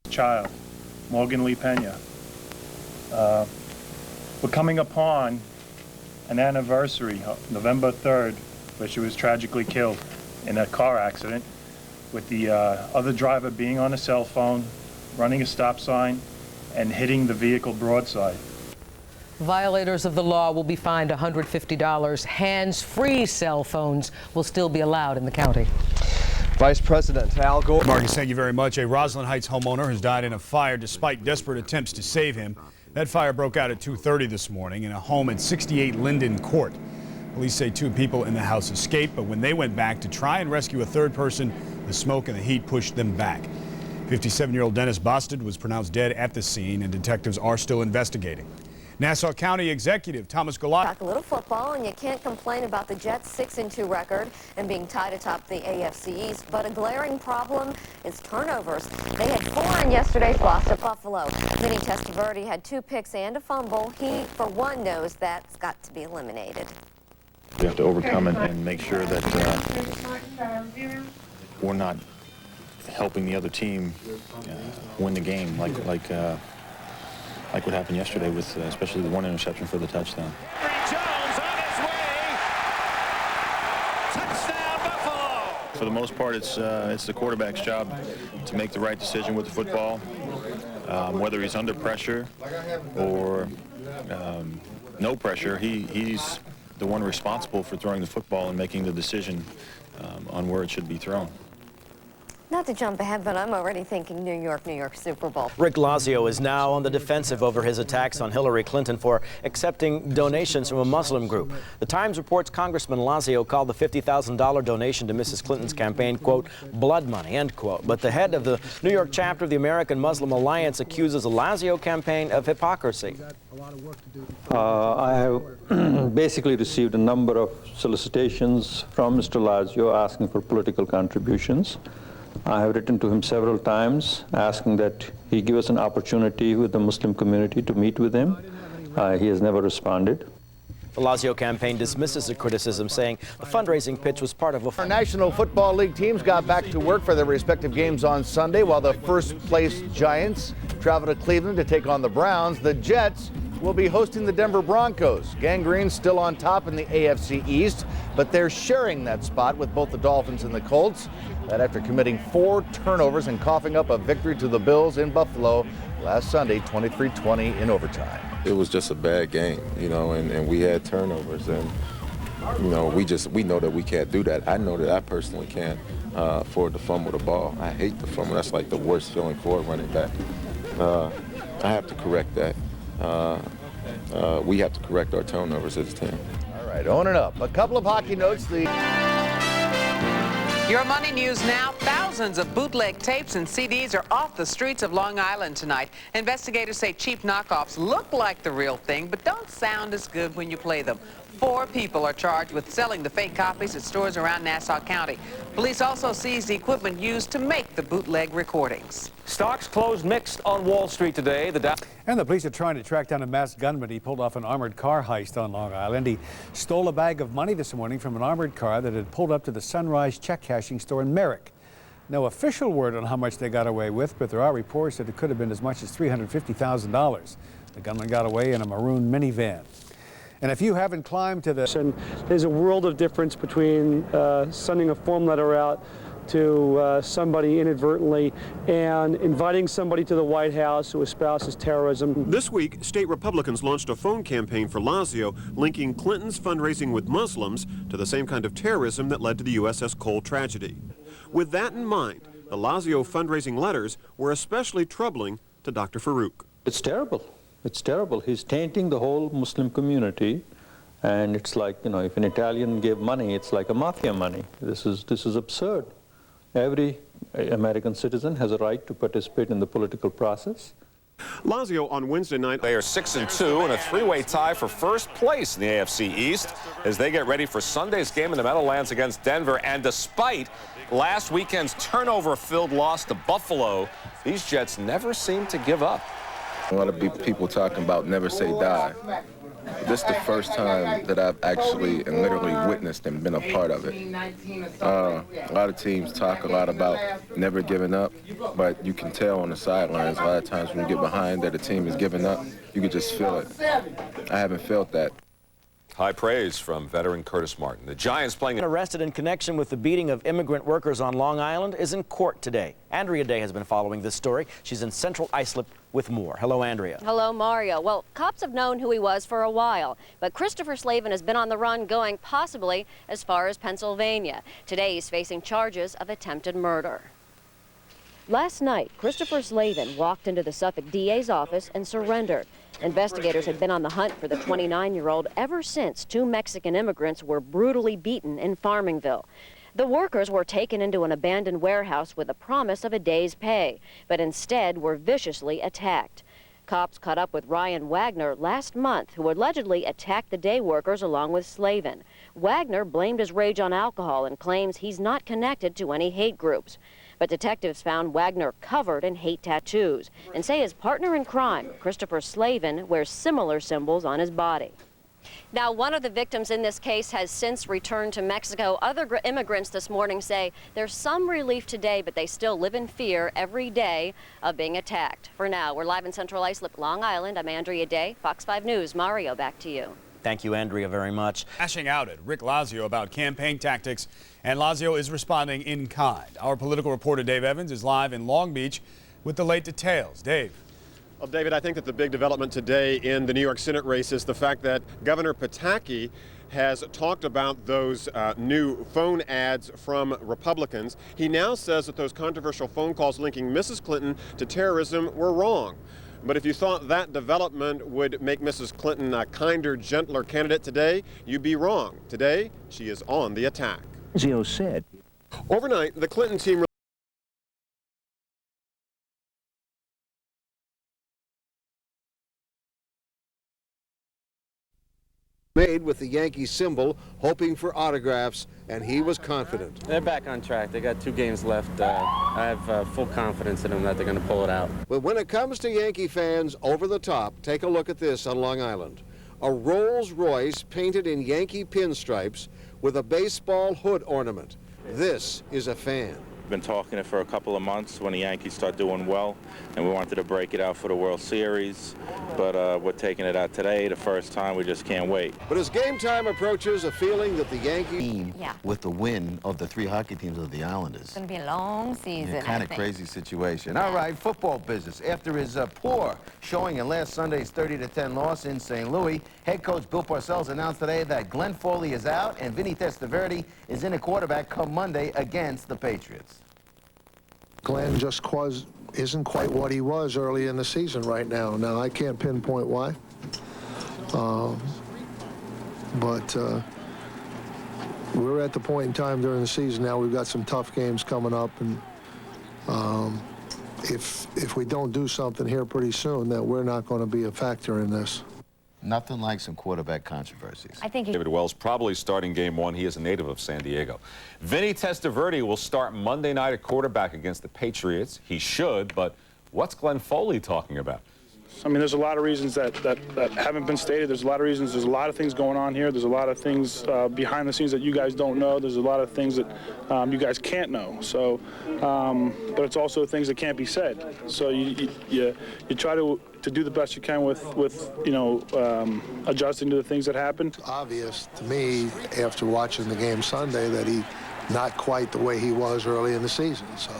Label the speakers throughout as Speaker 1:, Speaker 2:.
Speaker 1: child, Morgan Lee Pena. We're coming upon an anniversary, November 3rd, where she was tragically killed in a car accident, with the other driver being on a cell phone, running a stop sign, and hitting the vehicle broadside.
Speaker 2: Violators of the law will be fined $150. Hands-free cell phones will still be allowed in the county.
Speaker 3: Vice President Al Gore.
Speaker 4: Marcus, thank you very much. A Roslyn Heights homeowner has died in a fire despite desperate attempts to save him. That fire broke out at 2:30 this morning in a home at 68 Linden Court. Police say 2 people in the house escaped, but when they went back to try and rescue a 3rd person, the smoke and the heat pushed them back. 57-year-old Dennis Bostad was pronounced dead at the scene, and detectives are still investigating. Nassau County Executive Thomas Galati.
Speaker 5: Talk a little football, and you can't complain about the Jets' 6-2 record and being tied atop the AFC East, but a glaring problem is turnovers. They had 4 in yesterday's loss to Buffalo. Vinny Testaverde had 2 picks and a fumble. He, for one, knows that's got to be eliminated.
Speaker 6: We have to overcome it and make sure that we're not helping the other team win the game like what happened yesterday with especially the 1 interception for the touchdown.
Speaker 7: Jones on his way. Touchdown, Buffalo.
Speaker 6: For the most part, it's the quarterback's job to make the right decision with the football, whether he's under pressure or no pressure. He's the one responsible for throwing the football and making the decision on where it should be thrown.
Speaker 5: Not to jump ahead, but I'm already thinking New York Super Bowl.
Speaker 8: Rick Lazio is now on the defensive over his attacks on Hillary Clinton for accepting donations from a Muslim group. The Times reports Congressman Lazio called the $50,000 donation to Mrs. Clinton's campaign, quote, blood money, end quote. But the head of the New York chapter of the American Muslim Alliance accuses the Lazio campaign of hypocrisy.
Speaker 9: I have basically received a number of solicitations from Mr. Lazio asking for political contributions. I have written to him several times asking that he give us an opportunity with the Muslim community to meet with him. He has never responded.
Speaker 8: The Lazio campaign dismisses the criticism, saying the fundraising pitch was part of a...
Speaker 10: Our National Football League teams got back to work for their respective games on Sunday, while the first-place Giants travel to Cleveland to take on the Browns. The Jets will be hosting the Denver Broncos. Gangrene's still on top in the AFC East, but they're sharing that spot with both the Dolphins and the Colts. That after committing 4 turnovers and coughing up a victory to the Bills in Buffalo last Sunday, 23-20 in overtime.
Speaker 11: It was just a bad game, you know, and we had turnovers, and you know, we know that we can't do that. I know that I personally can't afford to fumble the ball. I hate the fumble. That's like the worst feeling for a running back. I have to correct that. We have to correct our turnovers as a team.
Speaker 10: All right, on and up. A couple of hockey notes.
Speaker 12: Your money news now. Thousands of bootleg tapes and CDs are off the streets of Long Island tonight. Investigators say cheap knockoffs look like the real thing, but don't sound as good when you play them. 4 people are charged with selling the fake copies at stores around Nassau County. Police also seized the equipment used to make the bootleg recordings.
Speaker 13: Stocks closed mixed on Wall Street today.
Speaker 4: And the police are trying to track down a masked gunman. He pulled off an armored car heist on Long Island. He stole a bag of money this morning from an armored car that had pulled up to the Sunrise check cashing store in Merrick. No official word on how much they got away with, but there are reports that it could have been as much as $350,000. The gunman got away in a maroon minivan. And if you haven't climbed to the...
Speaker 14: And there's a world of difference between sending a form letter out to somebody inadvertently and inviting somebody to the White House who espouses terrorism.
Speaker 15: This week, state Republicans launched a phone campaign for Lazio, linking Clinton's fundraising with Muslims to the same kind of terrorism that led to the USS Cole tragedy. With that in mind, the Lazio fundraising letters were especially troubling to Dr. Farouk.
Speaker 9: It's terrible. It's terrible. He's tainting the whole Muslim community, and it's like, you know, if an Italian gave money, it's like a mafia money. This is absurd. Every American citizen has a right to participate in the political process.
Speaker 15: Lazio on Wednesday night.
Speaker 16: They are 6-2 in a 3-way tie for first place in the AFC East as they get ready for Sunday's game in the Meadowlands against Denver. And despite last weekend's turnover-filled loss to Buffalo, these Jets never seem to give up.
Speaker 11: A lot of people talking about never say die. This is the first time that I've actually and literally witnessed and been a part of it. A lot of teams talk a lot about never giving up, but you can tell on the sidelines a lot of times when you get behind that a team is giving up, you can just feel it. I haven't felt that.
Speaker 16: High praise from veteran Curtis Martin. The Giants playing...
Speaker 8: Arrested in connection with the beating of immigrant workers on Long Island is in court today. Andrea Day has been following this story. She's in Central Islip with more. Hello, Andrea.
Speaker 17: Hello, Mario. Well, cops have known who he was for a while, but Christopher Slavin has been on the run, going possibly as far as Pennsylvania. Today, he's facing charges of attempted murder. Last night, Christopher Slavin walked into the Suffolk DA's office and surrendered. Investigators had been on the hunt for the 29-year-old ever since 2 Mexican immigrants were brutally beaten in Farmingville. The workers were taken into an abandoned warehouse with a promise of a day's pay, but instead were viciously attacked. Cops caught up with Ryan Wagner last month, who allegedly attacked the day workers along with Slavin. Wagner blamed his rage on alcohol and claims he's not connected to any hate groups. But detectives found Wagner covered in hate tattoos and say his partner in crime, Christopher Slavin, wears similar symbols on his body. Now, one of the victims in this case has since returned to Mexico. Other immigrants this morning say there's some relief today, but they still live in fear every day of being attacked. For now, we're live in Central Islip, Long Island. I'm Andrea Day, Fox 5 News. Mario, back to you.
Speaker 8: Thank you, Andrea, very much.
Speaker 4: Lashing out at Rick Lazio about campaign tactics, and Lazio is responding in kind. Our political reporter Dave Evans is live in Long Beach with the late details. Dave.
Speaker 15: Well, David, I think that the big development today in the New York Senate race is the fact that Governor Pataki has talked about those new phone ads from Republicans. He now says that those controversial phone calls linking Mrs. Clinton to terrorism were wrong. But if you thought that development would make Mrs. Clinton a kinder, gentler candidate today, you'd be wrong. Today, she is on the attack.
Speaker 18: Lazio said.
Speaker 15: Overnight, the Clinton team
Speaker 19: made with the Yankee symbol, hoping for autographs, and he was confident.
Speaker 20: They're back on track. They got 2 games left. I have full confidence in them that they're going to pull it out.
Speaker 19: But when it comes to Yankee fans over the top, take a look at this on Long Island. A Rolls Royce painted in Yankee pinstripes with a baseball hood ornament. This is a fan.
Speaker 21: Been talking it for a couple of months when the Yankees start doing well, and we wanted to break it out for the World Series, but we're taking it out today, the first time. We just can't wait.
Speaker 19: But as game time approaches, a feeling that the Yankees...
Speaker 22: with the win of the 3 hockey teams of the Islanders.
Speaker 5: It's going to be a long season.
Speaker 22: Yeah, kind of crazy situation. All right, football business. After his poor showing in last Sunday's 30-10 loss in St. Louis, head coach Bill Parcells announced today that Glenn Foley is out and Vinny Testaverde is in at quarterback come Monday against the Patriots.
Speaker 23: Glenn just isn't quite what he was early in the season right now. Now, I can't pinpoint why. But we're at the point in time during the season now, we've got some tough games coming up, and if we don't do something here pretty soon, that we're not going to be a factor in this.
Speaker 22: Nothing like some quarterback controversies.
Speaker 5: I think
Speaker 16: David Wells probably starting game 1. He is a native of San Diego. Vinny Testaverde will start Monday night at quarterback against the Patriots. He should, but what's Glenn Foley talking about?
Speaker 24: I mean, there's a lot of reasons that haven't been stated. There's a lot of reasons. There's a lot of things going on here. There's a lot of things behind the scenes that you guys don't know. There's a lot of things that you guys can't know. So, but it's also things that can't be said. So you try to do the best you can with adjusting to the things that happened.
Speaker 23: It's obvious to me after watching the game Sunday that he's not quite the way he was early in the season. So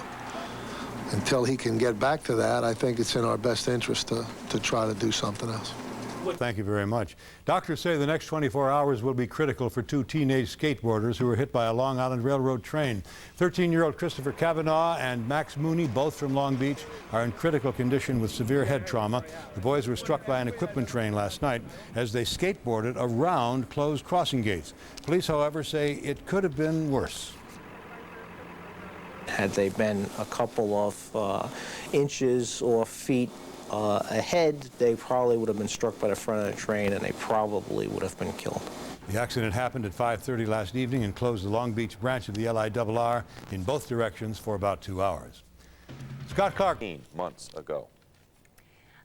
Speaker 23: until he can get back to that, I think it's in our best interest to try to do something else.
Speaker 25: Thank you very much. Doctors say the next 24 hours will be critical for 2 teenage skateboarders who were hit by a Long Island Railroad train. 13-year-old Christopher Kavanaugh and Max Mooney, both from Long Beach, are in critical condition with severe head trauma. The boys were struck by an equipment train last night as they skateboarded around closed crossing gates. Police, however, say it could have been worse.
Speaker 26: Had they been a couple of inches or feet ahead, they probably would have been struck by the front of the train, and they probably would have been killed.
Speaker 25: The accident happened at 5:30 last evening and closed the Long Beach branch of the LIRR in both directions for about 2 hours. Scott Clark.
Speaker 16: Months ago.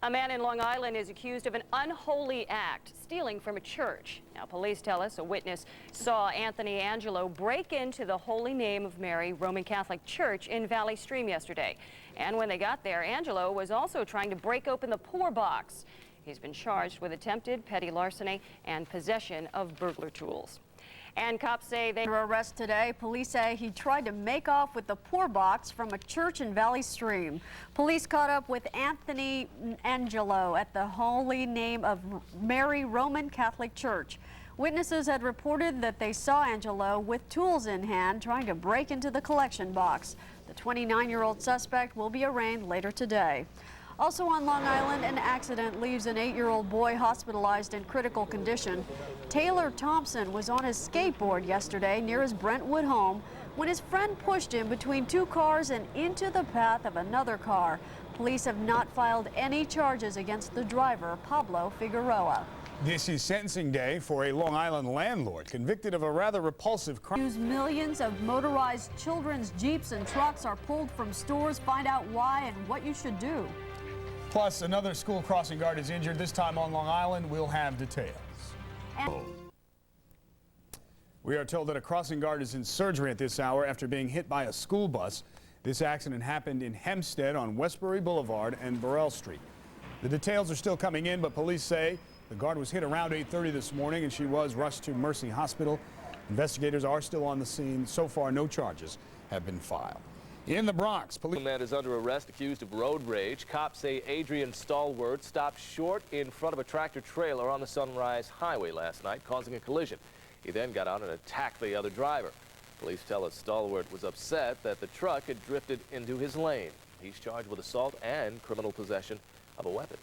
Speaker 1: A man in Long Island is accused of an unholy act, stealing from a church. Now, police tell us a witness saw Anthony Angelo break into the Holy Name of Mary Roman Catholic Church in Valley Stream yesterday. And when they got there, Angelo was also trying to break open the poor box. He's been charged with attempted petty larceny and possession of burglar tools. And cops say they were arrested today. Police say he tried to make off with the poor box from a church in Valley Stream. Police caught up with Anthony Angelo at the Holy Name of Mary Roman Catholic Church. Witnesses had reported that they saw Angelo with tools in hand trying to break into the collection box. The 29-year-old suspect will be arraigned later today. Also on Long Island, an accident leaves an 8-year-old boy hospitalized in critical condition. Taylor Thompson was on his skateboard yesterday near his Brentwood home when his friend pushed him between two cars and into the path of another car. Police have not filed any charges against the driver, Pablo Figueroa.
Speaker 4: This is sentencing day for a Long Island landlord convicted of a rather repulsive crime.
Speaker 1: Millions of motorized children's Jeeps and trucks are pulled from stores. Find out why and what you should do.
Speaker 4: Plus, another school crossing guard is injured, this time on Long Island. We'll have details. We are told that a crossing guard is in surgery at this hour after being hit by a school bus. This accident happened in Hempstead on Westbury Boulevard and Burrell Street. The details are still coming in, but police say the guard was hit around 8:30 this morning and she was rushed to Mercy Hospital. Investigators are still on the scene. So far, no charges have been filed. In the Bronx, police...
Speaker 2: man is under arrest accused of road rage. Cops say Adrian Stallworth stopped short in front of a tractor trailer on the Sunrise Highway last night, causing a collision. He then got out and attacked the other driver. Police tell us Stallworth was upset that the truck had drifted into his lane. He's charged with assault and criminal possession of a weapon.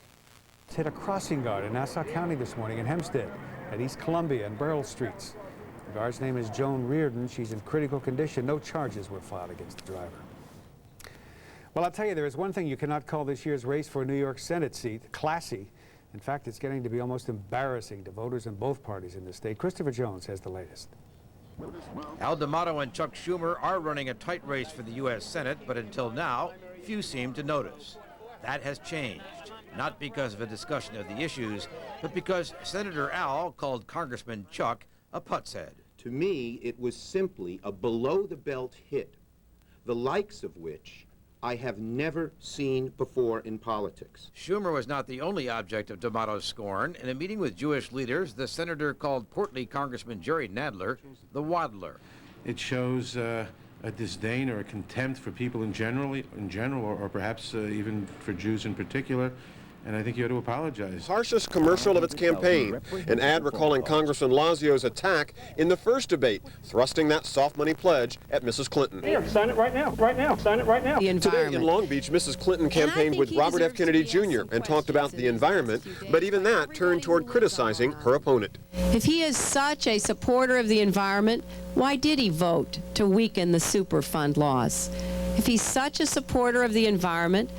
Speaker 25: Hit a crossing guard in Nassau County this morning in Hempstead at East Columbia and Burrell Streets. The guard's name is Joan Reardon. She's in critical condition. No charges were filed against the driver. Well, I'll tell you, there is one thing you cannot call this year's race for a New York Senate seat classy. In fact, it's getting to be almost embarrassing to voters in both parties in the state. Christopher Jones has the latest.
Speaker 3: Al D'Amato and Chuck Schumer are running a tight race for the U.S. Senate, but until now, few seem to notice. That has changed, not because of a discussion of the issues, but because Senator Al called Congressman Chuck a putz head.
Speaker 6: To me, it was simply a below-the-belt hit, the likes of which I have never seen before in politics.
Speaker 3: Schumer was not the only object of D'Amato's scorn. In a meeting with Jewish leaders, the senator called portly Congressman Jerry Nadler the waddler.
Speaker 7: It shows a disdain or a contempt for people in general, or perhaps even for Jews in particular. And I think you ought to apologize.
Speaker 18: Harshest commercial of its campaign, an ad recalling Congressman Lazio's attack in the first debate, thrusting that soft money pledge at Mrs. Clinton.
Speaker 14: Here, sign it right now, sign it right now.
Speaker 18: Today in Long Beach, Mrs. Clinton campaigned with Robert F. Kennedy Jr. and talked about the environment, but even that turned toward criticizing her opponent.
Speaker 27: If he is such a supporter of the environment, why did he vote to weaken the Superfund laws? If he's such a supporter of the environment,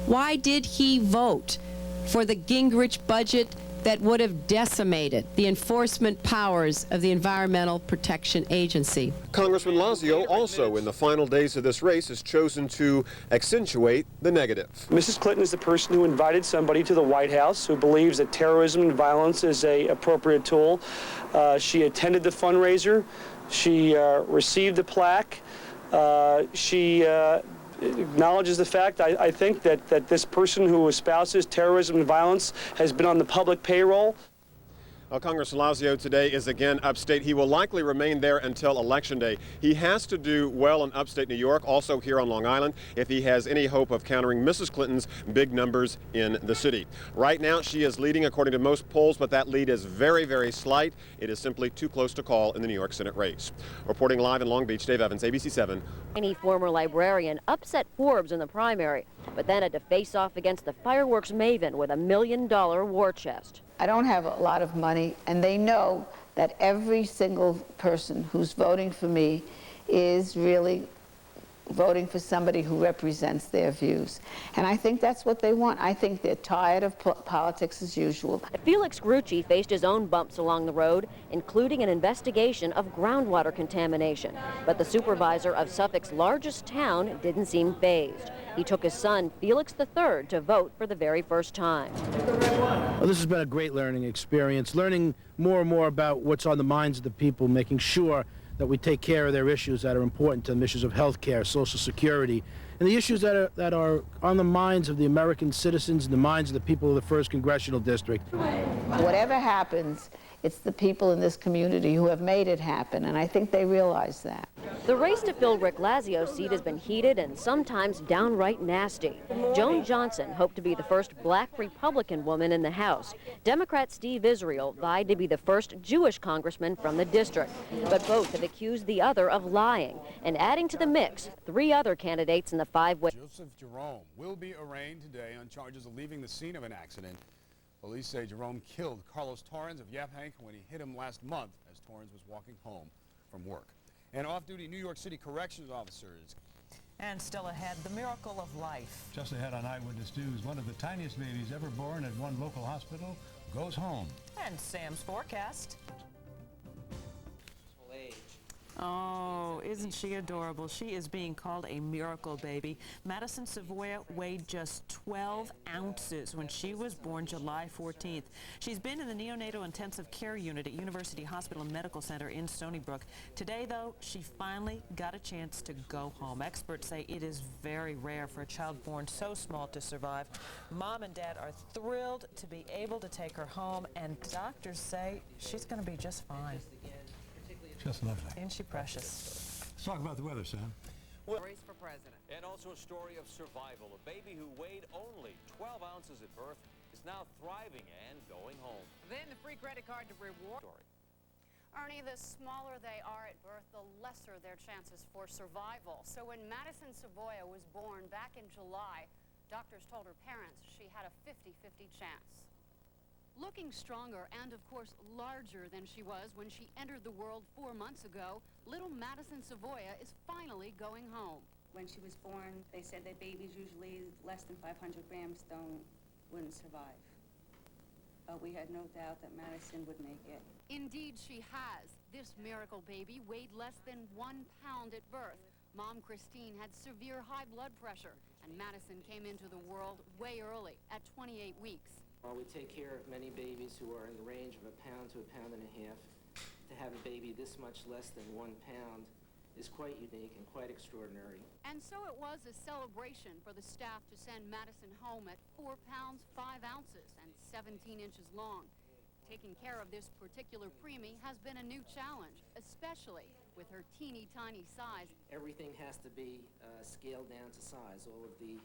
Speaker 27: why did he vote for the Gingrich budget that would have decimated the enforcement powers of the Environmental Protection Agency?
Speaker 18: Congressman Lazio also in the final days of this race has chosen to accentuate the negative.
Speaker 14: Mrs. Clinton is the person who invited somebody to the White House who believes that terrorism and violence is an appropriate tool. She attended the fundraiser. She received the plaque. She acknowledges the fact, I think, that this person who espouses terrorism and violence has been on the public payroll.
Speaker 18: Congressman Lazio today is again upstate. He will likely remain there until Election Day. He has to do well in upstate New York, also here on Long Island, if he has any hope of countering Mrs. Clinton's big numbers in the city. Right now, she is leading according to most polls, but that lead is very, very slight. It is simply too close to call in the New York Senate race. Reporting live in Long Beach, Dave Evans, ABC 7.
Speaker 17: Any former librarian upset Forbes in the primary, but then had to face off against the fireworks maven with $1 million war chest.
Speaker 28: I don't have a lot of money, and they know that every single person who's voting for me is really voting for somebody who represents their views. And I think that's what they want. I think they're tired of politics as usual.
Speaker 17: Felix Grucci faced his own bumps along the road, including an investigation of groundwater contamination. But the supervisor of Suffolk's largest town didn't seem fazed. He took his son, Felix III, to vote for the very first time.
Speaker 8: Well, this has been a great learning experience, learning more and more about what's on the minds of the people, making sure that we take care of their issues that are important to them, issues of health care, Social Security, and the issues that are on the minds of the American citizens and the minds of the people of the 1st Congressional District.
Speaker 28: Whatever happens, it's the people in this community who have made it happen, and I think they realize that.
Speaker 17: The race to fill Rick Lazio's seat has been heated and sometimes downright nasty. Joan Johnson hoped to be the first black Republican woman in the House. Democrat Steve Israel vied to be the first Jewish congressman from the district. But both have accused the other of lying. And adding to the mix, 3 other candidates in the 5-way.
Speaker 4: Joseph Jerome will be arraigned today on charges of leaving the scene of an accident. Police say Jerome killed Carlos Torrens of Yaphank when he hit him last month as Torrens was walking home from work. And off-duty New York City corrections officers.
Speaker 9: And still ahead, the miracle of life.
Speaker 25: Just ahead on Eyewitness News, one of the tiniest babies ever born at one local hospital goes home.
Speaker 9: And Sam's forecast.
Speaker 10: Oh, isn't she adorable? She is being called a miracle baby. Madison Savoya weighed just 12 ounces when she was born July 14th. She's been in the neonatal intensive care unit at University Hospital and Medical Center in Stony Brook. Today, though, she finally got a chance to go home. Experts say it is very rare for a child born so small to survive. Mom and Dad are thrilled to be able to take her home, and doctors say she's going to be just fine.
Speaker 25: Just lovely.
Speaker 10: Isn't she precious?
Speaker 25: Let's talk about the weather, Sam.
Speaker 11: Race for president. And also a story of survival. A baby who weighed only 12 ounces at birth is now thriving and going home. Then the free credit card to reward.
Speaker 1: Ernie, the smaller they are at birth, the lesser their chances for survival. So when Madison Savoya was born back in July, doctors told her parents she had a 50-50 chance. Looking stronger and, of course, larger than she was when she entered the world 4 months ago, little Madison Savoya is finally going home.
Speaker 12: When she was born, they said that babies usually less than 500 grams wouldn't survive. But we had no doubt that Madison would make it.
Speaker 1: Indeed, she has. This miracle baby weighed less than 1 pound at birth. Mom Christine had severe high blood pressure, and Madison came into the world way early, at 28 weeks.
Speaker 13: We take care of many babies who are in the range of 1 pound to 1.5 pounds. To have a baby this much less than 1 pound is quite unique and quite extraordinary.
Speaker 1: And so it was a celebration for the staff to send Madison home at 4 pounds, 5 ounces and 17 inches long. Taking care of this particular preemie has been a new challenge, especially with her teeny tiny size.
Speaker 13: Everything has to be scaled down to size. All of the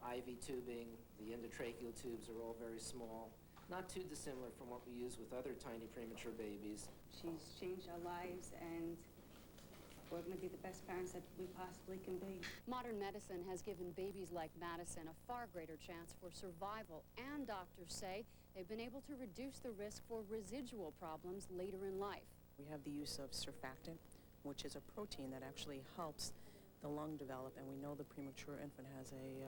Speaker 13: IV tubing, the endotracheal tubes are all very small, not too dissimilar from what we use with other tiny premature babies.
Speaker 12: She's changed our lives, and we're going to be the best parents that we possibly can be.
Speaker 1: Modern medicine has given babies like Madison a far greater chance for survival, and doctors say they've been able to reduce the risk for residual problems later in life.
Speaker 10: We have the use of surfactant, which is a protein that actually helps the lung develop, and we know the premature infant has a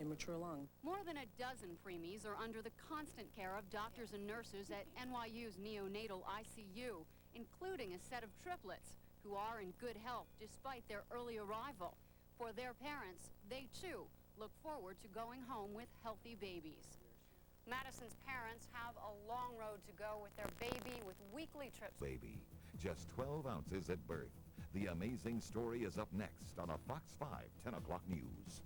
Speaker 10: immature lung.
Speaker 1: More than a dozen preemies are under the constant care of doctors and nurses at NYU's neonatal ICU, including a set of triplets who are in good health despite their early arrival. For their parents, they too look forward to going home with healthy babies. Madison's parents have a long road to go with their baby, with weekly trips.
Speaker 15: Baby, just 12 ounces at birth. The amazing story is up next on a Fox 5 10 o'clock news.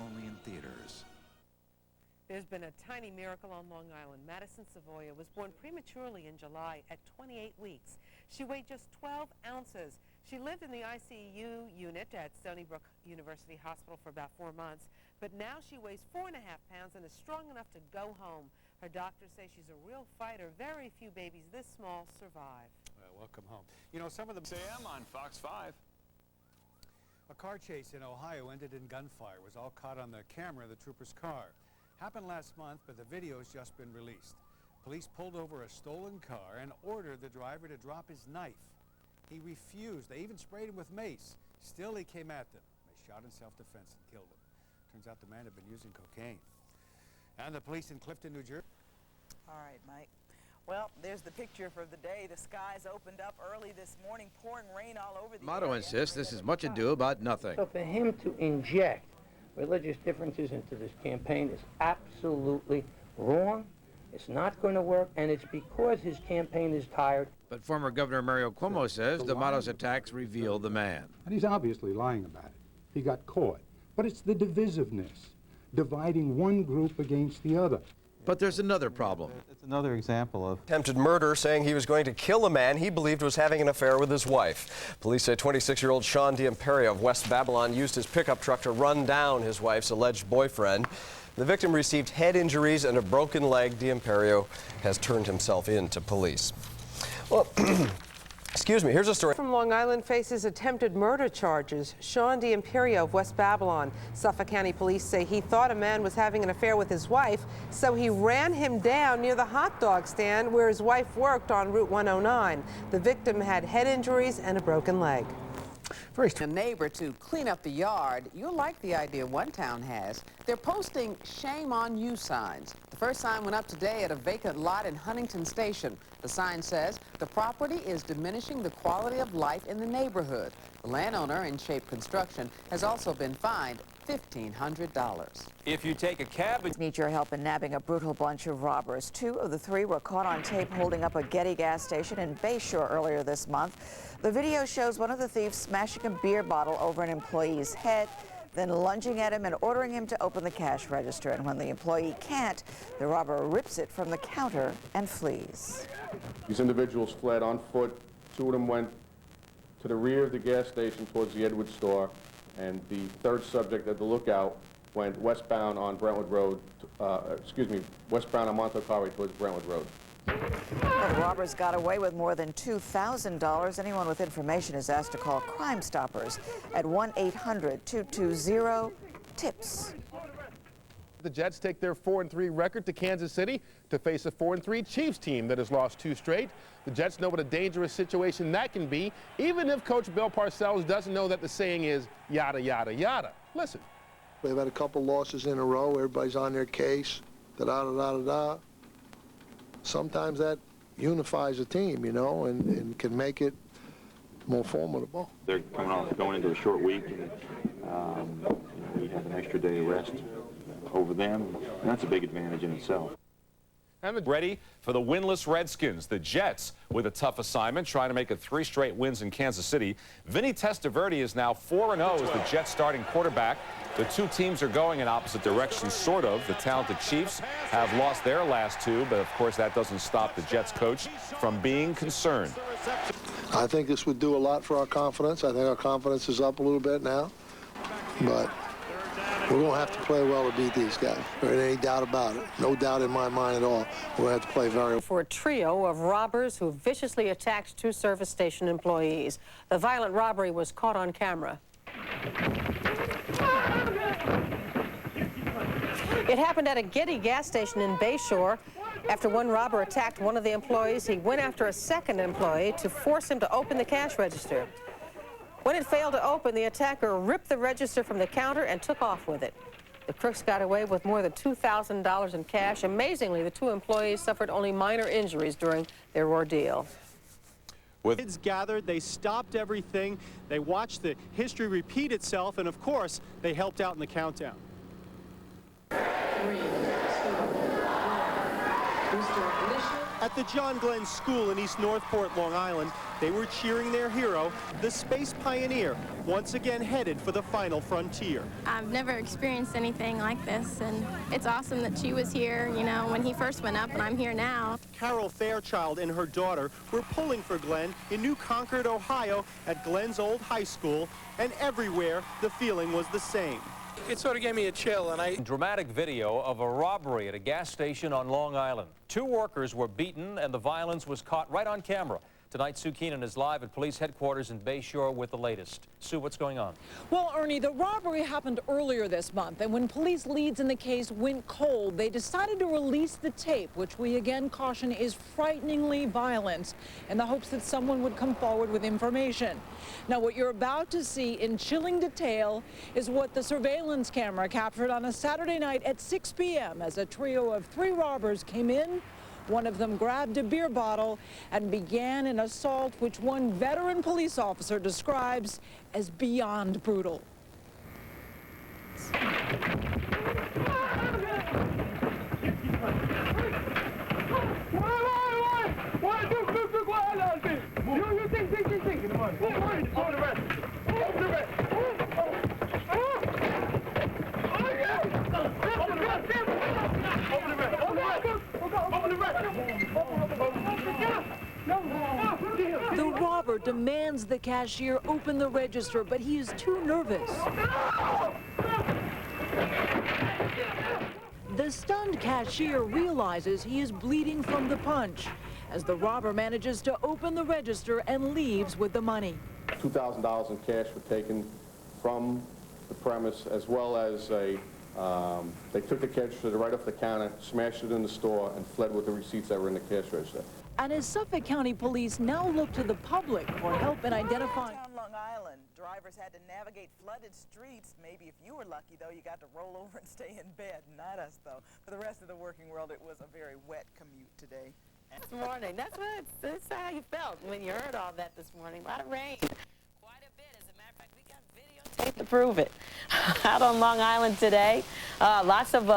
Speaker 15: Only in theaters.
Speaker 20: There's been a tiny miracle on Long Island. Madison Savoya was born prematurely in July at 28 weeks. She weighed just 12 ounces. She lived in the ICU unit at Stony Brook University Hospital for about 4 months, but now she weighs 4.5 pounds and is strong enough to go home. Her doctors say she's a real fighter. Very few babies this small survive.
Speaker 25: Well, welcome home. You know, some of the...
Speaker 29: Sam on Fox 5.
Speaker 25: A car chase in Ohio ended in gunfire. It was all caught on the camera of the trooper's car. Happened last month, but the video has just been released. Police pulled over a stolen car and ordered the driver to drop his knife. He refused. They even sprayed him with mace. Still, he came at them. They shot in self-defense and killed him. Turns out the man had been using cocaine. And the police in Clifton, New Jersey.
Speaker 9: All right, Mike. Well, there's the picture for the day. The skies opened up early this morning, pouring rain all over the
Speaker 3: D'Amato
Speaker 9: area.
Speaker 3: insists this is much ado about nothing.
Speaker 5: So for him to inject religious differences into this campaign is absolutely wrong. It's not going to work, and it's because his campaign is tired.
Speaker 3: But former Governor Mario Cuomo says D'Amato's attacks reveal the man.
Speaker 16: And he's obviously lying about it. He got caught. But it's the divisiveness, dividing one group against the other.
Speaker 3: But there's another problem.
Speaker 19: It's another example of
Speaker 21: attempted murder, saying he was going to kill a man he believed was having an affair with his wife. Police say 26-year-old Sean D'Imperio of West Babylon used his pickup truck to run down his wife's alleged boyfriend. The victim received head injuries and a broken leg. D'Imperio has turned himself in to police. Well, excuse me, here's a story.
Speaker 20: From Long Island faces attempted murder charges. Sean D'Imperio of West Babylon. Suffolk County police say he thought a man was having an affair with his wife, so he ran him down near the hot dog stand where his wife worked on Route 109. The victim had head injuries and a broken leg.
Speaker 22: A neighbor to clean up the yard. You'll like the idea one town has. They're posting shame on you signs. The first sign went up today at a vacant lot in Huntington Station. The sign says the property is diminishing the quality of life in the neighborhood. The landowner, In Shape Construction, has also been fined $1,500.
Speaker 11: If you take a cab...
Speaker 23: Need your help in nabbing a brutal bunch of robbers. 2 of the 3 were caught on tape holding up a Getty gas station in Bayshore earlier this month. The video shows one of the thieves smashing a beer bottle over an employee's head, then lunging at him and ordering him to open the cash register. And when the employee can't, the robber rips it from the counter and flees.
Speaker 24: These individuals fled on foot. 2 of them went to the rear of the gas station towards the Edwards store, and the 3rd subject at the lookout went westbound on Brentwood Road, westbound on Montauk Highway towards Brentwood Road.
Speaker 23: The robbers got away with more than $2,000. Anyone with information is asked to call Crime Stoppers at 1-800-220-TIPS.
Speaker 18: The Jets take their 4-3 record to Kansas City to face a 4-3 Chiefs team that has lost 2 straight. The Jets know what a dangerous situation that can be, even if Coach Bill Parcells doesn't know that the saying is yada, yada, yada. Listen.
Speaker 26: We've had a couple losses in a row. Everybody's on their case. Da-da-da-da-da. Sometimes that unifies a team, you know, and can make it more formidable.
Speaker 29: They're going into a short week, and we have an extra day of rest over them, and that's a big advantage in itself.
Speaker 11: And ready for the winless Redskins. The Jets with a tough assignment, trying to make it 3 straight wins in Kansas City. Vinny Testaverde is now 4-0 as the Jets starting quarterback. The 2 teams are going in opposite directions, sort of. The talented Chiefs have lost their last 2, but of course that doesn't stop the Jets coach from being concerned.
Speaker 26: I think this would do a lot for our confidence. I think our confidence is up a little bit now, but we're going to have to play well to beat these guys. There ain't any doubt about it. No doubt in my mind at all. We're going to have to play very well.
Speaker 20: For a trio of robbers who viciously attacked 2 service station employees. The violent robbery was caught on camera. It happened at a Getty gas station in Bayshore. After one robber attacked one of the employees, he went after a second employee to force him to open the cash register. When it failed to open, the attacker ripped the register from the counter and took off with it. The crooks got away with more than $2,000 in cash. Amazingly, the 2 employees suffered only minor injuries during their ordeal.
Speaker 30: With kids gathered, they stopped everything, they watched the history repeat itself, and of course, they helped out in the countdown. At the John Glenn School in East Northport, Long Island, they were cheering their hero, the space pioneer, once again headed for the final frontier.
Speaker 31: I've never experienced anything like this, and it's awesome that she was here, you know, when he first went up, and I'm here now.
Speaker 30: Carol Fairchild and her daughter were pulling for Glenn in New Concord, Ohio, at Glenn's old high school, and everywhere the feeling was the same.
Speaker 32: It sort of gave me a chill, and
Speaker 11: Dramatic video of a robbery at a gas station on Long Island. 2 workers were beaten, and the violence was caught right on camera.
Speaker 2: Tonight, Sue Keenan is live at police headquarters in Bayshore with the latest. Sue, what's going on?
Speaker 4: Well, Ernie, the robbery happened earlier this month, and when police leads in the case went cold, they decided to release the tape, which we again caution is frighteningly violent, in the hopes that someone would come forward with information. Now, what you're about to see in chilling detail is what the surveillance camera captured on a Saturday night at 6 p.m. as a trio of 3 robbers came in. One of them grabbed a beer bottle and began an assault which one veteran police officer describes as beyond brutal. The robber demands the cashier open the register, but he is too nervous. The stunned cashier realizes he is bleeding from the punch as the robber manages to open the register and leaves with the money.
Speaker 24: $2,000 in cash were taken from the premise, as well as they took the cash register right off the counter, smashed it in the store, and fled with the receipts that were in the cash register.
Speaker 4: And as Suffolk County Police now look to the public for help in identifying...
Speaker 9: Downtown Long Island, drivers had to navigate flooded streets. Maybe if you were lucky, though, you got to roll over and stay in bed. Not us, though. For the rest of the working world, it was a very wet commute today.
Speaker 6: This morning, that's how you felt when you heard all that this morning. A lot of rain. Quite a bit. As a matter of fact, we got videotape to prove it. Out on Long Island today, lots of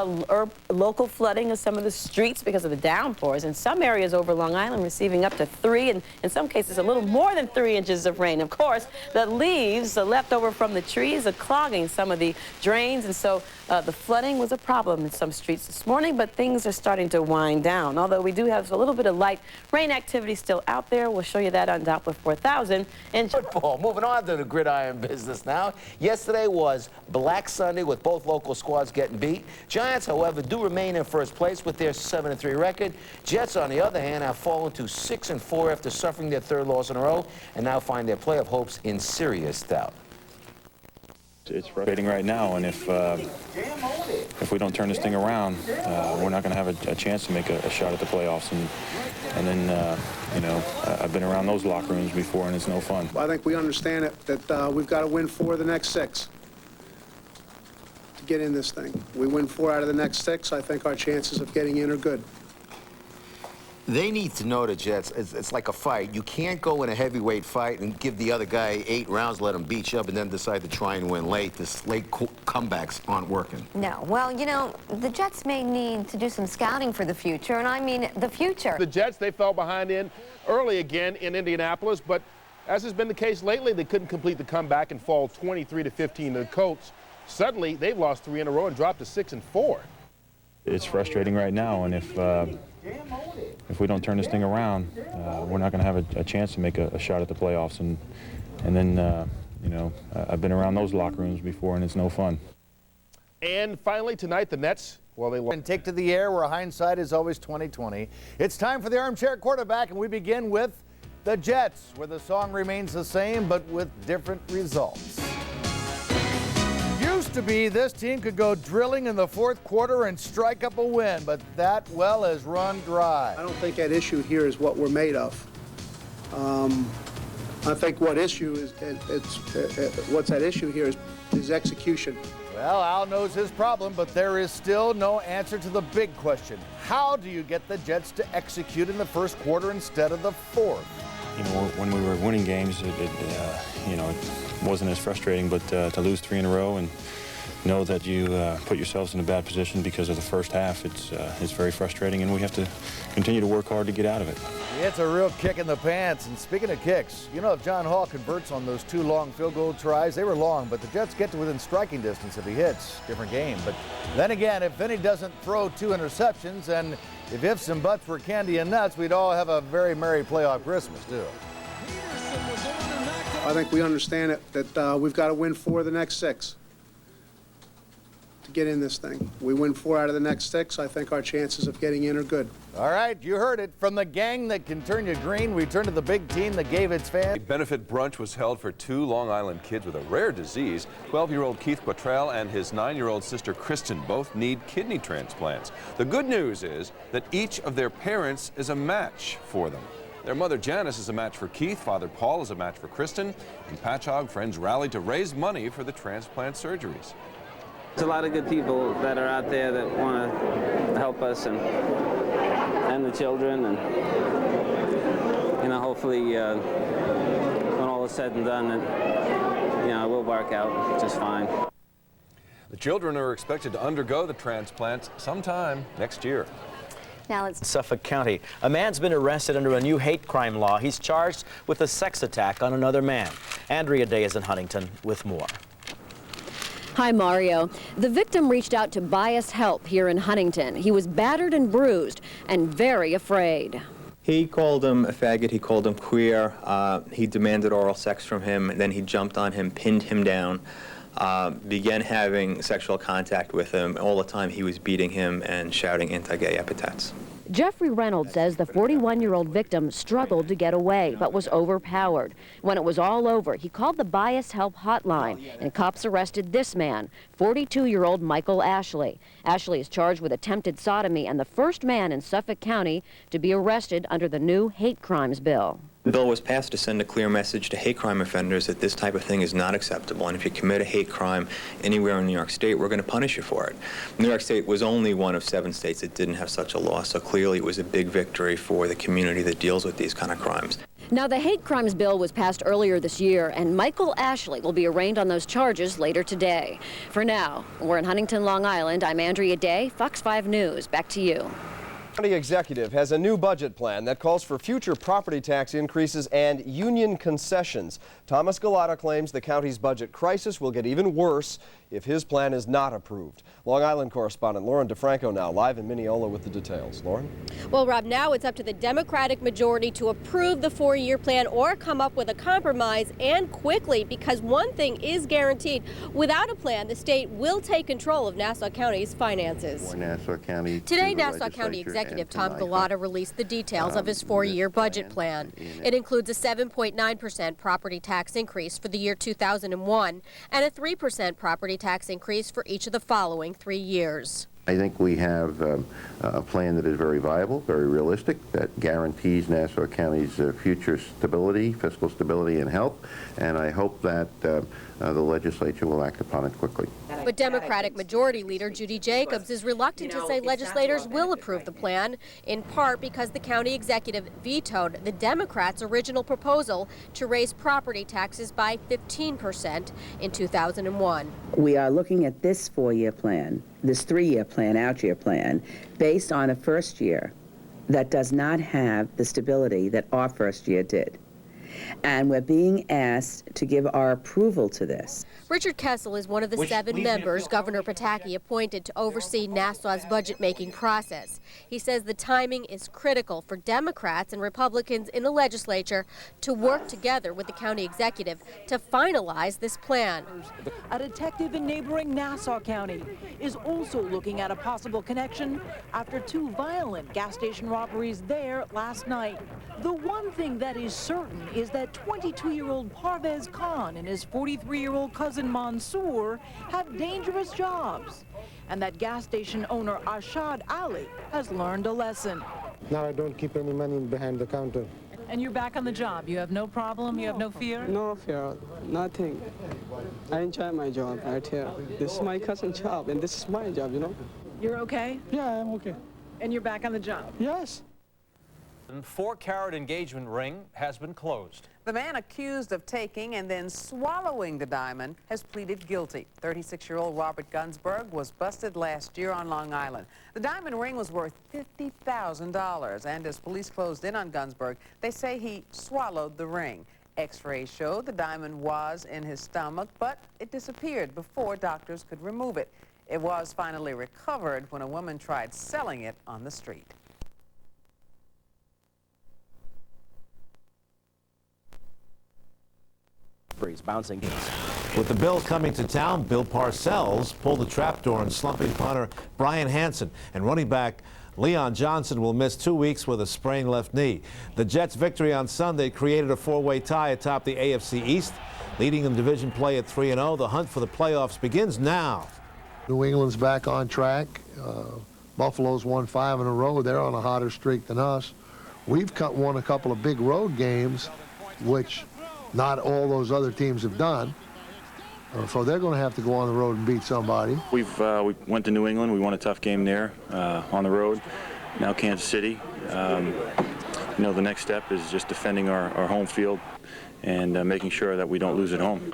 Speaker 6: local flooding of some of the streets because of the downpours. In some areas over Long Island receiving up to 3 and in some cases a little more than 3 inches of rain. Of course, the leaves left over from the trees are clogging some of the drains, and so the flooding was a problem in some streets this morning, but things are starting to wind down. Although we do have a little bit of light rain activity still out there. We'll show you that on Doppler 4000. And
Speaker 7: football. Moving on to the gridiron business now. Yesterday was Black Sunday with both local squads getting beat. Giants, however, do remain in first place with their 7-3 record. Jets, on the other hand, have fallen to 6-4 after suffering their 3rd loss in a row and now find their playoff hopes in serious doubt.
Speaker 29: It's frustrating right now, and if we don't turn this thing around, we're not going to have a chance to make a shot at the playoffs. And then, you know, I've been around those locker rooms before, and it's no fun.
Speaker 8: I think we understand it, that we've got to win 4 of the next 6 to get in this thing. We win 4 out of the next 6, I think our chances of getting in are good.
Speaker 12: They need to know, the Jets, it's like a fight. You can't go in a heavyweight fight and give the other guy 8 rounds, let him beat you up, and then decide to try and win late. This late comebacks aren't working.
Speaker 13: No. Well, you know, the Jets may need to do some scouting for the future, and I mean the future.
Speaker 30: The Jets, they fell behind in early again in Indianapolis, but as has been the case lately, they couldn't complete the comeback and fall 23-15 to the Colts. Suddenly, they've lost 3 in a row and dropped to 6-4.
Speaker 29: It's frustrating right now, and if we don't turn this thing around, we're not going to have a chance to make a shot at the playoffs. And then, you know, I've been around those locker rooms before, and it's no fun.
Speaker 30: And finally tonight, the Nets, well, they lost.
Speaker 14: And take to the air where hindsight is always 20/20. It's time for the Armchair Quarterback, and we begin with the Jets, where the song remains the same, but with different results. Used to be this team could go drilling in the 4th quarter and strike up a win, but that well has run dry.
Speaker 8: I don't think at issue here is what we're made of. I think what issue is what's at issue here is execution.
Speaker 14: Well, Al knows his problem, but there is still no answer to the big question. How do you get the Jets to execute in the 1st quarter instead of the 4th?
Speaker 29: You know, when we were winning games, you know, it wasn't as frustrating, but to lose 3 in a row and know that you put yourselves in a bad position because of the first half, it's very frustrating, and we have to continue to work hard to get out of it.
Speaker 14: It's a real kick in the pants. And speaking of kicks, you know, if John Hall converts on those 2 long field goal tries, they were long, but the Jets get to within striking distance if he hits. Different game. But then again, if Vinny doesn't throw 2 interceptions, and if ifs and buts were candy and nuts, we'd all have a very merry playoff Christmas, too.
Speaker 8: I think we understand it, that we've got to win 4 of the next 6 to to get in this thing. We win 4 out of the next 6. I think our chances of getting in are good.
Speaker 14: All right, you heard it. From the gang that can turn you green, we turn to the big team that gave its fans.
Speaker 1: A benefit brunch was held for 2 Long Island kids with a rare disease. 12-year-old Keith Quattrell and his 9-year-old sister Kristen both need kidney transplants. The good news is that each of their parents is a match for them. Their mother Janice is a match for Keith, Father Paul is a match for Kristen. In Patchogue, friends rallied to raise money for the transplant surgeries.
Speaker 3: There's a lot of good people that are out there that want to help us and the children, and hopefully when all is said and done, it will work out just fine.
Speaker 1: The children are expected to undergo the transplant sometime next year.
Speaker 5: Now it's Suffolk County. A man's been arrested under a new hate crime law. He's charged with a sex attack on another man. Andrea Day is in Huntington with more.
Speaker 10: Hi, Mario. The victim reached out to Bias Help here in Huntington. He was battered and bruised and very afraid.
Speaker 15: He called him a faggot, he called him queer, he demanded oral sex from him, and then he jumped on him, pinned him down, began having sexual contact with him. All the time he was beating him and shouting anti-gay epithets.
Speaker 10: Jeffrey Reynolds says the 41-year-old victim struggled to get away, but was overpowered. When it was all over, he called the Bias Help hotline, and cops arrested this man, 42-year-old Michael Ashley. Ashley is charged with attempted sodomy and the first man in Suffolk County to be arrested under the new hate crimes bill.
Speaker 15: The bill was passed to send a clear message to hate crime offenders that this type of thing is not acceptable, and if you commit a hate crime anywhere in New York State, we're going to punish you for it. New York State was only one of 7 states that didn't have such a law, so clearly it was a big victory for the community that deals with these kind of crimes.
Speaker 10: Now, the hate crimes bill was passed earlier this year, and Michael Ashley will be arraigned on those charges later today. For now, we're in Huntington, Long Island. I'm Andrea Day, Fox 5 News. Back to you.
Speaker 16: The county executive has a new budget plan that calls for future property tax increases and union concessions. Thomas Galata claims the county's budget crisis will get even worse if his plan is not approved. Long Island correspondent Lauren DeFranco now live in Mineola with the details. Lauren?
Speaker 17: Well, Rob, now it's up to the Democratic majority to approve the 4-year plan or come up with a compromise, and quickly, because one thing is guaranteed. Without a plan, the state will take control of Nassau County's finances.
Speaker 19: Nassau County.
Speaker 17: Today, Nassau County Executive Tom Galata released the details of his 4-year budget plan. It includes a 7.9% property tax increase for the year 2001 and a 3% property tax increase for each of the following 3 years.
Speaker 19: I think we have a plan that is very viable, very realistic, that guarantees Nassau County's future stability, fiscal stability, and health, and I hope that the legislature will act upon it quickly.
Speaker 17: But Democratic Majority Leader Judy Jacobs is reluctant to say legislators will approve the plan, in part because the county executive vetoed the Democrats' original proposal to raise property taxes by 15% in 2001.
Speaker 21: We are looking at this 4-year plan, this 3-year plan, out-year plan, based on a first year that does not have the stability that our first year did. And we're being asked to give our approval to this.
Speaker 17: Richard Kessel is one of the 7 members Governor Pataki appointed to oversee Nassau's budget-making process. He says the timing is critical for Democrats and Republicans in the legislature to work together with the county executive to finalize this plan.
Speaker 4: A detective in neighboring Nassau County is also looking at a possible connection after 2 violent gas station robberies there last night. The one thing that is certain is that 22-year-old Parvez Khan and his 43-year-old cousin Mansour have dangerous jobs, and that gas station owner Ashad Ali has learned a lesson.
Speaker 25: Now I don't keep any money behind the counter.
Speaker 4: And you're back on the job. You have no problem? You have no fear?
Speaker 27: No fear, nothing. I enjoy my job right here. This is my cousin's job, and this is my job, you know.
Speaker 4: You're okay?
Speaker 27: Yeah, I'm okay.
Speaker 4: And you're back on the job?
Speaker 27: Yes.
Speaker 2: 4-carat engagement ring has been closed.
Speaker 22: The man accused of taking and then swallowing the diamond has pleaded guilty. 36-year-old Robert Gunsberg was busted last year on Long Island. The diamond ring was worth $50,000, and as police closed in on Gunsberg, they say he swallowed the ring. X-rays showed the diamond was in his stomach, but it disappeared before doctors could remove it. It was finally recovered when a woman tried selling it on the street.
Speaker 5: Bouncing.
Speaker 6: With the Bills coming to town, Bill Parcells pulled the trapdoor on slumping punter Brian Hansen, and running back Leon Johnson will miss 2 weeks with a sprained left knee. The Jets' victory on Sunday created a four-way tie atop the AFC East, leading in division play at 3-0. The hunt for the playoffs begins now.
Speaker 7: New England's back on track. Buffalo's won 5 in a row. They're on a hotter streak than us. We've won a couple of big road games, which not all those other teams have done. So they're going to have to go on the road and beat somebody.
Speaker 29: We went to New England. We won a tough game there on the road. Now Kansas City. You know, the next step is just defending our home field and making sure that we don't lose at home.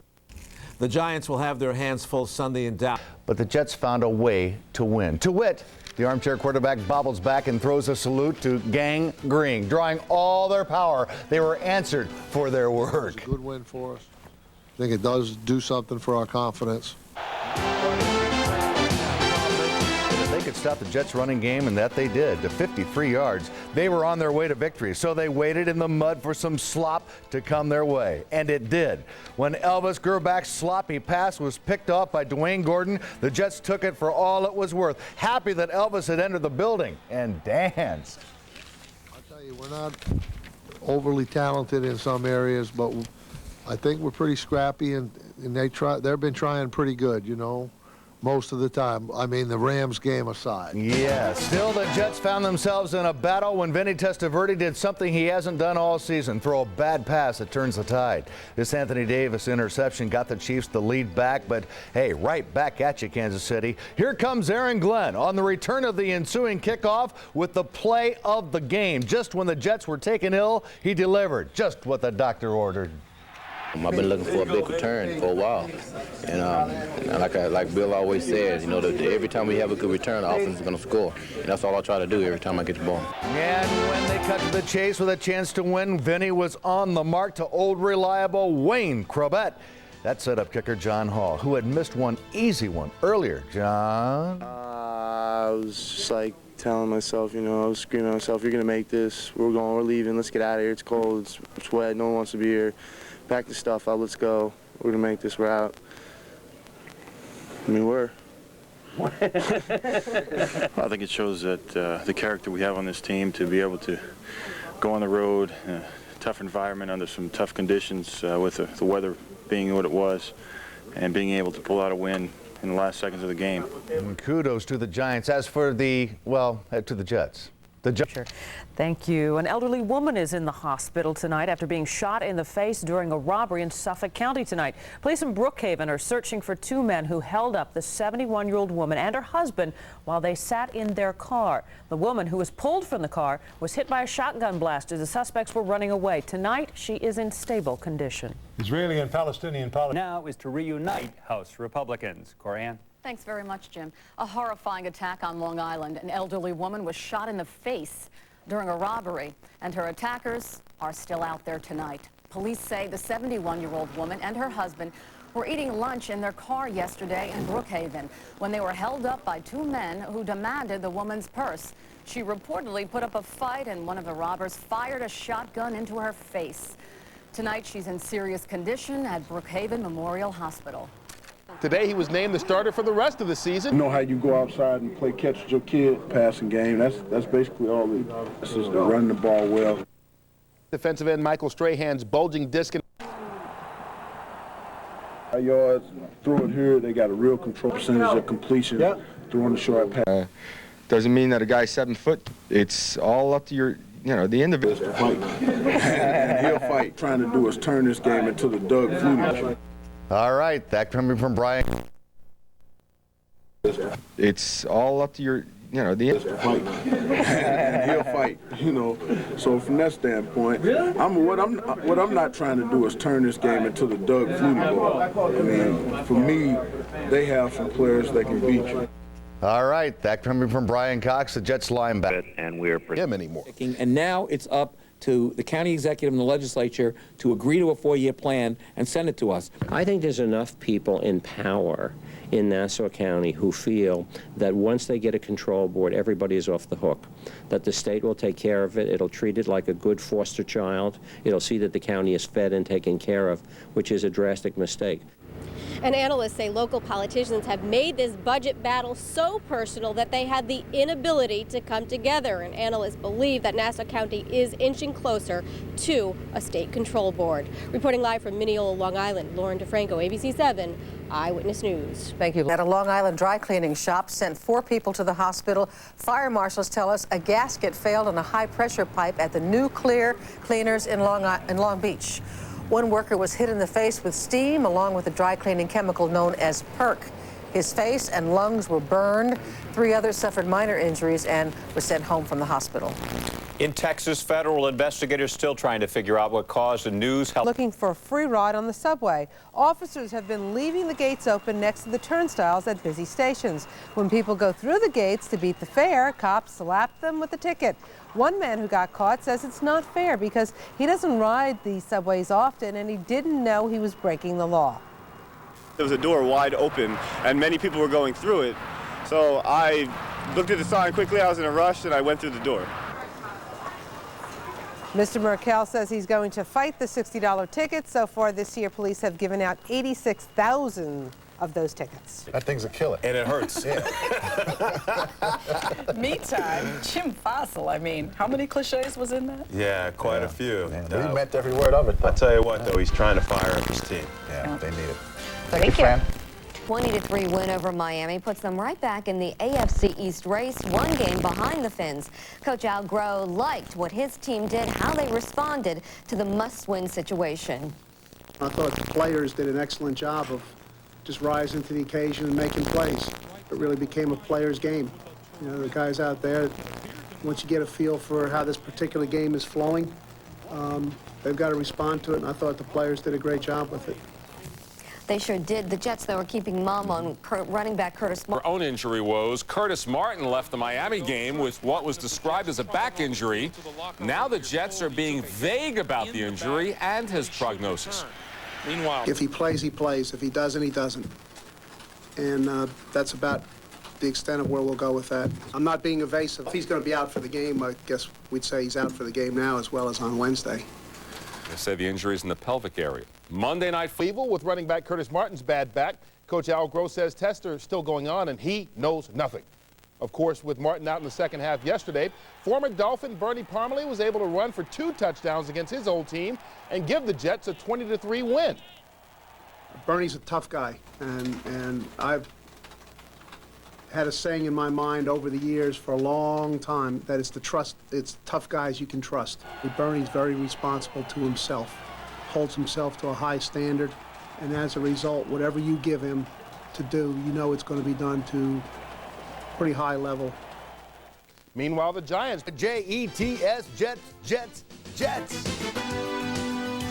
Speaker 6: The Giants will have their hands full Sunday in Dallas.
Speaker 14: But the Jets found a way to win. To wit, the armchair quarterback bobbles back and throws a salute to Gang Green. Drawing all their power, they were answered for their work.
Speaker 7: It's a good win for us. I think it does do something for our confidence.
Speaker 14: If they could stop the Jets' running game, and that they did, to 53 yards, they were on their way to victory. So they waited in the mud for some slop to come their way. And it did. When Elvis Grback's sloppy pass was picked off by Dwayne Gordon, the Jets took it for all it was worth. Happy that Elvis had entered the building and danced.
Speaker 7: I'll tell you, we're not overly talented in some areas, but I think we're pretty scrappy, and they've been trying pretty good, you know, most of the time. I mean, the Rams game aside.
Speaker 14: Yeah, still the Jets found themselves in a battle when Vinny Testaverde did something he hasn't done all season, throw a bad pass that turns the tide. This Anthony Davis interception got the Chiefs the lead back, but hey, right back at you, Kansas City. Here comes Aaron Glenn on the return of the ensuing kickoff with the play of the game. Just when the Jets were taken ill, he delivered just what the doctor ordered.
Speaker 9: I've been looking for a big return for a while, and like Bill always says, you know, every time we have a good return, the offense is going to score, and that's all I try to do every time I get the ball.
Speaker 14: And when they cut to the chase with a chance to win, Vinny was on the mark to old reliable Wayne Crobette. That set up kicker John Hall, who had missed one easy one earlier. John?
Speaker 11: I was just like telling myself, you know, I was screaming at myself, you're going to make this, we're leaving, let's get out of here, it's cold, it's wet, no one wants to be here. Pack the stuff up, let's go. We're gonna make this route. I mean, we're.
Speaker 29: I think it shows that the character we have on this team to be able to go on the road, tough environment under some tough conditions with the weather being what it was, and being able to pull out a win in the last seconds of the game.
Speaker 14: And kudos to the Giants. As for the, well, to the Jets.
Speaker 18: Thank you. An elderly woman is in the hospital tonight after being shot in the face during a robbery in Suffolk County tonight. Police in Brookhaven are searching for 2 men who held up the 71-year-old woman and her husband while they sat in their car. The woman, who was pulled from the car, was hit by a shotgun blast as the suspects were running away. Tonight, she is in stable condition.
Speaker 20: Israeli and Palestinian politics
Speaker 2: now is to reunite House Republicans. Corianne?
Speaker 23: Thanks very much, Jim. A horrifying attack on Long Island. An elderly woman was shot in the face during a robbery, and her attackers are still out there tonight. Police say the 71-year-old woman and her husband were eating lunch in their car yesterday in Brookhaven when they were held up by 2 men who demanded the woman's purse. She reportedly put up a fight, and one of the robbers fired a shotgun into her face. Tonight, she's in serious condition at Brookhaven Memorial Hospital.
Speaker 30: Today, he was named the starter for the rest of the season.
Speaker 24: You know how you go outside and play catch with your kid, passing game. That's basically all it is. It's just running the ball well.
Speaker 30: Defensive end Michael Strahan's bulging disc.
Speaker 24: Yards, throw it here. They got a real control percentage of completion. Yep. Throwing the short pass.
Speaker 26: Doesn't mean that a guy's 7 foot. It's all up to your, the individual.
Speaker 24: And he'll fight. Trying to do is turn this game into the Doug Flutie.
Speaker 14: All right, that coming from Brian.
Speaker 26: It's all up to your, the
Speaker 24: fight. And he'll fight, So from that standpoint, what I'm not trying to do is turn this game into the Doug Flutie ball. I mean, for me, they have some players that can beat you.
Speaker 14: All right, that coming from Brian Cox, the Jets linebacker.
Speaker 28: And we're
Speaker 30: him anymore.
Speaker 28: And now it's up to the county executive and the legislature to agree to a 4-year plan and send it to us.
Speaker 31: I think there's enough people in power in Nassau County who feel that once they get a control board, everybody is off the hook, that the state will take care of it. It'll treat it like a good foster child. It'll see that the county is fed and taken care of, which is a drastic mistake.
Speaker 1: And analysts say local politicians have made this budget battle so personal that they had the inability to come together. And analysts believe that Nassau County is inching closer to a state control board. Reporting live from Mineola, Long Island, Lauren DeFranco, ABC 7 Eyewitness News.
Speaker 22: Thank you. At a Long Island dry cleaning shop sent 4 people to the hospital. Fire marshals tell us a gasket failed on a high-pressure pipe at the New Clear Cleaners in Long Beach. One worker was hit in the face with steam along with a dry cleaning chemical known as PERC. His face and lungs were burned. 3 others suffered minor injuries and were sent home from the hospital.
Speaker 3: In Texas, federal investigators still trying to figure out what caused a news
Speaker 8: looking for a free ride on the subway. Officers have been leaving the gates open next to the turnstiles at busy stations. When people go through the gates to beat the fare, cops slap them with a ticket. One man who got caught says it's not fair because he doesn't ride the subways often and he didn't know he was breaking the law.
Speaker 10: There was a door wide open and many people were going through it. So I looked at the sign quickly, I was in a rush, and I went through the door.
Speaker 8: Mr. Merkel says he's going to fight the $60 tickets. So far this year, police have given out 86,000 of those tickets.
Speaker 6: That thing's a killer.
Speaker 12: And it hurts.
Speaker 22: Meantime, Jim Fossil, I mean, how many cliches was in that?
Speaker 12: Yeah, quite a few.
Speaker 6: Man, he meant every word of it.
Speaker 12: I'll tell you what, though, he's trying to fire up his team.
Speaker 6: Yeah, they need it.
Speaker 13: Thank you. 20-3 win over Miami puts them right back in the AFC East race, 1 game behind the Fins. Coach Al Groh liked what his team did, how they responded to the must-win situation.
Speaker 15: I thought the players did an excellent job of just rising to the occasion and making plays. It really became a player's game. You know, the guys out there, once you get a feel for how this particular game is flowing, they've got to respond to it, and I thought the players did a great job with it.
Speaker 13: They sure did. The Jets, though, are keeping mum on running back Curtis Martin.
Speaker 16: For own injury woes, Curtis Martin left the Miami game with what was described as a back injury. Now the Jets are being vague about the injury and his prognosis. Meanwhile,
Speaker 15: if he plays, he plays. If he doesn't, he doesn't. And that's about the extent of where we'll go with that. I'm not being evasive. If he's going to be out for the game, I guess we'd say he's out for the game now as well as on Wednesday.
Speaker 16: They say the injury is in the pelvic area. Monday night
Speaker 30: evil with running back Curtis Martin's bad back. Coach Al Groh says tests are still going on and he knows nothing. Of course, with Martin out in the second half yesterday, former Dolphin Bernie Parmalee was able to run for 2 touchdowns against his old team and give the Jets a 20-3 win.
Speaker 15: Bernie's a tough guy, and I've had a saying in my mind over the years for a long time that it's tough guys you can trust. Bernie's very responsible to himself, holds himself to a high standard, and as a result, whatever you give him to do, you know it's going to be done to a pretty high level.
Speaker 30: Meanwhile, the Giants.
Speaker 14: Jets, Jets.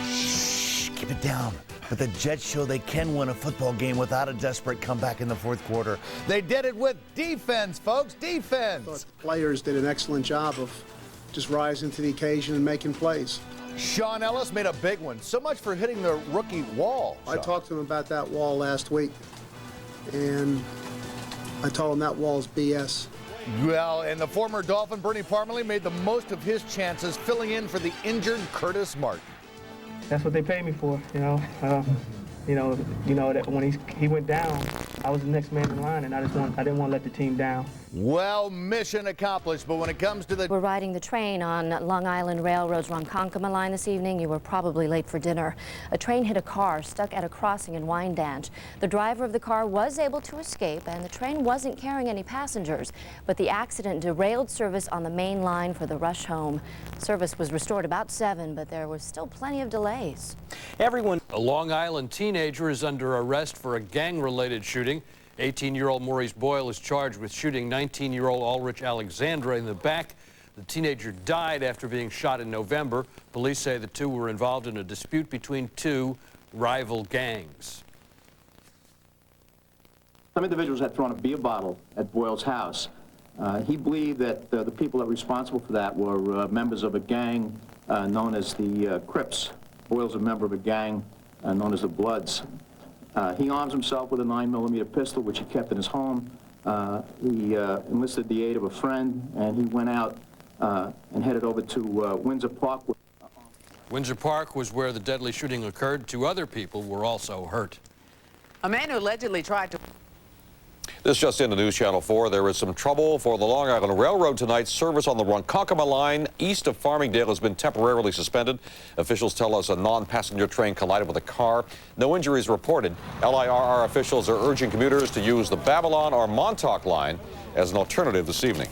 Speaker 14: Shh, keep it down. But the Jets show they can win a football game without a desperate comeback in the fourth quarter. They did it with defense, folks, defense.
Speaker 15: I thought the players did an excellent job of just rising to the occasion and making plays.
Speaker 14: Sean Ellis made a big one. So much for hitting the rookie wall.
Speaker 15: I talked to him about that wall last week, and I told him that wall's BS.
Speaker 14: Well, and the former Dolphin, Bernie Parmalee, made the most of his chances, filling in for the injured Curtis Martin.
Speaker 27: That's what they paid me for, you know. That when he went down, I was the next man in line, and I didn't want to let the team down.
Speaker 14: Well, mission accomplished, but when it comes to the...
Speaker 23: We're riding the train on Long Island Railroad's Ronkonkoma line this evening. You were probably late for dinner. A train hit a car stuck at a crossing in Wyandanch. The driver of the car was able to escape, and the train wasn't carrying any passengers, but the accident derailed service on the main line for the rush home. Service was restored about 7, but there was still plenty of delays.
Speaker 2: A Long Island teenager is under arrest for a gang-related shooting. 18-year-old Maurice Boyle is charged with shooting 19-year-old Ulrich Alexandra in the back. The teenager died after being shot in November. Police say the two were involved in a dispute between 2 rival gangs.
Speaker 17: Some individuals had thrown a beer bottle at Boyle's house. He believed that the people that were responsible for that were members of a gang known as the Crips. Boyle's a member of a gang known as the Bloods. He arms himself with a 9mm pistol, which he kept in his home. He enlisted the aid of a friend, and he went out and headed over to Windsor Park.
Speaker 2: Windsor Park was where the deadly shooting occurred. 2 other people were also hurt.
Speaker 22: A man who allegedly tried to...
Speaker 4: This just into News Channel 4. There is some trouble for the Long Island Railroad tonight. Service on the Ronkonkoma line east of Farmingdale has been temporarily suspended. Officials tell us a non-passenger train collided with a car. No injuries reported. LIRR officials are urging commuters to use the Babylon or Montauk line as an alternative this evening.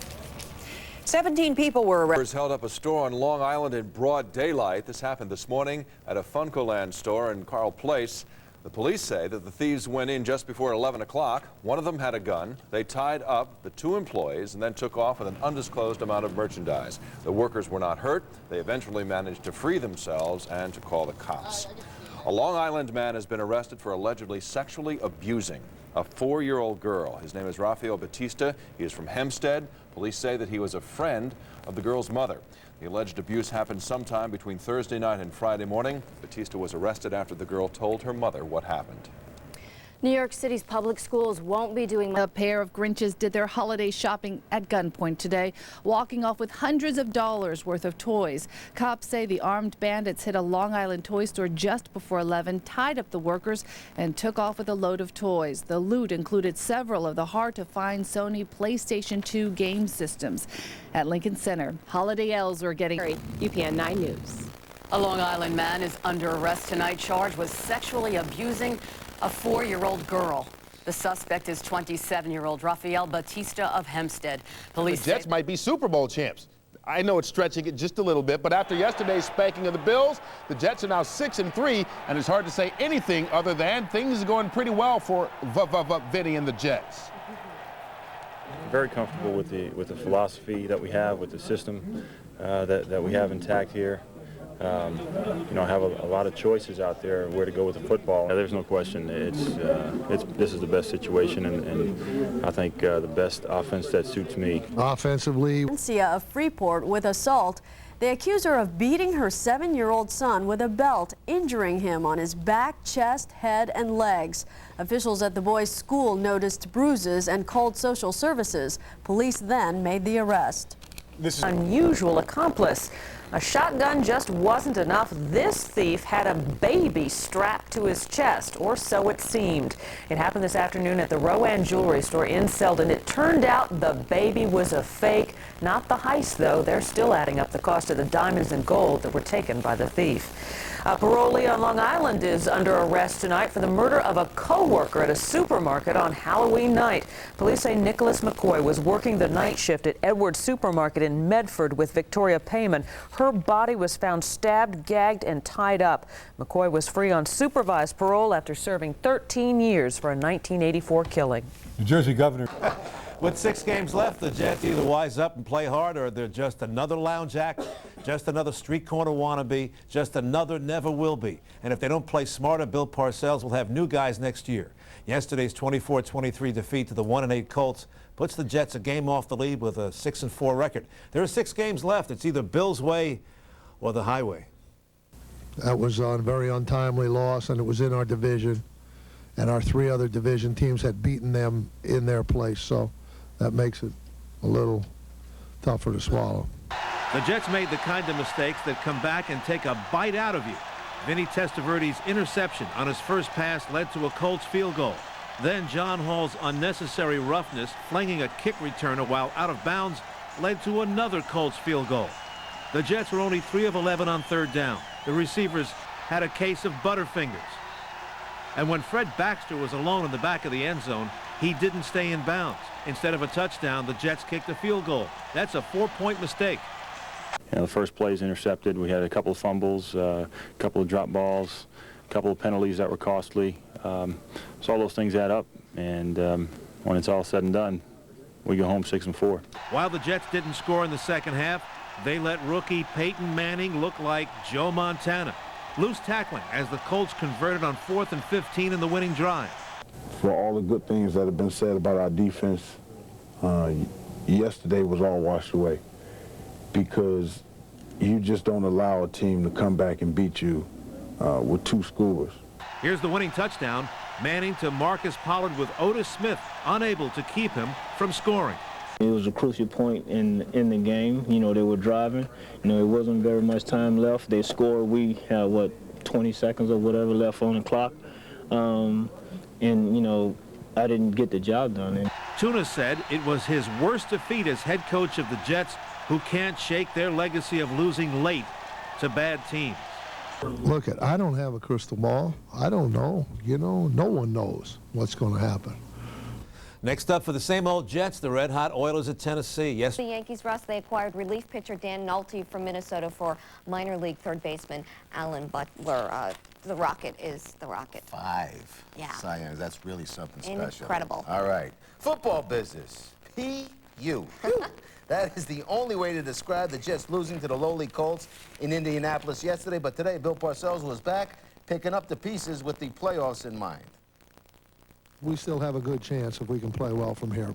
Speaker 5: 17 people were arrested.
Speaker 12: Held up a store on Long Island in broad daylight. This happened this morning at a Funcoland store in Carl Place. The police say that the thieves went in just before 11 o'clock. One of them had a gun. They tied up the 2 employees and then took off with an undisclosed amount of merchandise. The workers were not hurt. They eventually managed to free themselves and to call the cops. A Long Island man has been arrested for allegedly sexually abusing a 4-year-old girl. His name is Rafael Batista. He is from Hempstead. Police say that he was a friend of the girl's mother. The alleged abuse happened sometime between Thursday night and Friday morning. Batista was arrested after the girl told her mother what happened.
Speaker 23: New York City's public schools won't be doing...
Speaker 7: A pair of Grinches did their holiday shopping at gunpoint today, walking off with hundreds of dollars worth of toys. Cops say the armed bandits hit a Long Island toy store just before 11, tied up the workers, and took off with a load of toys. The loot included several of the hard-to-find Sony PlayStation 2 game systems. At Lincoln Center, holiday elves are getting...
Speaker 1: UPN 9 News.
Speaker 23: A Long Island man is under arrest tonight, charged with sexually abusing a 4-year-old girl. The suspect is 27-year-old Rafael Batista of Hempstead. Police
Speaker 30: the Jets might be Super Bowl champs. I know it's stretching it just a little bit, but after yesterday's spanking of the Bills, the Jets are now 6-3, and it's hard to say anything other than things are going pretty well for Vinny and the Jets.
Speaker 9: Very comfortable with the philosophy that we have, with the system that we have intact here. You know, have a lot of choices out there where to go with the football. There's no question. This is the best situation, and I think the best offense that suits me.
Speaker 11: Offensively, of Freeport with assault. They accuse her of beating her 7-year-old son with a belt, injuring him on his back, chest, head, and legs. Officials at the boy's school noticed bruises and called social services. Police then made the arrest.
Speaker 5: This is an unusual accomplice. A shotgun just wasn't enough. This thief had a baby strapped to his chest, or so it seemed. It happened this afternoon at the Rowan Jewelry Store in Selden. It turned out the baby was a fake. Not the heist, though. They're still adding up the cost of the diamonds and gold that were taken by the thief. A parolee on Long Island is under arrest tonight for the murder of a co-worker at a supermarket on Halloween night. Police say Nicholas McCoy was working the night shift at Edwards Supermarket in Medford with Victoria Payman. Her body was found stabbed, gagged, and tied up. McCoy was free on supervised parole after serving 13 years for a 1984 killing.
Speaker 6: New Jersey Governor. With 6 games left, the Jets either wise up and play hard, or they're just another lounge act, just another street corner wannabe, just another never will be. And if they don't play smarter, Bill Parcells will have new guys next year. Yesterday's 24-23 defeat to the 1-8 Colts puts the Jets a game off the lead with a 6-4 record. There are 6 games left. It's either Bill's way or the highway.
Speaker 11: That was a very untimely loss, and it was in our division. And our 3 other division teams had beaten them in their place, so that makes it a little tougher to swallow.
Speaker 6: The Jets made the kind of mistakes that come back and take a bite out of you. Vinny Testaverde's interception on his first pass led to a Colts field goal. Then John Hall's unnecessary roughness, flinging a kick returner while out of bounds, led to another Colts field goal. The Jets were only 3 of 11 on 3rd down. The receivers had a case of Butterfingers. And when Fred Baxter was alone in the back of the end zone, he didn't stay in bounds. Instead of a touchdown, the Jets kicked a field goal. That's a 4-point mistake.
Speaker 9: You know, the first play is intercepted. We had a couple of fumbles, a couple of drop balls, a couple of penalties that were costly. So all those things add up, and when it's all said and done, we go home 6-4.
Speaker 6: While the Jets didn't score in the second half, they let rookie Peyton Manning look like Joe Montana. Loose tackling as the Colts converted on 4th and 15 in the winning drive.
Speaker 24: For all the good things that have been said about our defense, yesterday was all washed away, because you just don't allow a team to come back and beat you with 2 scores.
Speaker 6: Here's the winning touchdown. Manning to Marcus Pollard with Otis Smith unable to keep him from scoring.
Speaker 18: It was a crucial point in the game. You know, they were driving. You know, it wasn't very much time left. They scored. We had, 20 seconds or whatever left on the clock. and, you know, I didn't get the job done. And
Speaker 6: Tuna said it was his worst defeat as head coach of the Jets, who can't shake their legacy of losing late to bad teams.
Speaker 3: Look, I don't have a crystal ball. I don't know. You know, no one knows what's going to happen.
Speaker 6: Next up for the same old Jets, the red-hot Oilers of Tennessee. Yes.
Speaker 13: The Yankees, Russ, they acquired relief pitcher Dan Nolte from Minnesota for minor league third baseman Alan Butler. The Rocket is the Rocket.
Speaker 8: 5
Speaker 13: Yeah.
Speaker 8: Cy Youngs. That's really something special.
Speaker 13: Incredible.
Speaker 8: All right. Football business. P.U. That is the only way to describe the Jets losing to the lowly Colts in Indianapolis yesterday. But today, Bill Parcells was back, picking up the pieces with the playoffs in mind.
Speaker 3: We still have a good chance if we can play well from here.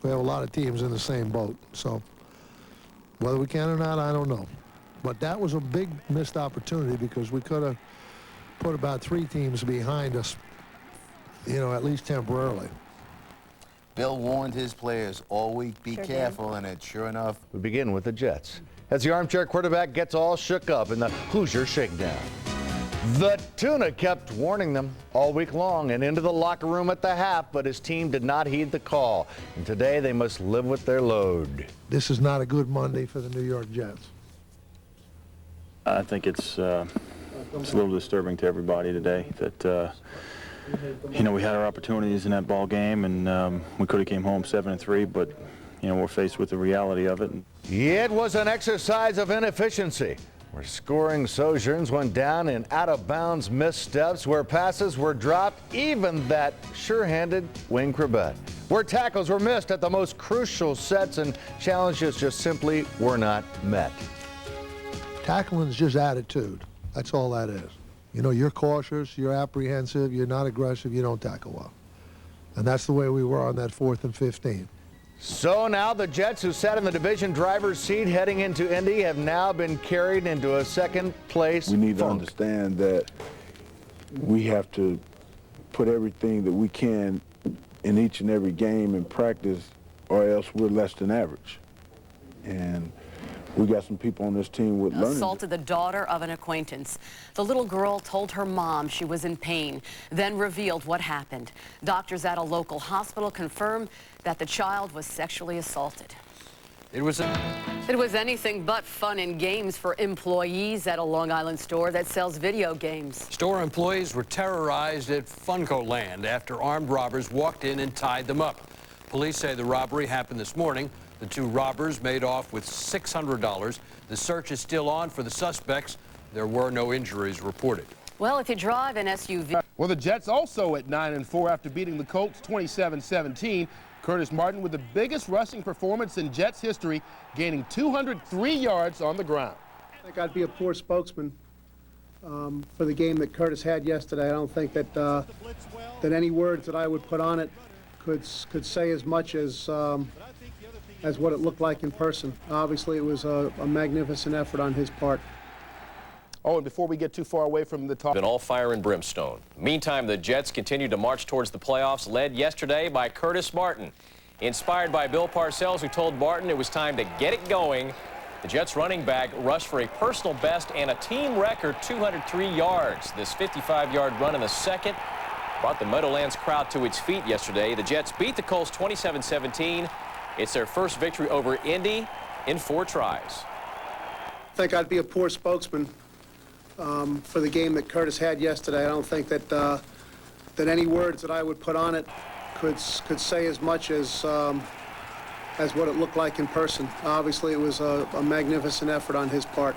Speaker 3: We have a lot of teams in the same boat, so whether we can or not, I don't know. But that was a big missed opportunity because we could have put about 3 teams behind us, you know, at least temporarily.
Speaker 8: Bill warned his players all week, be careful, and sure enough.
Speaker 14: We begin with the Jets, as the armchair quarterback gets all shook up in the Hoosier shakedown. The Tuna kept warning them all week long and into the locker room at the half, but his team did not heed the call. And today they must live with their load.
Speaker 3: This is not a good Monday for the New York Jets.
Speaker 9: I think it's a little disturbing to everybody today that, you know, we had our opportunities in that ball game, and we could have came home 7-3, but, you know, we're faced with the reality of it.
Speaker 14: It was an exercise of inefficiency, where scoring sojourns went down in out-of-bounds missteps, where passes were dropped, even that sure-handed Wayne Chrebet, where tackles were missed at the most crucial sets, and challenges just simply were not met.
Speaker 3: Tackling is just attitude. That's all that is. You know, you're cautious, you're apprehensive, you're not aggressive, you don't tackle well. And that's the way we were on that 4th and 15.
Speaker 14: So now the Jets, who sat in the division driver's seat heading into Indy, have now been carried into a second-place
Speaker 24: We need to
Speaker 14: funk.
Speaker 24: understand that we have to put everything that we can in each and every game in practice, or else we're less than average. And we got some people on this team with learning.
Speaker 10: Assaulted the daughter of an acquaintance. The little girl told her mom she was in pain, then revealed what happened. Doctors at a local hospital confirmed that the child was sexually assaulted.
Speaker 2: It was
Speaker 10: anything but fun and games for employees at a Long Island store that sells video games.
Speaker 2: Store employees were terrorized at Funco Land after armed robbers walked in and tied them up. Police say the robbery happened this morning. The 2 robbers made off with $600. The search is still on for the suspects. There were no injuries reported.
Speaker 10: Well, if you drive an SUV...
Speaker 30: Well, the Jets also at 9-4 after beating the Colts 27-17. Curtis Martin with the biggest rushing performance in Jets history, gaining 203 yards on the ground.
Speaker 15: I think I'd be a poor spokesman for the game that Curtis had yesterday. I don't think that that any words that I would put on it could say as much as what it looked like in person. Obviously, it was a magnificent effort on his part.
Speaker 30: Oh, and before we get too far away from the talk...
Speaker 19: Been all fire and brimstone. Meantime, the Jets continue to march towards the playoffs, led yesterday by Curtis Martin. Inspired by Bill Parcells, who told Martin it was time to get it going, the Jets running back rushed for a personal best and a team record 203 yards. This 55-yard run in the second brought the Meadowlands crowd to its feet yesterday. The Jets beat the Colts 27-17. It's their first victory over Indy in 4 tries.
Speaker 15: I think I'd be a poor spokesman for the game that Curtis had yesterday. I don't think that that any words that I would put on it could say as much as what it looked like in person. Obviously, it was a magnificent effort on his part.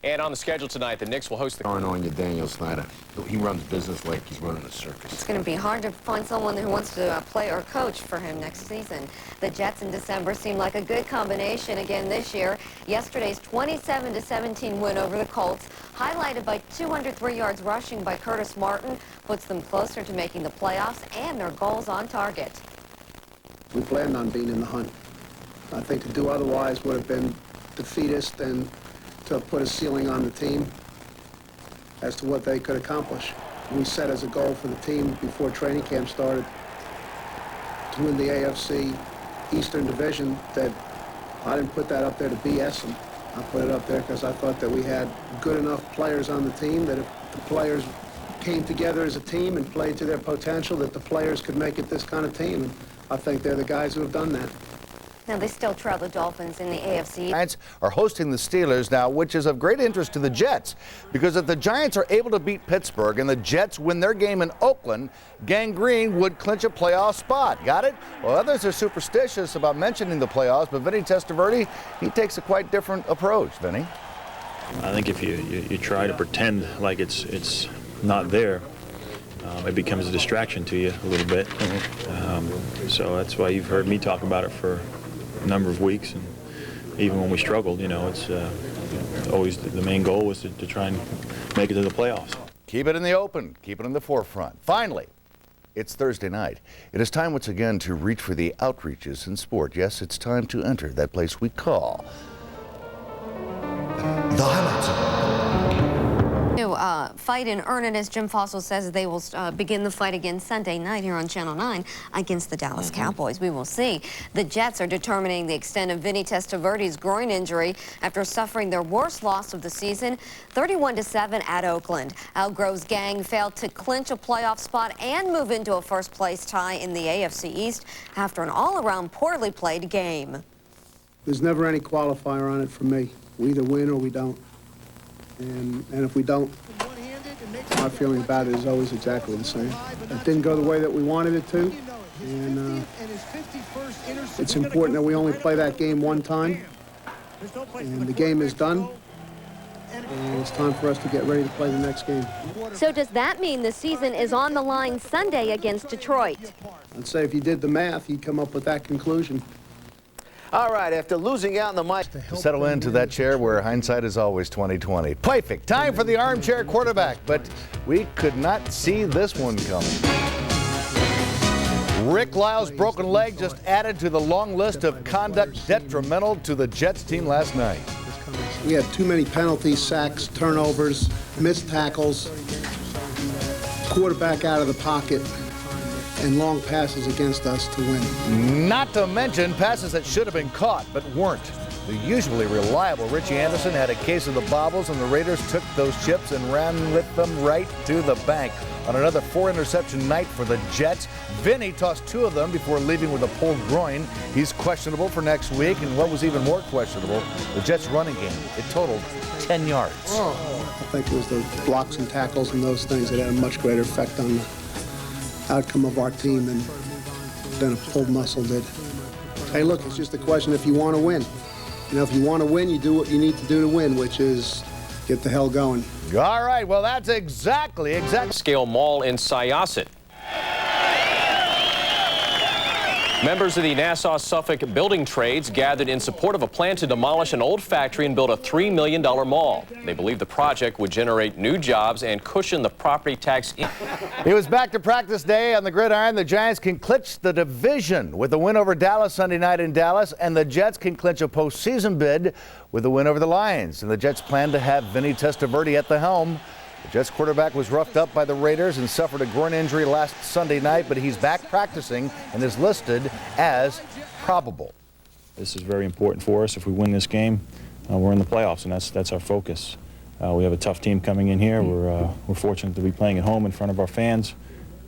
Speaker 19: And on the schedule tonight, the Knicks will host the...
Speaker 8: On you, Daniel Snyder. He runs business like he's running a circus.
Speaker 13: It's going to be hard to find someone who wants to play or coach for him next season. The Jets in December seem like a good combination again this year. Yesterday's 27-17 win over the Colts, highlighted by 203 yards rushing by Curtis Martin, puts them closer to making the playoffs and their goals on target.
Speaker 15: We planned on being in the hunt. I think to do otherwise would have been defeatist and to put a ceiling on the team as to what they could accomplish. We set as a goal for the team before training camp started to win the AFC Eastern Division. That I didn't put that up there to BS them. I put it up there because I thought that we had good enough players on the team that if the players came together as a team and played to their potential, that the players could make it this kind of team. And I think they're the guys who have done that.
Speaker 13: Now, they still trail the Dolphins in the AFC.
Speaker 14: Giants are hosting the Steelers now, which is of great interest to the Jets, because if the Giants are able to beat Pittsburgh and the Jets win their game in Oakland, Gang Green would clinch a playoff spot. Got it? Well, others are superstitious about mentioning the playoffs, but Vinny Testaverde, he takes a quite different approach. Vinny?
Speaker 9: I think if you try to pretend like it's not there, it becomes a distraction to you a little bit. So that's why you've heard me talk about it for a number of weeks, and even when we struggled, you know, it's always the main goal was to try and make it to the playoffs.
Speaker 14: Keep it in the open, keep it in the forefront. Finally, it's Thursday night. It is time once again to reach for the outreaches in sport. Yes, it's time to enter that place we call the highlights.
Speaker 13: New fight in earnest. Jim Fossil says they will begin the fight again Sunday night here on Channel 9 against the Dallas Cowboys. We will see. The Jets are determining the extent of Vinny Testaverde's groin injury after suffering their worst loss of the season, 31-7 at Oakland. Al Grove's gang failed to clinch a playoff spot and move into a first-place tie in the AFC East after an all-around poorly played game.
Speaker 15: There's never any qualifier on it for me. We either win or we don't. And if we don't, my feeling about it is always exactly the same. It didn't go the way that we wanted it to, and it's important that we only play that game one time, and the game is done, and it's time for us to get ready to play the next game.
Speaker 1: So does that mean the season is on the line Sunday against Detroit?
Speaker 15: I'd say if you did the math, you'd come up with that conclusion.
Speaker 8: All right, after losing out in the mic.
Speaker 14: To settle into that chair where hindsight is always 20/20. Perfect. Time for the armchair quarterback, but we could not see this one coming. Rick Lyle's broken leg just added to the long list of conduct detrimental to the Jets team last night.
Speaker 15: We had too many penalties, sacks, turnovers, missed tackles, quarterback out of the pocket, and long passes against us to win.
Speaker 14: Not to mention passes that should have been caught but weren't. The usually reliable Richie Anderson had a case of the bobbles, and the Raiders took those chips and ran with them right to the bank. On another 4-interception night for the Jets, Vinny tossed 2 of them before leaving with a pulled groin. He's questionable for next week, and what was even more questionable, the Jets' running game. It totaled 10 yards.
Speaker 15: I think it was those blocks and tackles and those things that had a much greater effect on the outcome of our team than a pulled muscle did. Hey, look, it's just a question if you want to win. You know, if you want to win, you do what you need to do to win, which is get the hell going.
Speaker 14: All right, well, that's exactly.
Speaker 19: Scale Mall in Syosset. Members of the Nassau-Suffolk Building Trades gathered in support of a plan to demolish an old factory and build a $3 million mall. They believe the project would generate new jobs and cushion the property tax.
Speaker 14: It was back to practice day on the gridiron. The Giants can clinch the division with a win over Dallas Sunday night in Dallas, and the Jets can clinch a postseason bid with a win over the Lions. And the Jets plan to have Vinny Testaverde at the helm. The Jets quarterback was roughed up by the Raiders and suffered a groin injury last Sunday night, but he's back practicing and is listed as probable.
Speaker 9: This is very important for us. If we win this game, we're in the playoffs, and that's our focus. We have a tough team coming in here. We're fortunate to be playing at home in front of our fans,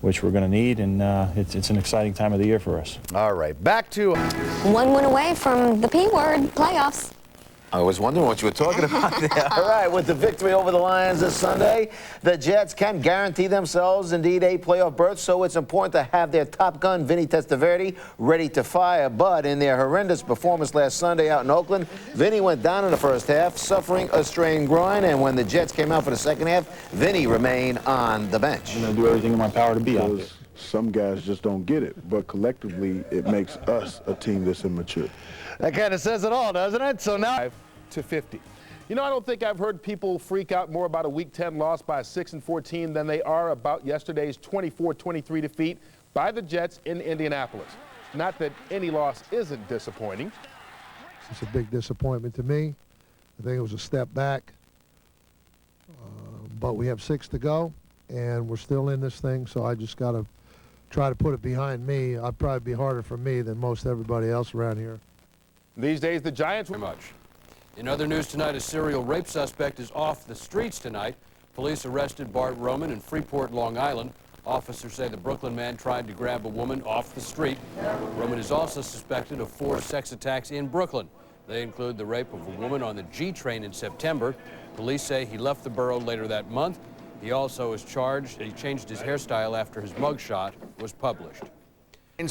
Speaker 9: which we're going to need, and it's an exciting time of the year for us.
Speaker 14: All right, back to...
Speaker 13: One win away from the P word, playoffs.
Speaker 8: I was wondering what you were talking about there. All right, with the victory over the Lions this Sunday, the Jets can guarantee themselves indeed a playoff berth, so it's important to have their top gun, Vinny Testaverde, ready to fire. But in their horrendous performance last Sunday out in Oakland, Vinny went down in the first half, suffering a strained groin, and when the Jets came out for the second half, Vinny remained on the bench.
Speaker 9: I'm going to do everything in my power to be out there.
Speaker 24: Some guys just don't get it, but collectively, it makes us a team that's immature.
Speaker 14: That kind of says it all, doesn't it? So now...
Speaker 30: 5-50. You know, I don't think I've heard people freak out more about a Week 10 loss by a 6-4 team than they are about yesterday's 24-23 defeat by the Jets in Indianapolis. Not that any loss isn't disappointing.
Speaker 3: It's a big disappointment to me. I think it was a step back. But we have 6 to go, and we're still in this thing, so I just got to try to put it behind me. I'd probably be harder for me than most everybody else around here.
Speaker 30: These days, the Giants...
Speaker 2: Very much. In other news tonight, a serial rape suspect is off the streets tonight. Police arrested Bart Roman in Freeport, Long Island. Officers say the Brooklyn man tried to grab a woman off the street. Roman is also suspected of 4 sex attacks in Brooklyn. They include the rape of a woman on the G train in September. Police say he left the borough later that month. He also is charged. He changed his hairstyle after his mugshot was published.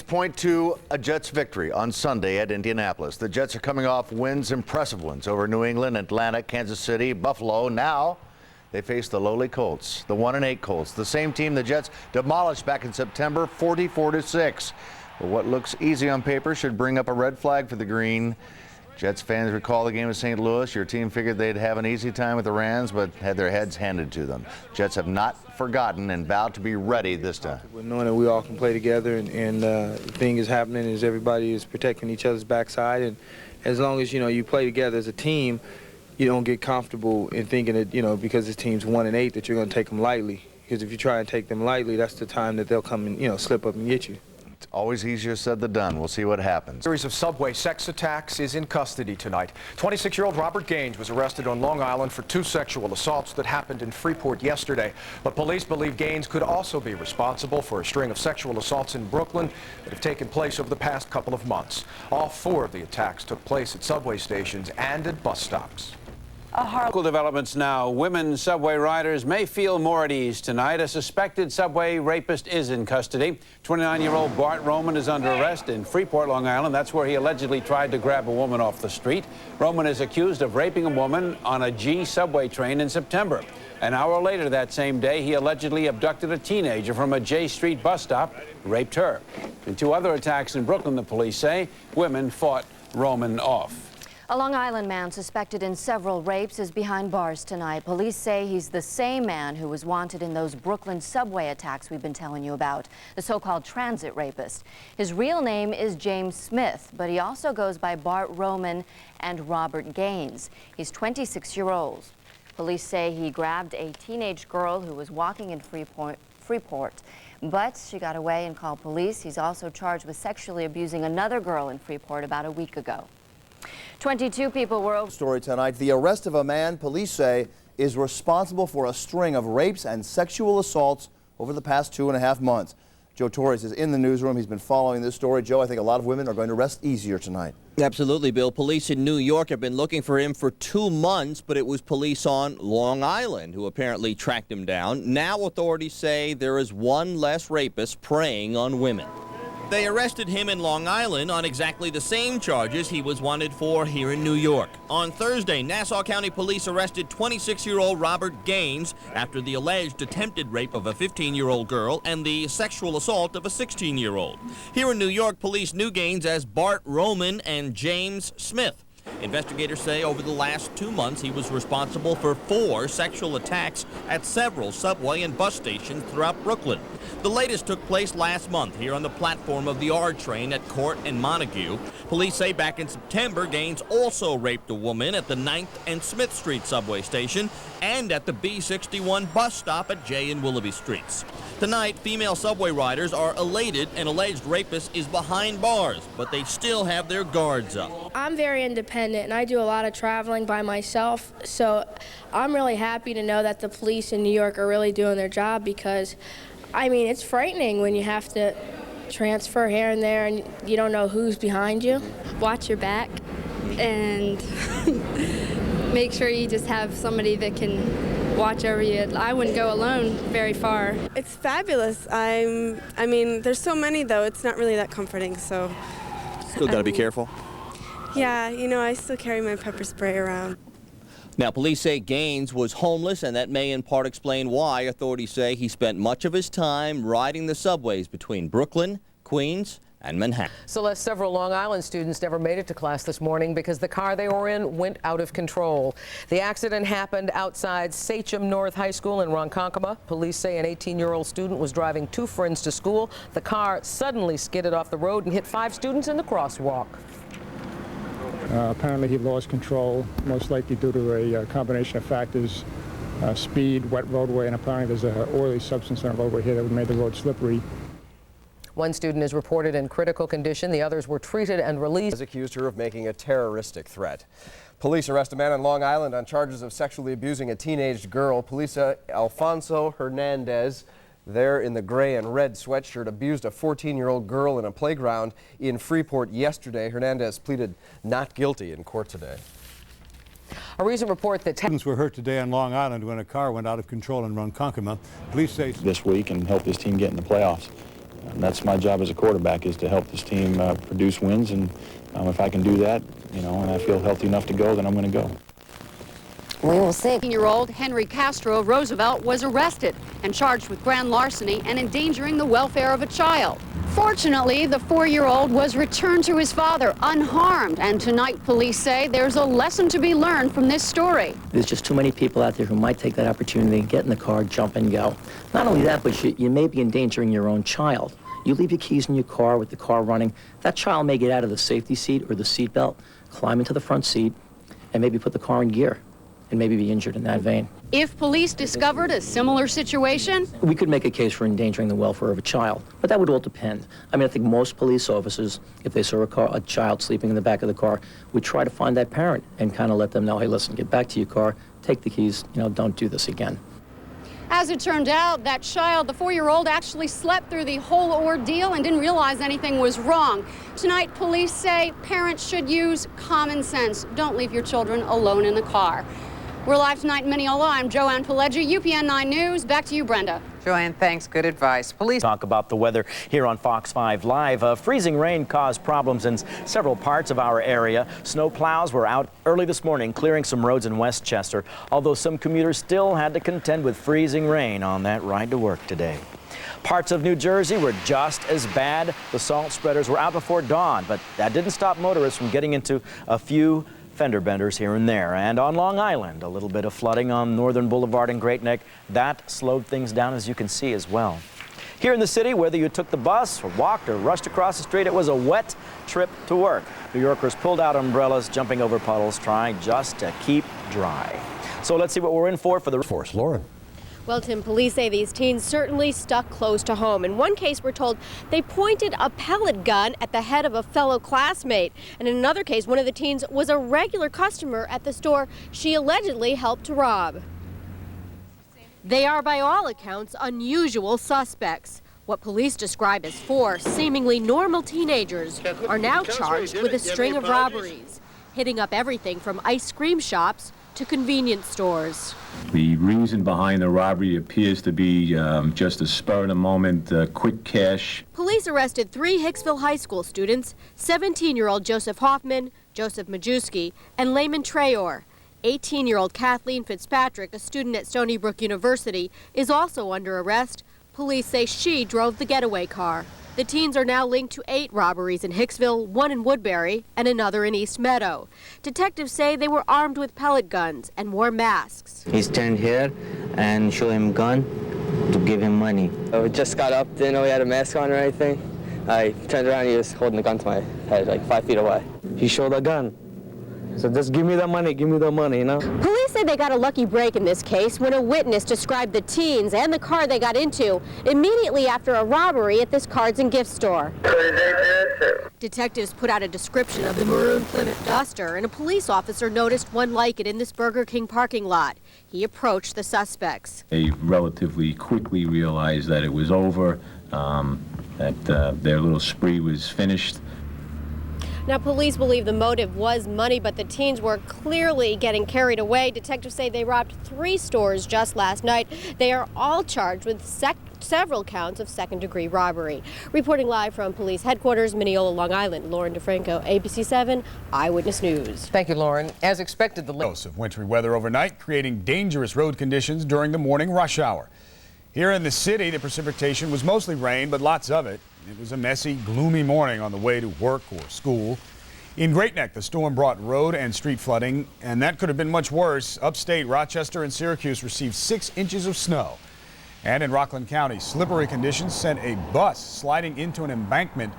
Speaker 14: Point to a Jets victory on Sunday at Indianapolis. The Jets are coming off wins, impressive ones over New England, Atlanta, Kansas City, Buffalo. Now they face the lowly Colts, the 1-8 Colts, the same team the Jets demolished back in September, 44-6. But what looks easy on paper should bring up a red flag for the Green. Jets fans recall the game with St. Louis. Your team figured they'd have an easy time with the Rams, but had their heads handed to them. Jets have not forgotten and vowed to be ready this time.
Speaker 16: Knowing that we all can play together and the thing is happening is everybody is protecting each other's backside, and as long as you play together as a team, you don't get comfortable in thinking that because this team's 1-8 that you're going to take them lightly. Because if you try and take them lightly, that's the time that they'll come and slip up and get you.
Speaker 14: It's always easier said than done. We'll see what happens.
Speaker 17: A series of subway sex attacks is in custody tonight. 26-year-old Robert Gaines was arrested on Long Island for 2 sexual assaults that happened in Freeport yesterday. But police believe Gaines could also be responsible for a string of sexual assaults in Brooklyn that have taken place over the past couple of months. All 4 of the attacks took place at subway stations and at bus stops.
Speaker 20: Local developments now. Women subway riders may feel more at ease tonight. A suspected subway rapist is in custody. 29-year-old Bart Roman is under arrest in Freeport, Long Island. That's where he allegedly tried to grab a woman off the street. Roman is accused of raping a woman on a G subway train in September. An hour later that same day, he allegedly abducted a teenager from a J Street bus stop, raped her. In 2 other attacks in Brooklyn, the police say women fought Roman off.
Speaker 13: A Long Island man suspected in several rapes is behind bars tonight. Police say he's the same man who was wanted in those Brooklyn subway attacks we've been telling you about, the so-called transit rapist. His real name is James Smith, but he also goes by Bart Roman and Robert Gaines. He's 26-year-old. Police say he grabbed a teenage girl who was walking in Freeport, but she got away and called police. He's also charged with sexually abusing another girl in Freeport about a week ago. 22 people were over.
Speaker 21: Story tonight, the arrest of a man police say is responsible for a string of rapes and sexual assaults over the past 2.5 months. Joe Torres is in the newsroom. He's been following this story. Joe, I think a lot of women are going to rest easier tonight.
Speaker 22: Absolutely, Bill. Police in New York have been looking for him for 2 months, but it was police on Long Island who apparently tracked him down. Now authorities say there is one less rapist preying on women. They arrested him in Long Island on exactly the same charges he was wanted for here in New York. On Thursday, Nassau County Police arrested 26-year-old Robert Gaines after the alleged attempted rape of a 15-year-old girl and the sexual assault of a 16-year-old. Here in New York, police knew Gaines as Bart Roman and James Smith. Investigators say over the last 2 months he was responsible for 4 sexual attacks at several subway and bus stations throughout Brooklyn. The latest took place last month here on the platform of the R train at Court and Montague. Police say back in September, Gaines also raped a woman at the 9th and Smith Street subway station and at the B61 bus stop at J and Willoughby Streets. Tonight, female subway riders are elated an alleged rapist is behind bars, but they still have their guards up.
Speaker 25: I'm very independent and I do a lot of traveling by myself, so I'm really happy to know that the police in New York are really doing their job because, I mean, it's frightening when you have to transfer here and there and you don't know who's behind you.
Speaker 26: Watch your back and make sure you just have somebody that can watch over you. I wouldn't go alone very far.
Speaker 27: It's fabulous. I mean, there's so many though, it's not really that comforting, so.
Speaker 22: Still got to be careful.
Speaker 27: Yeah, you know, I still carry my pepper spray around.
Speaker 22: Now, police say Gaines was homeless, and that may in part explain why authorities say he spent much of his time riding the subways between Brooklyn, Queens, and Manhattan.
Speaker 28: Celeste, several Long Island students never made it to class this morning because the car they were in went out of control. The accident happened outside Sachem North High School in Ronkonkoma. Police say an 18-year-old student was driving 2 friends to school. The car suddenly skidded off the road and hit 5 students in the crosswalk.
Speaker 29: Apparently he lost control, most likely due to a combination of factors, speed, wet roadway, and apparently there's an oily substance on the roadway here that made the road slippery.
Speaker 28: One student is reported in critical condition. The others were treated and released.
Speaker 1: Has accused her of making a terroristic threat. Police arrest a man on Long Island on charges of sexually abusing a teenage girl. Police Alfonso Hernandez, there in the gray and red sweatshirt, abused a 14-year-old girl in a playground in Freeport yesterday. Hernandez pleaded not guilty in court today.
Speaker 28: A recent report that
Speaker 4: students were hurt today on Long Island when a car went out of control in Ronkonkoma. Police say
Speaker 9: this week and help this team get in the playoffs. And that's my job as a quarterback, is to help this team produce wins. And if I can do that, you know, and I feel healthy enough to go, then I'm going to go.
Speaker 13: We will see.
Speaker 5: 18-year-old Henry Castro Roosevelt was arrested and charged with grand larceny and endangering the welfare of a child. Fortunately, the 4-year-old was returned to his father unharmed, and tonight police say there's a lesson to be learned from this story.
Speaker 6: There's just too many people out there who might take that opportunity, get in the car, jump and go. Not only that, but you may be endangering your own child. You leave your keys in your car with the car running, that child may get out of the safety seat or the seat belt, climb into the front seat, and maybe put the car in gear, and maybe be injured in that vein.
Speaker 5: If police discovered a similar situation,
Speaker 6: we could make a case for endangering the welfare of a child, but that would all depend. I mean, I think most police officers, if they saw a child sleeping in the back of the car, would try to find that parent and kind of let them know, hey, listen, get back to your car, take the keys, you know, don't do this again.
Speaker 5: as it turned out, that child, the 4-year-old, actually slept through the whole ordeal and didn't realize anything was wrong. Tonight, police say parents should use common sense. Don't leave your children alone in the car. We're live tonight in Mineola. I'm Joanne Pileggi, UPN 9 News. Back to you, Brenda.
Speaker 7: Joanne, thanks. Good advice. Police
Speaker 10: talk about the weather here on Fox 5 Live. Freezing rain caused problems in several parts of our area. Snow plows were out early this morning clearing some roads in Westchester, although some commuters still had to contend with freezing rain on that ride to work today. Parts of New Jersey were just as bad. The salt spreaders were out before dawn, but that didn't stop motorists from getting into a few fender benders here and there. And on Long Island, a little bit of flooding on Northern Boulevard and Great Neck. That slowed things down, as you can see as well. Here in the city, whether you took the bus or walked or rushed across the street, it was a wet trip to work. New Yorkers pulled out umbrellas, jumping over puddles, trying just to keep dry. So let's see what we're in for the force. Lauren.
Speaker 11: Well, Tim, police say these teens certainly stuck close to home. In one case, we're told they pointed a pellet gun at the head of a fellow classmate. And in another case, one of the teens was a regular customer at the store she allegedly helped to rob. They are, by all accounts, unusual suspects. What police describe as 4 seemingly normal teenagers are now charged with a string of robberies, hitting up everything from ice cream shops to convenience stores.
Speaker 12: The reason behind the robbery appears to be just a spur-of-the-moment quick cash.
Speaker 11: Police arrested 3 Hicksville High School students, 17-year-old Joseph Hoffman, Joseph Majewski, and Layman Trayor. 18-year-old Kathleen Fitzpatrick, a student at Stony Brook University, is also under arrest. Police say she drove the getaway car. The teens are now linked to 8 robberies in Hicksville, 1 in Woodbury, and another in East Meadow. Detectives say they were armed with pellet guns and wore masks.
Speaker 18: He stand here and show him gun to give him money.
Speaker 23: I just got up, didn't know he had a mask on or anything. I turned around, he was holding the gun to my head, like 5 feet away.
Speaker 18: He showed a gun. So just give me the money, you know?
Speaker 11: Police say they got a lucky break in this case when a witness described the teens and the car they got into immediately after a robbery at this cards and gift store. Detectives put out a description of the maroon Plymouth Duster, and a police officer noticed one like it in this Burger King parking lot. He approached the suspects.
Speaker 12: They relatively quickly realized that it was over, that their little spree was finished.
Speaker 11: Now, police believe the motive was money, but the teens were clearly getting carried away. Detectives say they robbed 3 stores just last night. They are all charged with several counts of second-degree robbery. Reporting live from police headquarters, Mineola, Long Island, Lauren DeFranco, ABC 7 Eyewitness News.
Speaker 28: Thank you, Lauren. As expected, the
Speaker 31: dose of wintry weather overnight, creating dangerous road conditions during the morning rush hour. Here in the city, the precipitation was mostly rain, but lots of it. It was a messy, gloomy morning on the way to work or school. In Great Neck, the storm brought road and street flooding, and that could have been much worse. Upstate, Rochester and Syracuse received 6 inches of snow. And in Rockland County, slippery conditions sent a bus sliding into an embankment.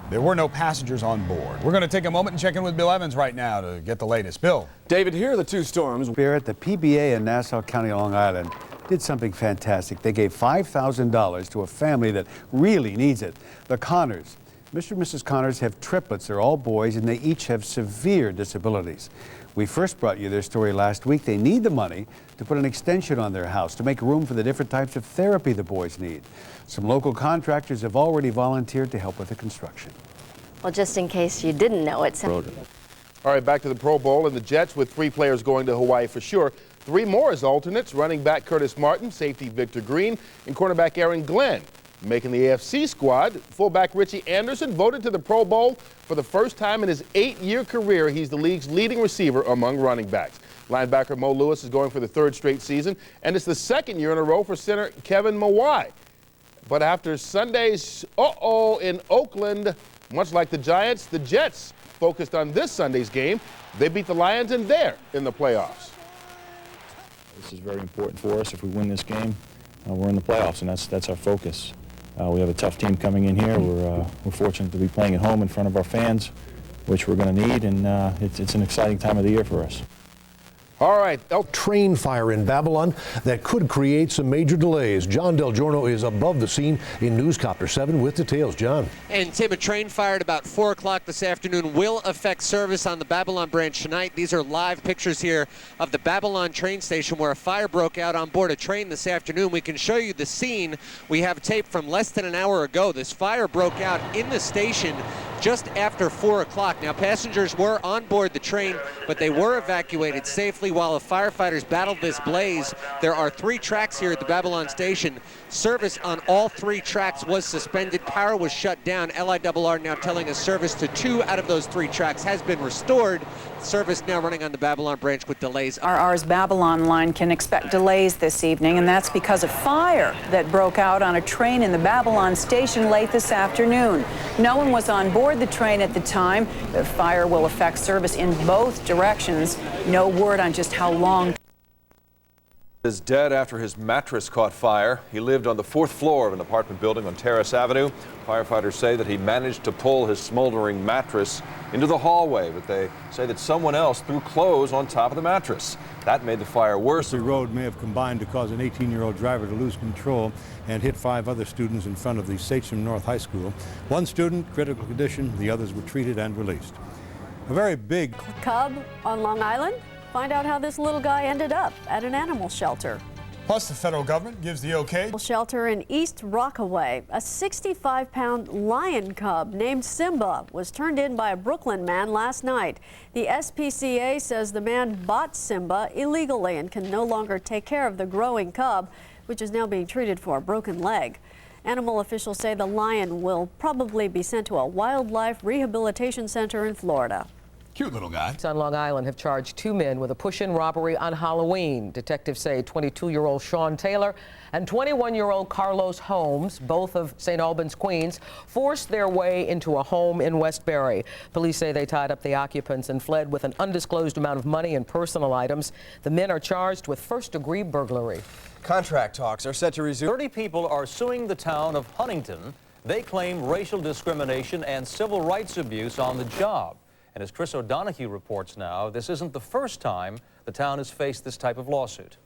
Speaker 31: There were no passengers on board. We're going to take a moment and check in with Bill Evans right now to get the latest. Bill.
Speaker 32: David, here are the 2 storms.
Speaker 4: We're at the PBA in Nassau County, Long Island. did something fantastic. They gave $5,000 to a family that really needs it. The Connors. Mr. and Mrs. Connors have triplets. They're all boys, and they each have severe disabilities. We first brought you their story last week. They need the money to put an extension on their house to make room for the different types of therapy the boys need. Some local contractors have already volunteered to help with the construction.
Speaker 2: Well, just in case you didn't know it.
Speaker 3: All right, back to the Pro Bowl, and the Jets with 3 players going to Hawaii for sure. 3 more as alternates, running back Curtis Martin, safety Victor Green, and cornerback Aaron Glenn. Making the AFC squad, fullback Richie Anderson voted to the Pro Bowl for the first time in his 8-year career. He's the league's leading receiver among running backs. Linebacker Mo Lewis is going for the 3rd straight season, and it's the 2nd year in a row for center Kevin Mawai. But after Sunday's in Oakland, much like the Giants, the Jets focused on this Sunday's game. They beat the Lions, and they're in the playoffs.
Speaker 9: This is very important for us. If we win this game, we're in the playoffs, and that's our focus. We have a tough team coming in here. We're fortunate to be playing at home in front of our fans, which we're going to need, and it's an exciting time of the year for us.
Speaker 8: All right, train fire in Babylon that could create some major delays. John Del Giorno is above the scene in Newscopter 7 with details. John.
Speaker 14: And Tim, a train fired about 4 o'clock this afternoon will affect service on the Babylon branch tonight. These are live pictures here of the Babylon train station where a fire broke out on board a train this afternoon. We can show you the scene. We have tape from less than an hour ago. This fire broke out in the station just after 4 o'clock. Now, passengers were on board the train, but they were evacuated safely while the firefighters battled this blaze. There are 3 tracks here at the Babylon station. Service on all 3 tracks was suspended. Power was shut down. LIRR now telling us service to 2 out of those 3 tracks has been restored. Service now running on the Babylon branch with delays.
Speaker 15: RR's Babylon line can expect delays this evening, and that's because of fire that broke out on a train in the Babylon station late this afternoon. No one was on board the train at the time. The fire will affect service in both directions. No word on just how long.
Speaker 16: Is dead after his mattress caught fire. He lived on the 4th floor of an apartment building on Terrace Avenue. Firefighters say that he managed to pull his smoldering mattress into the hallway, but they say that someone else threw clothes on top of the mattress. That made the fire worse.
Speaker 4: The road may have combined to cause an 18-year-old driver to lose control and hit 5 other students in front of the Sachem North High School. 1 student, critical condition. The others were treated and released. A very big
Speaker 17: cub on Long Island. Find out how this little guy ended up at an animal shelter.
Speaker 31: Plus, the federal government gives the okay.
Speaker 17: Shelter in East Rockaway. A 65-pound lion cub named Simba was turned in by a Brooklyn man last night. The SPCA says the man bought Simba illegally and can no longer take care of the growing cub, which is now being treated for a broken leg. Animal officials say the lion will probably be sent to a wildlife rehabilitation center in Florida.
Speaker 31: Cute little guy.
Speaker 28: On Long Island have charged 2 men with a push-in robbery on Halloween. Detectives say 22-year-old Sean Taylor and 21-year-old Carlos Holmes, both of St. Albans, Queens, forced their way into a home in Westbury. Police say they tied up the occupants and fled with an undisclosed amount of money and personal items. The men are charged with first-degree burglary.
Speaker 1: Contract talks are set to resume.
Speaker 19: 30 people are suing the town of Huntington. They claim racial discrimination and civil rights abuse on the job. And as Chris O'Donoghue reports now, this isn't the first time the town has faced this type of lawsuit.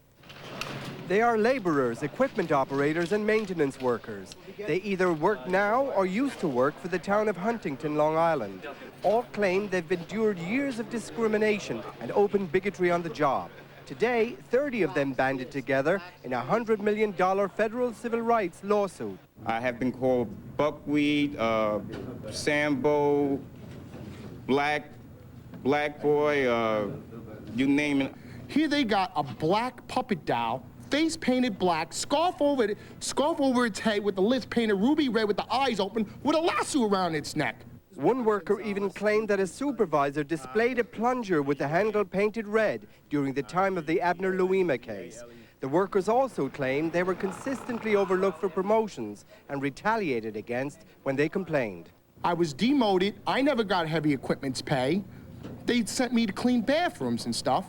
Speaker 20: They are laborers, equipment operators, and maintenance workers. They either work now or used to work for the town of Huntington, Long Island. All claim they've endured years of discrimination and open bigotry on the job. Today, 30 of them banded together in a $100 million federal civil rights lawsuit.
Speaker 24: I have been called buckwheat, Sambo, black boy, you name it.
Speaker 30: Here they got a black puppet doll, face painted black, scarf over its head with the lips painted ruby red with the eyes open, with a lasso around its neck.
Speaker 20: One worker even claimed that a supervisor displayed a plunger with the handle painted red during the time of the Abner Louima case. The workers also claimed they were consistently overlooked for promotions and retaliated against when they complained.
Speaker 30: I was demoted. I never got heavy equipment's pay. They sent me to clean bathrooms and stuff,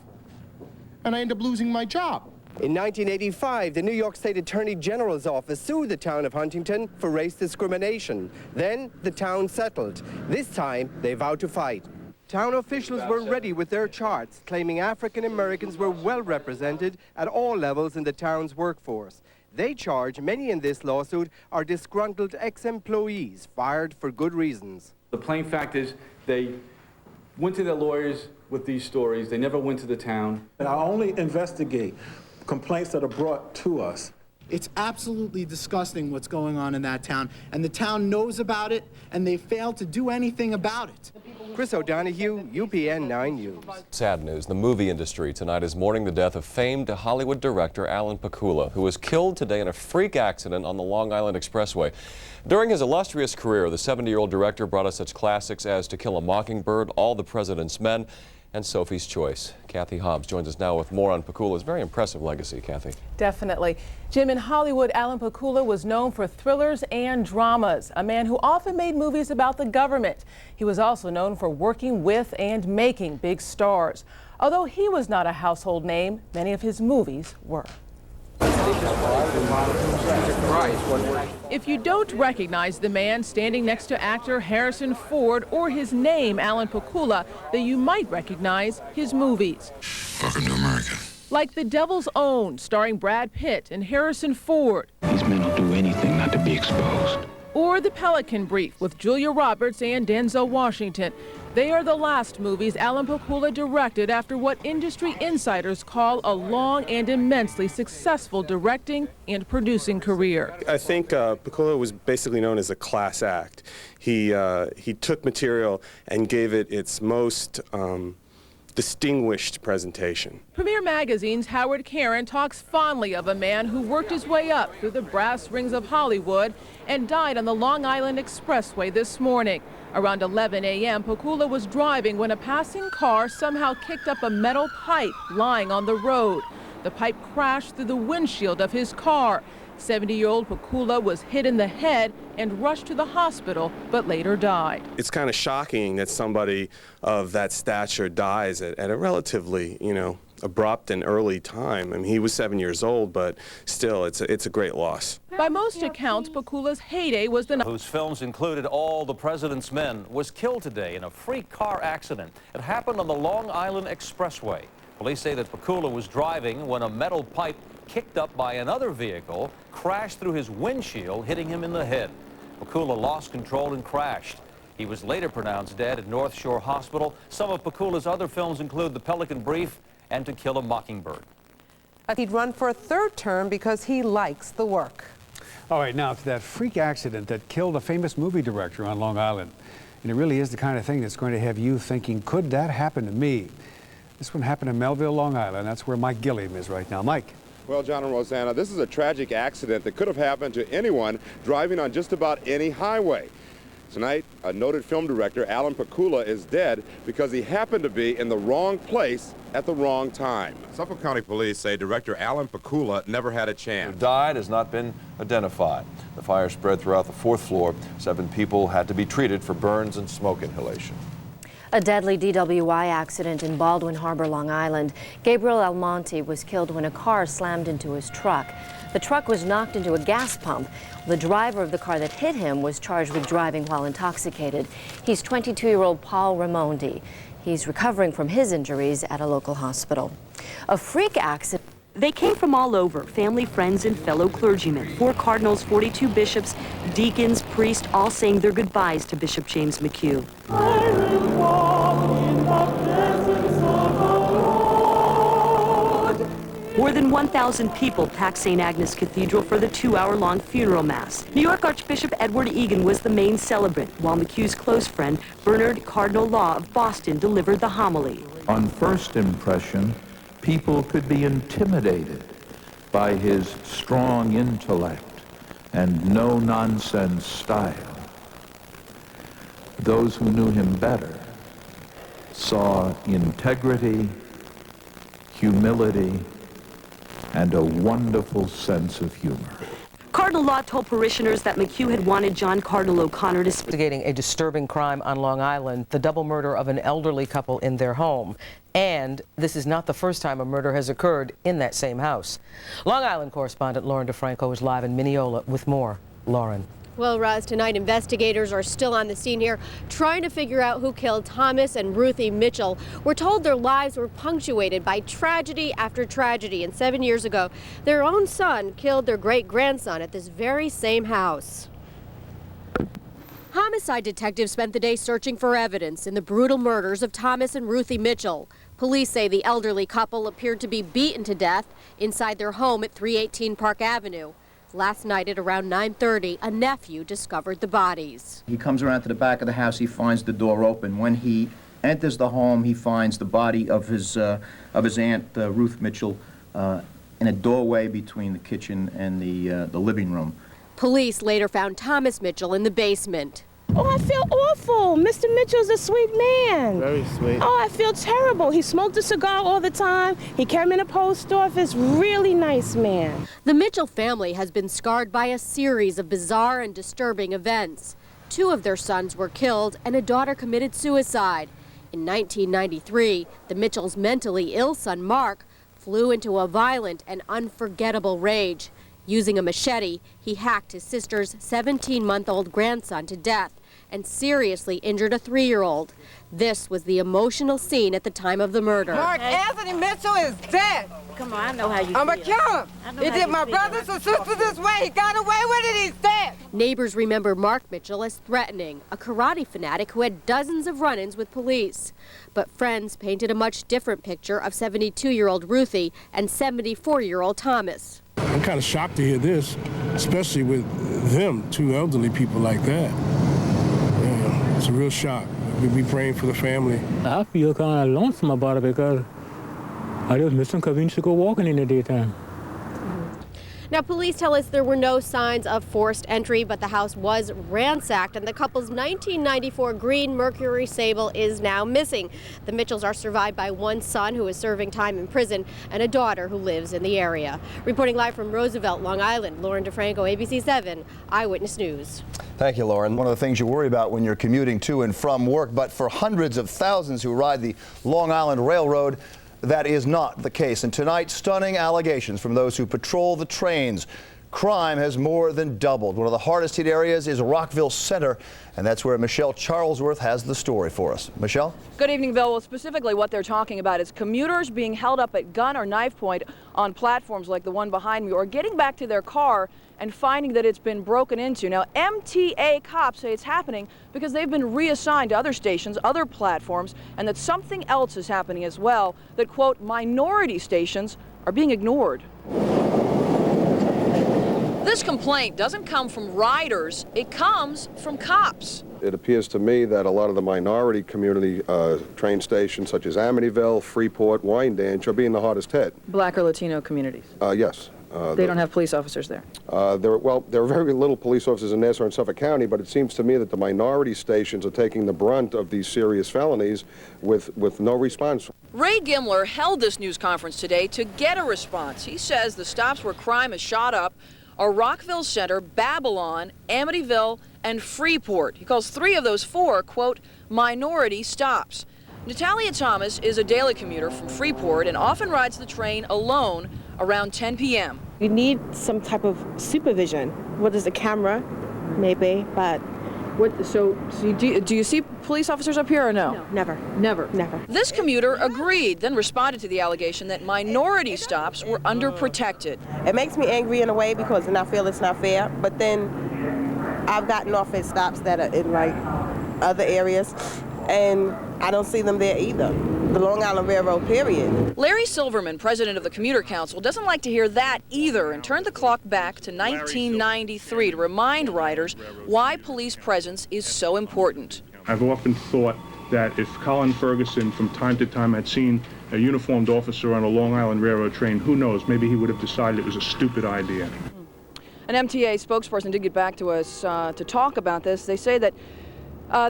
Speaker 30: and I ended up losing my job.
Speaker 20: In 1985, the New York State Attorney General's office sued the town of Huntington for race discrimination. Then the town settled. This time, they vowed to fight. Town officials were ready with their charts, claiming African Americans were well represented at all levels in the town's workforce. They charge many in this lawsuit are disgruntled ex-employees fired for good reasons.
Speaker 5: The plain fact is they went to their lawyers with these stories. They never went to the town.
Speaker 6: I only investigate complaints that are brought to us.
Speaker 7: It's absolutely disgusting what's going on in that town, and the town knows about it, and they failed to do anything about it.
Speaker 20: Chris O'Donoghue, UPN 9 News.
Speaker 16: Sad news. The movie industry tonight is mourning the death of famed Hollywood director Alan Pakula, who was killed today in a freak accident on the Long Island Expressway. During his illustrious career, the 70-year-old director brought us such classics as To Kill a Mockingbird, All the President's Men, and Sophie's Choice. Kathy Hobbs joins us now with more on Pakula's very impressive legacy. Kathy.
Speaker 10: Definitely. Jim, in Hollywood, Alan Pakula was known for thrillers and dramas, a man who often made movies about the government. He was also known for working with and making big stars. Although he was not a household name, many of his movies were. If you don't recognize the man standing next to actor Harrison Ford or his name, Alan Pakula, then you might recognize his movies.
Speaker 13: Welcome to America.
Speaker 10: Like The Devil's Own, starring Brad Pitt and Harrison Ford.
Speaker 13: These men will do anything not to be exposed.
Speaker 10: Or The Pelican Brief with Julia Roberts and Denzel Washington. They are the last movies Alan Pakula directed after what industry insiders call a long and immensely successful directing and producing career.
Speaker 21: I think Pakula was basically known as a class act. He took material and gave it its most distinguished presentation.
Speaker 10: Premiere Magazine's Howard Karen talks fondly of a man who worked his way up through the brass rings of Hollywood and died on the Long Island Expressway this morning. Around 11 a.m., Pakula was driving when a passing car somehow kicked up a metal pipe lying on the road. The pipe crashed through the windshield of his car. 70-year-old Pakula was hit in the head and rushed to the hospital, but later died.
Speaker 21: It's kind of shocking that somebody of that stature dies at a relatively, abrupt and early time. I mean, he was 7 years old, but still, it's a great loss.
Speaker 10: By most accounts, Pakula's heyday was the
Speaker 19: whose films included All the President's Men, was killed today in a freak car accident. It happened on the Long Island Expressway. Police say that Pakula was driving when a metal pipe kicked up by another vehicle crashed through his windshield, hitting him in the head. Pakula lost control and crashed. He was later pronounced dead at North Shore Hospital. Some of Pakula's other films include The Pelican Brief and To Kill a Mockingbird.
Speaker 28: He'd run for a third term because he likes the work.
Speaker 4: All right, now to that freak accident that killed a famous movie director on Long Island. And it really is the kind of thing that's going to have you thinking, could that happen to me? This one happened in Melville, Long Island. That's where Mike Gilliam is right now. Mike.
Speaker 22: Well, John and Rosanna, this is a tragic accident that could have happened to anyone driving on just about any highway. Tonight, a noted film director, Alan Pakula, is dead because he happened to be in the wrong place at the wrong time.
Speaker 16: Suffolk County Police say director Alan Pakula never had a chance. Who died has not been identified. The fire spread throughout the 4th floor. 7 people had to be treated for burns and smoke inhalation.
Speaker 2: A deadly DWI accident in Baldwin Harbor, Long Island. Gabriel Almonte was killed when a car slammed into his truck. The truck was knocked into a gas pump. The driver of the car that hit him was charged with driving while intoxicated. He's 22-year-old Paul Raimondi. He's recovering from his injuries at a local hospital. A freak accident.
Speaker 25: They came from all over, family, friends, and fellow clergymen. 4 cardinals, 42 bishops, deacons, priests, all saying their goodbyes to Bishop James McHugh. More than 1,000 people packed St. Agnes Cathedral for the 2-hour-long funeral mass. New York Archbishop Edward Egan was the main celebrant, while McHugh's close friend, Bernard Cardinal Law of Boston, delivered the homily.
Speaker 26: On first impression, people could be intimidated by his strong intellect and no-nonsense style. Those who knew him better saw integrity, humility, and a wonderful sense of humor.
Speaker 25: Cardinal Law told parishioners that McHugh had wanted John Cardinal O'Connor to
Speaker 28: investigating a disturbing crime on Long Island, the double murder of an elderly couple in their home. And this is not the first time a murder has occurred in that same house. Long Island correspondent Lauren DeFranco is live in Mineola with more. Lauren.
Speaker 3: Well, Roz, tonight investigators are still on the scene here trying to figure out who killed Thomas and Ruthie Mitchell. We're told their lives were punctuated by tragedy after tragedy, and 7 years ago, their own son killed their great-grandson at this very same house. Homicide detectives spent the day searching for evidence in the brutal murders of Thomas and Ruthie Mitchell. Police say the elderly couple appeared to be beaten to death inside their home at 318 Park Avenue. Last night at around 9:30, a nephew discovered the bodies.
Speaker 8: He comes around to the back of the house, he finds the door open. When he enters the home, he finds the body of his aunt, Ruth Mitchell, in a doorway between the kitchen and the living room.
Speaker 3: Police later found Thomas Mitchell in the basement.
Speaker 9: Oh, I feel awful. Mr. Mitchell's a sweet man.
Speaker 6: Very sweet.
Speaker 9: Oh, I feel terrible. He smoked a cigar all the time. He came in the post office. Really nice man.
Speaker 3: The Mitchell family has been scarred by a series of bizarre and disturbing events. 2 of their sons were killed and a daughter committed suicide. In 1993, the Mitchells' mentally ill son, Mark, flew into a violent and unforgettable rage. Using a machete, he hacked his sister's 17-month-old grandson to death and seriously injured a 3-year-old. This was the emotional scene at the time of the murder.
Speaker 11: Mark Anthony Mitchell is dead.
Speaker 9: Come on, I know how you feel.
Speaker 11: I'm going to kill him. He did my brothers and sisters this way. He got away with it. He's dead.
Speaker 3: Neighbors remember Mark Mitchell as threatening, a karate fanatic who had dozens of run-ins with police. But friends painted a much different picture of 72-year-old Ruthie and 74-year-old Thomas.
Speaker 12: I'm kind of shocked to hear this, especially with them, 2 elderly people like that. Yeah, it's a real shock. We'll be praying for the family.
Speaker 14: I feel kind of lonesome about it because I just miss them because we used to go walking in the daytime.
Speaker 3: Now, police tell us there were no signs of forced entry, but the house was ransacked, and the couple's 1994 green Mercury Sable is now missing. The Mitchells are survived by 1 son who is serving time in prison and a daughter who lives in the area. Reporting live from Roosevelt, Long Island, Lauren DeFranco, ABC 7 Eyewitness News.
Speaker 1: Thank you, Lauren.
Speaker 15: One of the things you worry about when you're commuting to and from work, but for hundreds of thousands who ride the Long Island Railroad, that is not the case. And tonight, stunning allegations from those who patrol the trains. Crime has more than doubled. One of the hardest hit areas is Rockville Center, and that's where Michelle Charlesworth has the story for us. Michelle?
Speaker 18: Good evening, Bill. Well, specifically what they're talking about is commuters being held up at gun or knife point on platforms like the one behind me, or getting back to their car and finding that it's been broken into. Now, MTA cops say it's happening because they've been reassigned to other stations, other platforms, and that something else is happening as well, that, quote, minority stations are being ignored. This complaint doesn't come from riders, it comes from cops.
Speaker 23: It appears to me that a lot of the minority community train stations, such as Amityville, Freeport, Wyandanch, are being the hardest hit.
Speaker 18: Black or Latino communities?
Speaker 23: Yes.
Speaker 18: They don't have police officers there?
Speaker 23: There are very little police officers in Nassau and Suffolk County, but it seems to me that the minority stations are taking the brunt of these serious felonies with no response.
Speaker 18: Ray Gimler held this news conference today to get a response. He says the stops where crime has shot up are Rockville Center, Babylon, Amityville, and Freeport. He calls 3 of those 4, quote, minority stops. Natalia Thomas is a daily commuter from Freeport and often rides the train alone around 10 p.m.
Speaker 9: You need some type of supervision. What is a camera, maybe, but...
Speaker 18: So do you see police officers up here or no?
Speaker 9: No, never.
Speaker 18: Never?
Speaker 9: Never.
Speaker 18: This commuter agreed, then responded to the allegation that minority stops were underprotected.
Speaker 9: It makes me angry in a way because then I feel it's not fair, but then I've gotten off at stops that are in like other areas, and I don't see them there either. The Long Island Railroad, period.
Speaker 18: Larry Silverman, president of the Commuter Council, doesn't like to hear that either and turned the clock back to 1993 to remind riders why police presence is so important.
Speaker 27: I've often thought that if Colin Ferguson from time to time had seen a uniformed officer on a Long Island Railroad train, who knows, maybe he would have decided it was a stupid idea.
Speaker 18: An MTA spokesperson did get back to us to talk about this. They say that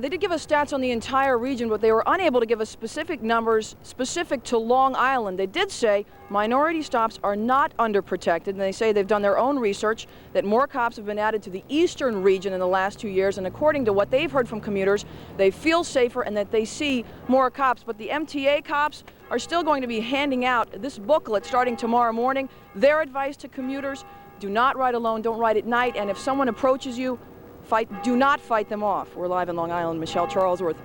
Speaker 18: they did give us stats on the entire region, but they were unable to give us specific numbers specific to Long Island. They did say minority stops are not underprotected, and they say they've done their own research, that more cops have been added to the eastern region in the last 2 years, and according to what they've heard from commuters, they feel safer and that they see more cops. But the MTA cops are still going to be handing out this booklet starting tomorrow morning. Their advice to commuters: do not ride alone, don't ride at night, and if someone approaches you, do not fight them off. We're live in Long Island. Michelle Charlesworth,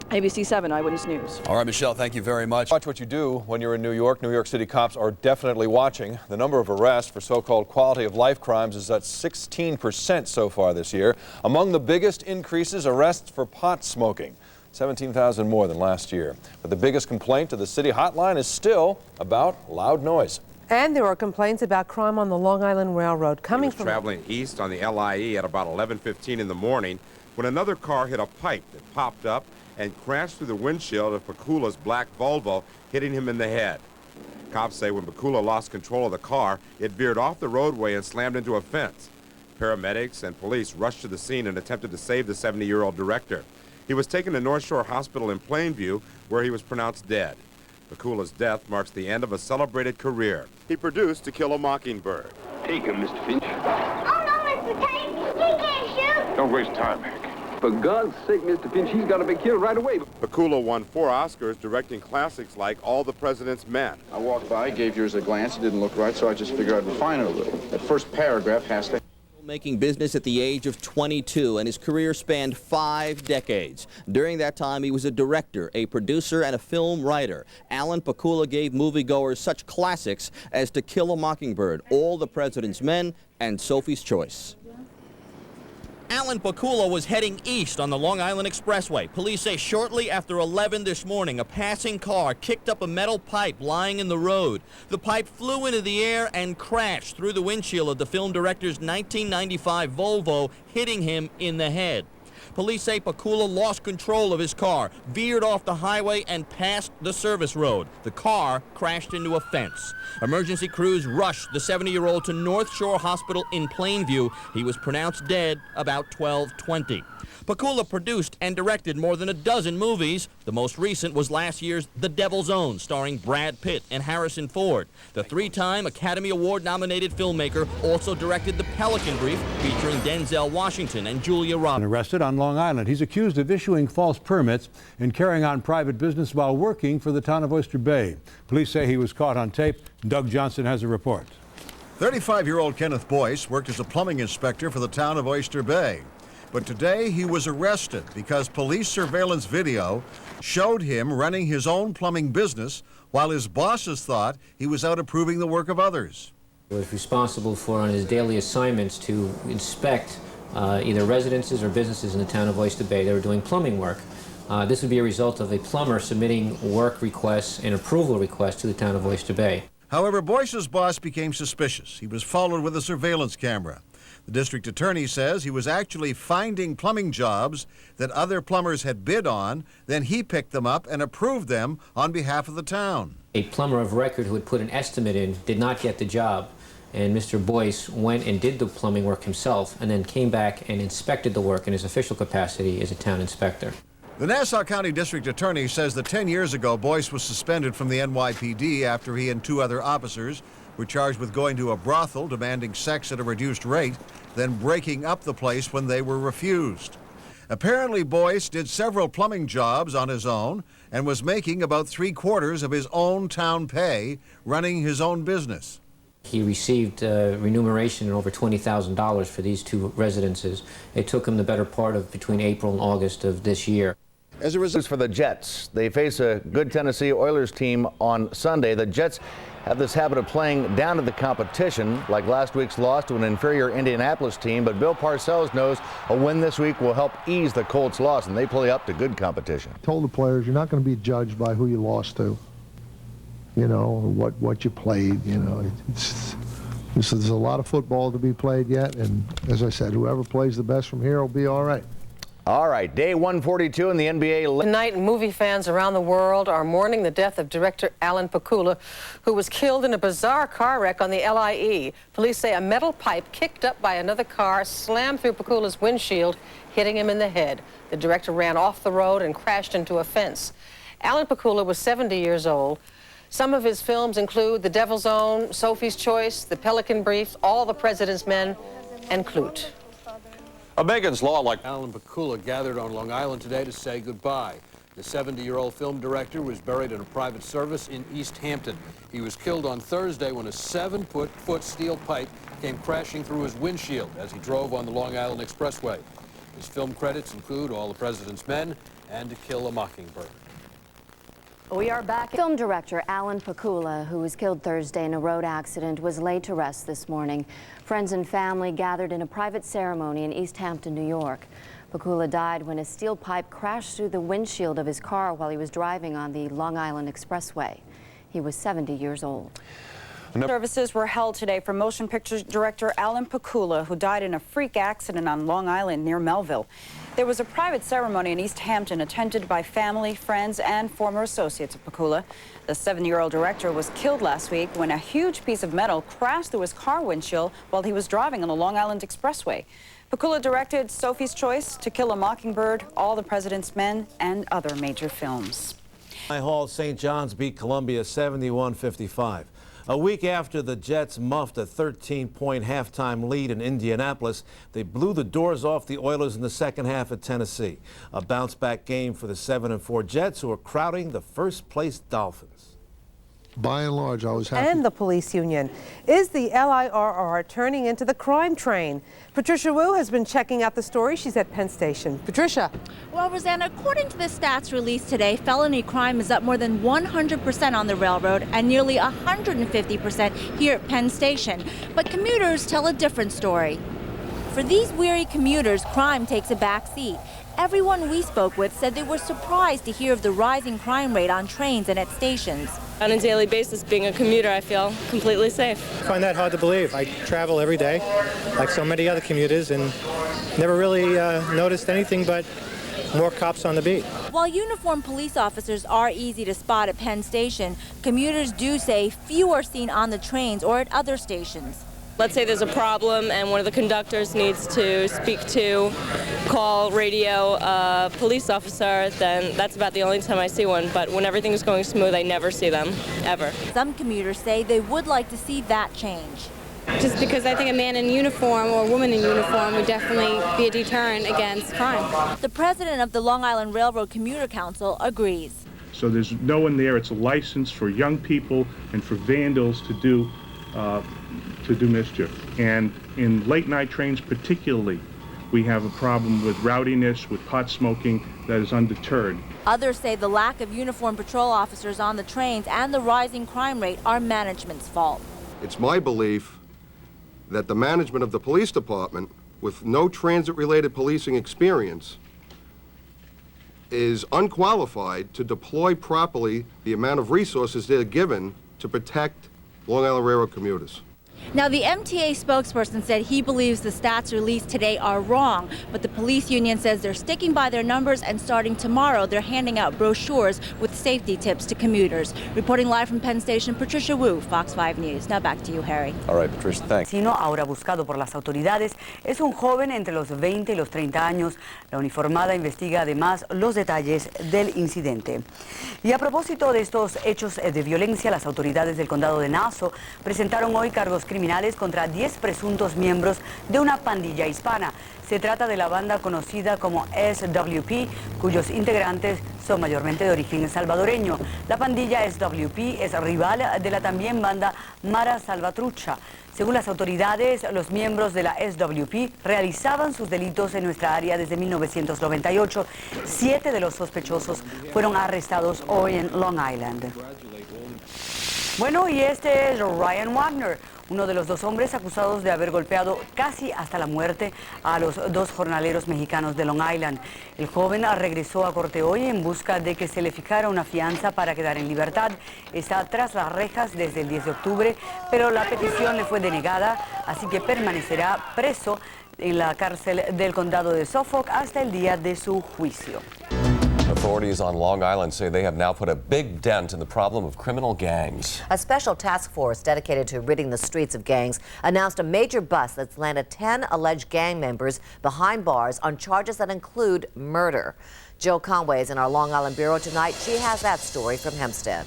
Speaker 18: ABC 7 Eyewitness News.
Speaker 16: All right, Michelle, thank you very much. Watch what you do when you're in New York. New York City cops are definitely watching. The number of arrests for so-called quality of life crimes is at 16% so far this year. Among the biggest increases, arrests for pot smoking. 17,000 more than last year. But the biggest complaint to the city hotline is still about loud noise.
Speaker 5: And there are complaints about crime on the Long Island Railroad coming from
Speaker 7: traveling east on the LIE at about 11:15 in the morning when another car hit a pipe that popped up and crashed through the windshield of Pakula's black Volvo, hitting him in the head. Cops say when Pakula lost control of the car, it veered off the roadway and slammed into a fence. Paramedics and police rushed to the scene and attempted to save the 70-year-old director. He was taken to North Shore Hospital in Plainview, where he was pronounced dead. Pakula's death marks the end of a celebrated career. He produced To Kill a Mockingbird.
Speaker 10: Take him, Mr. Finch.
Speaker 13: Oh, no, Mr. Tate. He can't shoot.
Speaker 10: Don't waste time, Hank. For God's sake, Mr. Finch, he's got to be killed right away.
Speaker 7: Pakula won 4 Oscars directing classics like All the President's Men.
Speaker 10: I walked by, gave yours a glance. It didn't look right, so I just figured I'd refine it a little. That first paragraph has to...
Speaker 17: Making business at the age of 22, and his career spanned 5 decades. During that time, he was a director, a producer, and a film writer. Alan Pakula gave moviegoers such classics as To Kill a Mockingbird, All the President's Men, and Sophie's Choice. Alan Pakula was heading east on the Long Island Expressway. Police say shortly after 11 this morning, a passing car kicked up a metal pipe lying in the road. The pipe flew into the air and crashed through the windshield of the film director's 1995 Volvo, hitting him in the head. Police say Pakula lost control of his car, veered off the highway, and passed the service road. The car crashed into a fence. Emergency crews rushed the 70-year-old to North Shore Hospital in Plainview. He was pronounced dead about 12:20. Pakula produced and directed more than a dozen movies. The most recent was last year's The Devil's Own, starring Brad Pitt and Harrison Ford. The 3-time Academy Award-nominated filmmaker also directed The Pelican Brief, featuring Denzel Washington and Julia Roberts.
Speaker 20: Arrested on Long Island. He's accused of issuing false permits and carrying on private business while working for the town of Oyster Bay. Police say he was caught on tape. Doug Johnson has a report.
Speaker 21: 35-year-old Kenneth Boyce worked as a plumbing inspector for the town of Oyster Bay. But today he was arrested because police surveillance video showed him running his own plumbing business while his bosses thought he was out approving the work of others.
Speaker 24: He was responsible for, on his daily assignments, to inspect either residences or businesses in the town of Oyster Bay that were doing plumbing work. This would be a result of a plumber submitting work requests and approval requests to the town of Oyster Bay.
Speaker 21: However, Boyce's boss became suspicious. He was followed with a surveillance camera. The district attorney says he was actually finding plumbing jobs that other plumbers had bid on, then he picked them up and approved them on behalf of the town.
Speaker 24: A plumber of record who had put an estimate in did not get the job, and Mr. Boyce went and did the plumbing work himself and then came back and inspected the work in his official capacity as a town inspector.
Speaker 21: The Nassau County District Attorney says that 10 years ago, Boyce was suspended from the NYPD after he and 2 other officers were charged with going to a brothel demanding sex at a reduced rate, then breaking up the place when they were refused. Apparently, Boyce did several plumbing jobs on his own and was making about 3/4 of his own town pay running his own business.
Speaker 24: He received remuneration of over $20,000 for these 2 residences. It took him the better part of between April and August of this year.
Speaker 15: As a result for the Jets, they face a good Tennessee Oilers team on Sunday. The Jets have this habit of playing down to the competition, like last week's loss to an inferior Indianapolis team, but Bill Parcells knows a win this week will help ease the Colts' loss, and they play up to good competition.
Speaker 29: Told the players, you're not going to be judged by who you lost to, you know, or what you played, you know. There's a lot of football to be played yet, and as I said, whoever plays the best from here will be all right.
Speaker 15: All right, day 142 in the NBA.
Speaker 5: Tonight, movie fans around the world are mourning the death of director Alan Pakula, who was killed in a bizarre car wreck on the LIE. Police say a metal pipe kicked up by another car slammed through Pakula's windshield, hitting him in the head. The director ran off the road and crashed into a fence. Alan Pakula was 70 years old. Some of his films include The Devil's Own, Sophie's Choice, The Pelican Brief, All the President's Men, and Clute.
Speaker 16: A Megan's Law like
Speaker 30: Alan Pakula gathered on Long Island today to say goodbye. The 70-year-old film director was buried in a private service in East Hampton. He was killed on Thursday when a 7-foot steel pipe came crashing through his windshield as he drove on the Long Island Expressway. His film credits include All the President's Men and To Kill a Mockingbird.
Speaker 2: We are back. Film director Alan Pakula, who was killed Thursday in a road accident, was laid to rest this morning. Friends and family gathered in a private ceremony in East Hampton, New York. Pakula died when a steel pipe crashed through the windshield of his car while he was driving on the Long Island Expressway. He was 70 years old.
Speaker 4: Services were held today for motion picture director Alan Pakula, who died in a freak accident on Long Island near Melville. There was a private ceremony in East Hampton attended by family, friends, and former associates of Pakula. The 70-year-old director was killed last week when a huge piece of metal crashed through his car windshield while he was driving on the Long Island Expressway. Pakula directed Sophie's Choice, To Kill a Mockingbird, All the President's Men, and other major films.
Speaker 6: Hall, St. John's beat Columbia 71-55. A week after the Jets muffed a 13-point halftime lead in Indianapolis, they blew the doors off the Oilers in the second half at Tennessee. A bounce-back game for the 7-4 Jets, who are crowding the first-place Dolphins.
Speaker 29: By and large, I was happy.
Speaker 8: And the police union. Is the LIRR turning into the crime train? Patricia Wu has been checking out the story. She's at Penn Station. Patricia.
Speaker 11: Well, Rosanna, according to the stats released today, felony crime is up more than 100% on the railroad and nearly 150% here at Penn Station. But commuters tell a different story. For these weary commuters, crime takes a back seat. Everyone we spoke with said they were surprised to hear of the rising crime rate on trains and at stations.
Speaker 19: On a daily basis, being a commuter, I feel completely safe.
Speaker 22: I find that hard to believe. I travel every day, like so many other commuters, and never really noticed anything but more cops on the beat.
Speaker 11: While uniformed police officers are easy to spot at Penn Station, commuters do say few are seen on the trains or at other stations.
Speaker 19: Let's say there's a problem and one of the conductors needs to speak to, call, radio a police officer, then that's about the only time I see one. But when everything's going smooth, I never see them, ever.
Speaker 11: Some commuters say they would like to see that change.
Speaker 25: Just because I think a man in uniform or a woman in uniform would definitely be a deterrent against crime.
Speaker 11: The president of the Long Island Railroad Commuter Council agrees.
Speaker 27: So there's no one there. It's a license for young people and for vandals to do mischief. And in late night trains particularly, we have a problem with rowdiness, with pot smoking that is undeterred.
Speaker 11: Others say the lack of uniformed patrol officers on the trains and the rising crime rate are management's fault.
Speaker 23: It's my belief that the management of the police department, with no transit-related policing experience, is unqualified to deploy properly the amount of resources they're given to protect Long Island Railroad commuters.
Speaker 11: Now, the MTA spokesperson said he believes the stats released today are wrong, but the police union says they're sticking by their numbers, and starting tomorrow, they're handing out brochures with safety tips to commuters. Reporting live from Penn Station, Patricia Wu, Fox 5 News. Now back to you, Harry.
Speaker 16: All right, Patricia, thanks.
Speaker 26: Ahora buscado por las autoridades, es un joven entre los 20 y los 30 años. La uniformada investiga además los detalles del incidente. Y a propósito de estos hechos de violencia, las autoridades del condado de Nassau presentaron hoy cargos criminales contra 10 presuntos miembros de una pandilla hispana. Se trata de la banda conocida como SWP, cuyos integrantes son mayormente de origen salvadoreño. La pandilla SWP es rival de la también banda Mara Salvatrucha. Según las autoridades, los miembros de la SWP realizaban sus delitos en nuestra área desde 1998. 7 de los sospechosos fueron arrestados hoy en Long Island. Bueno, y este es Ryan Wagner, uno de los 2 hombres acusados de haber golpeado casi hasta la muerte a los 2 jornaleros mexicanos de Long Island. El joven regresó a corte hoy en busca de que se le fijara una fianza para quedar en libertad. Está tras las rejas desde el 10 de octubre, pero la petición le fue denegada, así que permanecerá preso en la cárcel del condado de Suffolk hasta el día de su juicio.
Speaker 28: Authorities on Long Island say they have now put a big dent in the problem of criminal gangs.
Speaker 31: A special task force dedicated to ridding the streets of gangs announced a major bust that's landed 10 alleged gang members behind bars on charges that include murder. Jill Conway is in our Long Island bureau tonight. She has that story from Hempstead.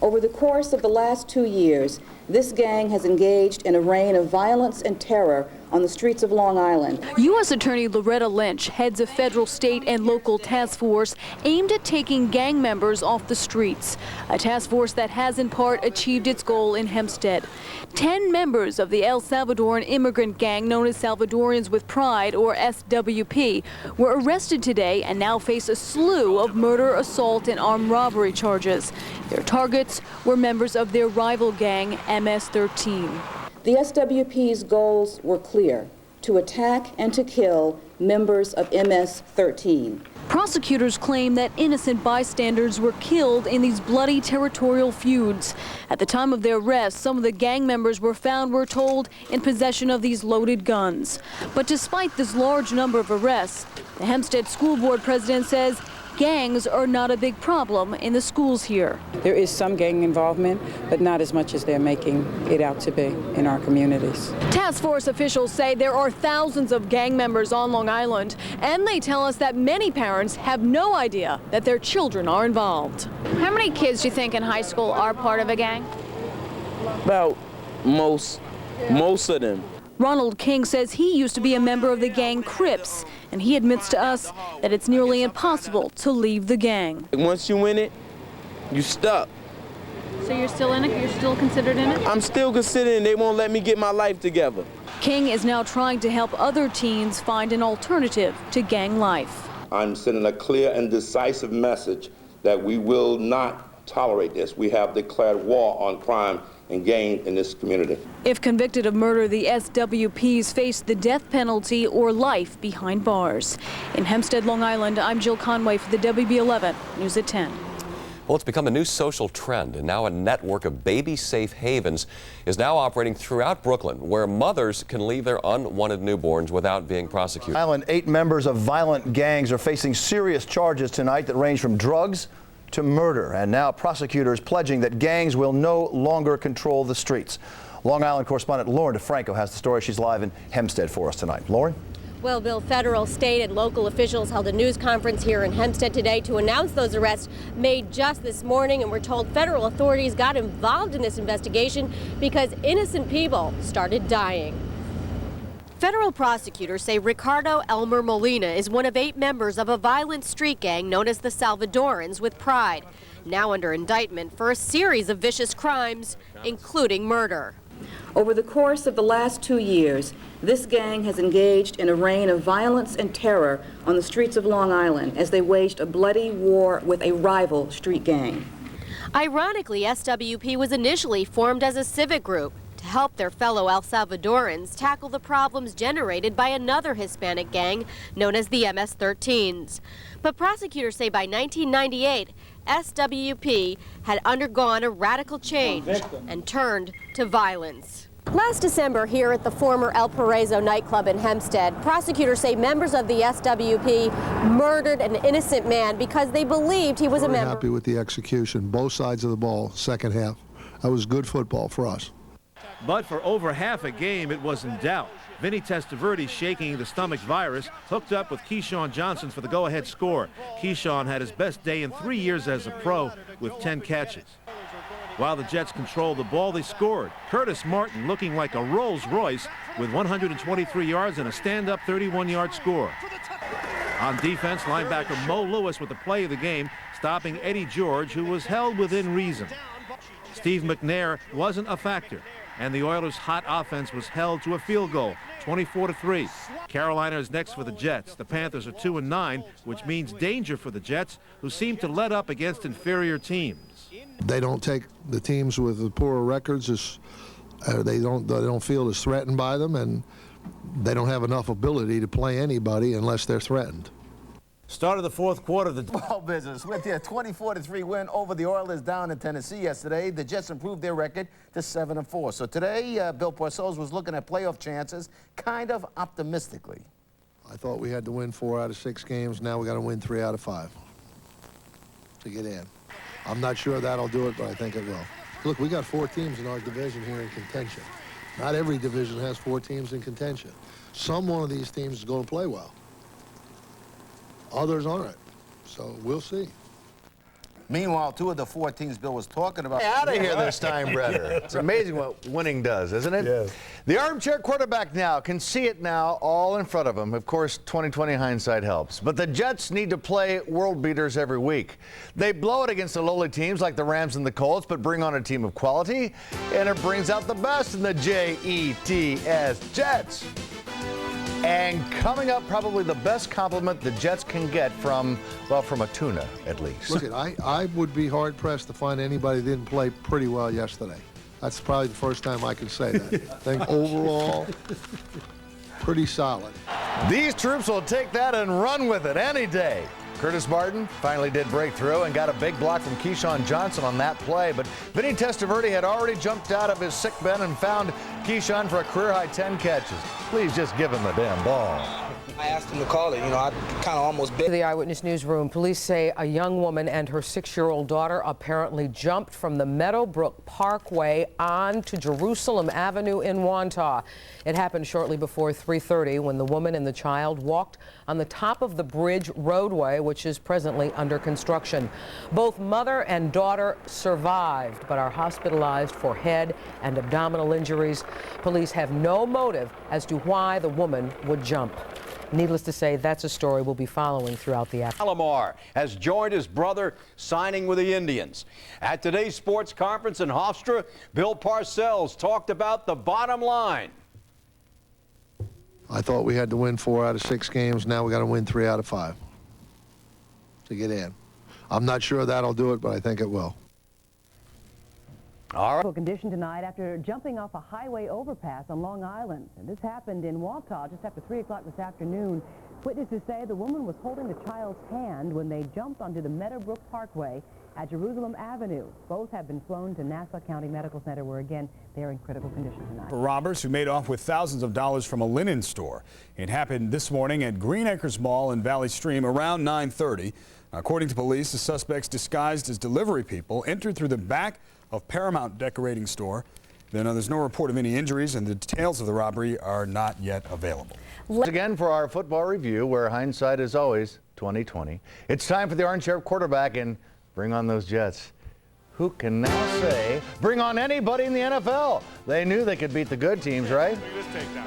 Speaker 32: Over the course of the last 2 years,
Speaker 1: this gang has engaged in a reign of violence and terror on the streets of Long Island.
Speaker 3: U.S. Attorney Loretta Lynch heads a federal, state, and local task force aimed at taking gang members off the streets. A task force that has in part achieved its goal in Hempstead. 10 members of the El Salvadoran immigrant gang known as Salvadorians with Pride, or SWP, were arrested today and now face a slew of murder, assault, and armed robbery charges. Their targets were members of their rival gang, MS-13.
Speaker 1: The SWP's goals were clear: to attack and to kill members of MS-13.
Speaker 3: Prosecutors claim that innocent bystanders were killed in these bloody territorial feuds. At the time of their arrest, some of the gang members were found, we're told, in possession of these loaded guns. But despite this large number of arrests, the Hempstead School Board president says gangs are not a big problem in the schools here.
Speaker 7: There is some gang involvement, but not as much as they're making it out to be in our communities.
Speaker 3: Task force officials say there are thousands of gang members on Long Island, and they tell us that many parents have no idea that their children are involved.
Speaker 9: How many kids do you think in high school are part of a gang?
Speaker 10: About most of them.
Speaker 3: Ronald King says he used to be a member of the gang Crips, and he admits to us that it's nearly impossible to leave the gang.
Speaker 10: Once you in it, you stuck.
Speaker 9: So you're still in it? You're still considered in it?
Speaker 10: I'm still considering. They won't let me get my life together.
Speaker 3: King is now trying to help other teens find an alternative to gang life.
Speaker 12: I'm sending a clear and decisive message that we will not tolerate this. We have declared war on crime and gang in this community.
Speaker 3: If convicted of murder, the SWPs face the death penalty or life behind bars. In Hempstead, Long Island, I'm Jill Conway for the WB11 News at 10.
Speaker 28: Well, it's become a new social trend, and now a network of baby-safe havens is now operating throughout Brooklyn, where mothers can leave their unwanted newborns without being prosecuted.
Speaker 15: Island, 8 members of violent gangs are facing serious charges tonight that range from drugs to murder, and now prosecutors pledging that gangs will no longer control the streets. Long Island correspondent Lauren DeFranco has the story. She's live in Hempstead for us tonight. Lauren?
Speaker 13: Well, Bill, federal, state, and local officials held a news conference here in Hempstead today to announce those arrests made just this morning, and we're told federal authorities got involved in this investigation because innocent people started dying. Federal prosecutors say Ricardo Elmer Molina is one of 8 members of a violent street gang known as the Salvadorans with Pride, now under indictment for a series of vicious crimes, including murder.
Speaker 1: Over the course of the last 2 years, this gang has engaged in a reign of violence and terror on the streets of Long Island as they waged a bloody war with a rival street gang.
Speaker 13: Ironically, SWP was initially formed as a civic group to help their fellow El Salvadorans tackle the problems generated by another Hispanic gang known as the MS-13s. But prosecutors say by 1998, SWP had undergone a radical change and turned to violence. Last December, here at the former El Paraiso nightclub in Hempstead, prosecutors say members of the SWP murdered an innocent man because they believed he was a member.
Speaker 29: Happy with the execution, both sides of the ball, second half. That was good football for us.
Speaker 6: But for over half a game, it was in doubt. Vinny Testaverde, shaking the stomach virus, hooked up with Keyshawn Johnson for the go-ahead score. Keyshawn had his best day in 3 years as a pro with 10 catches. While the Jets controlled the ball, they scored. Curtis Martin looking like a Rolls Royce with 123 yards and a stand-up 31-yard score. On defense, linebacker Mo Lewis with the play of the game, stopping Eddie George, who was held within reason. Steve McNair wasn't a factor, and the Oilers' hot offense was held to a field goal, 24-3. Carolina is next for the Jets. The Panthers are 2-9, which means danger for the Jets, who seem to let up against inferior teams.
Speaker 29: They don't take the teams with the poorer records as they don't feel as threatened by them, and they don't have enough ability to play anybody unless they're threatened.
Speaker 6: Start of the fourth quarter. The
Speaker 14: ball business with their 24-3 win over the Oilers down in Tennessee yesterday. The Jets improved their record to 7-4. So today, Bill Parcells was looking at playoff chances kind of optimistically.
Speaker 29: I thought we had to win 4 out of 6 games. Now we got to win 3 out of 5 to get in. I'm not sure that'll do it, but I think it will. Look, we got 4 teams in our division here in contention. Not every division has 4 teams in contention. Some one of these teams is going to play well. Others aren't. So we'll see.
Speaker 14: Meanwhile, 2 of the 4 teams Bill was talking about.
Speaker 15: Out of here this time, Brett. It's amazing what winning does, isn't it? Yes. The armchair quarterback now can see it now all in front of him. Of course, 2020 hindsight helps. But the Jets need to play world beaters every week. They blow it against the lowly teams like the Rams and the Colts, but bring on a team of quality, and it brings out the best in the Jets, Jets. And coming up, probably the best compliment the Jets can get from, well, from a tuna, at least.
Speaker 29: Look, I would be hard-pressed to find anybody that didn't play pretty well yesterday. That's probably the first time I can say that. I think overall, pretty solid.
Speaker 15: These troops will take that and run with it any day. Curtis Martin finally did break through and got a big block from Keyshawn Johnson on that play, but Vinny Testaverde had already jumped out of his sick bed and found Keyshawn for a career-high 10 catches. Please just give him the damn ball.
Speaker 2: I asked him to call it. You know, I kind of almost bit.
Speaker 4: To the Eyewitness Newsroom, police say a young woman and her 6-year-old daughter apparently jumped from the Meadowbrook Parkway onto Jerusalem Avenue in Wantagh. It happened shortly before 3:30 when the woman and the child walked on the top of the bridge roadway, which is presently under construction. Both mother and daughter survived, but are hospitalized for head and abdominal injuries. Police have no motive as to why the woman would jump. Needless to say, that's a story we'll be following throughout the afternoon.
Speaker 5: Alomar has joined his brother signing with the Indians. At today's sports conference in Hofstra, Bill Parcells talked about the bottom line.
Speaker 29: I thought we had to win 4 out of 6 games. Now we got to win 3 out of 5 to get in. I'm not sure that'll do it, but I think it will.
Speaker 26: All right. Condition tonight after jumping off a highway overpass on Long Island. And this happened in Wantagh just after 3 o'clock this afternoon. Witnesses say the woman was holding the child's hand when they jumped onto the Meadowbrook Parkway at Jerusalem Avenue. Both have been flown to Nassau County Medical Center, where again they are in critical condition tonight.
Speaker 8: For robbers who made off with thousands of dollars from a linen store. It happened this morning at Green Acres Mall in Valley Stream around 9:30. According to police, the suspects disguised as delivery people entered through the back of Paramount Decorating Store. There's no report of any injuries, and the details of the robbery are not yet available.
Speaker 15: Once again for our football review, where hindsight is always 2020. It's time for the armchair quarterback, and bring on those Jets. Who can now say, bring on anybody in the NFL? They knew they could beat the good teams, right?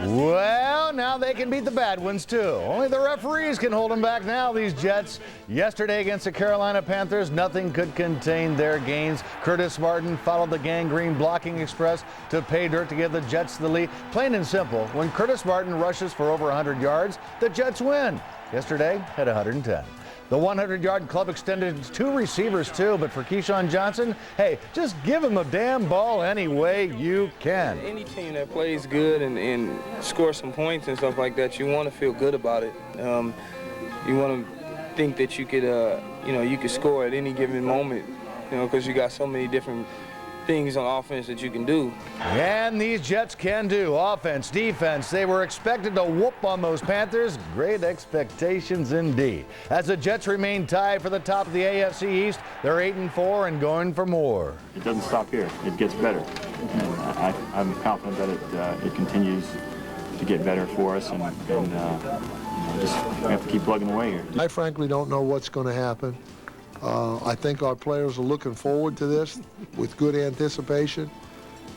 Speaker 15: Well, now they can beat the bad ones, too. Only the referees can hold them back now, these Jets. Yesterday against the Carolina Panthers, nothing could contain their gains. Curtis Martin followed the gangrene blocking express to pay dirt to give the Jets the lead. Plain and simple, when Curtis Martin rushes for over 100 yards, the Jets win. Yesterday, had 110. The 100-yard club extended 2 receivers, too, but for Keyshawn Johnson, hey, just give him a damn ball any way you can.
Speaker 2: Any team that plays good and scores some points and stuff like that, you want to feel good about it. You want to think that you could, you could score at any given moment, because you got so many different things on offense that you can do.
Speaker 15: And these Jets can do offense, defense. They were expected to whoop on those Panthers. Great expectations indeed. As the Jets remain tied for the top of the AFC East, they're 8-4 and going for more.
Speaker 17: It doesn't stop here. It gets better. I'm confident that it continues to get better for us, and just we have to keep plugging away here.
Speaker 29: I frankly don't know what's going to happen. I think our players are looking forward to this with good anticipation.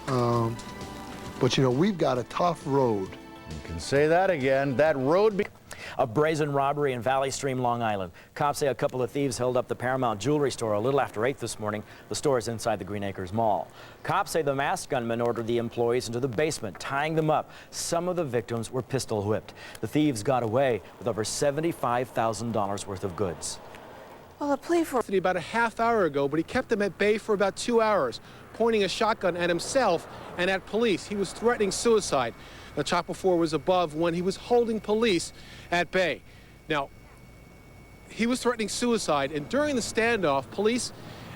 Speaker 29: But, we've got a tough road.
Speaker 15: You can say that again. That road...
Speaker 18: A brazen robbery in Valley Stream, Long Island. Cops say a couple of thieves held up the Paramount Jewelry store a little after 8 this morning. The store is inside the Green Acres Mall. Cops say the masked gunman ordered the employees into the basement, tying them up. Some of the victims were pistol whipped. The thieves got away with over $75,000 worth of goods.
Speaker 20: Well, a plea for about a half hour ago, but he kept them at bay for about 2 hours, pointing a shotgun at himself and at police. He was threatening suicide. The chopper 4 was above when he was holding police at bay. Now, he was threatening suicide, and during the standoff, police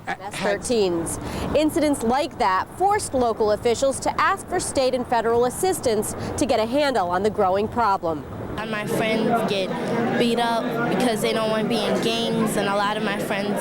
Speaker 13: MS-13s. Incidents like that forced local officials to ask for state and federal assistance to get a handle on the growing problem.
Speaker 21: My friends get beat up because they don't want to be in gangs, and a lot of my friends,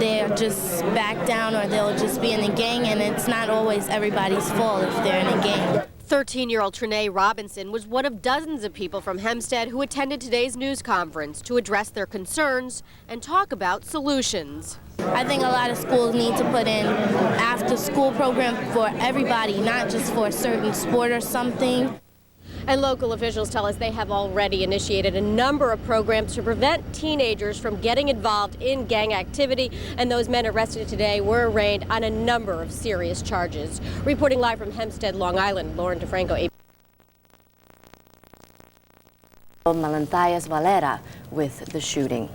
Speaker 21: they'll just back down or they'll just be in a gang, and it's not always everybody's fault if they're in a gang.
Speaker 13: 13-year-old Trinae Robinson was one of dozens of people from Hempstead who attended today's news conference to address their concerns and talk about solutions.
Speaker 21: I think a lot of schools need to put in after-school program for everybody, not just for a certain sport or something.
Speaker 13: And local officials tell us they have already initiated a number of programs to prevent teenagers from getting involved in gang activity. And those men arrested today were arraigned on a number of serious charges. Reporting live from Hempstead, Long Island, Lauren DeFranco.
Speaker 7: Melanthias Valera with the shooting.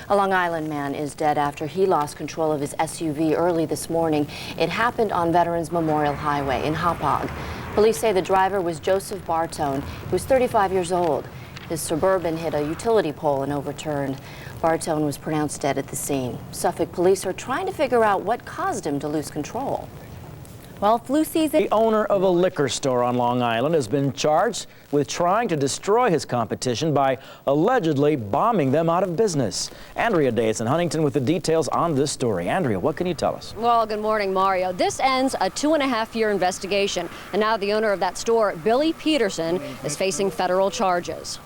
Speaker 7: A Long Island man is dead after he lost control of his SUV early this morning. It happened on Veterans Memorial Highway in Hauppauge. Police say the driver was Joseph Bartone, who was 35 years old. His Suburban hit a utility pole and overturned. Bartone was pronounced dead at the scene. Suffolk police are trying to figure out what caused him to lose control. Well, flu season...
Speaker 18: The owner of a liquor store on Long Island has been charged with trying to destroy his competition by allegedly bombing them out of business. Andrea Days in Huntington with the details on this story. Andrea, what can you tell us?
Speaker 11: Well, good morning, Mario. This ends a 2.5-year investigation, and now the owner of that store, Billy Peterson, is facing federal charges.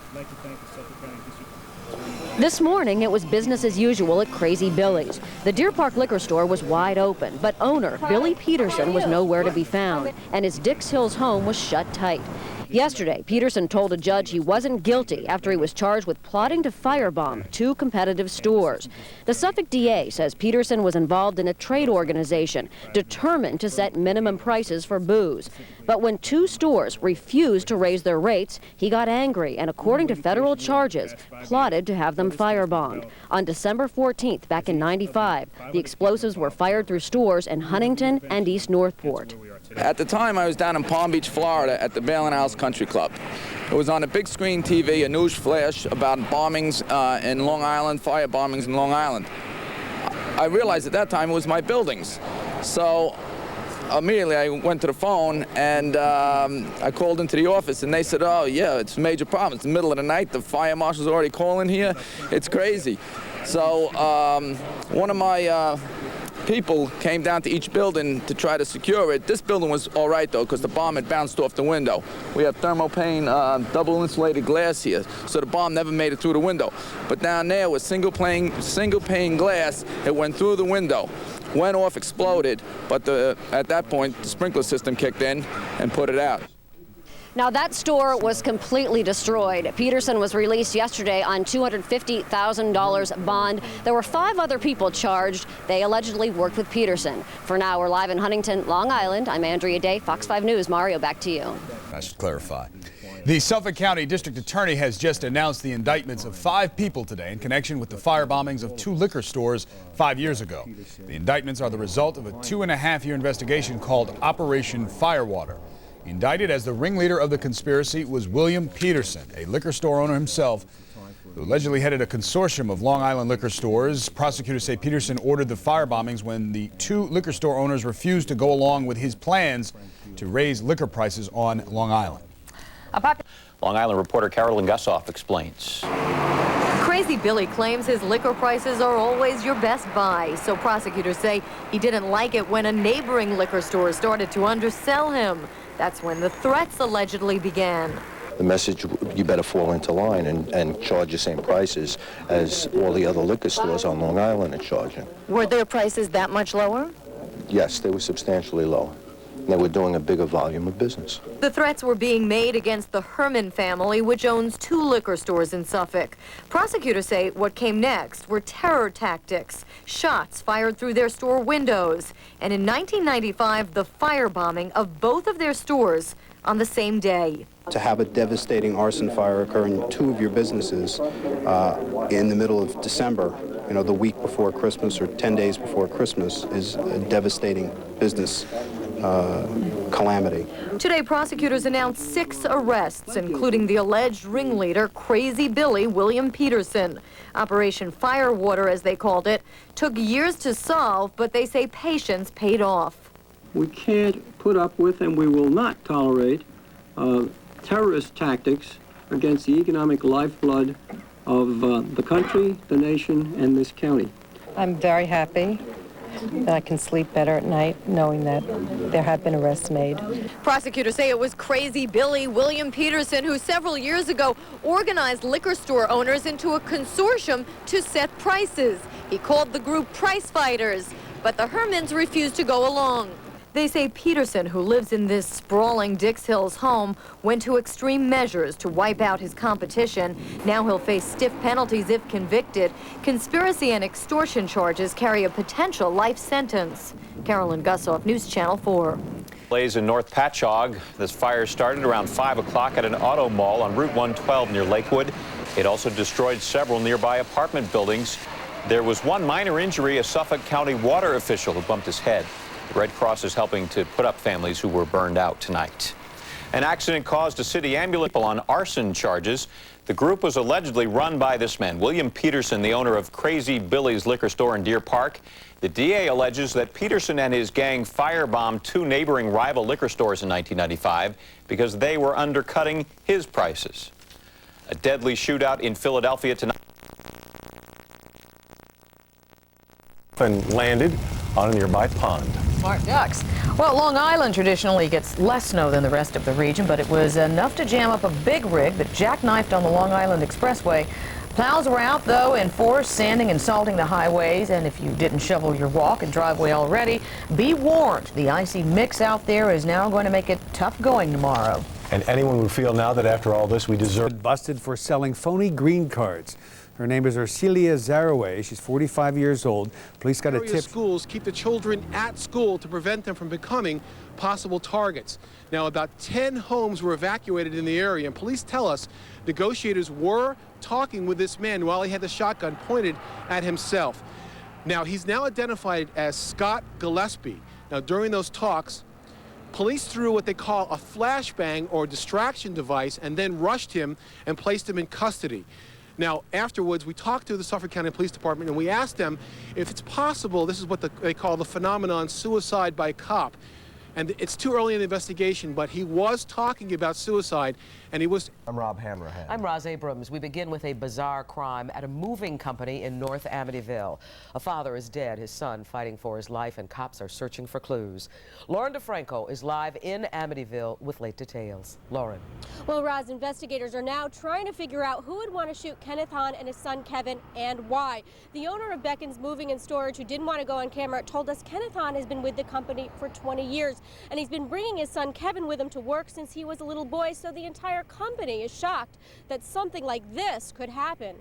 Speaker 11: This morning, it was business as usual at Crazy Billy's. The Deer Park liquor store was wide open, but owner Billy Peterson was nowhere to be found, and his Dix Hills home was shut tight. Yesterday, Peterson told a judge he wasn't guilty after he was charged with plotting to firebomb 2 competitive stores. The Suffolk DA says Peterson was involved in a trade organization determined to set minimum prices for booze. But when 2 stores refused to raise their rates, he got angry and, according to federal charges, plotted to have them firebombed. On December 14th, back in '95, the explosives were fired through stores in Huntington and East Northport.
Speaker 16: At the time, I was down in Palm Beach, Florida at the Bale & Al's Country Club. It was on a big screen TV, a news flash about bombings in Long Island, fire bombings in Long Island. I realized at that time it was my buildings. So immediately I went to the phone and I called into the office and they said, oh yeah, it's a major problem. It's the middle of the night, the fire marshal's already calling here. It's crazy. So one of my people came down to each building to try to secure it. This building was all right, though, because the bomb had bounced off the window. We have thermopane double insulated glass here, so the bomb never made it through the window. But down there was single pane glass. It went through the window, went off, exploded, but at that point, the sprinkler system kicked in and put it out.
Speaker 11: Now, that store was completely destroyed. Peterson was released yesterday on $250,000 bond. There were 5 other people charged. They allegedly worked with Peterson. For now, we're live in Huntington, Long Island. I'm Andrea Day, Fox 5 News. Mario, back to you.
Speaker 8: I should clarify. The Suffolk County District Attorney has just announced the indictments of 5 people today in connection with the fire bombings of 2 liquor stores 5 years ago. The indictments are the result of a 2.5-year investigation called Operation Firewater. Indicted as the ringleader of the conspiracy was William Peterson, a liquor store owner himself, who allegedly headed a consortium of Long Island liquor stores. Prosecutors say Peterson ordered the fire bombings when the 2 liquor store owners refused to go along with his plans to raise liquor prices on Long Island.
Speaker 19: Long Island reporter Carolyn Gussoff explains.
Speaker 22: Crazy Billy claims his liquor prices are always your best buy, so prosecutors say he didn't like it when a neighboring liquor store started to undersell him. That's when the threats allegedly began.
Speaker 23: The message, you better fall into line and charge the same prices as all the other liquor stores on Long Island are charging.
Speaker 22: Were their prices that much lower?
Speaker 23: Yes, they were substantially lower. They were doing a bigger volume of business.
Speaker 22: The threats were being made against the Herman family, which owns 2 liquor stores in Suffolk. Prosecutors say what came next were terror tactics, shots fired through their store windows, and in 1995, the firebombing of both of their stores on the same day.
Speaker 24: To have a devastating arson fire occur in 2 of your businesses in the middle of December, you know, the week before Christmas or 10 days before Christmas, is a devastating business calamity.
Speaker 22: Today, prosecutors announced 6 arrests, including the alleged ringleader, Crazy Billy William Peterson. Operation Firewater, as they called it, took years to solve, but they say patience paid off.
Speaker 25: We can't put up with and we will not tolerate terrorist tactics against the economic lifeblood of the country, the nation, and this county.
Speaker 27: I'm very happy
Speaker 1: that I can sleep better at night knowing that there have been arrests made.
Speaker 22: Prosecutors say it was Crazy Billy William Peterson who several years ago organized liquor store owners into a consortium to set prices. He called the group price fighters, but the Hermans refused to go along. They say Peterson, who lives in this sprawling Dix Hills home, went to extreme measures to wipe out his competition. Now he'll face stiff penalties if convicted. Conspiracy and extortion charges carry a potential life sentence. Carolyn Gussoff, News Channel 4.
Speaker 19: Blaze in North Patchogue. This fire started around 5 o'clock at an auto mall on Route 112 near Lakewood. It also destroyed several nearby apartment buildings. There was one minor injury, a Suffolk County water official who bumped his head. The Red Cross is helping to put up families who were burned out tonight. An accident caused a city ambulance on arson charges. The group was allegedly run by this man, William Peterson, the owner of Crazy Billy's liquor store in Deer Park. The DA alleges that Peterson and his gang firebombed 2 neighboring rival liquor stores in 1995 because they were undercutting his prices. A deadly shootout in Philadelphia tonight.
Speaker 3: And landed on a nearby pond.
Speaker 6: Smart ducks. Well, Long Island traditionally gets less snow than the rest of the region, but it was enough to jam up a big rig that jackknifed on the Long Island Expressway. Plows were out, though, in force, sanding and salting the highways. And if you didn't shovel your walk and driveway already, be warned. The icy mix out there is now going to make it tough going tomorrow.
Speaker 3: And anyone would feel now that after all this, we deserve.
Speaker 9: Busted for selling phony green cards. Her name is Arcelia Zaraway. She's 45 years old. Police got a tip.
Speaker 20: Schools keep the children at school to prevent them from becoming possible targets. Now, about 10 homes were evacuated in the area, and police tell us negotiators were talking with this man while he had the shotgun pointed at himself. Now, he's now identified as Scott Gillespie. Now, during those talks, police threw what they call a flashbang or distraction device and then rushed him and placed him in custody. Now, afterwards, we talked to the Suffolk County Police Department and we asked them if it's possible, this is what they call the phenomenon suicide by cop. And it's too early in the investigation, but he was talking about suicide, and he was...
Speaker 10: I'm Rob Hammerhead.
Speaker 4: I'm Roz Abrams. We begin with a bizarre crime at a moving company in North Amityville. A father is dead, his son fighting for his life, and cops are searching for clues. Lauren DeFranco is live in Amityville with late details. Lauren.
Speaker 13: Well, Roz, investigators are now trying to figure out who would want to shoot Kenneth Hahn and his son Kevin, and why. The owner of Beckon's Moving and Storage, who didn't want to go on camera, told us Kenneth Hahn has been with the company for 20 years. And he's been bringing his son Kevin with him to work since he was a little boy, so the entire company is shocked that something like this could happen.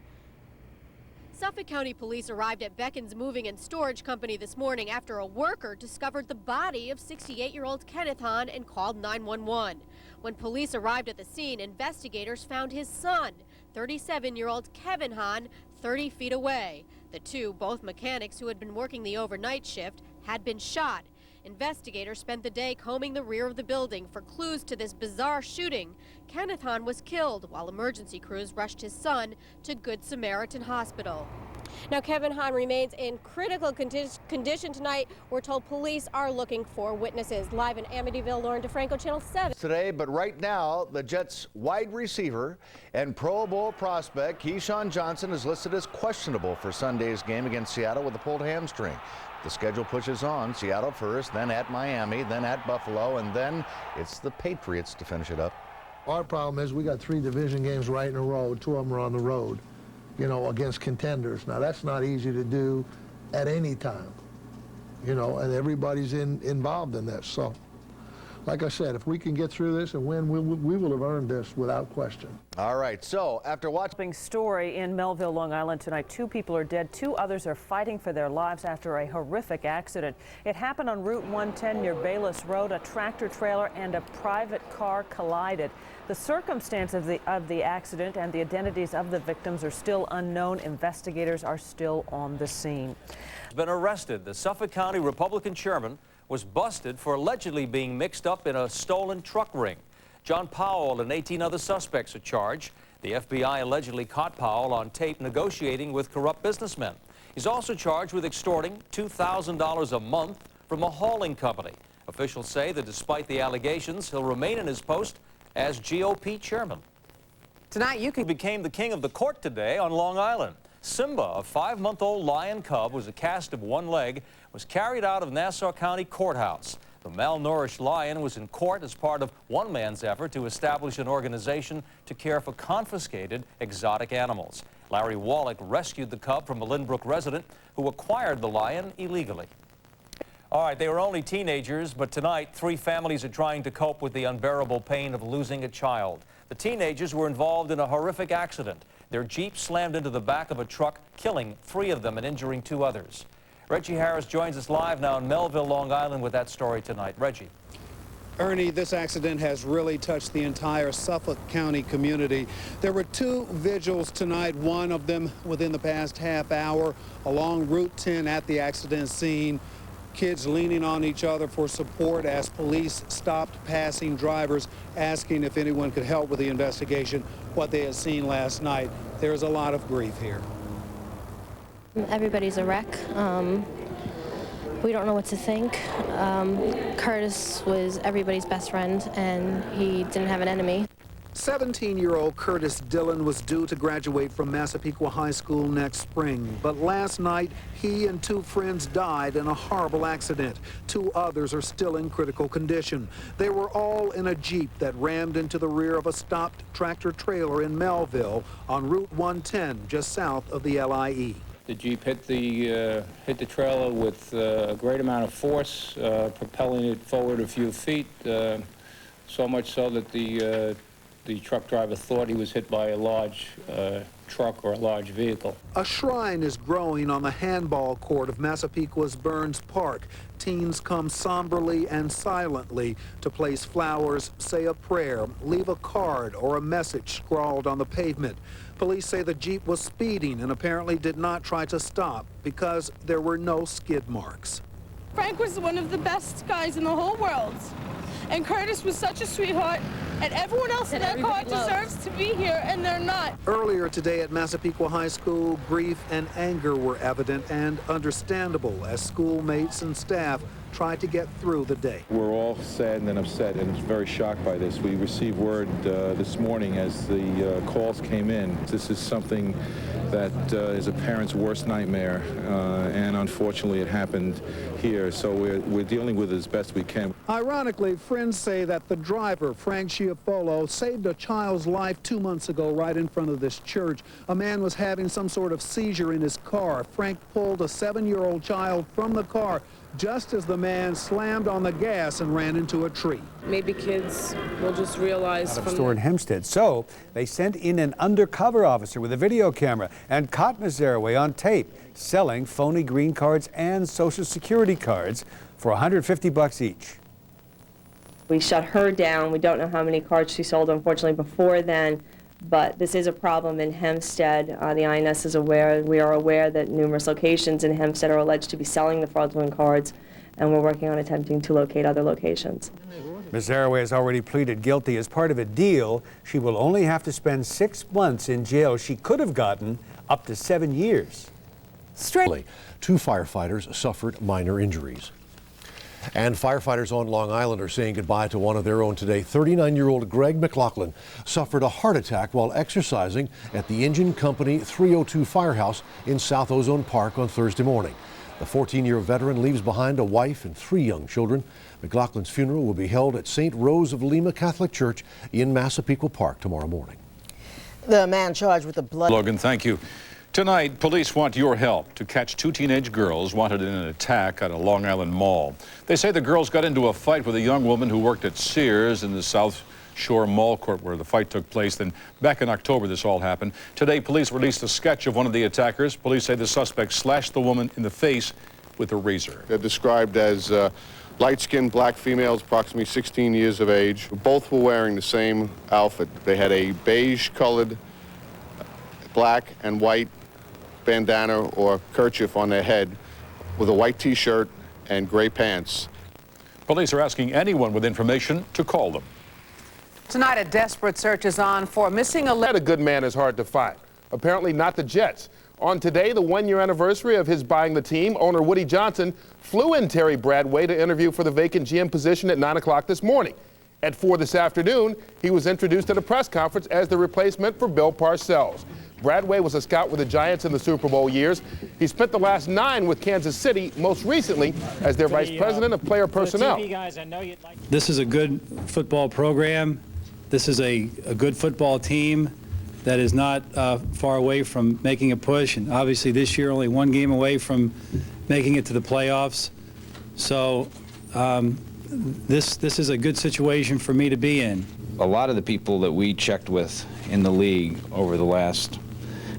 Speaker 13: Suffolk County Police arrived at Beckon's Moving and Storage Company this morning after a worker discovered the body of 68-year-old Kenneth Hahn and called 911. When police arrived at the scene, investigators found his son, 37-year-old Kevin Hahn, 30 feet away. The two, both mechanics who had been working the overnight shift, had been shot. Investigators spent the day combing the rear of the building for clues to this bizarre shooting. Kenneth Hahn was killed while emergency crews rushed his son to Good Samaritan Hospital. Now, Kevin Hahn remains in critical condition tonight. We're told police are looking for witnesses. Live in Amityville, Lauren DeFranco, Channel 7.
Speaker 15: Today, but right now, the Jets' wide receiver and Pro Bowl prospect Keyshawn Johnson is listed as questionable for Sunday's game against Seattle with a pulled hamstring. The schedule pushes on. Seattle first, then at Miami, then at Buffalo, and then it's the Patriots to finish it up.
Speaker 29: Our problem is we got 3 division games right in a row. 2 of them are on the road, you know, against contenders. Now, that's not easy to do at any time, you know, and everybody's involved in this. So, like I said, if we can get through this and win, we will have earned this without question.
Speaker 15: All right, so after watching
Speaker 12: story in Melville, Long Island tonight, 2 people are dead, 2 others are fighting for their lives after a horrific accident. It happened on Route 110 near Bayless Road. A tractor trailer and a private car collided. The circumstances of the accident and the identities of the victims are still unknown. Investigators are still on the scene.
Speaker 14: Been arrested. The Suffolk County Republican chairman was busted for allegedly being mixed up in a stolen truck ring. John Powell and 18 other suspects are charged. The FBI allegedly caught Powell on tape negotiating with corrupt businessmen. He's also charged with extorting $2,000 a month from a hauling company. Officials say that despite the allegations, he'll remain in his post as GOP chairman.
Speaker 6: Tonight, you
Speaker 14: became the king of the court today on Long Island. Simba, a 5-month-old lion cub, was a cast of one leg, was carried out of Nassau County Courthouse. The malnourished lion was in court as part of one man's effort to establish an organization to care for confiscated exotic animals. Larry Wallach rescued the cub from a Lynbrook resident who acquired the lion illegally. All right, they were only teenagers, but tonight 3 families are trying to cope with the unbearable pain of losing a child. The teenagers were involved in a horrific accident. Their Jeep slammed into the back of a truck, killing 3 of them and injuring 2 others. Reggie Harris joins us live now in Melville, Long Island with that story tonight. Reggie.
Speaker 2: Ernie, this accident has really touched the entire Suffolk County community. There were 2 vigils tonight, one of them within the past half hour along Route 10 at the accident scene. Kids leaning on each other for support as police stopped passing drivers, asking if anyone could help with the investigation, what they had seen last night. There's a lot of grief here.
Speaker 5: Everybody's a wreck. We don't know what to think. Curtis was everybody's best friend, and he didn't have an enemy.
Speaker 2: 17-year-old Curtis Dillon was due to graduate from Massapequa High School next spring, but last night he and 2 friends died in a horrible accident. 2 others are still in critical condition. They were all in a Jeep that rammed into the rear of a stopped tractor trailer in Melville on Route 110, just south of the LIE.
Speaker 7: The Jeep hit the trailer with a great amount of force, propelling it forward a few feet, so much so that the truck driver thought he was hit by a large truck or a large vehicle.
Speaker 2: A shrine is growing on the handball court of Massapequa's Burns Park. Teens come somberly and silently to place flowers, say a prayer, leave a card or a message scrawled on the pavement. Police say the Jeep was speeding and apparently did not try to stop because there were no skid marks.
Speaker 10: Frank was one of the best guys in the whole world. And Curtis was such a sweetheart, and everyone else in that car deserves to be here, and they're not.
Speaker 2: Earlier today at Massapequa High School, grief and anger were evident and understandable as schoolmates and staff tried to get through the day.
Speaker 17: We're all saddened and upset and very shocked by this. We received word this morning as the calls came in. This is something that is a parent's worst nightmare, and unfortunately it happened here, so we're dealing with it as best we can.
Speaker 2: Ironically, friends say that the driver, Frank Schiaffolo, saved a child's life 2 months ago right in front of this church. A man was having some sort of seizure in his car. Frank pulled a 7-year-old child from the car just as the man slammed on the gas and ran into a tree.
Speaker 21: Maybe kids will just realize
Speaker 9: From a store in Hempstead. So they sent in an undercover officer with a video camera and caught Mazaraway on tape selling phony green cards and Social Security cards for $150 each.
Speaker 26: We shut her down. We don't know how many cards she sold, unfortunately, before then. But this is a problem in Hempstead. The INS is aware. We are aware that numerous locations in Hempstead are alleged to be selling the fraudulent cards, and we're working on attempting to locate other locations.
Speaker 9: Mazaraway has already pleaded guilty. As part of a deal, she will only have to spend 6 months in jail. She could have gotten up to 7 years.
Speaker 27: 2 firefighters suffered minor injuries. And firefighters on Long Island are saying goodbye to one of their own today. 39-year-old Greg McLaughlin suffered a heart attack while exercising at the Engine Company 302 Firehouse in South Ozone Park on Thursday morning. The 14-year veteran leaves behind a wife and 3 young children. McLaughlin's funeral will be held at St. Rose of Lima Catholic Church in Massapequa Park tomorrow morning.
Speaker 28: The man charged with the blood.
Speaker 30: Logan, thank you. Tonight, police want your help to catch 2 teenage girls wanted in an attack at a Long Island mall. They say the girls got into a fight with a young woman who worked at Sears in the South Shore Mall Court where the fight took place. Then back in October, this all happened. Today, police released a sketch of one of the attackers. Police say the suspect slashed the woman in the face with a razor.
Speaker 31: They're described as light-skinned black females, approximately 16 years of age. Both were wearing the same outfit. They had a beige-colored black and white bandana or kerchief on their head with a white t-shirt and gray pants.
Speaker 30: Police are asking anyone with information to call them.
Speaker 32: Tonight, a desperate search is on for a missing
Speaker 33: A good man is hard to find. Apparently not the Jets. On today, the 1-year anniversary of his buying the team, owner Woody Johnson flew in Terry Bradway to interview for the vacant GM position at 9 o'clock this morning. At 4 this afternoon, he was introduced at a press conference as the replacement for Bill Parcells. Bradway was a scout with the Giants in the Super Bowl years. He spent the last 9 with Kansas City, most recently as their vice president of player personnel.
Speaker 1: This is a good football program. This is a good football team that is not far away from making a push. And obviously this year only 1 game away from making it to the playoffs. So this is a good situation for me to be in.
Speaker 3: A lot of the people that we checked with in the league over the last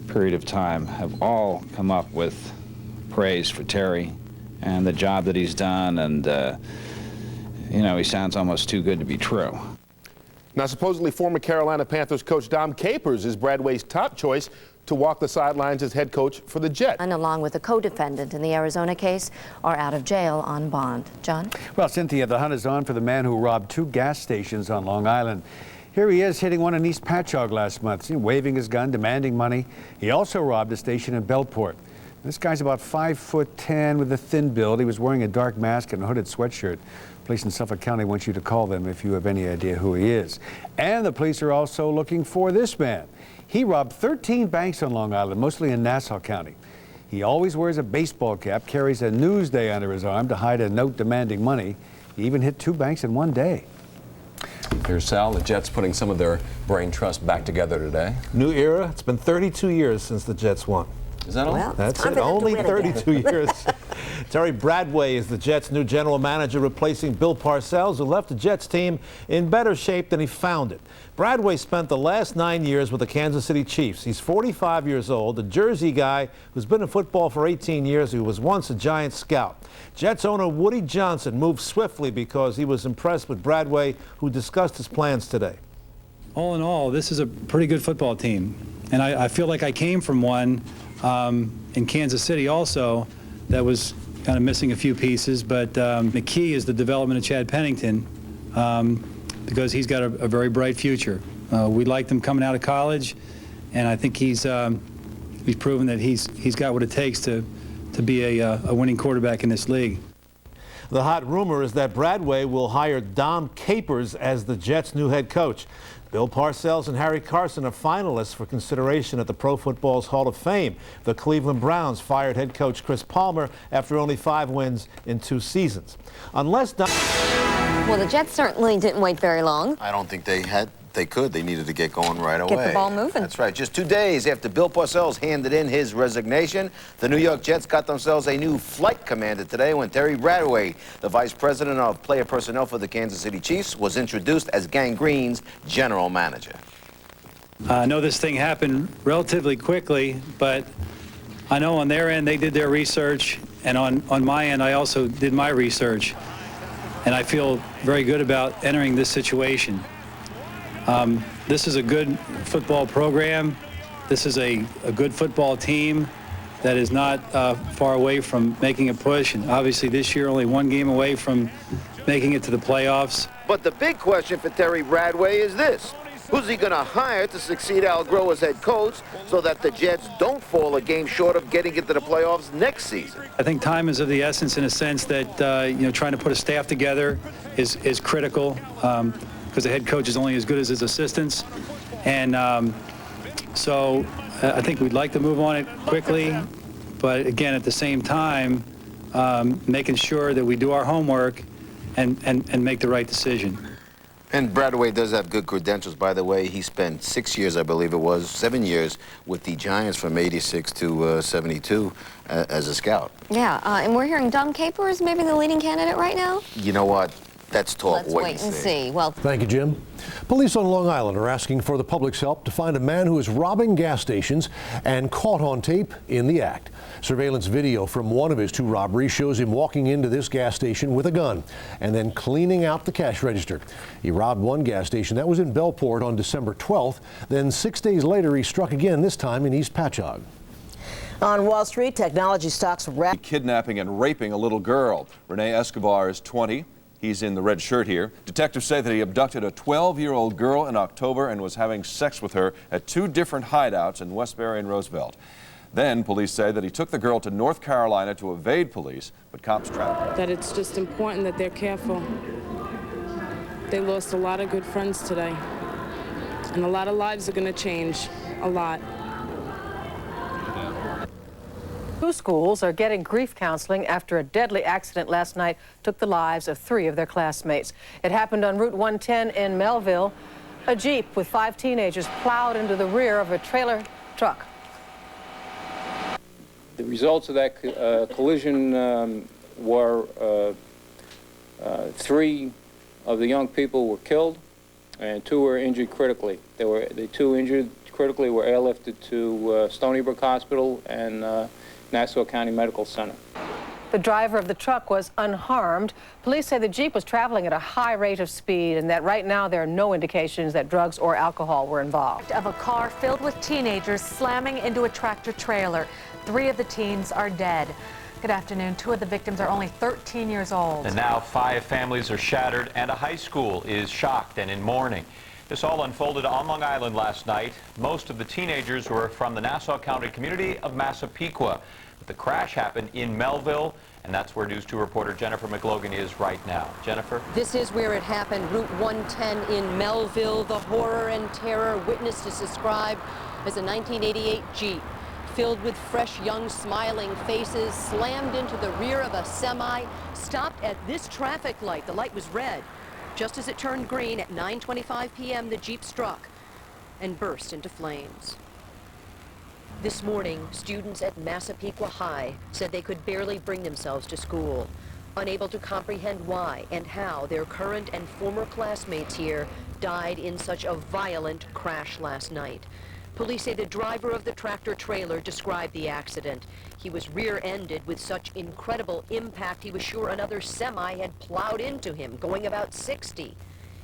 Speaker 3: period of time have all come up with praise for Terry and the job that he's done, and you know, he sounds almost too good to be true.
Speaker 33: Now, supposedly former Carolina Panthers coach Dom Capers is Bradway's top choice to walk the sidelines as head coach for the Jets.
Speaker 4: And along with a co-defendant in the Arizona case, are out of jail on bond. John?
Speaker 9: Well, Cynthia, the hunt is on for the man who robbed 2 gas stations on Long Island. Here he is hitting one in East Patchogue last month, waving his gun, demanding money. He also robbed a station in Bellport. This guy's about 5'10" with a thin build. He was wearing a dark mask and a hooded sweatshirt. Police in Suffolk County want you to call them if you have any idea who he is. And the police are also looking for this man. He robbed 13 banks on Long Island, mostly in Nassau County. He always wears a baseball cap, carries a Newsday under his arm to hide a note demanding money. He even hit 2 banks in 1 day.
Speaker 8: Here's Sal. The Jets putting some of their brain trust back together today.
Speaker 11: New era. It's been 32 years since the Jets won.
Speaker 8: Is that all?
Speaker 11: Well, that's it. Only 32 years. Terry Bradway is the Jets' new general manager, replacing Bill Parcells, who left the Jets team in better shape than he found it. Bradway spent the last 9 years with the Kansas City Chiefs. He's 45 years old, a Jersey guy who's been in football for 18 years, who was once a Giants scout. Jets owner Woody Johnson moved swiftly because he was impressed with Bradway, who discussed his plans today.
Speaker 1: All in all, this is a pretty good football team. And I feel like I came from one in Kansas City also that was kind of missing a few pieces, but the key is the development of Chad Pennington because he's got a very bright future. We liked him coming out of college, and I think he's proven that he's got what it takes to be a winning quarterback in this league.
Speaker 11: The hot rumor is that Bradway will hire Dom Capers as the Jets' new head coach. Bill Parcells and Harry Carson are finalists for consideration at the Pro Football's Hall of Fame. The Cleveland Browns fired head coach Chris Palmer after only 5 wins in 2 seasons. Unless Dom...
Speaker 4: Well, the Jets certainly didn't wait very long.
Speaker 16: I don't think they could. They needed to get going right away.
Speaker 4: Get the ball moving.
Speaker 16: That's right. Just 2 days after Bill Parcells handed in his resignation, the New York Jets got themselves a new flight commander today when Terry Bradway, the vice president of player personnel for the Kansas City Chiefs, was introduced as Gang Green's general manager.
Speaker 1: I know this thing happened relatively quickly, but I know on their end they did their research, and on my end I also did my research. And I feel very good about entering this situation. This is a good football program. This is a good football team that is not far away from making a push. And obviously this year only 1 game away from making it to the playoffs.
Speaker 16: But the big question for Terry Bradway is this. Who's he going to hire to succeed Al Groh as head coach so that the Jets don't fall a game short of getting into the playoffs next season?
Speaker 1: I think time is of the essence in a sense that, you know, trying to put a staff together is critical because the head coach is only as good as his assistants. And so I think we'd like to move on it quickly, but again, at the same time, making sure that we do our homework and make the right decision.
Speaker 16: And Bradway does have good credentials, by the way. He spent 6 years, I believe it was, 7 years with the Giants from '86 to '72 as a scout.
Speaker 4: Yeah, and we're hearing Dom Capers maybe the leading candidate right now?
Speaker 16: You know what? Let's talk.
Speaker 4: Let's wait and see. Well,
Speaker 27: thank you, Jim. Police on Long Island are asking for the public's help to find a man who is robbing gas stations and caught on tape in the act. Surveillance video from one of his 2 robberies shows him walking into this gas station with a gun and then cleaning out the cash register. He robbed one gas station that was in Bellport on December 12th. Then 6 days later, he struck again, this time in East Patchogue.
Speaker 28: On Wall Street, technology stocks
Speaker 18: kidnapping and raping a little girl. Renee Escobar is 20. He's in the red shirt here. Detectives say that he abducted a 12-year-old girl in October and was having sex with her at 2 different hideouts in Westbury and Roosevelt. Then police say that he took the girl to North Carolina to evade police, but cops trapped him.
Speaker 21: That it's just important that they're careful. They lost a lot of good friends today, and a lot of lives are going to change, a lot.
Speaker 32: Two schools are getting grief counseling after a deadly accident last night took the lives of 3 of their classmates. It happened on Route 110 in Melville. A Jeep with 5 teenagers plowed into the rear of a trailer truck.
Speaker 7: The results of that collision were 3 of the young people were killed and 2 were injured critically. The 2 injured critically were airlifted to Stony Brook Hospital and Nassau County Medical Center.
Speaker 32: The driver of the truck was unharmed. Police say the Jeep was traveling at a high rate of speed and that right now there are no indications that drugs or alcohol were involved.
Speaker 5: Of a car filled with teenagers slamming into a tractor trailer. 3 of the teens are dead. Good afternoon. 2 of the victims are only 13 years old.
Speaker 6: And now 5 families are shattered and a high school is shocked and in mourning. This all unfolded on Long Island last night. Most of the teenagers were from the Nassau County community of Massapequa. But the crash happened in Melville, and that's where News 2 reporter Jennifer McLogan is right now. Jennifer?
Speaker 12: This is where it happened, Route 110 in Melville. The horror and terror witnessed is described as a 1988 Jeep filled with fresh, young, smiling faces, slammed into the rear of a semi, stopped at this traffic light. The light was red. Just as it turned green at 9:25 p.m., the Jeep struck and burst into flames. This morning, students at Massapequa High said they could barely bring themselves to school, unable to comprehend why and how their current and former classmates here died in such a violent crash last night. Police say the driver of the tractor trailer described the accident. He was rear-ended with such incredible impact he was sure another semi had plowed into him, going about 60.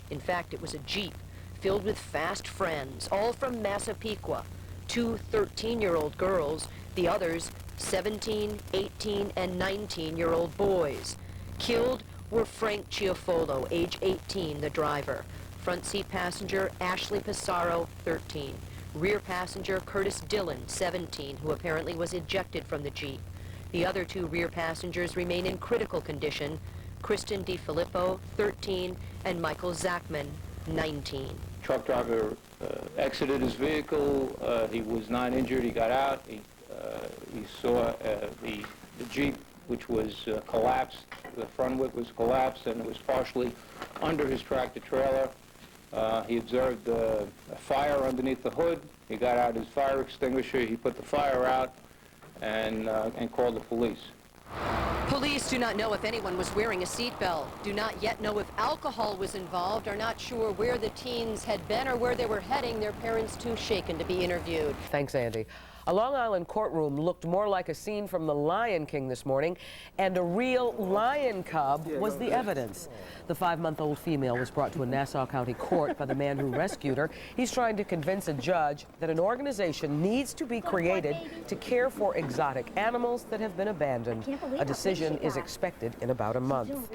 Speaker 12: In fact, it was a Jeep filled with fast friends, all from Massapequa. 2 13-year-old girls, the others 17, 18, and 19-year-old boys. Killed were Frank Chiafolo, age 18, the driver. Front seat passenger Ashley Pissarro, 13. Rear passenger Curtis Dillon, 17, who apparently was ejected from the Jeep. The other 2 rear passengers remain in critical condition, Kristen DiFilippo, 13, and Michael Zachman, 19.
Speaker 7: Truck driver exited his vehicle. He was not injured. He got out. He saw the Jeep, which was collapsed. The front wheel was collapsed, and it was partially under his tractor trailer. He observed a fire underneath the hood. He got out his fire extinguisher. He put the fire out and called the police.
Speaker 12: Police do not know if anyone was wearing a seatbelt, do not yet know if alcohol was involved, are not sure where the teens had been or where they were heading. Their parents too shaken to be interviewed.
Speaker 13: Thanks, Andy. A Long Island courtroom looked more like a scene from The Lion King this morning, and a real lion cub was the evidence. The 5-month-old female was brought to a Nassau County court by the man who rescued her. He's trying to convince a judge that an organization needs to be created to care for exotic animals that have been abandoned. A decision is expected in about a month.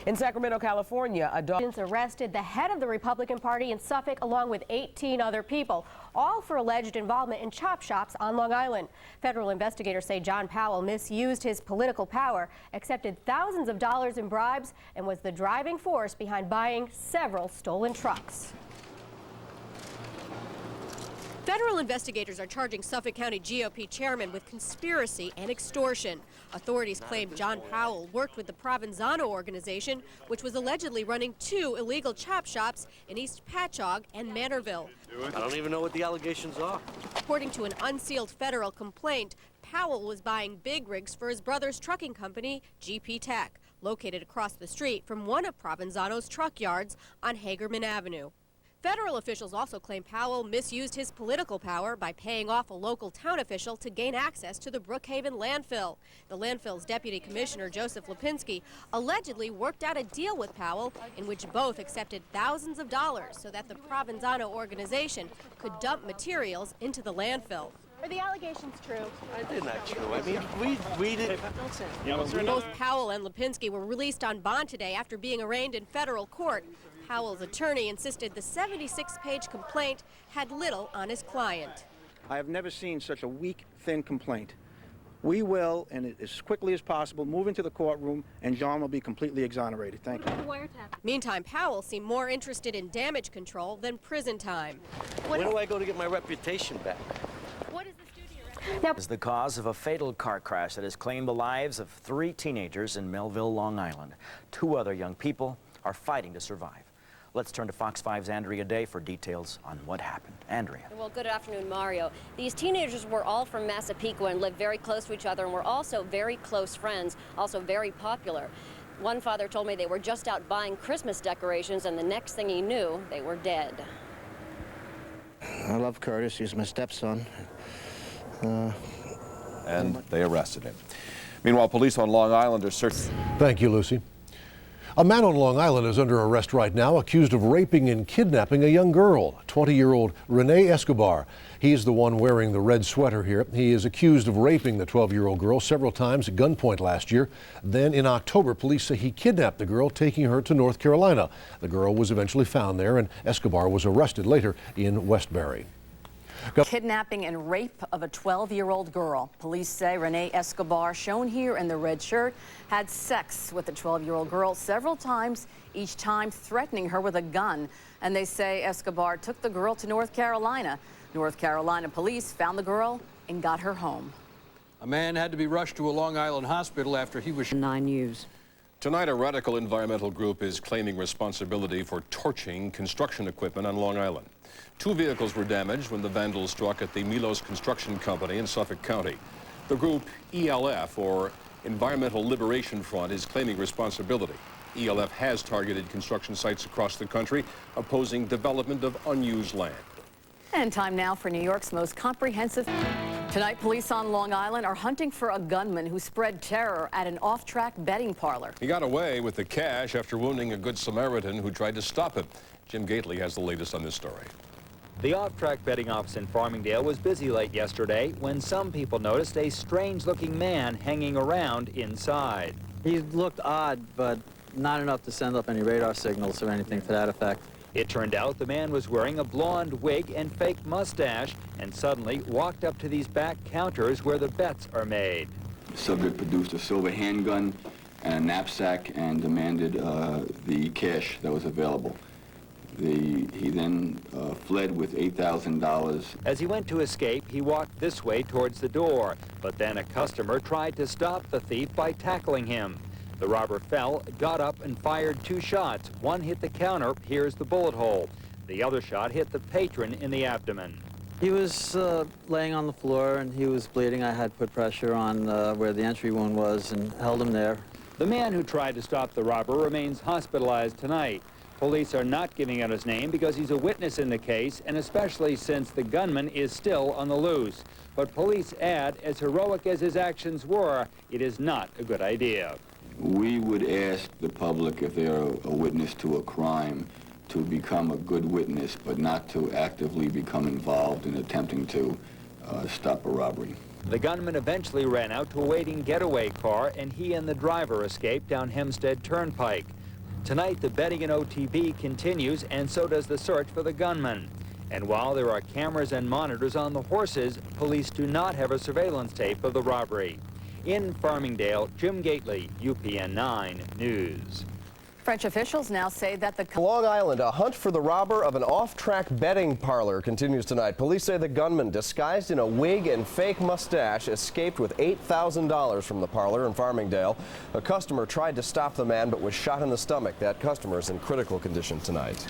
Speaker 13: In Sacramento, California, a dog
Speaker 14: arrested the head of the Republican Party in Suffolk along with 18 other people, all for alleged involvement in chop shops on Long Island. Federal investigators say John Powell misused his political power, accepted thousands of dollars in bribes, and was the driving force behind buying several stolen trucks. Federal investigators are charging Suffolk County GOP chairman with conspiracy and extortion. Authorities claim John Powell worked with the Provenzano organization, which was allegedly running 2 illegal chop shops in East Patchogue and Manorville.
Speaker 15: I don't even know what the allegations are.
Speaker 14: According to an unsealed federal complaint, Powell was buying big rigs for his brother's trucking company, GP Tech, located across the street from one of Provenzano's truck yards on Hagerman Avenue. Federal officials also claim Powell misused his political power by paying off a local town official to gain access to the Brookhaven landfill. The landfill's deputy commissioner, Joseph Lipinski, allegedly worked out a deal with Powell in which both accepted thousands of dollars so that the Provenzano organization could dump materials into the landfill. Are the allegations true?
Speaker 15: They're not true. I mean, we did.
Speaker 14: Both Powell and Lipinski were released on bond today after being arraigned in federal court. Powell's attorney insisted the 76-page complaint had little on his client.
Speaker 19: I have never seen such a weak, thin complaint. We will, and as quickly as possible, move into the courtroom, and John will be completely exonerated. Thank you.
Speaker 14: Meantime, Powell seemed more interested in damage control than prison time.
Speaker 15: Where do I go to get my reputation back?
Speaker 14: What is the studio
Speaker 2: Is the cause of a fatal car crash that has claimed the lives of 3 teenagers in Melville, Long Island. 2 other young people are fighting to survive. Let's turn to Fox 5's Andrea Day for details on what happened. Andrea.
Speaker 3: Well, good afternoon, Mario. These teenagers were all from Massapequa and lived very close to each other and were also very close friends, also very popular. One father told me they were just out buying Christmas decorations, and the next thing he knew, they were dead.
Speaker 19: I love Curtis. He's my stepson.
Speaker 18: And they arrested him. Meanwhile, police on Long Island are searching.
Speaker 27: Thank you, Lucy. A man on Long Island is under arrest right now, accused of raping and kidnapping a young girl, 20-year-old Rene Escobar. He's the one wearing the red sweater here. He is accused of raping the 12-year-old girl several times at gunpoint last year. Then in October, police say he kidnapped the girl, taking her to North Carolina. The girl was eventually found there, and Escobar was arrested later in Westbury.
Speaker 10: Kidnapping and rape of a 12-year-old girl. Police say Rene Escobar, shown here in the red shirt, had sex with the 12-year-old girl several times, each time threatening her with a gun. And they say Escobar took the girl to North Carolina. North Carolina police found the girl and got her home.
Speaker 17: A man had to be rushed to a Long Island hospital after he was...
Speaker 10: 9 News.
Speaker 20: Tonight, a radical environmental group is claiming responsibility for torching construction equipment on Long Island. 2 vehicles were damaged when the vandals struck at the Milos Construction Company in Suffolk County. The group ELF, or Environmental Liberation Front, is claiming responsibility. ELF has targeted construction sites across the country, opposing development of unused land.
Speaker 10: And time now for New York's most comprehensive. Tonight, police on Long Island are hunting for a gunman who spread terror at an off-track betting parlor.
Speaker 20: He got away with the cash after wounding a Good Samaritan who tried to stop him. Jim Gately has the latest on this story.
Speaker 22: The off-track betting office in Farmingdale was busy late yesterday when some people noticed a strange-looking man hanging around inside.
Speaker 23: He looked odd, but not enough to send up any radar signals or anything to that effect.
Speaker 22: It turned out the man was wearing a blonde wig and fake mustache and suddenly walked up to these back counters where the bets are made.
Speaker 24: The subject produced a silver handgun and a knapsack and demanded the cash that was available. He then fled with $8,000.
Speaker 22: As he went to escape, he walked this way towards the door, but then a customer tried to stop the thief by tackling him. The robber fell, got up, and fired 2 shots. One hit the counter. Here's the bullet hole. The other shot hit the patron in the abdomen.
Speaker 23: He was laying on the floor and he was bleeding. I had put pressure on where the entry wound was and held him there.
Speaker 22: The man who tried to stop the robber remains hospitalized tonight. Police are not giving out his name because he's a witness in the case, and especially since the gunman is still on the loose. But police add, as heroic as his actions were, it is not a good idea.
Speaker 24: We would ask the public, if they are a witness to a crime, to become a good witness, but not to actively become involved in attempting to stop a robbery.
Speaker 22: The gunman eventually ran out to a waiting getaway car, and he and the driver escaped down Hempstead Turnpike. Tonight, the betting in OTB continues, and so does the search for the gunman. And while there are cameras and monitors on the horses, police do not have a surveillance tape of the robbery. In Farmingdale, Jim Gately, UPN 9 News.
Speaker 10: French officials now say that the...
Speaker 25: Long Island, a hunt for the robber of an off-track betting parlor continues tonight. Police say the gunman, disguised in a wig and fake mustache, escaped with $8,000 from the parlor in Farmingdale. A customer tried to stop the man but was shot in the stomach. That customer is in critical condition tonight.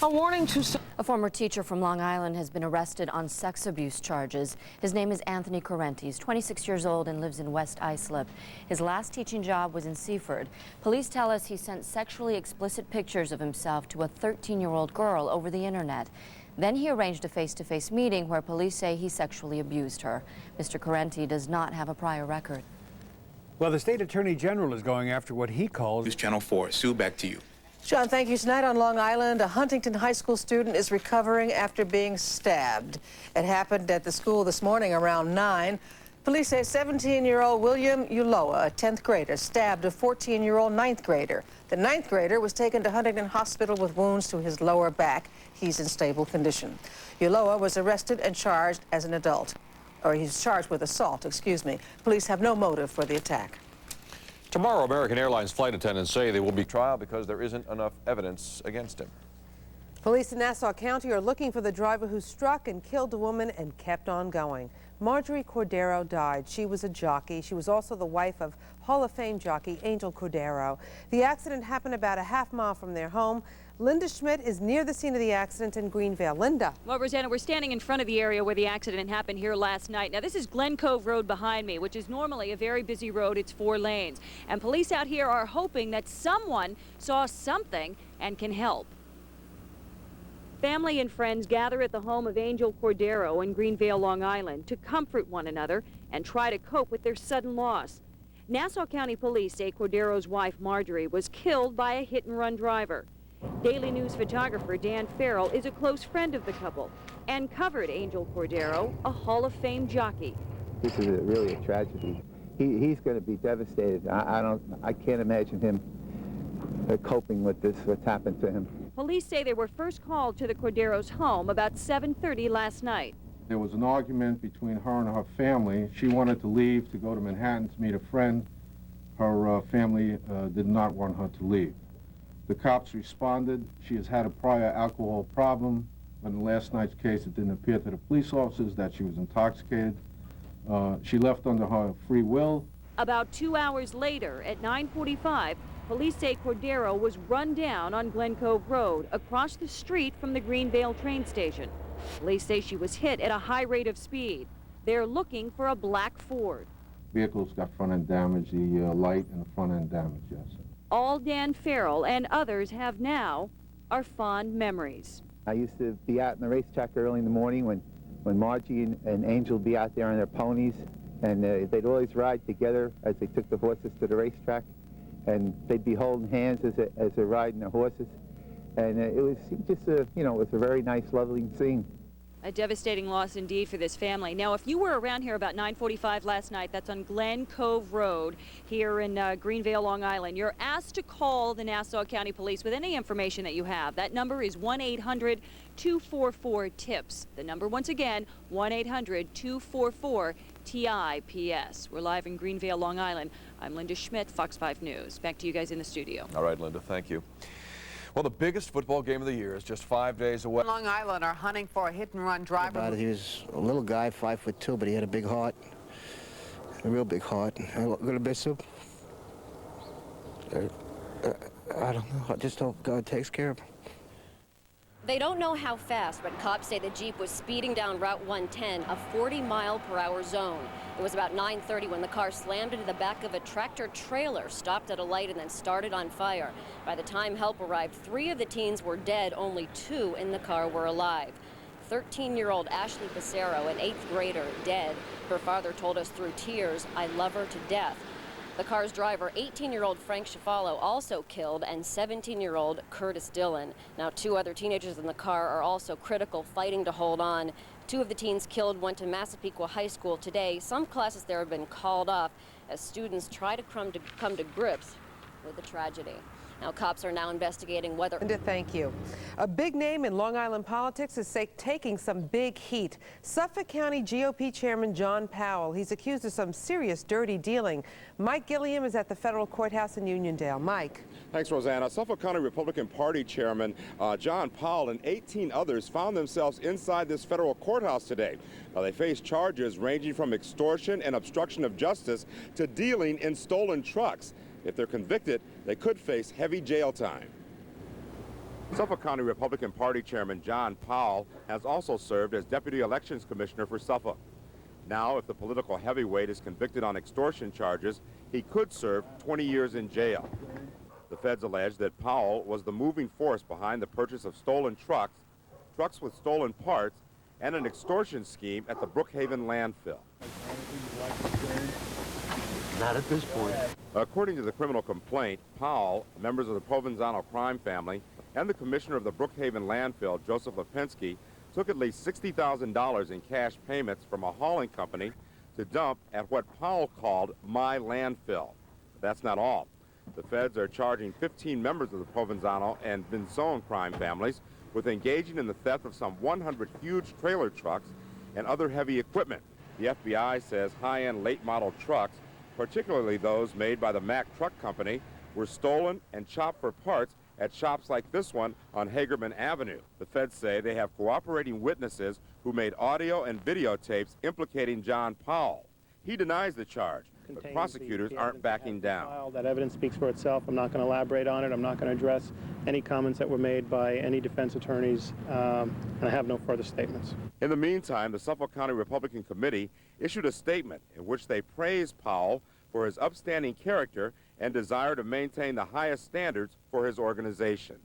Speaker 10: A warning to...
Speaker 4: A former teacher from Long Island has been arrested on sex abuse charges. His name is Anthony Correnti. He's 26 years old and lives in West Islip. His last teaching job was in Seaford. Police tell us he sent sexually explicit pictures of himself to a 13-year-old girl over the internet. Then he arranged a face-to-face meeting where police say he sexually abused her. Mr. Correnti does not have a prior record.
Speaker 9: Well, the state attorney general is going after what he calls...
Speaker 26: News Channel 4. Sue, back to you.
Speaker 28: John, thank you. Tonight on Long Island, a Huntington High School student is recovering after being stabbed. It happened at the school this morning around 9. Police say 17-year-old William Ulloa, a 10th grader, stabbed a 14-year-old 9th grader. The 9th grader was taken to Huntington Hospital with wounds to his lower back. He's in stable condition. Ulloa was arrested and charged as an adult. Or he's charged with assault, excuse me. Police have no motive for the attack.
Speaker 20: Tomorrow, American Airlines flight attendants say they will be
Speaker 18: trial because there isn't enough evidence against him.
Speaker 28: Police in Nassau County are looking for the driver who struck and killed a woman and kept on going. Marjorie Cordero died. She was a jockey. She was also the wife of Hall of Fame jockey Angel Cordero. The accident happened about a half-mile from their home. Linda Schmidt is near the scene of the accident in Greenvale. Linda.
Speaker 1: Well, Rosanna, we're standing in front of the area where the accident happened here last night. Now, this is Glen Cove Road behind me, which is normally a very busy road. It's 4 lanes. And police out here are hoping that someone saw something and can help. Family and friends gather at the home of Angel Cordero in Greenvale, Long Island, to comfort one another and try to cope with their sudden loss. Nassau County Police say Cordero's wife, Marjorie, was killed by a hit-and-run driver. Daily News photographer Dan Farrell is a close friend of the couple and covered Angel Cordero, a Hall of Fame jockey.
Speaker 5: This is really a tragedy. He's going to be devastated. I can't imagine him coping with this, what's happened to him.
Speaker 1: Police say they were first called to the Cordero's home about 7:30 last night.
Speaker 6: There was an argument between her and her family. She wanted to leave to go to Manhattan to meet a friend. Her family did not want her to leave. The cops responded. She has had a prior alcohol problem. In last night's case, it didn't appear to the police officers that she was intoxicated. She left under her free will.
Speaker 1: About 2 hours later, at 9:45, police say Cordero was run down on Glen Cove Road across the street from the Greenvale train station. Police say she was hit at a high rate of speed. They're looking for a black Ford.
Speaker 6: Vehicle's got front-end damage, the light and the front-end damage, yes.
Speaker 1: All Dan Farrell and others have now are fond memories.
Speaker 5: I used to be out in the racetrack early in the morning when Margie and Angel would be out there on their ponies, and they'd always ride together as they took the horses to the racetrack, and they'd be holding hands as they're riding the horses, and it was just it was a very nice, lovely scene.
Speaker 1: A devastating loss indeed for this family. Now, if you were around here about 9:45 last night, that's on Glen Cove Road here in Greenvale, Long Island, you're asked to call the Nassau County Police with any information that you have. That number is 1-800-244-TIPS. The number, once again, 1-800-244-TIPS. We're live in Greenvale, Long Island. I'm Linda Schmidt, Fox 5 News. Back to you guys in the studio.
Speaker 18: All right, Linda, thank you. Well, the biggest football game of the year is just 5 days away.
Speaker 8: Long Island are hunting for a hit-and-run driver.
Speaker 11: He was a little guy, 5'2", but he had a big heart, a real big heart. A little bit soup. I don't know. I just hope God takes care of him.
Speaker 3: They don't know how fast, but cops say the Jeep was speeding down Route 110, a 40-mile-per-hour zone. It was about 9:30 when the car slammed into the back of a tractor-trailer, stopped at a light, and then started on fire. By the time help arrived, 3 of the teens were dead. Only 2 in the car were alive. 13-year-old Ashley Passero, an 8th grader, dead. Her father told us through tears, "I love her to death." The car's driver, 18-year-old Frank Schifalo, also killed, and 17-year-old Curtis Dillon. Now, 2 other teenagers in the car are also critical, fighting to hold on. 2 of the teens killed went to Massapequa High School today. Some classes there have been called off as students try to come to grips with the tragedy. Now, cops are now investigating whether...
Speaker 28: Linda, thank you. A big name in Long Island politics is taking some big heat. Suffolk County GOP Chairman John Powell. He's accused of some serious dirty dealing. Mike Gilliam is at the federal courthouse in Uniondale. Mike.
Speaker 16: Thanks, Rosanna. Suffolk County Republican Party Chairman John Powell and 18 others found themselves inside this federal courthouse today. Now, they face charges ranging from extortion and obstruction of justice to dealing in stolen trucks. If they're convicted, they could face heavy jail time. Suffolk County Republican Party Chairman John Powell has also served as Deputy Elections Commissioner for Suffolk. Now, if the political heavyweight is convicted on extortion charges, he could serve 20 years in jail. The feds allege that Powell was the moving force behind the purchase of stolen trucks, trucks with stolen parts, and an extortion scheme at the Brookhaven landfill.
Speaker 15: Not at this point.
Speaker 16: According to the criminal complaint, Powell, members of the Provenzano crime family, and the commissioner of the Brookhaven landfill, Joseph Lipinski, took at least $60,000 in cash payments from a hauling company to dump at what Powell called my landfill. But that's not all. The feds are charging 15 members of the Provenzano and Vinzone crime families with engaging in the theft of some 100 huge trailer trucks and other heavy equipment. The FBI says high-end late-model trucks, particularly those made by the Mack Truck Company, were stolen and chopped for parts at shops like this one on Hagerman Avenue. The feds say they have cooperating witnesses who made audio and videotapes implicating John Powell. He denies the charge, but prosecutors aren't backing down.
Speaker 2: That evidence speaks for itself. I'm not going to elaborate on it. I'm not going to address any comments that were made by any defense attorneys, and I have no further statements.
Speaker 16: In the meantime, the Suffolk County Republican Committee issued a statement in which they praised Powell for his upstanding character and desire to maintain the highest standards for his organization.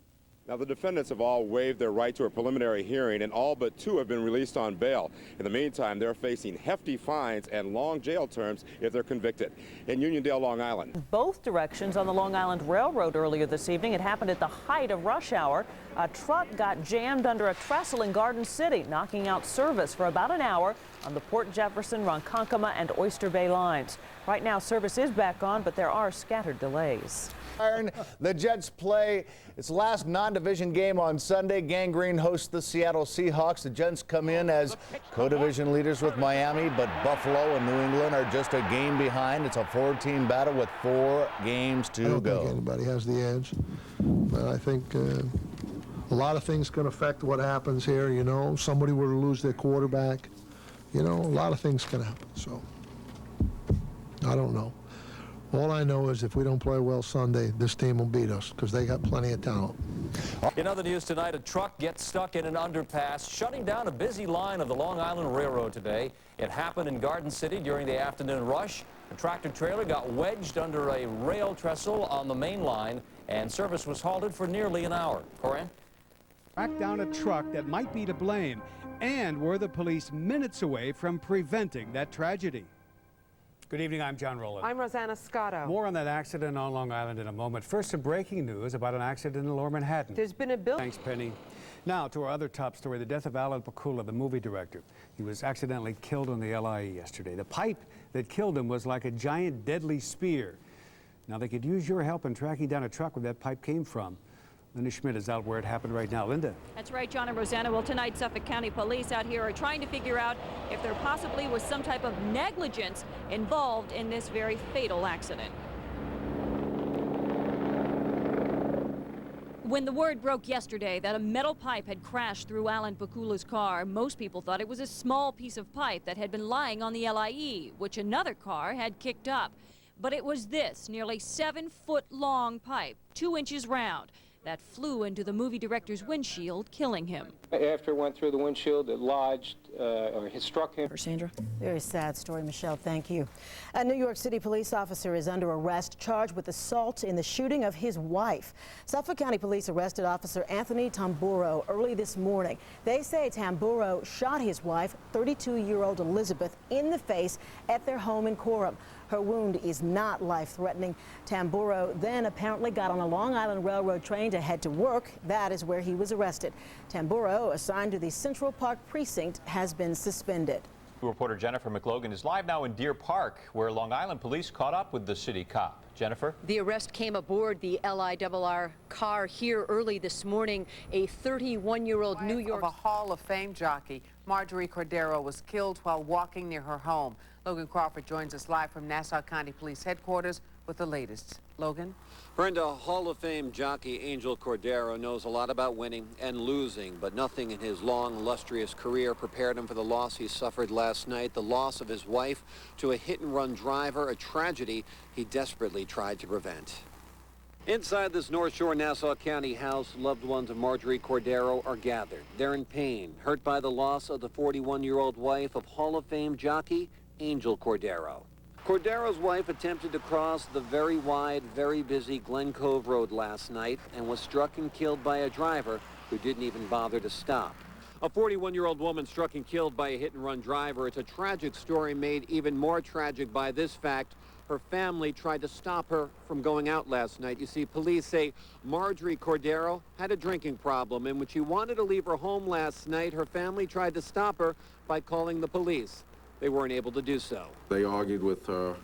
Speaker 16: Now, the defendants have all waived their right to a preliminary hearing, and all but 2 have been released on bail. In the meantime, they're facing hefty fines and long jail terms if they're convicted. In Uniondale, Long Island.
Speaker 7: Both directions on the Long Island Railroad earlier this evening. It happened at the height of rush hour. A truck got jammed under a trestle in Garden City, knocking out service for about an hour on the Port Jefferson, Ronkonkoma, and Oyster Bay lines. Right now, service is back on, but there are scattered delays.
Speaker 12: The Jets play its last non-division game on Sunday. Gang Green hosts the Seattle Seahawks. The Jets come in as co-division leaders with Miami, but Buffalo and New England are just a game behind. It's a 4-team battle with 4 games to go.
Speaker 13: I don't think anybody has the edge, but I think a lot of things can affect what happens here. You know, somebody were to lose their quarterback. You know, a lot of things can happen. So I don't know. All I know is if we don't play well Sunday, this team will beat us because they got plenty of talent.
Speaker 14: In other news tonight, a truck gets stuck in an underpass, shutting down a busy line of the Long Island Railroad today. It happened in Garden City during the afternoon rush. A tractor trailer got wedged under a rail trestle on the main line, and service was halted for nearly an hour. Coran?
Speaker 19: Track down a truck that might be to blame, and were the police minutes away from preventing that tragedy.
Speaker 9: Good evening, I'm John Rowland.
Speaker 8: I'm Rosanna Scotto.
Speaker 9: More on that accident on Long Island in a moment. First, some breaking news about an accident in Lower Manhattan.
Speaker 8: There's been a bill.
Speaker 9: Thanks, Penny. Now, to our other top story, the death of Alan Pakula, the movie director. He was accidentally killed on the LIE yesterday. The pipe that killed him was like a giant deadly spear. Now, they could use your help in tracking down a truck where that pipe came from. Linda Schmidt is out where it happened right now. Linda.
Speaker 1: That's right, John and Rosanna. Well, tonight, Suffolk County Police out here are trying to figure out if there possibly was some type of negligence involved in this very fatal accident. When the word broke yesterday that a metal pipe had crashed through Alan Pakula's car, most people thought it was a small piece of pipe that had been lying on the LIE, which another car had kicked up. But it was this nearly 7-foot-long pipe, 2 inches round, that flew into the movie director's windshield, killing him.
Speaker 21: After it went through the windshield, it lodged, or it struck him.
Speaker 10: Sandra?
Speaker 26: Very sad story, Michelle. Thank you. A New York City police officer is under arrest, charged with assault in the shooting of his wife. Suffolk County Police arrested Officer Anthony Tamburo early this morning. They say Tamburo shot his wife, 32-year-old Elizabeth, in the face at their home in Coram. Her wound is not life-threatening. Tamburo then apparently got on a Long Island Railroad train to head to work. That is where he was arrested. Tamburo, assigned to the Central Park precinct, has been suspended.
Speaker 29: Reporter Jennifer McLogan is live now in Deer Park, where Long Island police caught up with the city cop. Jennifer?
Speaker 30: The arrest came aboard the LIRR car here early this morning. A 31-year-old New York...
Speaker 8: of a Hall of Fame jockey, Marjorie Cordero, was killed while walking near her home. Logan Crawford joins us live from Nassau County Police Headquarters with the latest. Logan?
Speaker 31: Brenda, Hall of Fame jockey Angel Cordero knows a lot about winning and losing, but nothing in his long, illustrious career prepared him for the loss he suffered last night, the loss of his wife to a hit-and-run driver, a tragedy he desperately tried to prevent. Inside this North Shore Nassau County house, loved ones of Marjorie Cordero are gathered. They're in pain, hurt by the loss of the 41-year-old wife of Hall of Fame jockey Angel Cordero. Cordero's wife attempted to cross the very wide, very busy Glen Cove Road last night and was struck and killed by a driver who didn't even bother to stop. A 41-year-old woman struck and killed by a hit-and-run driver. It's a tragic story made even more tragic by this fact. Her family tried to stop her from going out last night. You see, police say Marjorie Cordero had a drinking problem, and when she wanted to leave her home last night, her family tried to stop her by calling the police. They weren't able to do so.
Speaker 6: They argued with her.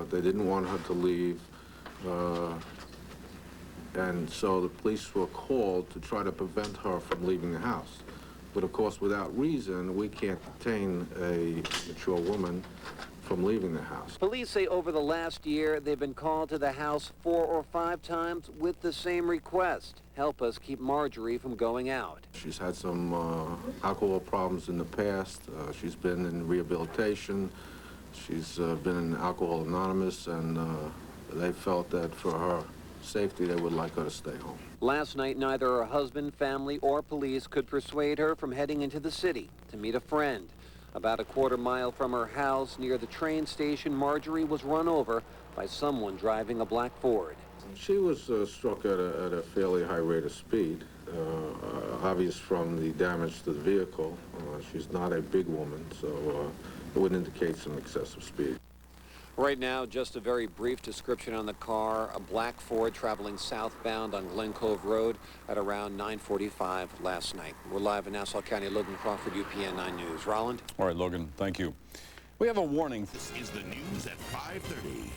Speaker 6: They didn't want her to leave. And so the police were called to try to prevent her from leaving the house. But of course, without reason, we can't detain a mature woman from leaving the house.
Speaker 31: Police say over the last year, they've been called to the house 4 or 5 times with the same request. Help us keep Marjorie from going out.
Speaker 6: She's had some alcohol problems in the past. She's been in rehabilitation. She's been in Alcohol Anonymous, and they felt that for her safety, they would like her to stay home.
Speaker 31: Last night, neither her husband, family, or police could persuade her from heading into the city to meet a friend. About a quarter mile from her house near the train station, Marjorie was run over by someone driving a black Ford.
Speaker 6: She was struck at a fairly high rate of speed, obvious from the damage to the vehicle. She's not a big woman, so it would indicate some excessive speed.
Speaker 31: Right now, just a very brief description on the car. A black Ford traveling southbound on Glen Cove Road at around 9:45 last night. We're live in Nassau County. Logan Crawford, UPN 9 News. Roland?
Speaker 4: All right, Logan, thank you. We have a warning.
Speaker 5: This is the news at 5:30.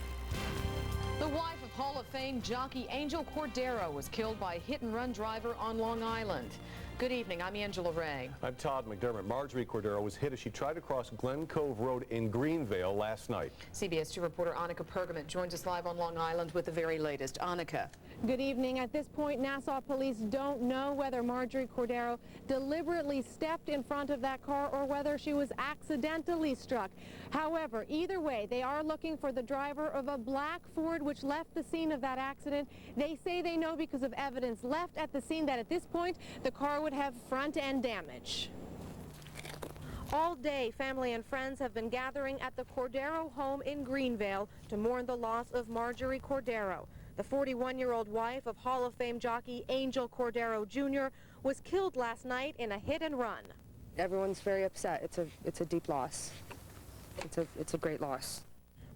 Speaker 30: The wife of Hall of Fame jockey Angel Cordero was killed by a hit-and-run driver on Long Island. Good evening, I'm Angela Ray.
Speaker 11: I'm Todd McDermott. Marjorie Cordero was hit as she tried to cross Glen Cove Road in Greenvale last night.
Speaker 30: CBS 2 reporter Annika Pergament joins us live on Long Island with the very latest. Annika.
Speaker 17: Good evening. At this point, Nassau police don't know whether Marjorie Cordero deliberately stepped in front of that car or whether she was accidentally struck. However, either way, they are looking for the driver of a black Ford which left the scene of that accident. They say they know because of evidence left at the scene that at this point, the car would have front-end damage. All day, family and friends have been gathering at the Cordero home in Greenvale to mourn the loss of Marjorie Cordero. The 41-year-old wife of Hall of Fame jockey Angel Cordero Jr. was killed last night in a hit-and-run.
Speaker 18: Everyone's very upset. It's a deep loss. It's a great loss.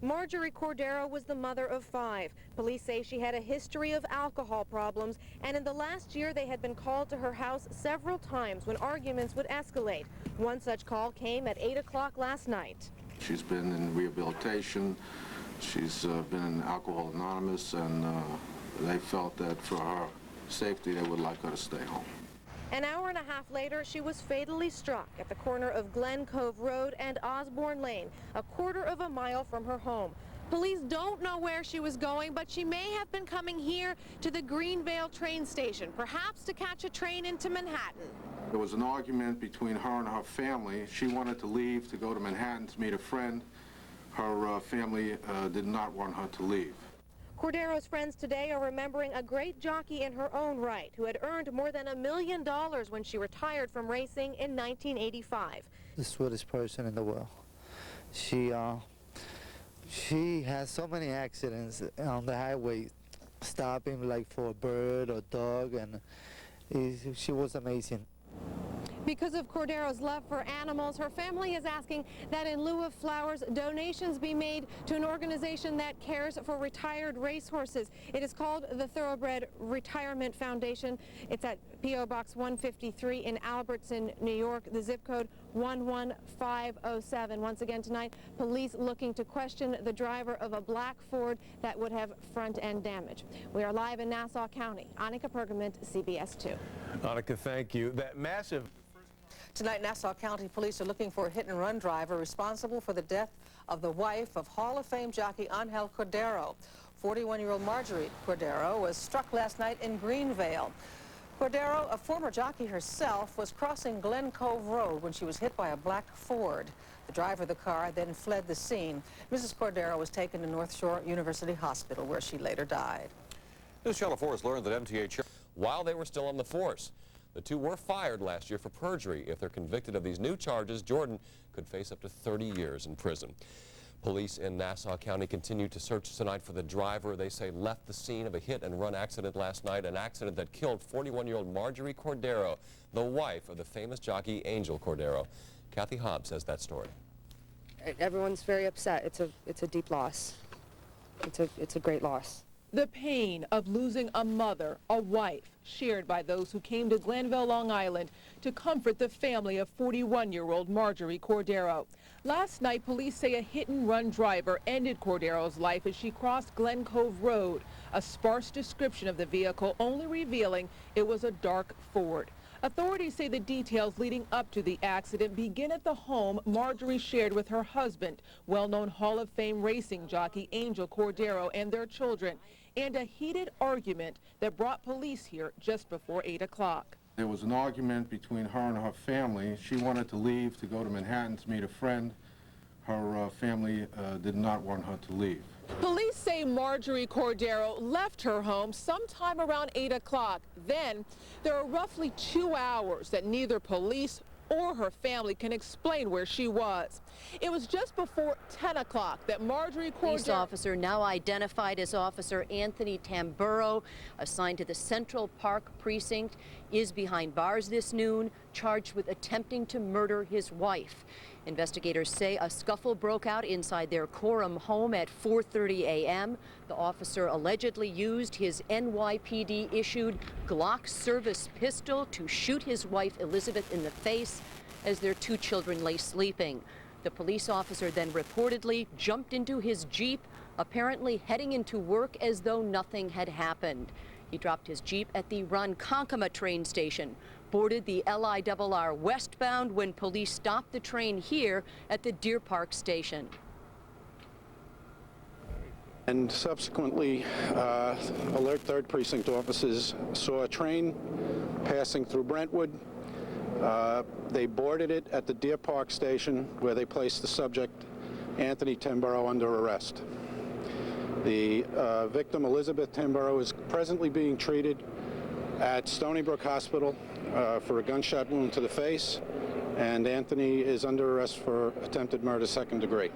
Speaker 17: Marjorie Cordero was the mother of 5. Police say she had a history of alcohol problems, and in the last year they had been called to her house several times when arguments would escalate. One such call came at 8 o'clock last night.
Speaker 6: She's been in rehabilitation. She's been in Alcohol Anonymous, and they felt that for her safety, they would like her to stay home.
Speaker 17: An hour and a half later, she was fatally struck at the corner of Glen Cove Road and Osborne Lane, a quarter of a mile from her home. Police don't know where she was going, but she may have been coming here to the Greenvale train station, perhaps to catch a train into Manhattan.
Speaker 6: There was an argument between her and her family. She wanted to leave to go to Manhattan to meet a friend. Her family did not want her to leave.
Speaker 17: Cordero's friends today are remembering a great jockey in her own right who had earned more than $1 million when she retired from racing in 1985.
Speaker 20: The sweetest person in the world. She has so many accidents on the highway, stopping like for a bird or dog, and she was amazing.
Speaker 17: Because of Cordero's love for animals, her family is asking that in lieu of flowers, donations be made to an organization that cares for retired racehorses. It is called the Thoroughbred Retirement Foundation. It's at P.O. Box 153 in Albertson, New York, the zip code 11507. Once again tonight, police looking to question the driver of a black Ford that would have front-end damage. We are live in Nassau County. Annika Pergament, CBS 2.
Speaker 11: Annika, thank you. That massive...
Speaker 28: Tonight, Nassau County Police are looking for a hit-and-run driver responsible for the death of the wife of Hall of Fame jockey Angel Cordero. 41-year-old Marjorie Cordero was struck last night in Greenvale. Cordero, a former jockey herself, was crossing Glen Cove Road when she was hit by a black Ford. The driver of the car then fled the scene. Mrs. Cordero was taken to North Shore University Hospital, where she later died.
Speaker 14: News Channel 4 has learned that MTA while they were still on the force. The two were fired last year for perjury. If they're convicted of these new charges, Jordan could face up to 30 years in prison. Police in Nassau County continue to search tonight for the driver they say left the scene of a hit-and-run accident last night, an accident that killed 41-year-old Marjorie Cordero, the wife of the famous jockey Angel Cordero. Kathy Hobbs has that story.
Speaker 18: Everyone's very upset. It's a deep loss. It's a great loss.
Speaker 30: The pain of losing a mother, a wife, shared by those who came to Glenville, Long Island to comfort the family of 41-year-old Marjorie Cordero. Last night, police say a hit-and-run driver ended Cordero's life as she crossed Glen Cove Road. A sparse description of the vehicle only revealing it was a dark Ford. Authorities say the details leading up to the accident begin at the home Marjorie shared with her husband, well-known Hall of Fame racing jockey Angel Cordero, and their children, and a heated argument that brought police here just before 8 o'clock.
Speaker 6: There was an argument between her and her family. She wanted to leave to go to Manhattan to meet a friend. Her family did not want her to leave.
Speaker 30: Police say Marjorie Cordero left her home sometime around 8 o'clock. Then there are roughly 2 hours that neither police or her family can explain where she was. It was just before 10 o'clock that Marjorie Cordero...
Speaker 2: Police officer now identified as Officer Anthony Tamburo, assigned to the Central Park precinct, is behind bars this noon, charged with attempting to murder his wife. Investigators say a scuffle broke out inside their Coram home at 4:30 a.m. The officer allegedly used his NYPD-issued Glock service pistol to shoot his wife Elizabeth in the face as their 2 children lay sleeping. The police officer then reportedly jumped into his Jeep, apparently heading into work as though nothing had happened. He dropped his Jeep at the Ronkonkoma train station, boarded the LIRR westbound when police stopped the train here at the Deer Park station.
Speaker 3: And subsequently, alert 3rd Precinct officers saw a train passing through Brentwood. They boarded it at the Deer Park station, where they placed the subject, Anthony Tamburo, under arrest. The victim, Elizabeth Tamburo, is presently being treated at Stony Brook Hospital for a gunshot wound to the face, and Anthony is under arrest for attempted murder 2nd degree.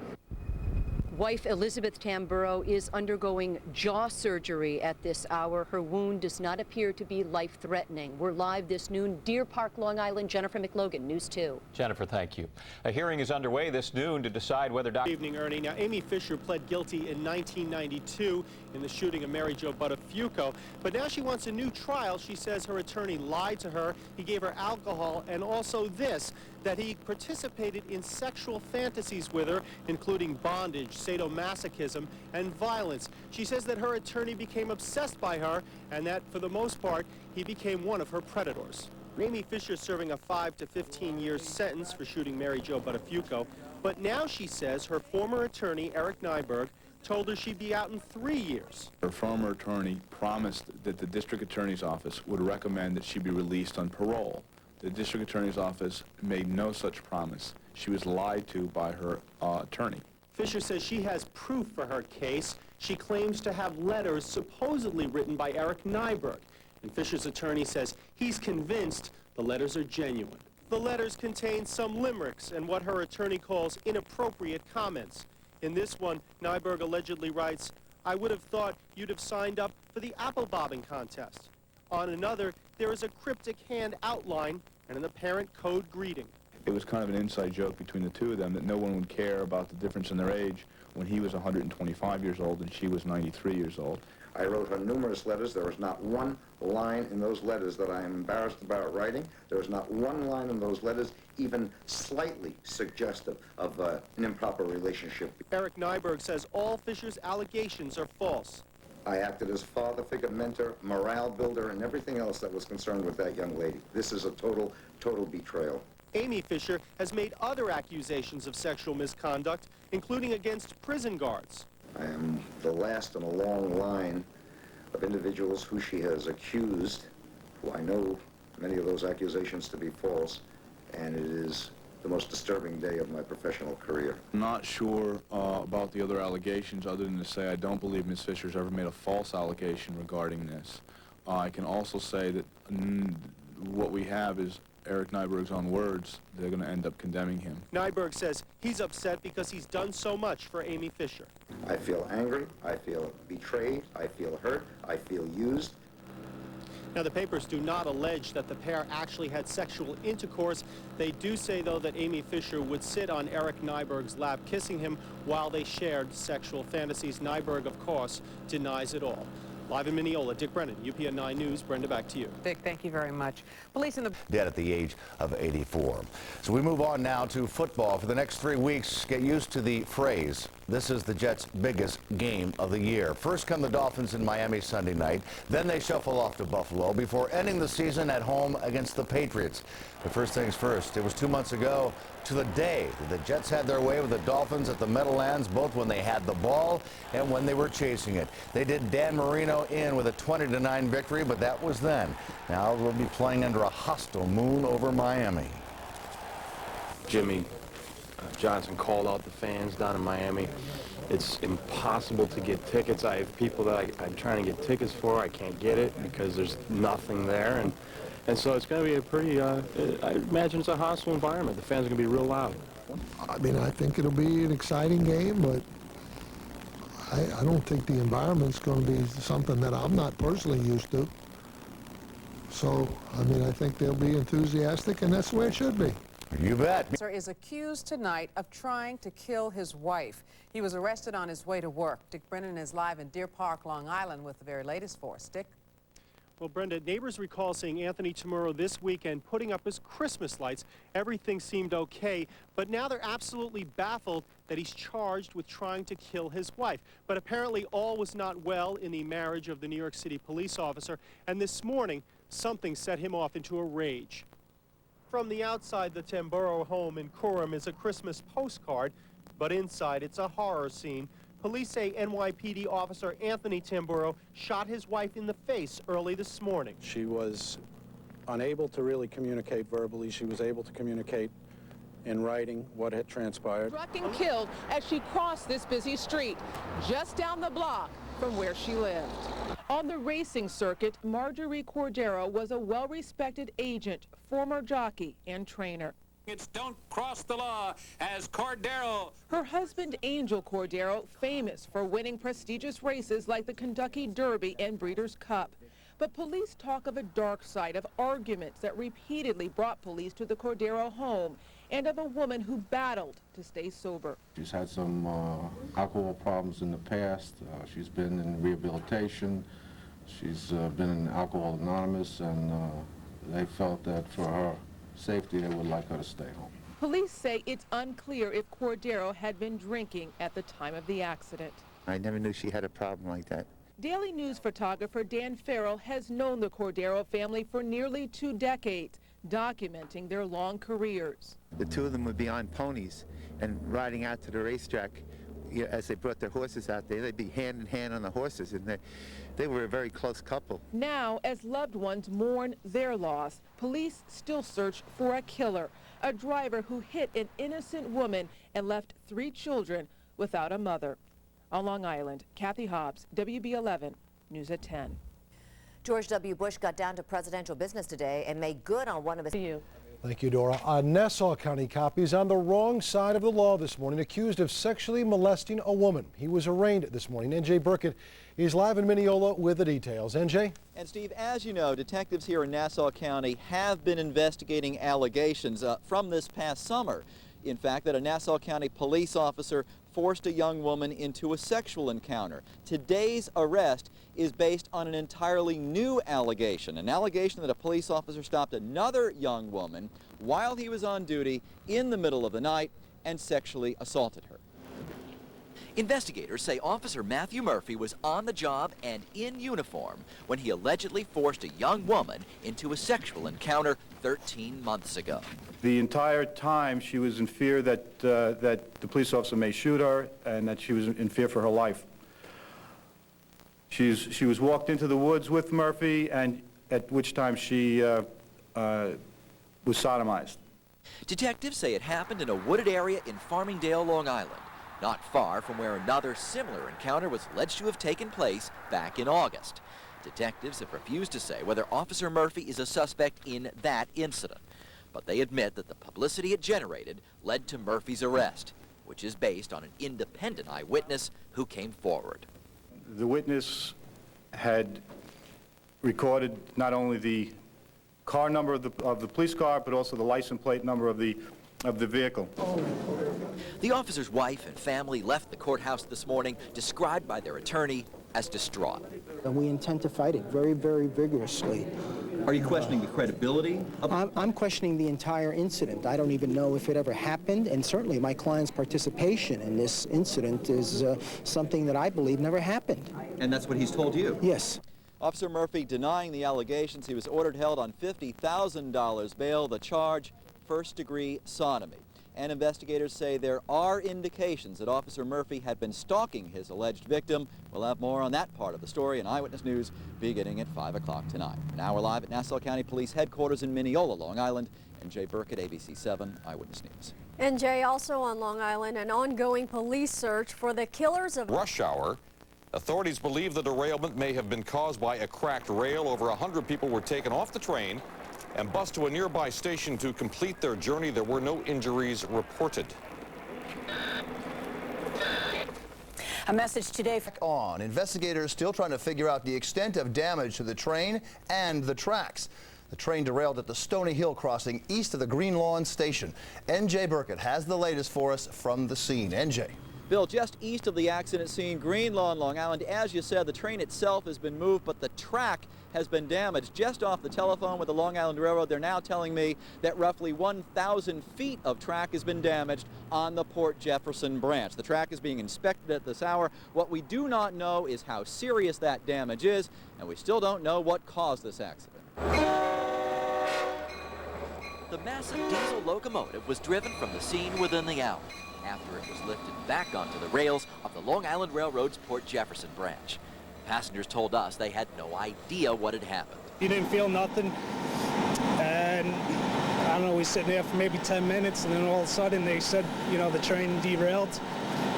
Speaker 2: Wife Elizabeth Tamburo is undergoing jaw surgery at this hour. Her wound does not appear to be life-threatening. We're live this noon, Deer Park, Long Island. Jennifer McLogan, News 2.
Speaker 29: Jennifer, thank you. A hearing is underway this noon to decide whether Dr.
Speaker 7: Good evening, Ernie. Now, Amy Fisher pled guilty in 1992 in the shooting of Mary Jo Buttafuoco, but now she wants a new trial. She says her attorney lied to her. He gave her alcohol, and also this, that he participated in sexual fantasies with her, including bondage, sadomasochism, and violence. She says that her attorney became obsessed by her, and that, for the most part, he became one of her predators. Amy Fisher is serving a 5 to 15 year sentence for shooting Mary Jo Buttafuoco, but now she says her former attorney, Eric Nyberg, told her she'd be out in 3 years.
Speaker 12: Her former attorney promised that the district attorney's office would recommend that she be released on parole. The district attorney's office made no such promise. She was lied to by her attorney.
Speaker 7: Fisher says she has proof for her case. She claims to have letters supposedly written by Eric Nyberg. And Fisher's attorney says he's convinced the letters are genuine. The letters contain some limericks and what her attorney calls inappropriate comments. In this one, Nyberg allegedly writes, "I would have thought you'd have signed up for the apple bobbing contest." On another, there is a cryptic hand outline and an apparent code greeting.
Speaker 12: It was kind of an inside joke between the two of them that no one would care about the difference in their age when he was 125 years old and she was 93 years old.
Speaker 15: I wrote her numerous letters. There was not one line in those letters that I am embarrassed about writing. There was not one line in those letters even slightly suggestive of an improper relationship.
Speaker 7: Eric Nyberg says all Fisher's allegations are false.
Speaker 15: I acted as father figure, mentor, morale builder, and everything else that was concerned with that young lady. This is a total betrayal.
Speaker 7: Amy Fisher has made other accusations of sexual misconduct, including against prison guards.
Speaker 15: I am the last in a long line of individuals who she has accused, who I know many of those accusations to be false, and it is the most disturbing day of my professional career.
Speaker 12: I'm not sure about the other allegations other than to say I don't believe Ms. Fisher's ever made a false allegation regarding this. I can also say that what we have is Eric Nyberg's own words. They're going to end up condemning him.
Speaker 7: Nyberg says he's upset because he's done so much for Amy Fisher.
Speaker 15: I feel angry, I feel betrayed, I feel hurt, I feel used.
Speaker 7: Now, the papers do not allege that the pair actually had sexual intercourse. They do say, though, that Amy Fisher would sit on Eric Nyberg's lap, kissing him while they shared sexual fantasies. Nyberg, of course, denies it all. Live in Mineola, Dick Brennan, UPN 9 News. Brenda, back to you.
Speaker 8: Dick, thank you very much. Police in the...
Speaker 1: Dead at the age of 84. So we move on now to football. For the next 3 weeks, get used to the phrase, this is the Jets' biggest game of the year. First come the Dolphins in Miami Sunday night. Then they shuffle off to Buffalo before ending the season at home against the Patriots. But first things first, it was 2 months ago to the day that the Jets had their way with the Dolphins at the Meadowlands, both when they had the ball and when they were chasing it. They did Dan Marino in with a 20-9 victory, but that was then. Now they'll be playing under a hostile moon over Miami.
Speaker 9: Jimmy Johnson called out the fans down in Miami. It's impossible to get tickets. I have people that I'm trying to get tickets for. I can't get it because there's nothing there. And so it's going to be a pretty, I imagine it's a hostile environment. The fans are going to be real loud.
Speaker 13: I mean, I think it'll be an exciting game, but I don't think the environment's going to be something that I'm not personally used to. So, I mean, I think they'll be enthusiastic, and that's the way it should be.
Speaker 1: You bet.
Speaker 8: Is accused tonight of trying to kill his wife. He was arrested on his way to work. Dick Brennan is live in Deer Park, Long Island with the very latest for us. Dick?
Speaker 7: Well, Brenda, neighbors recall seeing Anthony Tamburro this weekend putting up his Christmas lights. Everything seemed okay, but now they're absolutely baffled that he's charged with trying to kill his wife. But apparently all was not well in the marriage of the New York City police officer, and this morning something set him off into a rage. From the outside, the Tamburro home in Coram is a Christmas postcard, but inside it's a horror scene. Police say NYPD officer Anthony Tamburro shot his wife in the face early this morning.
Speaker 3: She was unable to really communicate verbally. She was able to communicate in writing what had transpired.
Speaker 30: Struck and killed as she crossed this busy street, just down the block from where she lived. On the racing circuit, Marjorie Cordero was a well-respected agent, former jockey, and trainer.
Speaker 16: It's don't cross the law as Cordero.
Speaker 30: Her husband, Angel Cordero, famous for winning prestigious races like the Kentucky Derby and Breeders' Cup. But police talk of a dark side of arguments that repeatedly brought police to the Cordero home and of a woman who battled to stay sober.
Speaker 6: She's had some alcohol problems in the past. She's been in rehabilitation. She's been in Alcohol Anonymous, and they felt that for her safety, they would like her to stay home.
Speaker 30: Police say it's unclear if Cordero had been drinking at the time of the accident.
Speaker 19: I never knew she had a problem like that.
Speaker 30: Daily News photographer Dan Farrell has known the Cordero family for nearly 2 decades, documenting their long careers.
Speaker 19: The two of them would be on ponies and riding out to the racetrack. As they brought their horses out there, they'd be hand in hand on the horses, and they were a very close couple.
Speaker 30: Now, as loved ones mourn their loss, police still search for a killer, a driver who hit an innocent woman and left 3 children without a mother. On Long Island, Kathy Hobbs, WB11, News at 10.
Speaker 21: George W. Bush got down to presidential business today and made good on one of his...
Speaker 22: Thank you, Dora. A Nassau County cop is on the wrong side of the law this morning, accused of sexually molesting a woman. He was arraigned this morning. NJ Burkett is live in Mineola with the details. NJ?
Speaker 23: And Steve, as you know, detectives here in Nassau County have been investigating allegations from this past summer. In fact, that a Nassau County police officer forced a young woman into a sexual encounter. Today's arrest is based on an entirely new allegation, an allegation that a police officer stopped another young woman while he was on duty in the middle of the night and sexually assaulted her.
Speaker 24: Investigators say Officer Matthew Murphy was on the job and in uniform when he allegedly forced a young woman into a sexual encounter 13 months ago.
Speaker 25: The entire time she was in fear that the police officer may shoot her and that she was in fear for her life. She was walked into the woods with Murphy, and at which time she was sodomized.
Speaker 24: Detectives say it happened in a wooded area in Farmingdale, Long Island, not far from where another similar encounter was alleged to have taken place back in August. Detectives have refused to say whether Officer Murphy is a suspect in that incident, but they admit that the publicity it generated led to Murphy's arrest, which is based on an independent eyewitness who came forward.
Speaker 25: The witness had recorded not only the car number of the police car, but also the license plate number of the vehicle.
Speaker 24: The officer's wife and family left the courthouse this morning, described by their attorney as distraught.
Speaker 4: And we intend to fight it very, very vigorously.
Speaker 23: Are you questioning the credibility of...
Speaker 4: I'm questioning the entire incident. I don't even know if it ever happened, and certainly my client's participation in this incident is something that I believe never happened.
Speaker 23: And that's what he's told you?
Speaker 4: Yes.
Speaker 23: Officer Murphy denying the allegations. He was ordered held on $50,000 bail. The charge, first-degree sodomy. And investigators say there are indications that Officer Murphy had been stalking his alleged victim. We'll have more on that part of the story in Eyewitness News beginning at 5 o'clock tonight. Now we're live at Nassau County Police Headquarters in Mineola, Long Island. NJ Burkett, ABC 7 Eyewitness News.
Speaker 5: NJ, also on Long Island, an ongoing police search for the killers of
Speaker 10: rush hour. Authorities believe the derailment may have been caused by a cracked rail. Over 100 people were taken off the train and bused to a nearby station to complete their journey. There were no injuries reported.
Speaker 11: A message today.
Speaker 14: On. Investigators still trying to figure out the extent of damage to the train and the tracks. The train derailed at the Stony Hill crossing east of the Green Lawn station. NJ Burkett has the latest for us from the scene. NJ.
Speaker 23: Bill, just east of the accident scene, Green Lawn, Long Island. As you said, the train itself has been moved, but the track has been damaged. Just off the telephone with the Long Island Railroad, they're now telling me that roughly 1,000 feet of track has been damaged on the Port Jefferson branch. The track is being inspected at this hour. What we do not know is how serious that damage is, and we still don't know what caused this accident.
Speaker 24: The massive diesel locomotive was driven from the scene within the hour, after it was lifted back onto the rails of the Long Island Railroad's Port Jefferson branch. Passengers told us they had no idea what had happened.
Speaker 17: You didn't feel nothing, and I don't know, we was sitting there for maybe 10 minutes, and then all of a sudden they said, you know, the train derailed.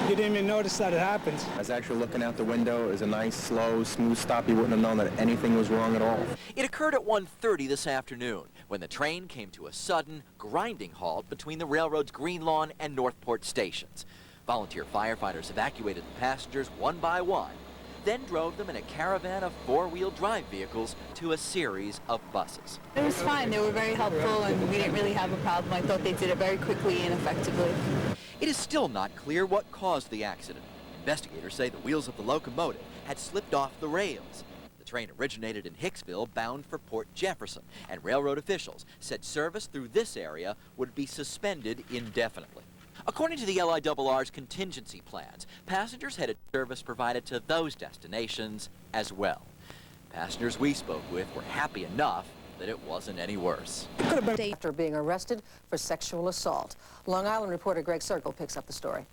Speaker 17: You didn't even notice that it happened.
Speaker 9: I was actually looking out the window. It was a nice, slow, smooth stop. You wouldn't have known that anything was wrong at all.
Speaker 24: It occurred at 1:30 this afternoon when the train came to a sudden, grinding halt between the railroad's Green Lawn and Northport stations. Volunteer firefighters evacuated the passengers one by one, then drove them in a caravan of four-wheel drive vehicles to a series of buses.
Speaker 20: It was fine. They were very helpful, and we didn't really have a problem. I thought they did it very quickly and effectively.
Speaker 24: It is still not clear what caused the accident. Investigators say the wheels of the locomotive had slipped off the rails. The train originated in Hicksville, bound for Port Jefferson, and railroad officials said service through this area would be suspended indefinitely. According to the LIRR's contingency plans, passengers had a service provided to those destinations as well. Passengers we spoke with were happy enough that it wasn't any worse.
Speaker 21: After being arrested for sexual assault. Long Island reporter Greg Circle picks up the story.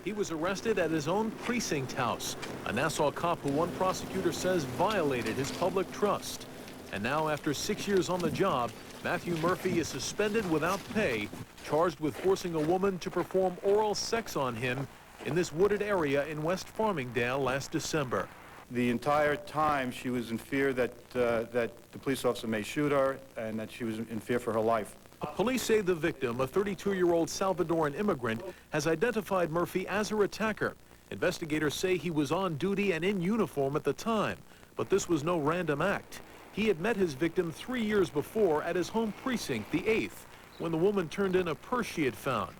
Speaker 26: He was arrested at his own precinct house, a Nassau cop who one prosecutor says violated his public trust. And now, after 6 years on the job, Matthew Murphy is suspended without pay, charged with forcing a woman to perform oral sex on him in this wooded area in West Farmingdale last December.
Speaker 25: The entire time she was in fear that the police officer may shoot her and that she was in fear for her life.
Speaker 26: Police say the victim, a 32-year-old Salvadoran immigrant, has identified Murphy as her attacker. Investigators say he was on duty and in uniform at the time, but this was no random act. He had met his victim 3 years before at his home precinct, the 8th, when the woman turned in a purse she had found.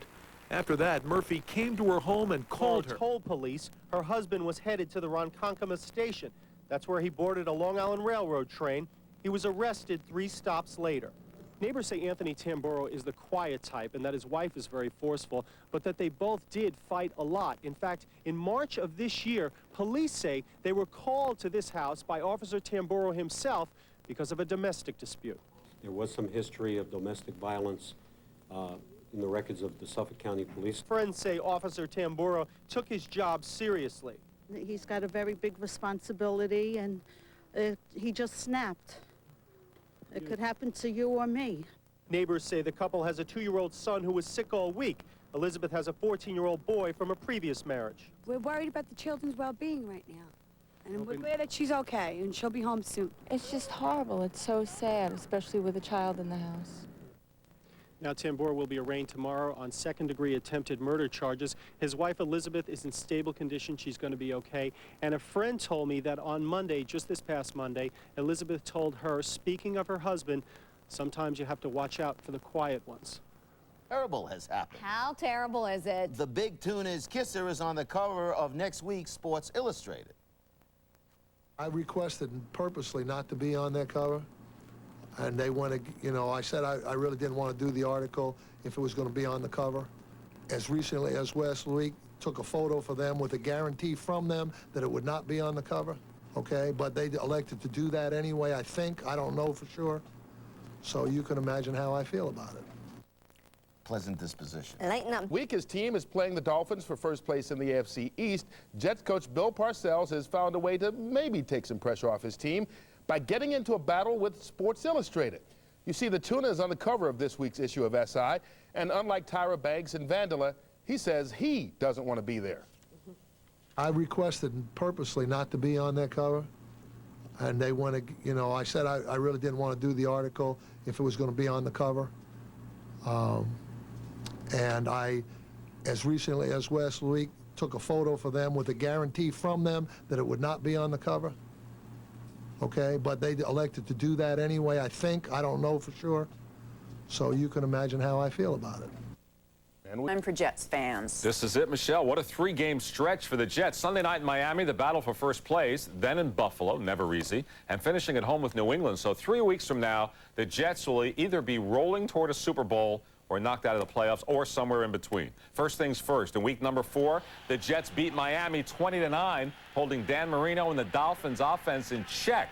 Speaker 26: After that, Murphy came to her home and called her.
Speaker 7: Told police her husband was headed to the Ronkonkoma station. That's where he boarded a Long Island Railroad train. He was arrested 3 stops later. Neighbors say Anthony Tamburo is the quiet type and that his wife is very forceful, but that they both did fight a lot. In fact, in March of this year, police say they were called to this house by Officer Tamburo himself because of a domestic dispute.
Speaker 27: There was some history of domestic violence in the records of the Suffolk County Police.
Speaker 7: Friends say Officer Tamburo took his job seriously.
Speaker 28: He's got a very big responsibility, and he just snapped. It could happen to you or me.
Speaker 7: Neighbors say the couple has a 2-year-old son who was sick all week. Elizabeth has a 14-year-old boy from a previous marriage.
Speaker 31: We're worried about the children's well-being right now. And we're glad that she's okay, and she'll be home soon.
Speaker 18: It's just horrible. It's so sad, especially with a child in the house.
Speaker 7: Now, Tamburo will be arraigned tomorrow on second-degree attempted murder charges. His wife, Elizabeth, is in stable condition. She's going to be okay. And a friend told me that on Monday, just this past Monday, Elizabeth told her, speaking of her husband, sometimes you have to watch out for the quiet ones.
Speaker 32: Terrible has happened.
Speaker 21: How terrible is it?
Speaker 32: The big tune is kisser is on the cover of next week's Sports Illustrated.
Speaker 1: I requested purposely not to be on that cover, and they wanted, you know, I said I really didn't want to do the article if it was going to be on the cover. As recently as last week, took a photo for them with a guarantee from them that it would not be on the cover, okay? But they elected to do that anyway, I think. I don't know for sure. So you can imagine how I feel about it.
Speaker 32: Pleasant disposition.
Speaker 2: Lighten up. Week, his team is playing the Dolphins for first place in the AFC East. Jets coach Bill Parcells has found a way to maybe take some pressure off his team by getting into a battle with Sports Illustrated. You see, the tuna is on the cover of this week's issue of SI, and unlike Tyra Banks and Vandala, he says he doesn't want to be there.
Speaker 1: I requested purposely not to be on that cover, and they wanted, you know, I said I really didn't want to do the article if it was going to be on the cover. And I, as recently as last week, took a photo for them with a guarantee from them that it would not be on the cover. Okay, but they elected to do that anyway, I think. I don't know for sure. So you can imagine how I feel about it.
Speaker 11: Time for Jets fans.
Speaker 10: This is it, Michelle. What a three-game stretch for the Jets. Sunday night in Miami, the battle for first place, then in Buffalo, never easy, and finishing at home with New England. So 3 weeks from now, the Jets will either be rolling toward a Super Bowl or knocked out of the playoffs, or somewhere in between. First things first, in week number 4, the Jets beat Miami 20-9, holding Dan Marino and the Dolphins offense in check.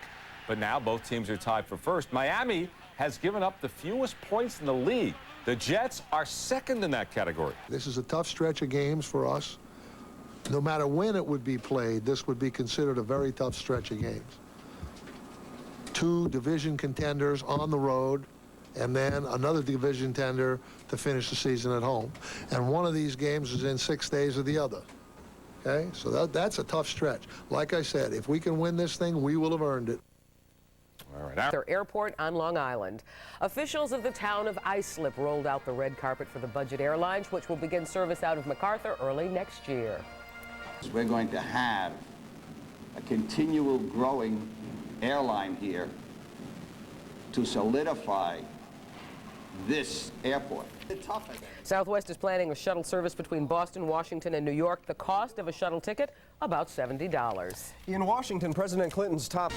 Speaker 10: But now both teams are tied for first. Miami has given up the fewest points in the league. The Jets are second in that category.
Speaker 1: This is a tough stretch of games for us. No matter when it would be played, this would be considered a very tough stretch of games. 2 division contenders on the road, and then another division contender to finish the season at home. And one of these games is in 6 days of the other. Okay? So that's a tough stretch. Like I said, if we can win this thing, we will have earned it.
Speaker 10: All right.
Speaker 3: Their airport on Long Island. Officials of the town of Islip rolled out the red carpet for the Budget Airlines, which will begin service out of MacArthur early next year.
Speaker 6: We're going to have a continual growing airline here to solidify this airport.
Speaker 3: Southwest is planning a shuttle service between Boston, Washington, and New York. The cost of a shuttle ticket, about $70.
Speaker 8: In Washington, President Clinton's top...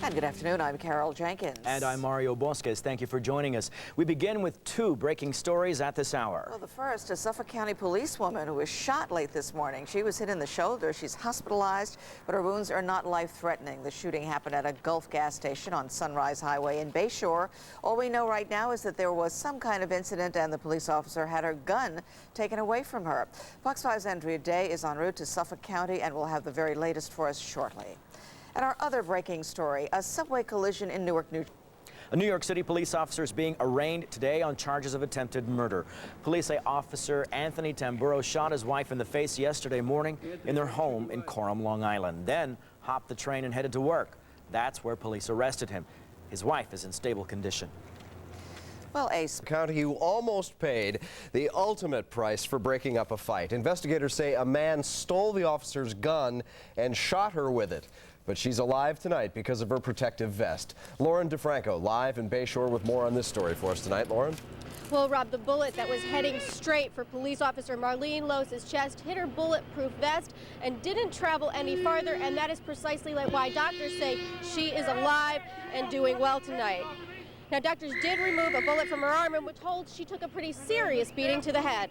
Speaker 12: And good afternoon, I'm Carol Jenkins.
Speaker 13: And I'm Mario Bosques. Thank you for joining us. We begin with 2 breaking stories at this hour.
Speaker 12: Well, the first, a Suffolk County policewoman who was shot late this morning. She was hit in the shoulder. She's hospitalized, but her wounds are not life-threatening. The shooting happened at a Gulf gas station on Sunrise Highway in Bayshore. All we know right now is that there was some kind of incident and the police officer had her gun taken away from her. Fox 5's Andrea Day is en route to Suffolk County and will have the very latest for us shortly. And our other breaking story, a subway collision in Newark, New Jersey.
Speaker 13: A New York City police officer is being arraigned today on charges of attempted murder. Police say Officer Anthony Tamburo shot his wife in the face yesterday morning in their home in Coram, Long Island, then hopped the train and headed to work. That's where police arrested him. His wife is in stable condition.
Speaker 12: Well,
Speaker 8: County who almost paid the ultimate price for breaking up a fight. Investigators say a man stole the officer's gun and shot her with it. But she's alive tonight because of her protective vest. Lauren DeFranco live in Bayshore with more on this story for us tonight. Lauren?
Speaker 15: Well, Rob, the bullet that was heading straight for police officer Marlene Lose's chest hit her bulletproof vest and didn't travel any farther, and that is precisely why doctors say she is alive and doing well tonight. Now, doctors did remove a bullet from her arm, and we're told she took a pretty serious beating to the head.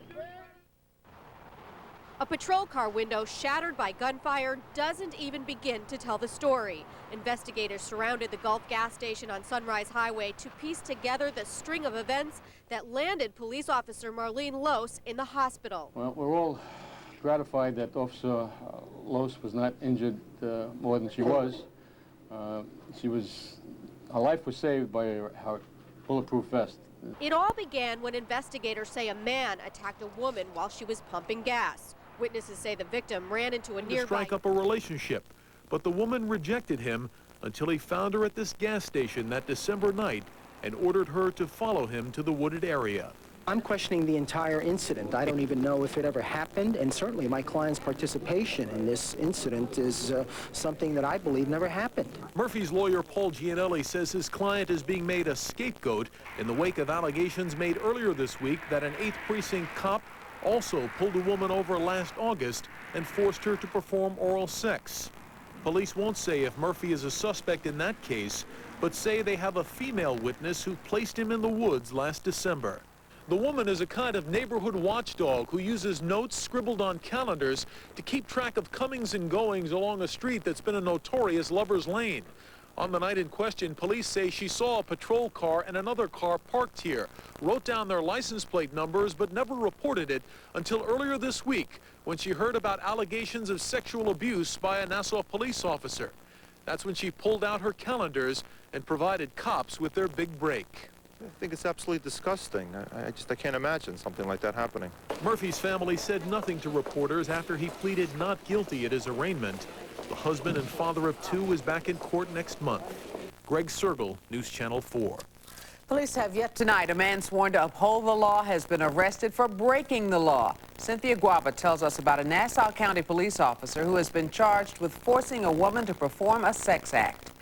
Speaker 15: A patrol car window shattered by gunfire doesn't even begin to tell the story. Investigators surrounded the Gulf gas station on Sunrise Highway to piece together the string of events that landed police officer Marlene Lose in the hospital.
Speaker 16: Well, we're all gratified that Officer Lose was not injured more than she was. Her life was saved by her bulletproof vest.
Speaker 15: It all began when investigators say a man attacked a woman while she was pumping gas. Witnesses say the victim ran into a nearby...
Speaker 26: to strike up a relationship, but the woman rejected him until he found her at this gas station that December night and ordered her to follow him to the wooded area.
Speaker 4: I'm questioning the entire incident. I don't even know if it ever happened, and certainly my client's participation in this incident is something that I believe never happened.
Speaker 26: Murphy's lawyer Paul Gianelli says his client is being made a scapegoat in the wake of allegations made earlier this week that an 8th Precinct cop also pulled a woman over last August and forced her to perform oral sex. Police won't say if Murphy is a suspect in that case, but say they have a female witness who placed him in the woods last December. The woman is a kind of neighborhood watchdog who uses notes scribbled on calendars to keep track of comings and goings along a street that's been a notorious lover's lane. On the night in question, police say she saw a patrol car and another car parked here, wrote down their license plate numbers, but never reported it until earlier this week when she heard about allegations of sexual abuse by a Nassau police officer. That's when she pulled out her calendars and provided cops with their big break.
Speaker 5: I think it's absolutely disgusting. I can't imagine something like that happening.
Speaker 26: Murphy's family said nothing to reporters after he pleaded not guilty at his arraignment. The husband and father of two is back in court next month. Greg Sergel, News Channel 4.
Speaker 11: Police have yet tonight. A man sworn to uphold the law has been arrested for breaking the law. Cynthia Guava tells us about a Nassau County police officer who has been charged with forcing a woman to perform a sex act.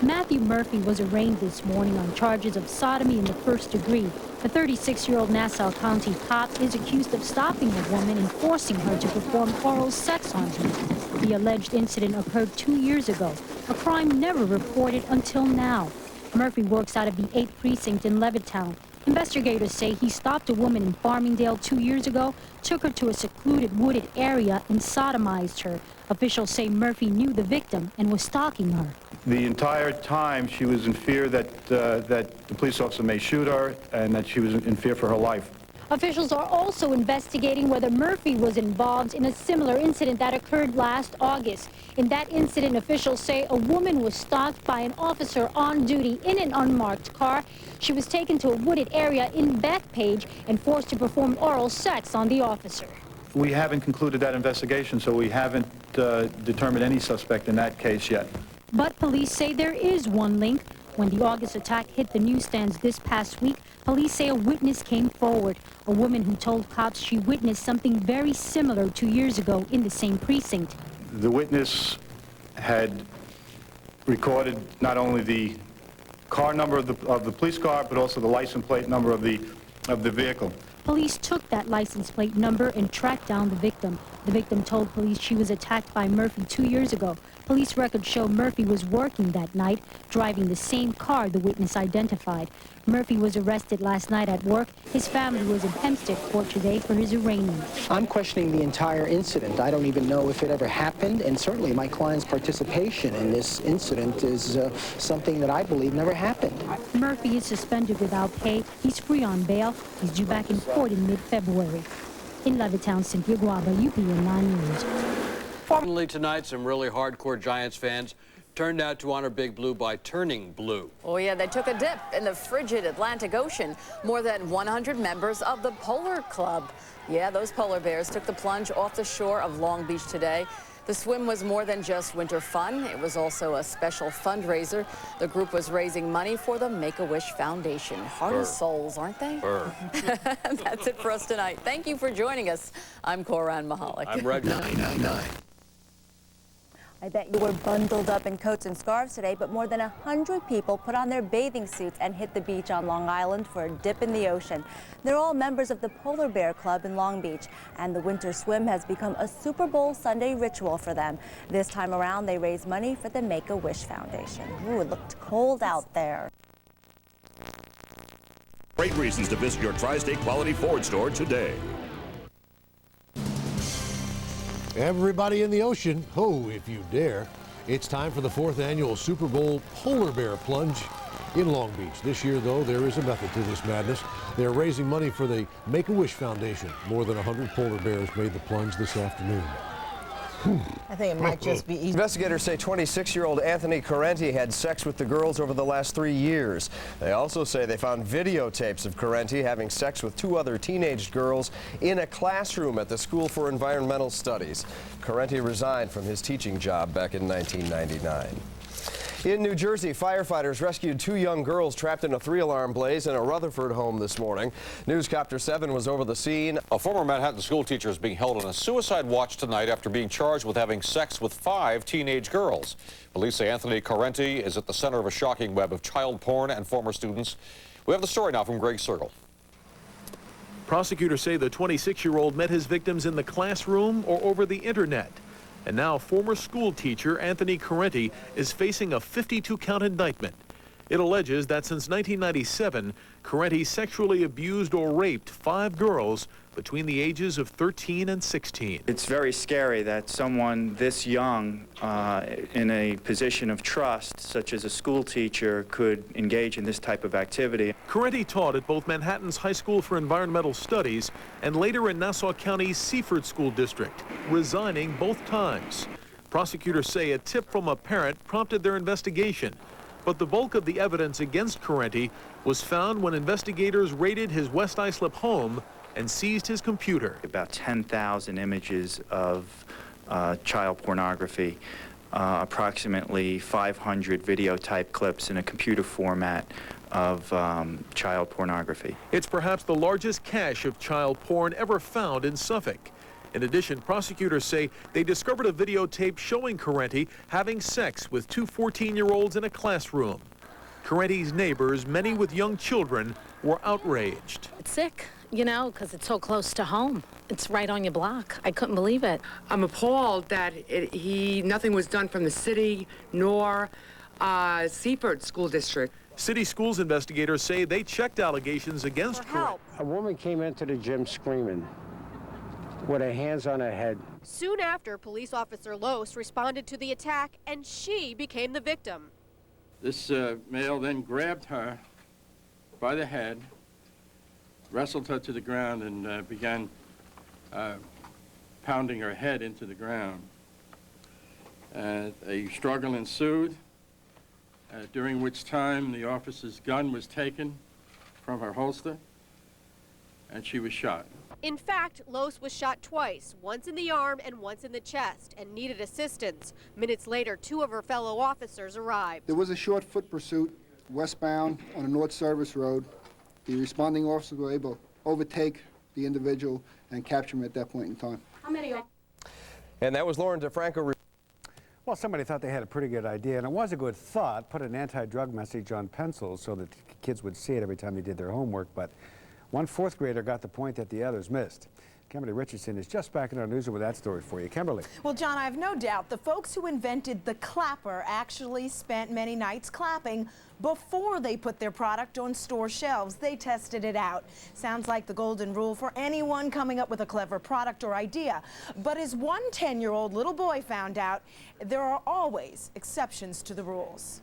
Speaker 9: Matthew Murphy was arraigned this morning on charges of sodomy in the first degree. The 36-year-old Nassau County cop is accused of stopping a woman and forcing her to perform oral sex on her. The alleged incident occurred 2 years ago, a crime never reported until now. Murphy works out of the 8th Precinct in Levittown. Investigators say he stopped a woman in Farmingdale 2 years ago, took her to a secluded wooded area, and sodomized her. Officials say Murphy knew the victim and was stalking her.
Speaker 14: The entire time she was in fear that the police officer may shoot her and that she was in fear for her life.
Speaker 9: Officials are also investigating whether Murphy was involved in a similar incident that occurred last August. In that incident, officials say a woman was stalked by an officer on duty in an unmarked car. She was taken to a wooded area in Bethpage and forced to perform oral sex on the officer.
Speaker 14: We haven't concluded that investigation, so we haven't determined any suspect in that case yet.
Speaker 9: But police say there is one link. When the August attack hit the newsstands this past week, police say a witness came forward, a woman who told cops she witnessed something very similar 2 years ago in the same precinct.
Speaker 14: The witness had recorded not only the car number of the police car, but also the license plate number of the vehicle.
Speaker 9: Police took that license plate number and tracked down the victim. The victim told police she was attacked by Murphy 2 years ago. Police records show Murphy was working that night, driving the same car the witness identified. Murphy was arrested last night at work. His family was in Hempstead Court today for his arraignment.
Speaker 4: I'm questioning the entire incident. I don't even know if it ever happened, and certainly my client's participation in this incident is something that I believe never happened.
Speaker 9: Murphy is suspended without pay. He's free on bail. He's due back in court in mid-February. In Levittown, Cynthia Guava, UPN 9 News.
Speaker 17: Finally tonight, some really hardcore Giants fans turned out to honor Big Blue by turning blue.
Speaker 11: Oh, yeah, they took a dip in the frigid Atlantic Ocean. More than 100 members of the Polar Club. Yeah, those polar bears took the plunge off the shore of Long Beach today. The swim was more than just winter fun. It was also a special fundraiser. The group was raising money for the Make-A-Wish Foundation. Heart of souls, aren't they? That's it for us tonight. Thank you for joining us. I'm Koran Mahalik.
Speaker 17: I'm Reg 999.
Speaker 19: I bet you were bundled up in coats and scarves today, but more than 100 people put on their bathing suits and hit the beach on Long Island for a dip in the ocean. They're all members of the Polar Bear Club in Long Beach, and the winter swim has become a Super Bowl Sunday ritual for them. This time around, they raise money for the Make-A-Wish Foundation. Ooh, it looked cold out there.
Speaker 20: Great reasons to visit your Tri-State Quality Ford store today.
Speaker 22: Everybody in the ocean, ho, if you dare. It's time for the 4th annual Super Bowl Polar Bear Plunge in Long Beach. This year, though, there is a method to this madness. They're raising money for the Make-A-Wish Foundation. More than 100 polar bears made the plunge this afternoon.
Speaker 21: I think it might just be easy.
Speaker 8: Investigators say 26-year-old Anthony Correnti had sex with the girls over the last 3 years. They also say they found videotapes of Correnti having sex with 2 other teenage girls in a classroom at the School for Environmental Studies. Correnti resigned from his teaching job back in 1999. In New Jersey, firefighters rescued 2 young girls trapped in a 3-alarm blaze in a Rutherford home this morning. Newscopter 7 was over the scene.
Speaker 10: A former Manhattan school teacher is being held on a suicide watch tonight after being charged with having sex with 5 teenage girls. Police say Anthony Correnti is at the center of a shocking web of child porn and former students. We have the story now from Greg Sergel.
Speaker 26: Prosecutors say the 26-year-old met his victims in the classroom or over the internet. And now former school teacher Anthony Correnti is facing a 52-count indictment. It alleges that since 1997, Correnti sexually abused or raped 5 girls between the ages of 13 and 16.
Speaker 2: It's very scary that someone this young in a position of trust, such as a school teacher, could engage in this type of activity.
Speaker 26: Correnti taught at both Manhattan's High School for Environmental Studies and later in Nassau County's Seaford School District, resigning both times. Prosecutors say a tip from a parent prompted their investigation. But the bulk of the evidence against Correnti was found when investigators raided his West Islip home and seized his computer.
Speaker 2: About 10,000 images of child pornography, approximately 500 videotype clips in a computer format of child pornography.
Speaker 26: It's perhaps the largest cache of child porn ever found in Suffolk. In addition, prosecutors say they discovered a videotape showing Correnti having sex with 2 14-year-olds in a classroom. Correnti's neighbors, many with young children, were outraged.
Speaker 7: It's sick, you know, because it's so close to home. It's right on your block. I couldn't believe it.
Speaker 18: I'm appalled that nothing was done from the city nor Seaford School District.
Speaker 26: City schools investigators say they checked allegations against Correnti.
Speaker 23: A woman came into the gym screaming with her hands on her head.
Speaker 15: Soon after, police officer Lose responded to the attack, and she became the victim.
Speaker 16: This male then grabbed her by the head, wrestled her to the ground, and began pounding her head into the ground. A struggle ensued, during which time the officer's gun was taken from her holster, and she was shot.
Speaker 15: In fact, Lose was shot twice, once in the arm and once in the chest, and needed assistance. Minutes later, 2 of her fellow officers arrived.
Speaker 24: There was a short foot pursuit westbound on a North Service Road. The responding officers were able to overtake the individual and capture him at that point in time.
Speaker 15: How many?
Speaker 8: And that was Lauren DeFranco.
Speaker 22: Well, somebody thought they had a pretty good idea, and it was a good thought, put an anti-drug message on pencils so that kids would see it every time they did their homework, but one 4th grader got the point that the others missed. Kimberly Richardson is just back in our newsroom with that story for you. Kimberly.
Speaker 25: Well, John, I have no doubt the folks who invented the clapper actually spent many nights clapping before they put their product on store shelves. They tested it out. Sounds like the golden rule for anyone coming up with a clever product or idea. But as one 10-year-old little boy found out, there are always exceptions to the rules.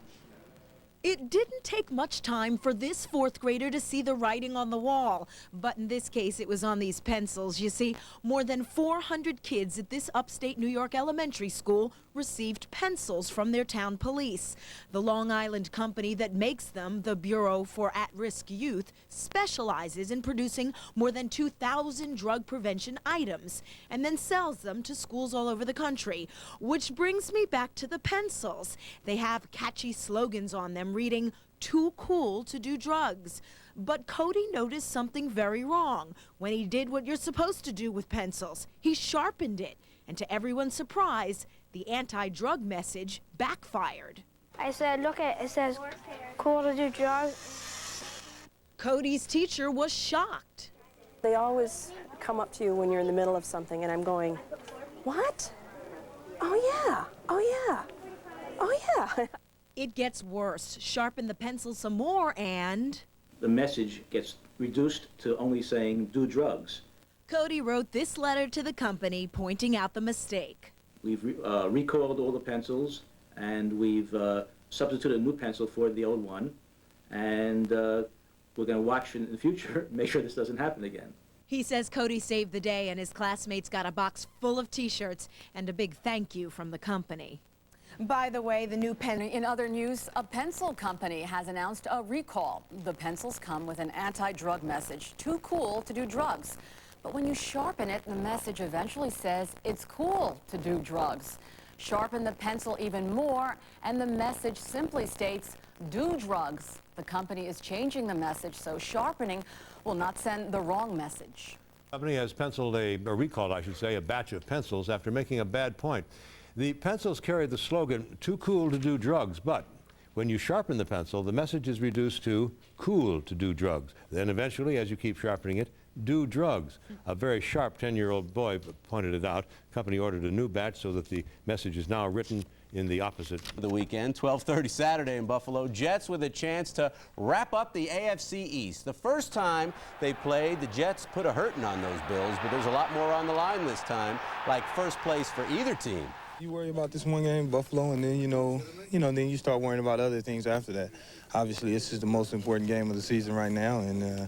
Speaker 27: It didn't take much time for this 4th grader to see the writing on the wall, but in this case it was on these pencils. You see, more than 400 kids at this upstate New York elementary school received pencils from their town police. The Long Island company that makes them, the Bureau for At-Risk Youth, specializes in producing more than 2,000 drug prevention items and then sells them to schools all over the country. Which brings me back to the pencils. They have catchy slogans on them reading, "Too cool to do drugs." But Cody noticed something very wrong when he did what you're supposed to do with pencils. He sharpened it, and to everyone's surprise, the anti-drug message backfired.
Speaker 28: I said, look at it, says, cool to do drugs.
Speaker 27: Cody's teacher was shocked.
Speaker 29: They always come up to you when you're in the middle of something, and I'm going, what? Oh yeah, oh yeah, oh yeah.
Speaker 27: It gets worse. Sharpen the pencil some more and
Speaker 30: the message gets reduced to only saying do drugs.
Speaker 27: Cody wrote this letter to the company pointing out the mistake.
Speaker 30: We've recalled all the pencils, and we've substituted a new pencil for the old one, and we're going to watch in the future, make sure this doesn't happen again.
Speaker 27: He says Cody saved the day, and his classmates got a box full of T-shirts and a big thank you from the company.
Speaker 25: By the way, the new pen...
Speaker 11: In other news, a pencil company has announced a recall. The pencils come with an anti-drug message, too cool to do drugs. But when you sharpen it, the message eventually says it's cool to do drugs. Sharpen the pencil even more, and the message simply states, do drugs. The company is changing the message, so sharpening will not send the wrong message.
Speaker 22: The company has recalled, I should say, a batch of pencils after making a bad point. The pencils carry the slogan, too cool to do drugs, but when you sharpen the pencil, the message is reduced to cool to do drugs. Then eventually, as you keep sharpening it, do drugs. A very sharp 10-year-old boy pointed it out. The company ordered a new batch so that the message is now written in the opposite.
Speaker 1: The weekend, 12:30 Saturday in Buffalo, Jets with a chance to wrap up the AFC East. The first time they played, the Jets put a hurting on those Bills, but there's a lot more on the line this time, like first place for either team.
Speaker 3: You worry about this one game, Buffalo, and then then you start worrying about other things after that. Obviously, this is the most important game of the season right now, and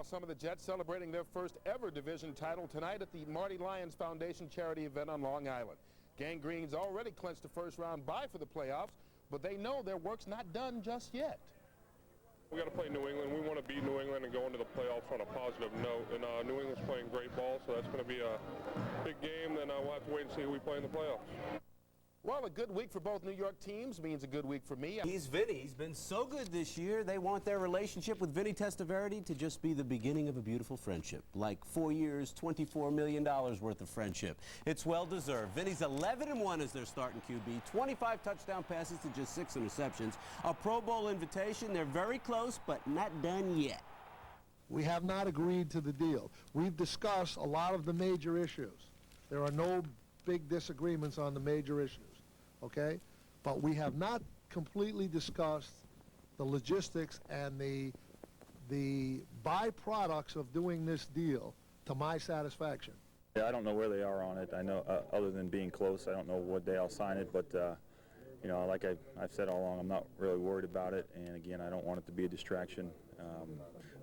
Speaker 4: some of the Jets celebrating their first ever division title tonight at the Marty Lyons Foundation charity event on Long Island. Gang Green's already clinched the first-round bye for the playoffs, but they know their work's not done just yet.
Speaker 5: We got to play New England. We want to beat New England and go into the playoffs on a positive note. And New England's playing great ball, so that's going to be a big game. Then we'll have to wait and see who we play in the playoffs.
Speaker 4: Well, a good week for both New York teams means a good week for me.
Speaker 1: He's Vinny. He's been so good this year. They want their relationship with Vinny Testaverde to just be the beginning of a beautiful friendship. Like 4 years, $24 million worth of friendship. It's well-deserved. Vinny's 11-1 as their starting QB, 25 touchdown passes to just 6 interceptions, a Pro Bowl invitation. They're very close, but not done yet.
Speaker 6: We have not agreed to the deal. We've discussed a lot of the major issues. There are no big disagreements on the major issues, okay? But we have not completely discussed the logistics and the byproducts of doing this deal to my satisfaction.
Speaker 9: Yeah, I don't know where they are on it. I know, other than being close, I don't know what day I'll sign it, but you know, like I've said all along, I'm not really worried about it, and again, I don't want it to be a distraction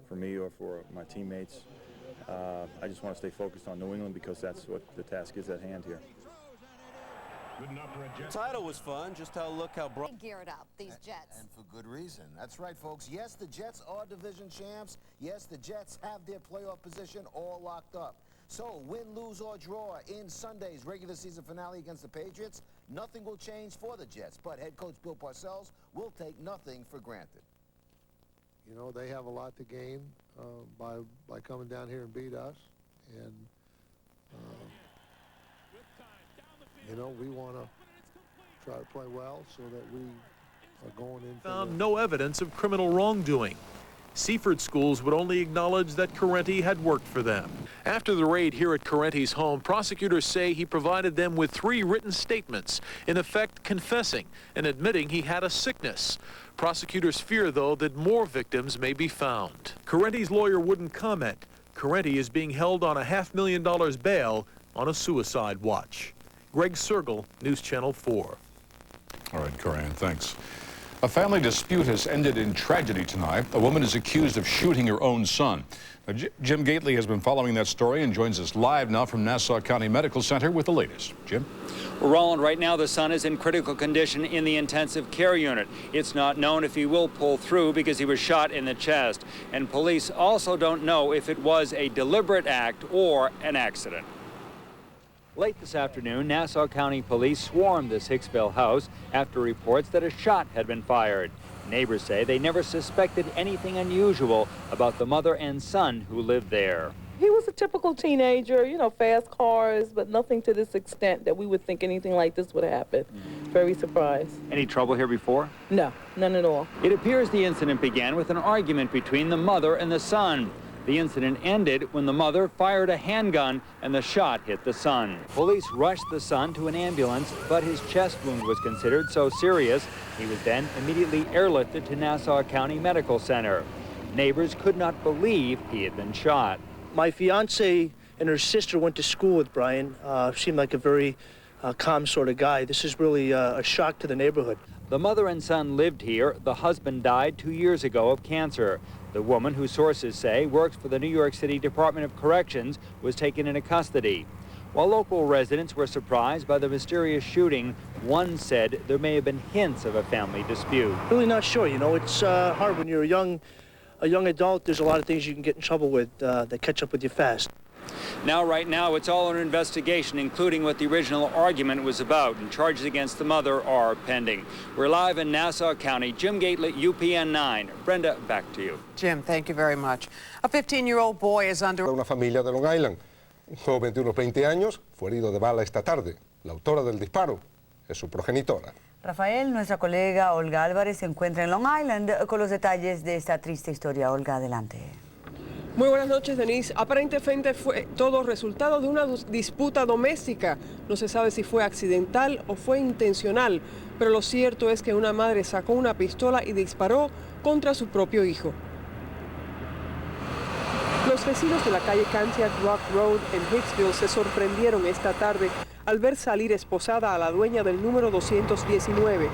Speaker 9: for me or for my teammates. I just want to stay focused on New England because that's what the task is at hand here.
Speaker 1: The title was fun. Just look how broad.
Speaker 12: Geared up, these Jets.
Speaker 13: And for good reason. That's right, folks. Yes, the Jets are division champs. Yes, the Jets have their playoff position all locked up. So, win, lose, or draw in Sunday's regular season finale against the Patriots, nothing will change for the Jets. But head coach Bill Parcells will take nothing for granted.
Speaker 6: You know, they have a lot to gain by coming down here and beat us. And, you know, we want to try to play well so that we are going in.
Speaker 26: Found no evidence of criminal wrongdoing. Seaford schools would only acknowledge that Correnti had worked for them. After the raid here at Correnti's home, prosecutors say he provided them with 3 written statements, in effect confessing and admitting he had a sickness. Prosecutors fear, though, that more victims may be found. Correnti's lawyer wouldn't comment. Correnti is being held on a $500,000 bail on a suicide watch. Greg Sergel, News Channel 4.
Speaker 14: All right, Corinne, thanks. A family dispute has ended in tragedy tonight. A woman is accused of shooting her own son. Now, Jim Gately has been following that story and joins us live now from Nassau County Medical Center with the latest. Jim?
Speaker 17: Well, Roland, right now the son is in critical condition in the intensive care unit. It's not known if he will pull through because he was shot in the chest. And police also don't know if it was a deliberate act or an accident. Late this afternoon, Nassau County Police swarmed this Hicksville house after reports that a shot had been fired. Neighbors say they never suspected anything unusual about the mother and son who lived there.
Speaker 31: He was a typical teenager, you know, fast cars, but nothing to this extent that we would think anything like this would happen. Very surprised.
Speaker 17: Any trouble here before?
Speaker 31: No, none at all.
Speaker 17: It appears the incident began with an argument between the mother and the son. The incident ended when the mother fired a handgun and the shot hit the son. Police rushed the son to an ambulance, but his chest wound was considered so serious, he was then immediately airlifted to Nassau County Medical Center. Neighbors could not believe he had been shot.
Speaker 32: My fiance and her sister went to school with Brian. Seemed like a very calm sort of guy. This is really a shock to the neighborhood.
Speaker 17: The mother and son lived here. The husband died 2 years ago of cancer. The woman, who sources say works for the New York City Department of Corrections, was taken into custody. While local residents were surprised by the mysterious shooting, one said there may have been hints of a family dispute.
Speaker 32: Really not sure. You know, it's hard when you're a young adult. There's a lot of things you can get in trouble with that catch up with you fast.
Speaker 17: Right now, it's all under investigation, including what the original argument was about, and charges against the mother are pending. We're live in Nassau County. Jim Gately, UPN 9. Brenda, back to you.
Speaker 21: Jim, thank you very much. A 15-year-old boy is under...
Speaker 33: Una familia de Long Island. Un joven de unos 20 años fue herido de bala esta tarde. La autora del disparo es su progenitora.
Speaker 34: Rafael, nuestra colega Olga Álvarez se encuentra en Long Island con los detalles de esta triste historia. Olga, adelante.
Speaker 2: Muy buenas noches, Denise. Aparentemente fue todo resultado de una disputa doméstica. No se sabe si fue accidental o fue intencional, pero lo cierto es que una madre sacó una pistola y disparó contra su propio hijo. Los vecinos de la calle Cantiac Rock Road en Hicksville se sorprendieron esta tarde al ver salir esposada a la dueña del número 219.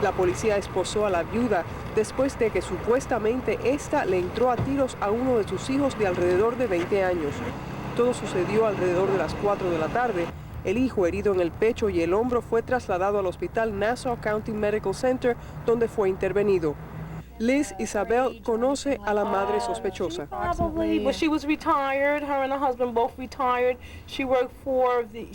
Speaker 2: La policía esposó a la viuda después de que supuestamente ésta le entró a tiros a uno de sus hijos de alrededor de 20 años. Todo sucedió alrededor de las 4 de la tarde. El hijo, herido en el pecho y el hombro, fue trasladado al hospital Nassau County Medical Center, donde fue intervenido. Liz Isabel conoce a la madre sospechosa.
Speaker 31: Probably, but she was retired. Her and her husband both retired. She worked for the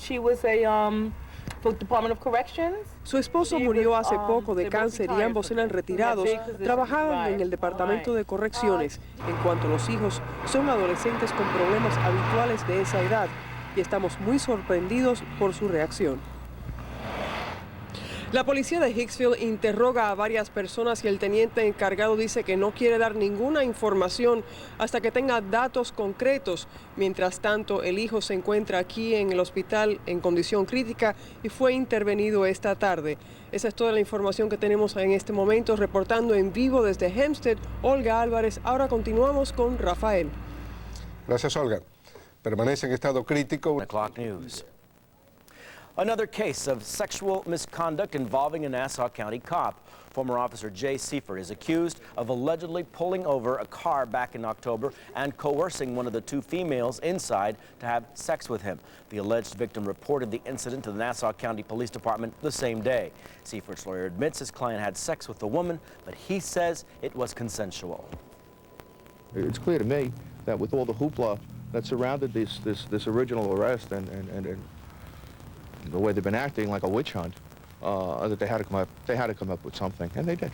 Speaker 31: Department of Corrections.
Speaker 2: Su esposo murió hace poco de cáncer y ambos eran retirados. Trabajaban en el Departamento de Correcciones. En cuanto a los hijos, son adolescentes con problemas habituales de esa edad y estamos muy sorprendidos por su reacción. La policía de Hicksville interroga a varias personas y el teniente encargado dice que no quiere dar ninguna información hasta que tenga datos concretos. Mientras tanto, el hijo se encuentra aquí en el hospital en condición crítica y fue intervenido esta tarde. Esa es toda la información que tenemos en este momento. Reportando en vivo desde Hempstead, Olga Álvarez. Ahora continuamos con Rafael.
Speaker 33: Gracias, Olga. Permanece en estado crítico.
Speaker 7: News. Another case of sexual misconduct involving a Nassau County cop. Former officer Jay Seifert is accused of allegedly pulling over a car back in October and coercing one of the two females inside to have sex with him. The alleged victim reported the incident to the Nassau County Police Department the same day. Seifert's lawyer admits his client had sex with the woman, but he says it was consensual.
Speaker 8: It's clear to me that with all the hoopla that surrounded this original arrest and the way they've been acting like a witch hunt, that they had to come up with something, and they did.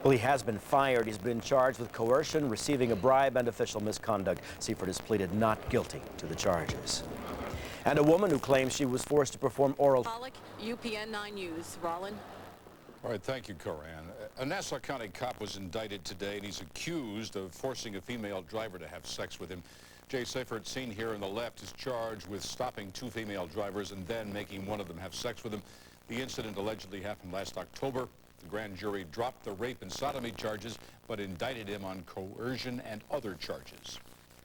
Speaker 7: Well, he has been fired. He's been charged with coercion, receiving a bribe, and official misconduct. Seifert has pleaded not guilty to the charges. And a woman who claims she was forced to perform oral...
Speaker 11: UPN 9 News. Rollin.
Speaker 14: All right, thank you, Coran. A Nassau County cop was indicted today, and he's accused of forcing a female driver to have sex with him. Jay Seifert, seen here on the left, is charged with stopping two female drivers and then making one of them have sex with him. The incident allegedly happened last October. The grand jury dropped the rape and sodomy charges, but indicted him on coercion and other charges.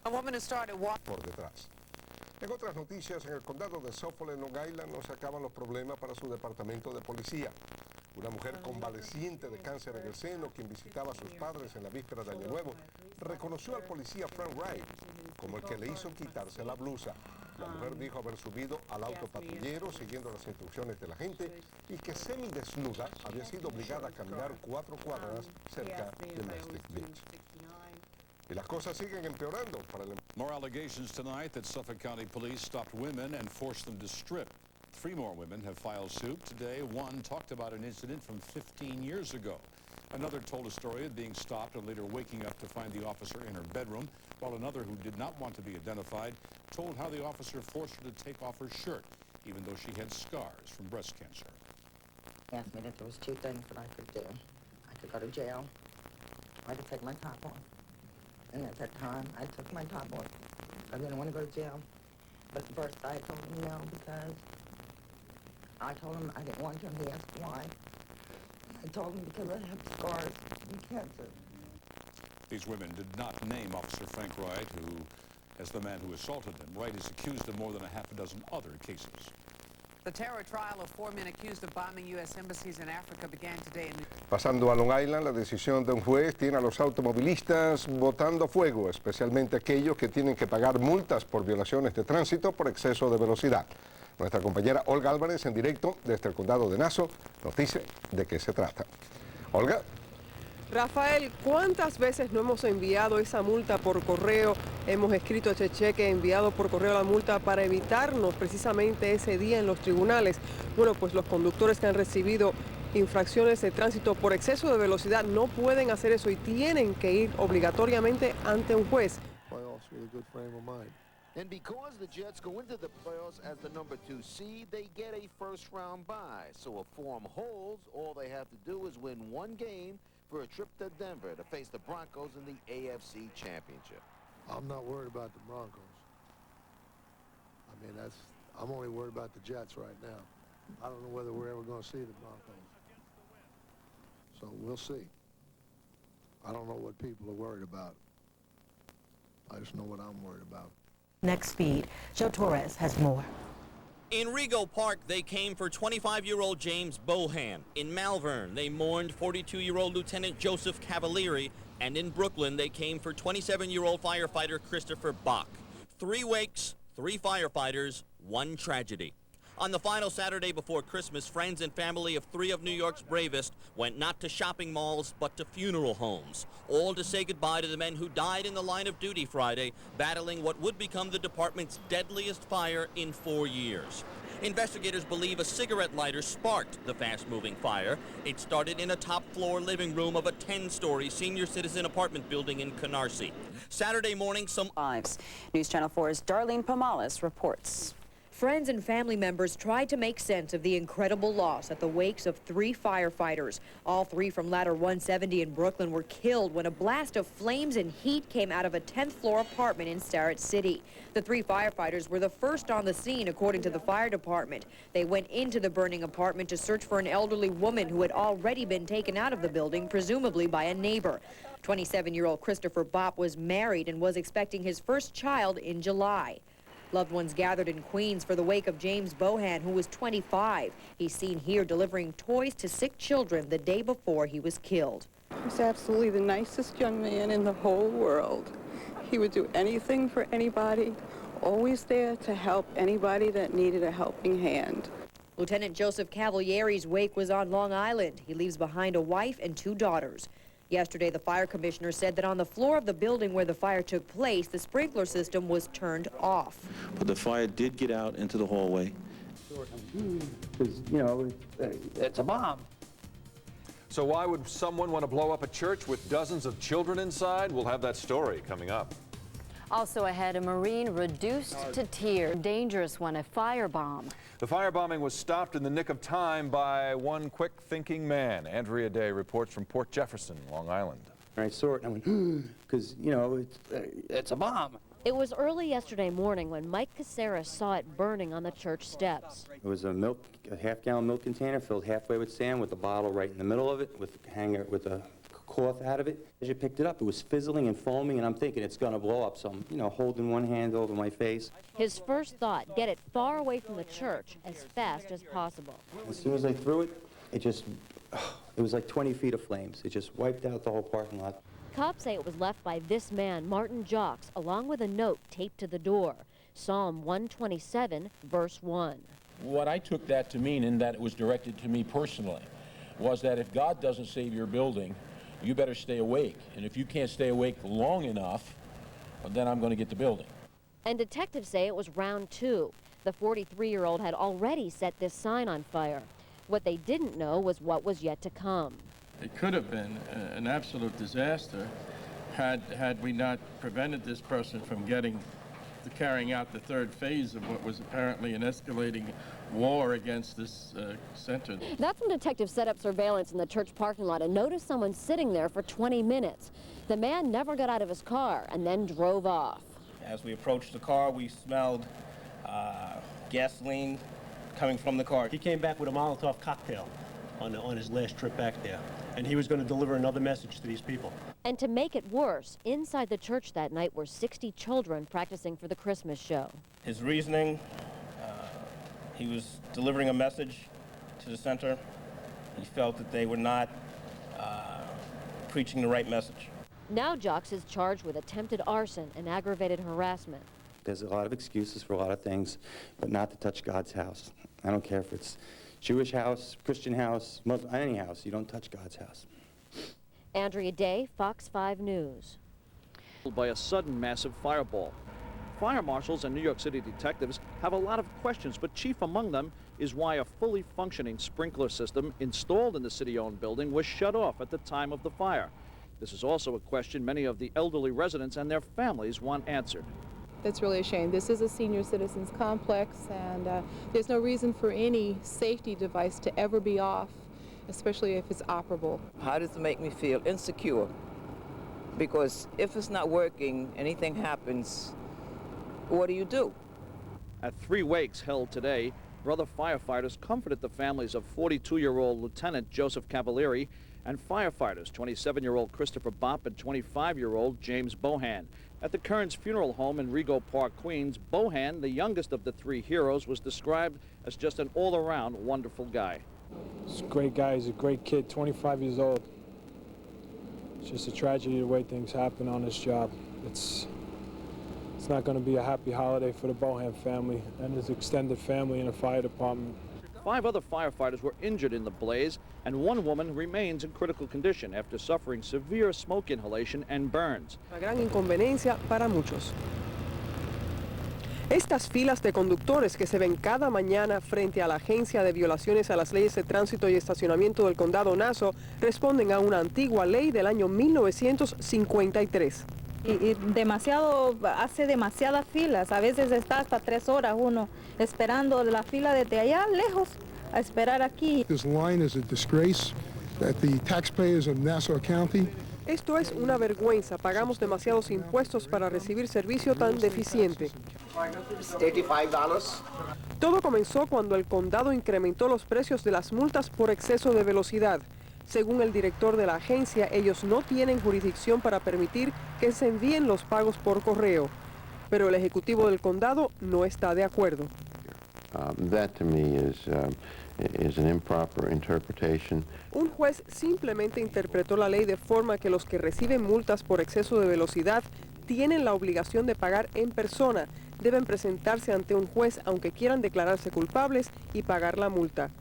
Speaker 11: A woman who started walking
Speaker 33: por detrás. En otras noticias, en el condado de Suffolk, en Long Island, no se acaban los problemas para su departamento de policía. Una mujer convaleciente de cáncer en el seno, quien visitaba a sus padres en la víspera de Año Nuevo, reconoció al policía Frank Wright como el que le hizo quitarse la blusa. La mujer dijo haber subido al auto patrullero siguiendo las instrucciones de la gente y que semidesnuda había sido obligada a caminar 4 cuadras cerca de Mystic Beach. Y las cosas siguen empeorando para el...
Speaker 14: More allegations tonight that Suffolk County Police stopped women and forced them to strip. 3 more women have filed suit today. One talked about an incident from 15 years ago. Another told a story of being stopped and later waking up to find the officer in her bedroom, while another, who did not want to be identified, told how the officer forced her to take off her shirt, even though she had scars from breast cancer.
Speaker 10: He asked me if there was 2 things that I could do. I could go to jail, or I could take my top off. And at that time, I took my top off. I didn't want to go to jail. But first I told him no, because I told him I didn't want him. He asked why. I told him because I have scars and cancer.
Speaker 14: These women did not name Officer Frank Wright, who, as the man who assaulted them. Wright is accused of more than a half a dozen other cases.
Speaker 12: The terror trial of 4 men accused of bombing U.S. embassies in Africa began today in...
Speaker 33: Pasando a Long Island, la decisión de un juez tiene a los automovilistas botando fuego, especialmente aquellos que tienen que pagar multas por violaciones de tránsito por exceso de velocidad. Nuestra compañera Olga Álvarez, en directo desde el condado de Nassau, nos dice de qué se trata. Olga.
Speaker 2: Rafael, ¿cuántas veces no hemos enviado esa multa por correo? Hemos escrito ese cheque, enviado por correo la multa para evitarnos precisamente ese día en los tribunales. Bueno, pues los conductores que han recibido infracciones de tránsito por exceso de velocidad no pueden hacer eso y tienen que ir obligatoriamente ante un juez.
Speaker 13: And because the Jets go into the playoffs as the number 2 seed, they get a first-round bye. So if form holds, all they have to do is win 1 game for a trip to Denver to face the Broncos in the AFC Championship.
Speaker 6: I'm not worried about the Broncos. I mean, I'm only worried about the Jets right now. I don't know whether we're ever going to see the Broncos. So we'll see. I don't know what people are worried about. I just know what I'm worried about.
Speaker 21: Next Speed. Joe Torres has more.
Speaker 3: In Rego Park, they came for 25-year-old James Bohan. In Malvern, they mourned 42-year-old Lieutenant Joseph Cavalieri. And in Brooklyn, they came for 27-year-old firefighter Christopher Bach. 3 wakes, 3 firefighters, 1 tragedy. On the final Saturday before Christmas, friends and family of 3 of New York's bravest went not to shopping malls, but to funeral homes, all to say goodbye to the men who died in the line of duty Friday, battling what would become the department's deadliest fire in 4 years. Investigators believe a cigarette lighter sparked the fast-moving fire. It started in a top-floor living room of a 10-story senior citizen apartment building in Canarsie. Saturday morning, some
Speaker 15: lives. News Channel 4's Darlene Pomales reports.
Speaker 16: Friends and family members tried to make sense of the incredible loss at the wakes of 3 firefighters. All 3 from Ladder 170 in Brooklyn were killed when a blast of flames and heat came out of a 10th floor apartment in Starrett City. The 3 firefighters were the first on the scene, according to the fire department. They went into the burning apartment to search for an elderly woman who had already been taken out of the building, presumably by a neighbor. 27-year-old Christopher Bopp was married and was expecting his first child in July. Loved ones gathered in Queens for the wake of James Bohan, who was 25. He's seen here delivering toys to sick children the day before he was killed.
Speaker 18: He's absolutely the nicest young man in the whole world. He would do anything for anybody, always there to help anybody that needed a helping hand.
Speaker 16: Lieutenant Joseph Cavalieri's wake was on Long Island. He leaves behind a wife and 2 daughters. Yesterday, the fire commissioner said that on the floor of the building where the fire took place, the sprinkler system was turned off.
Speaker 19: But the fire did get out into the hallway.
Speaker 20: Because, you know, it's a bomb.
Speaker 22: So why would someone want to blow up a church with dozens of children inside? We'll have that story coming up.
Speaker 11: Also ahead, a Marine reduced to tears. Dangerous one, a firebomb.
Speaker 22: The firebombing was stopped in the nick of time by one quick-thinking man. Andrea Day reports from Port Jefferson, Long Island.
Speaker 20: I saw it and I went, because, you know, it's a bomb.
Speaker 23: It was early yesterday morning when Mike Caceres saw it burning on the church steps.
Speaker 20: It was a half-gallon milk container filled halfway with sand with a bottle right in the middle of it with a cloth out of it. As you picked it up, it was fizzling and foaming, and I'm thinking it's going to blow up. So I'm, you know, holding one hand over my face.
Speaker 23: His first thought, get it far away from the church as fast as possible.
Speaker 20: As soon as I threw it, it was like 20 feet of flames. It just wiped out the whole parking lot.
Speaker 23: Cops say it was left by this man, Martin Jocks, along with a note taped to the door. Psalm 127, verse 1.
Speaker 24: What I took that to mean, in that it was directed to me personally, was that if God doesn't save your building, you better stay awake. And if you can't stay awake long enough, then I'm going to get the building.
Speaker 23: And detectives say it was round 2. The 43-year-old had already set this sign on fire. What they didn't know was what was yet to come.
Speaker 25: It could have been an absolute disaster had we not prevented this person from carrying out the 3rd phase of what was apparently an escalating war against this center.
Speaker 23: That's when detectives set up surveillance in the church parking lot and noticed someone sitting there for 20 minutes. The man never got out of his car and then drove off.
Speaker 27: As we approached the car, we smelled gasoline coming from the car.
Speaker 28: He came back with a Molotov cocktail on his last trip back there, and he was going to deliver another message to these people.
Speaker 23: And to make it worse, inside the church that night were 60 children practicing for the Christmas show.
Speaker 27: His reasoning, he was delivering a message to the center. He felt that they were not preaching the right message.
Speaker 23: Now Jocks is charged with attempted arson and aggravated harassment.
Speaker 20: There's a lot of excuses for a lot of things, but not to touch God's house. I don't care if it's Jewish house, Christian house, Muslim, any house. You don't touch God's house.
Speaker 23: Andrea Day, Fox 5 News.
Speaker 29: By a sudden massive fireball. Fire marshals and New York City detectives have a lot of questions, but chief among them is why a fully functioning sprinkler system installed in the city-owned building was shut off at the time of the fire. This is also a question many of the elderly residents and their families want answered.
Speaker 31: That's really a shame. This is a senior citizens complex, and there's no reason for any safety device to ever be off, especially if it's operable.
Speaker 10: How does it make me feel? Insecure.
Speaker 1: Because if it's not working, anything happens, what do you do?
Speaker 29: At 3 wakes held today, brother firefighters comforted the families of 42-year-old Lieutenant Joseph Cavalieri and firefighters 27-year-old Christopher Bopp and 25-year-old James Bohan. At the Kearns Funeral Home in Rego Park, Queens, Bohan, the youngest of the 3 heroes, was described as just an all-around wonderful guy.
Speaker 4: He's a great guy. He's a great kid, 25 years old. It's just a tragedy the way things happen on this job. It's not going to be a happy holiday for the Bohan family and his extended family in the fire department.
Speaker 29: 5 other firefighters were injured in the blaze, and 1 woman remains in critical condition after suffering severe smoke inhalation and burns.
Speaker 2: Una gran inconveniencia para muchos. Estas filas de conductores que se ven cada mañana frente a la Agencia de Violaciones a las Leyes de Tránsito y Estacionamiento del Condado Nassau responden a una antigua ley del año 1953.
Speaker 5: Y hace demasiadas filas, a veces está hasta 3 horas uno esperando la fila desde allá lejos a esperar aquí.
Speaker 7: This line is a disgrace that the taxpayers of Nassau County.
Speaker 2: Esto es una vergüenza, pagamos demasiados impuestos para recibir servicio tan deficiente.
Speaker 8: $85.
Speaker 2: Todo comenzó cuando el condado incrementó los precios de las multas por exceso de velocidad. Según el director de la agencia, ellos no tienen jurisdicción para permitir que se envíen los pagos por correo. Pero el ejecutivo del condado no está de acuerdo.
Speaker 9: That to me is an improper interpretation.
Speaker 2: Un juez simplemente interpretó la ley de forma que los que reciben multas por exceso de velocidad tienen la obligación de pagar en persona. Deben presentarse ante un juez aunque quieran declararse culpables y pagar la multa.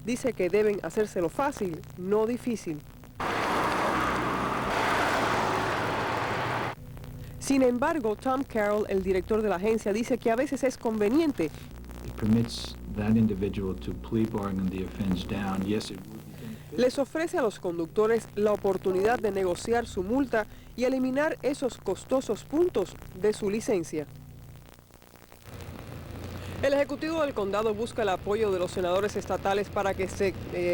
Speaker 2: Dice que deben hacérselo fácil, no difícil. Sin embargo, Tom Carroll, el director de la agencia, dice que a veces es conveniente. Les ofrece a los conductores la oportunidad de negociar su multa y eliminar esos costosos puntos de su licencia. El Ejecutivo del Condado busca el apoyo de los senadores estatales para que se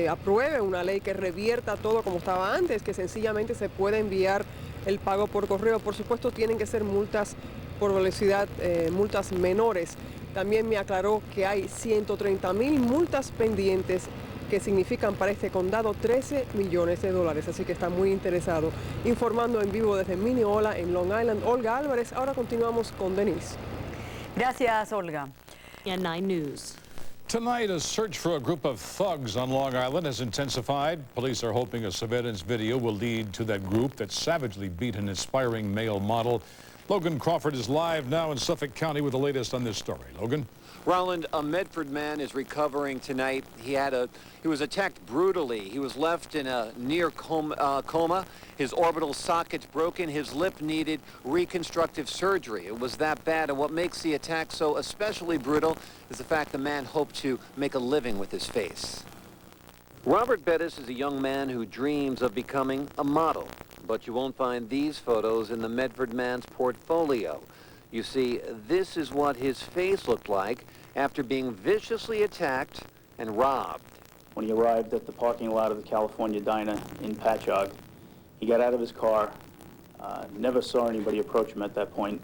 Speaker 2: apruebe una ley que revierta todo como estaba antes, que sencillamente se pueda enviar el pago por correo. Por supuesto, tienen que ser multas por velocidad, multas menores. También me aclaró que hay 130,000 multas pendientes que significan para este condado $13 millones, así que está muy interesado. Informando en vivo desde Mineola, en Long Island, Olga Álvarez. Ahora continuamos con Denise.
Speaker 15: Gracias, Olga.
Speaker 12: And 9 News.
Speaker 14: Tonight, a search for a group of thugs on Long Island has intensified. Police are hoping a surveillance video will lead to that group that savagely beat an aspiring male model. Logan Crawford is live now in Suffolk County with the latest on this story. Logan?
Speaker 17: Roland, a Medford man is recovering tonight. He was attacked brutally. He was left in a near coma. His orbital sockets broken. His lip needed reconstructive surgery. It was that bad. And what makes the attack so especially brutal is the fact the man hoped to make a living with his face. Robert Bettis is a young man who dreams of becoming a model. But you won't find these photos in the Medford man's portfolio. You see, this is what his face looked like after being viciously attacked and robbed.
Speaker 26: When he arrived at the parking lot of the California Diner in Patchogue, he got out of his car, never saw anybody approach him at that point,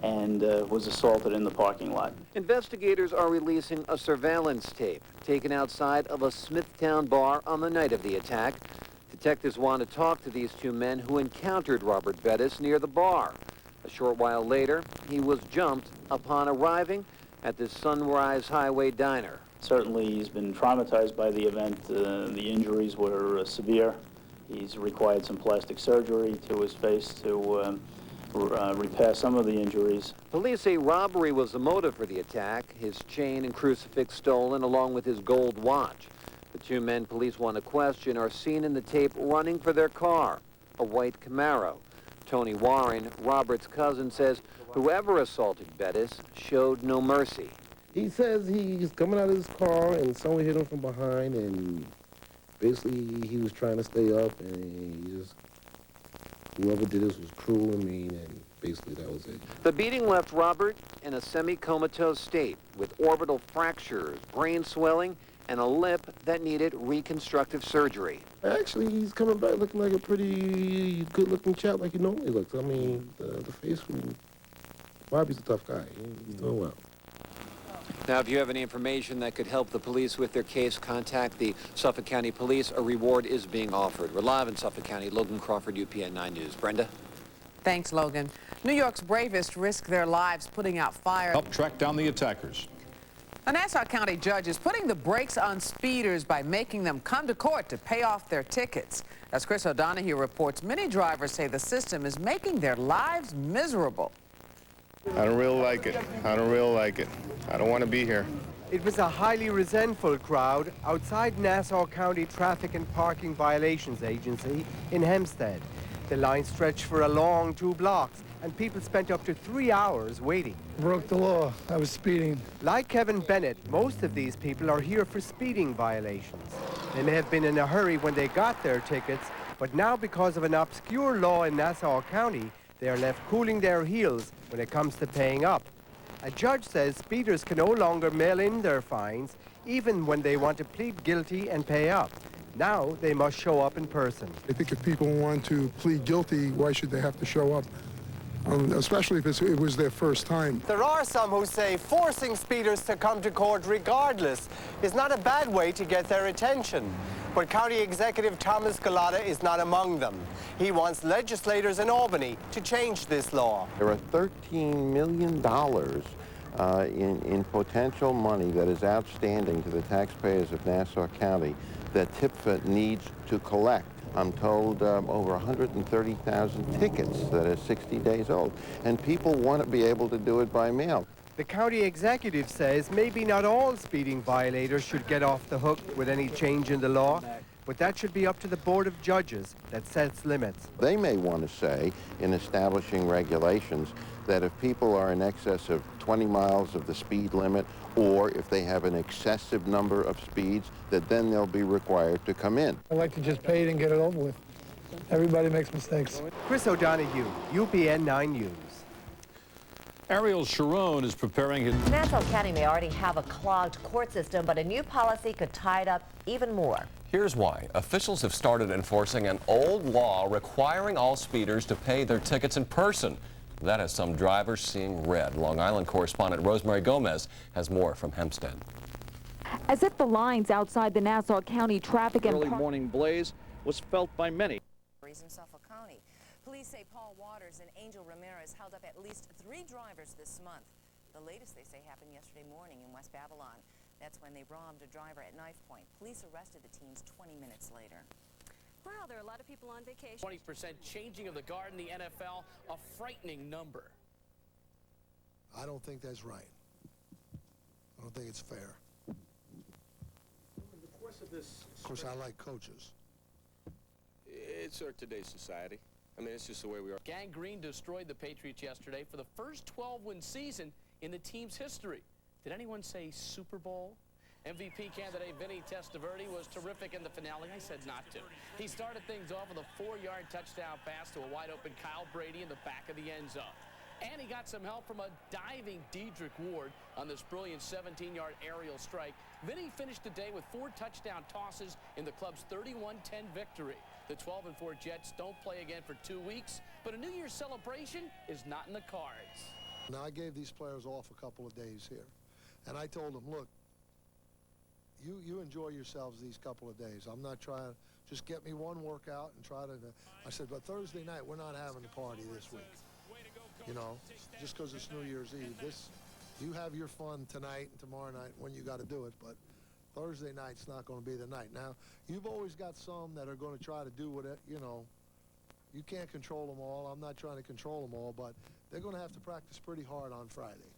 Speaker 26: and was assaulted in the parking lot.
Speaker 17: Investigators are releasing a surveillance tape taken outside of a Smithtown bar on the night of the attack. Detectives want to talk to these 2 men who encountered Robert Bettis near the bar. A short while later, he was jumped upon arriving at the Sunrise Highway Diner.
Speaker 26: Certainly, he's been traumatized by the event. The injuries were severe. He's required some plastic surgery to his face to repair some of the injuries.
Speaker 17: Police say robbery was the motive for the attack. His chain and crucifix stolen, along with his gold watch. The 2 men police want to question are seen in the tape running for their car, a white Camaro. Tony Warren, Robert's cousin, says whoever assaulted Bettis showed no mercy.
Speaker 30: He says he's coming out of his car and someone hit him from behind, and basically he was trying to stay up, and whoever did this was cruel and mean, and basically that was it.
Speaker 17: The beating left Robert in a semi-comatose state with orbital fractures, brain swelling, and a lip that needed reconstructive surgery.
Speaker 30: Actually, he's coming back looking like a pretty good-looking chap like he normally looks. I mean, the face, Bobby's a tough guy. He's doing well.
Speaker 17: Now, if you have any information that could help the police with their case, contact the Suffolk County Police. A reward is being offered. We're live in Suffolk County. Logan Crawford, UPN 9 News. Brenda?
Speaker 3: Thanks, Logan. New York's bravest risk their lives putting out fire.
Speaker 14: Help track down the attackers.
Speaker 3: A Nassau County judge is putting the brakes on speeders by making them come to court to pay off their tickets. As Chris O'Donoghue reports, many drivers say the system is making their lives miserable.
Speaker 6: I don't really like it. I don't really like it. I don't want to be here.
Speaker 8: It was a highly resentful crowd outside Nassau County Traffic and Parking Violations Agency in Hempstead. The line stretched for a long 2 blocks, and people spent up to 3 hours waiting.
Speaker 11: Broke the law. I was speeding.
Speaker 8: Like Kevin Bennett, most of these people are here for speeding violations. They may have been in a hurry when they got their tickets, but now because of an obscure law in Nassau County, they are left cooling their heels when it comes to paying up. A judge says speeders can no longer mail in their fines, even when they want to plead guilty and pay up. Now they must show up in person.
Speaker 7: I think if people want to plead guilty, why should they have to show up? Especially if it was their first time.
Speaker 8: There are some who say forcing speeders to come to court regardless is not a bad way to get their attention. But County Executive Thomas Galata is not among them. He wants legislators in Albany to change this law.
Speaker 9: There are $13 million in potential money that is outstanding to the taxpayers of Nassau County that TIPFA needs to collect. I'm told over 130,000 tickets that are 60 days old. And people want to be able to do it by mail.
Speaker 8: The county executive says maybe not all speeding violators should get off the hook with any change in the law, but that should be up to the Board of Judges that sets limits.
Speaker 9: They may want to say, in establishing regulations, that if people are in excess of 20 miles of the speed limit, or if they have an excessive number of speeds, that then they'll be required to come in.
Speaker 11: I like to just pay it and get it over with. Everybody makes mistakes.
Speaker 8: Chris O'Donoghue, UPN 9 News.
Speaker 14: Ariel Sharon is preparing his...
Speaker 13: Nassau County may already have a clogged court system, but a new policy could tie it up even more.
Speaker 16: Here's why. Officials have started enforcing an old law requiring all speeders to pay their tickets in person. That has some drivers seeing red. Long Island correspondent Rosemary Gomez has more from Hempstead.
Speaker 18: As if the lines outside the Nassau County Traffic and
Speaker 29: Early morning blaze was felt by many.
Speaker 19: In Suffolk County. Police say Paul Waters and Angel Ramirez held up at least 3 drivers this month. The latest, they say, happened yesterday morning in West Babylon. That's when they robbed a driver at knife point. Police arrested the teens 20 minutes later.
Speaker 12: Well, there are a lot of people on vacation.
Speaker 21: 20% changing of the guard in the NFL, a frightening number.
Speaker 22: I don't think that's right. I don't think it's fair.
Speaker 24: In the course of this...
Speaker 22: Of course, I like coaches.
Speaker 24: It's our today's society. I mean, it's just the way we are.
Speaker 21: Gang Green destroyed the Patriots yesterday for the first 12-win season in the team's history. Did anyone say Super Bowl? MVP candidate Vinny Testaverde was terrific in the finale. I said not to. He started things off with a 4-yard touchdown pass to a wide-open Kyle Brady in the back of the end zone. And he got some help from a diving Dedrick Ward on this brilliant 17-yard aerial strike. Vinny finished the day with 4 touchdown tosses in the club's 31-10 victory. The 12-4 Jets don't play again for 2 weeks, but a New Year's celebration is not in the cards.
Speaker 22: Now, I gave these players off a couple of days here, and I told them, look, you enjoy yourselves these couple of days. I'm not trying, just get me one workout and try to, I said, but Thursday night, we're not having a party this week. You know, just because it's New Year's Eve. You have your fun tonight and tomorrow night when you got to do it, but Thursday night's not going to be the night. Now, you've always got some that are going to try to do what, you know, you can't control them all. I'm not trying to control them all, but they're going to have to practice pretty hard on Friday.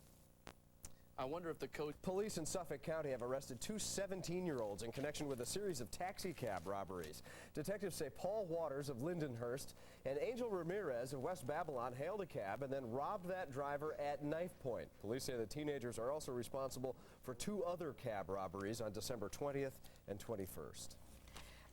Speaker 21: I wonder if the coach...
Speaker 24: Police in Suffolk County have arrested 2 17-year-olds in connection with a series of taxi cab robberies. Detectives say Paul Waters of Lindenhurst and Angel Ramirez of West Babylon hailed a cab and then robbed that driver at knife point. Police say the teenagers are also responsible for 2 other cab robberies on December 20th and 21st.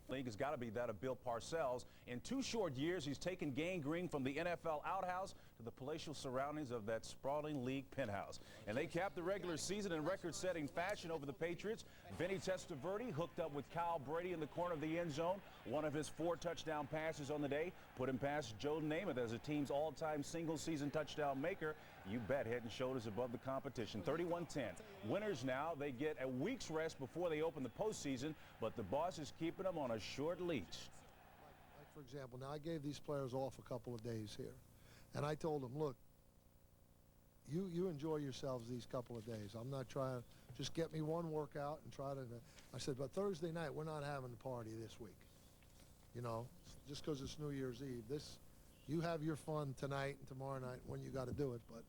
Speaker 1: League has got to be that of Bill Parcells. In 2 short years, he's taken Gang Green from the NFL outhouse to the palatial surroundings of that sprawling league penthouse. And they capped the regular season in record-setting fashion over the Patriots. Vinny Testaverde hooked up with Kyle Brady in the corner of the end zone. One of his 4 touchdown passes on the day put him past Joe Namath as the team's all-time single-season touchdown maker. You bet, head and shoulders above the competition. 31-10. Winners now, they get a week's rest before they open the postseason, but the boss is keeping them on a short leash.
Speaker 22: Like for example, now I gave these players off a couple of days here, and I told them, look, you enjoy yourselves these couple of days. I'm not trying, just get me one workout and try to, I said, but Thursday night, we're not having a party this week. You know, just because it's New Year's Eve. You have your fun tonight and tomorrow night when you got to do it, but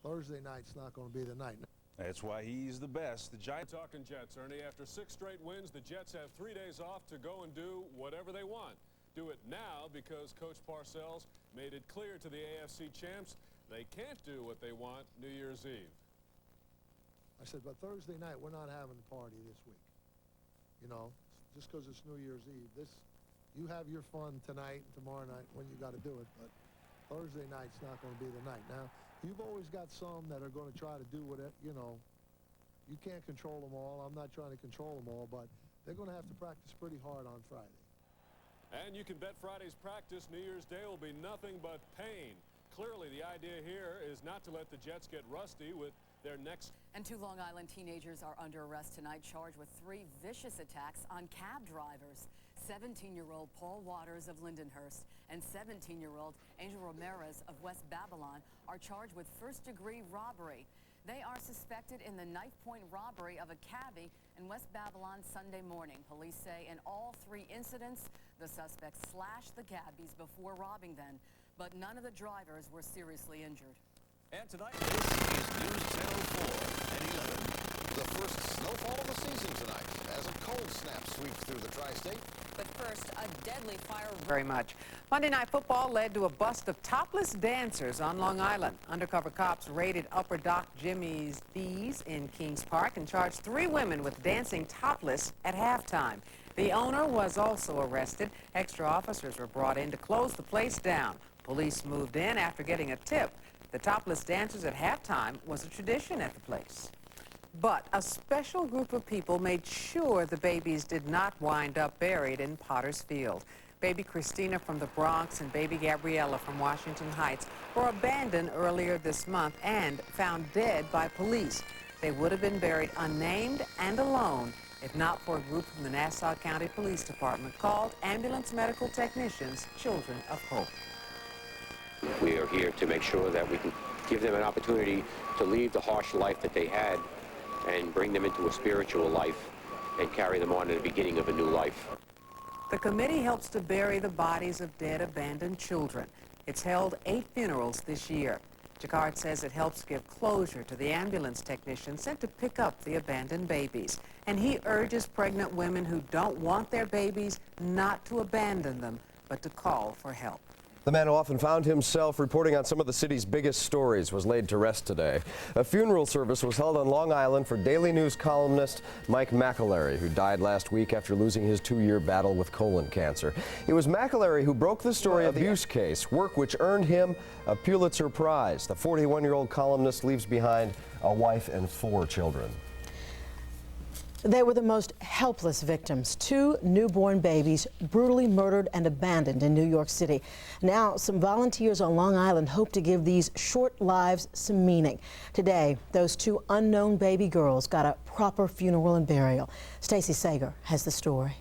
Speaker 22: Thursday night's not going to be the night.
Speaker 1: That's why he's the best. The Giants.
Speaker 2: Talking Jets, Ernie. After 6 straight wins, the Jets have 3 days off to go and do whatever they want. Do it now because Coach Parcells made it clear to the AFC champs they can't do what they want New Year's Eve.
Speaker 22: I said, but Thursday night, we're not having a party this week. You know, just because it's New Year's Eve. You have your fun tonight and tomorrow night when you got to do it, but Thursday night's not going to be the night. Now, you've always got some that are going to try to do whatever, you know. You can't control them all. I'm not trying to control them all, but they're going to have to practice pretty hard on Friday.
Speaker 2: And you can bet Friday's practice, New Year's Day, will be nothing but pain. Clearly, the idea here is not to let the Jets get rusty with their next.
Speaker 4: And 2 Long Island teenagers are under arrest tonight, charged with 3 vicious attacks on cab drivers. 17-year-old Paul Waters of Lindenhurst and 17-year-old Angel Ramirez of West Babylon are charged with first-degree robbery. They are suspected in the knife-point robbery of a cabbie in West Babylon Sunday morning. Police say in all 3 incidents, the suspects slashed the cabbies before robbing them, but none of the drivers were seriously injured.
Speaker 5: And tonight, this is News Channel 4 at 11. The first snowfall of the season tonight as a cold snap sweeps through the tri-state.
Speaker 19: But first, a deadly fire.
Speaker 3: Very much. Monday Night Football led to a bust of topless dancers on Long Island. Undercover cops raided Upper Dock Jimmy's Bees in Kings Park and charged 3 women with dancing topless at halftime. The owner was also arrested. Extra officers were brought in to close the place down. Police moved in after getting a tip. The topless dancers at halftime was a tradition at the place. But a special group of people made sure the babies did not wind up buried in Potter's Field. Baby Christina from the Bronx and baby Gabriella from Washington Heights were abandoned earlier this month and found dead by police. They would have been buried unnamed and alone if not for a group from the Nassau County Police Department called Ambulance Medical Technicians Children of Hope.
Speaker 10: We are here to make sure that we can give them an opportunity to leave the harsh life that they had and bring them into a spiritual life and carry them on to the beginning of a new life.
Speaker 3: The committee helps to bury the bodies of dead abandoned children. It's held 8 funerals this year. Jacquard says it helps give closure to the ambulance technicians sent to pick up the abandoned babies. And he urges pregnant women who don't want their babies not to abandon them, but to call for help.
Speaker 24: The man who often found himself reporting on some of the city's biggest stories was laid to rest today. A funeral service was held on Long Island for Daily News columnist Mike McAlery, who died last week after losing his 2-year battle with colon cancer. It was McAlery who broke the story abuse case, work which earned him a Pulitzer Prize. The 41-year-old columnist leaves behind a wife and 4 children.
Speaker 20: They were the most helpless victims. 2 newborn babies brutally murdered and abandoned in New York City. Now, some volunteers on Long Island hope to give these short lives some meaning. Today, those 2 unknown baby girls got a proper funeral and burial. Stacey Sager has the story.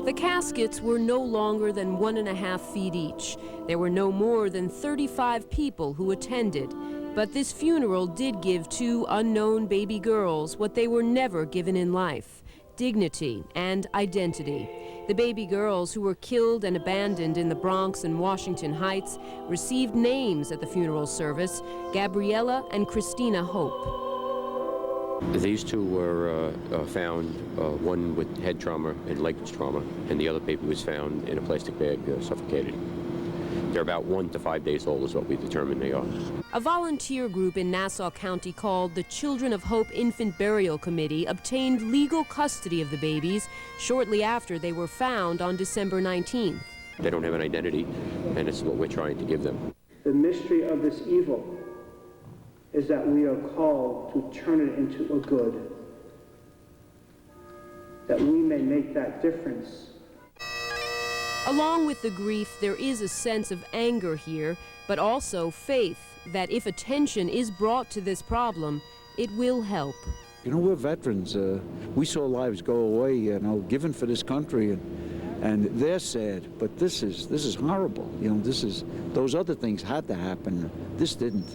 Speaker 23: The caskets were no longer than 1.5 feet each. There were no more than 35 people who attended. But this funeral did give 2 unknown baby girls what they were never given in life: dignity and identity. The baby girls who were killed and abandoned in the Bronx and Washington Heights received names at the funeral service: Gabriella and Christina Hope.
Speaker 10: These 2 were found, one with head trauma and leg trauma, and the other baby was found in a plastic bag, suffocated. They're about 1 to 5 days old is what we determined they are.
Speaker 23: A volunteer group in Nassau County called the Children of Hope Infant Burial Committee obtained legal custody of the babies shortly after they were found on December 19th.
Speaker 10: They don't have an identity, and this is what we're trying to give them.
Speaker 6: The mystery of this evil is that we are called to turn it into a good, that we may make that difference.
Speaker 23: Along with the grief, there is a sense of anger here, but also faith that if attention is brought to this problem, it will help.
Speaker 7: You know, we're veterans. We saw lives go away, you know, given for this country, and they're sad. But this is horrible. You know, those other things had to happen. This didn't.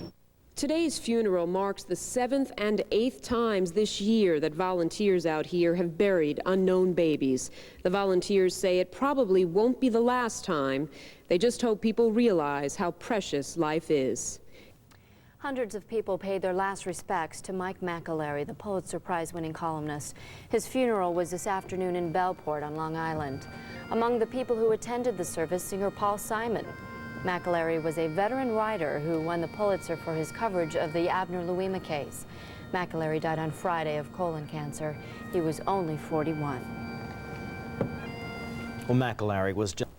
Speaker 23: Today's funeral marks the 7th and 8th times this year that volunteers out here have buried unknown babies. The volunteers say it probably won't be the last time. They just hope people realize how precious life is.
Speaker 12: Hundreds of people paid their last respects to Mike McAlery, the Pulitzer Prize-winning columnist. His funeral was this afternoon in Bellport on Long Island. Among the people who attended the service, singer Paul Simon. McAlery was a veteran writer who won the Pulitzer for his coverage of the Abner Louima case. McAlery died on Friday of colon cancer. He was only 41.
Speaker 9: Well, McAlery was just...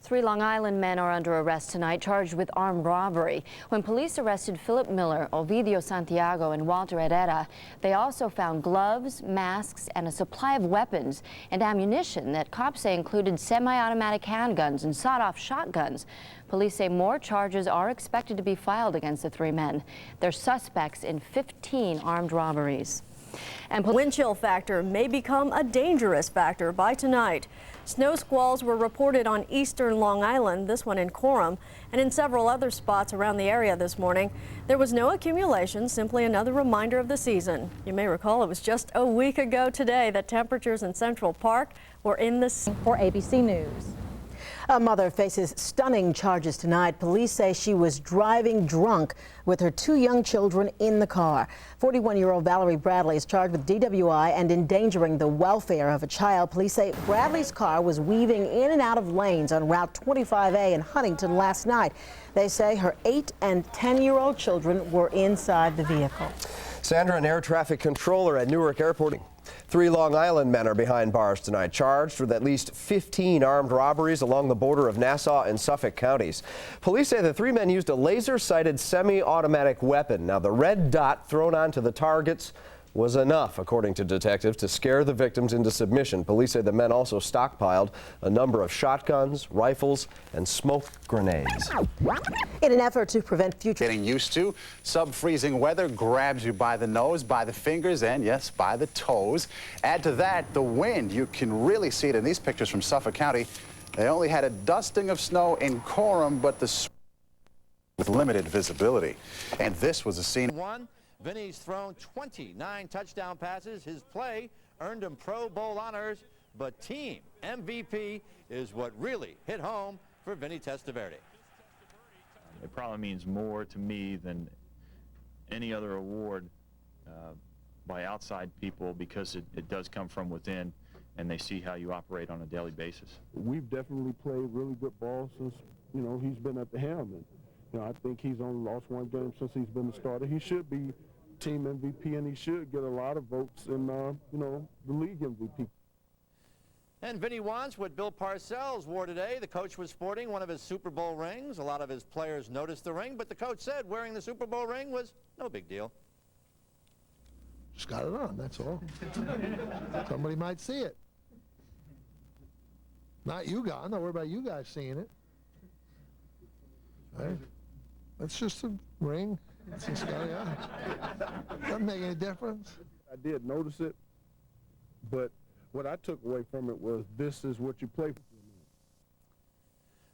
Speaker 12: 3 Long Island men are under arrest tonight, charged with armed robbery. When police arrested Philip Miller, Ovidio Santiago, and Walter Herrera, they also found gloves, masks, and a supply of weapons and ammunition that cops say included semi-automatic handguns and sawed-off shotguns. Police say more charges are expected to be filed against the 3 men. They're suspects in 15 armed robberies.
Speaker 15: And wind chill factor may become a dangerous factor by tonight. Snow squalls were reported on eastern Long Island, this one in Coram, and in several other spots around the area this morning. There was no accumulation, simply another reminder of the season. You may recall it was just a week ago today that temperatures in Central Park were in the...
Speaker 20: For ABC News. A mother faces stunning charges tonight. Police say she was driving drunk with her 2 young children in the car. 41-year-old Valerie Bradley is charged with DWI and endangering the welfare of a child. Police say Bradley's car was weaving in and out of lanes on Route 25A in Huntington last night. They say her 8- and 10-year-old children were inside the vehicle.
Speaker 24: Sandra, an air traffic controller at Newark Airport. 3 Long Island men are behind bars tonight, charged with at least 15 armed robberies along the border of Nassau and Suffolk counties. Police say the 3 men used a laser-sighted semi-automatic weapon. Now, the red dot thrown onto the targets was enough, according to detectives, to scare the victims into submission. Police say the men also stockpiled a number of shotguns, rifles, and smoke grenades.
Speaker 20: In an effort to prevent future...
Speaker 17: Getting used to sub-freezing weather grabs you by the nose, by the fingers, and yes, by the toes. Add to that the wind. You can really see it in these pictures from Suffolk County. They only had a dusting of snow in Coram, but with limited visibility. And this was a scene...
Speaker 25: Vinny's thrown 29 touchdown passes. His play earned him Pro Bowl honors, but team MVP is what really hit home for Vinny Testaverde.
Speaker 26: It probably means more to me than any other award by outside people, because it does come from within, and they see how you operate on a daily basis.
Speaker 27: We've definitely played really good ball since, you know, he's been at the helm. And, you know, I think he's only lost 1 game since he's been the starter. He should be team MVP, and he should get a lot of votes in, you know, the league MVP.
Speaker 25: And Vinny wants what Bill Parcells wore today. The coach was sporting one of his Super Bowl rings. A lot of his players noticed the ring, but the coach said wearing the Super Bowl ring was no big deal.
Speaker 22: Just got it on, that's all. Somebody might see it. Not you guys. I'm not worried about you guys seeing it. Right? That's just a ring. It's just got it on. Doesn't make any difference.
Speaker 27: I did notice it, but what I took away from it was this is what you play for.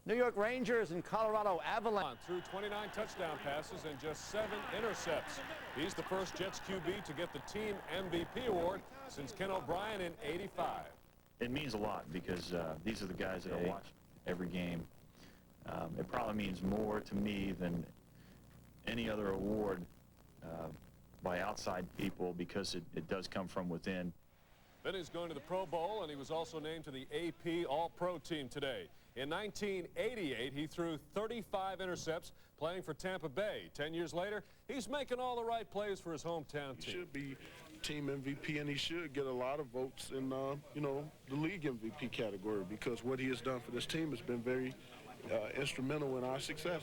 Speaker 25: New York Rangers and Colorado Avalanche.
Speaker 2: Through 29 touchdown passes and just 7 intercepts. He's the first Jets QB to get the team MVP award since Ken O'Brien in '85.
Speaker 26: It means a lot, because these are the guys that I watch every game. It probably means more to me than any other award by outside people, because it does come from within.
Speaker 2: Vinny's going to the Pro Bowl, and he was also named to the AP All-Pro team today. In 1988, he threw 35 intercepts playing for Tampa Bay. 10 years later, he's making all the right plays for his hometown team.
Speaker 27: He should be team MVP, and he should get a lot of votes in, you know, the league MVP category, because what he has done for this team has been very instrumental in our success.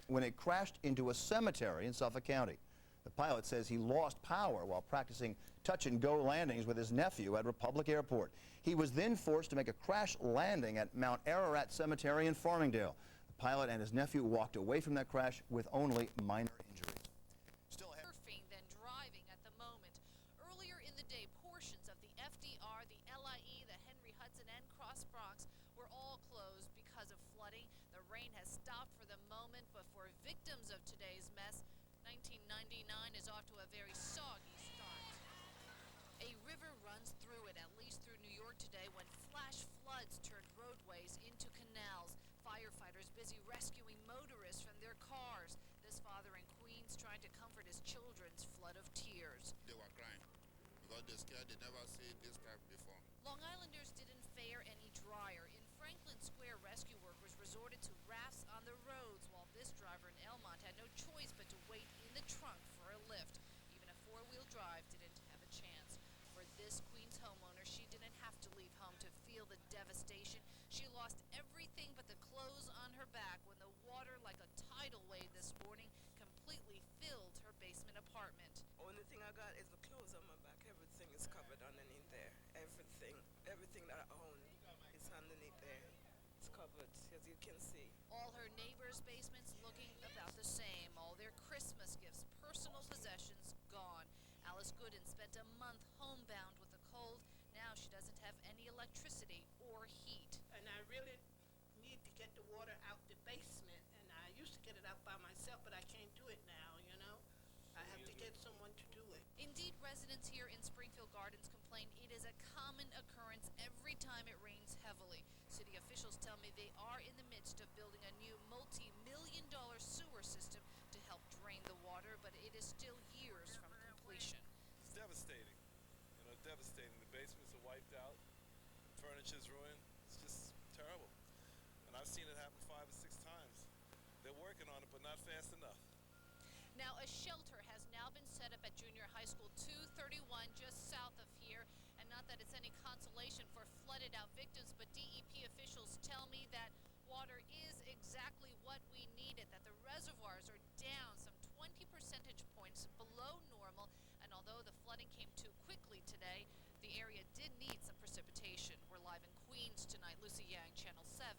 Speaker 25: When it crashed into a cemetery in Suffolk County, the pilot says he lost power while practicing touch-and-go landings with his nephew at Republic Airport. He was then forced to make a crash landing at Mount Ararat Cemetery in Farmingdale. The pilot and his nephew walked away from that crash with only minor injuries.
Speaker 8: Surfing than driving at the moment. Earlier in the day, portions of the FDR, the LIE, the Henry Hudson, and Cross Bronx were all closed because of flooding. The rain has stopped for the moment, but for victims of today's mess, 1999 is off to a very soggy start. A river runs through it, at least through New York today, when flash floods turned roadways into canals. Firefighters busy rescuing motorists from their cars. This father in Queens trying to comfort his children's flood of tears.
Speaker 9: They were crying because they're scared. They never seen this type before.
Speaker 8: Long Islanders didn't fare any drier. In Franklin Square, rescue workers resorted to rafts on the roads, while this driver in Elmont had no choice but to wait in the trunk for a lift. Even a four-wheel drive didn't have a chance. For this Queens homeowner, she didn't have to leave home to feel the devastation. She lost everything but the clothes on her back when the water, like a tidal wave this morning, completely filled her basement apartment.
Speaker 11: Only thing I got is the clothes on my back. Everything is covered underneath there. Everything that I own is underneath there. It's covered, as you can see.
Speaker 8: All her neighbors' basements looking about the same. All their Christmas gifts, personal possessions, gone. Alice Gooden spent a month homebound with a cold. Now she doesn't have any electricity or heat.
Speaker 13: And I really need to get the water out the basement. And I used to get it out by myself, but I can't do it now, you know. I have to get someone to do it.
Speaker 8: Indeed, residents here in Springfield Gardens complain it is a common occurrence every time it rains heavily. City officials tell me they are in the midst of building a new multi-million-dollar sewer system to help drain the water, but it is still years from completion.
Speaker 14: It's devastating, you know, devastating. The basements are wiped out, furniture's ruined. It's just terrible. And I've seen it happen 5 or 6 times. They're working on it, but not fast enough.
Speaker 8: Now, a shelter has now been set up at Junior High School 231 just south of here. And not that it's any consolation for flooded out victims, but DEP officials tell me that water is exactly what we needed, that the reservoirs are down some 20 percentage points below normal. And although the flooding came too quickly today, the area did need some precipitation. We're live in Queens tonight. Lucy Yang, Channel 7,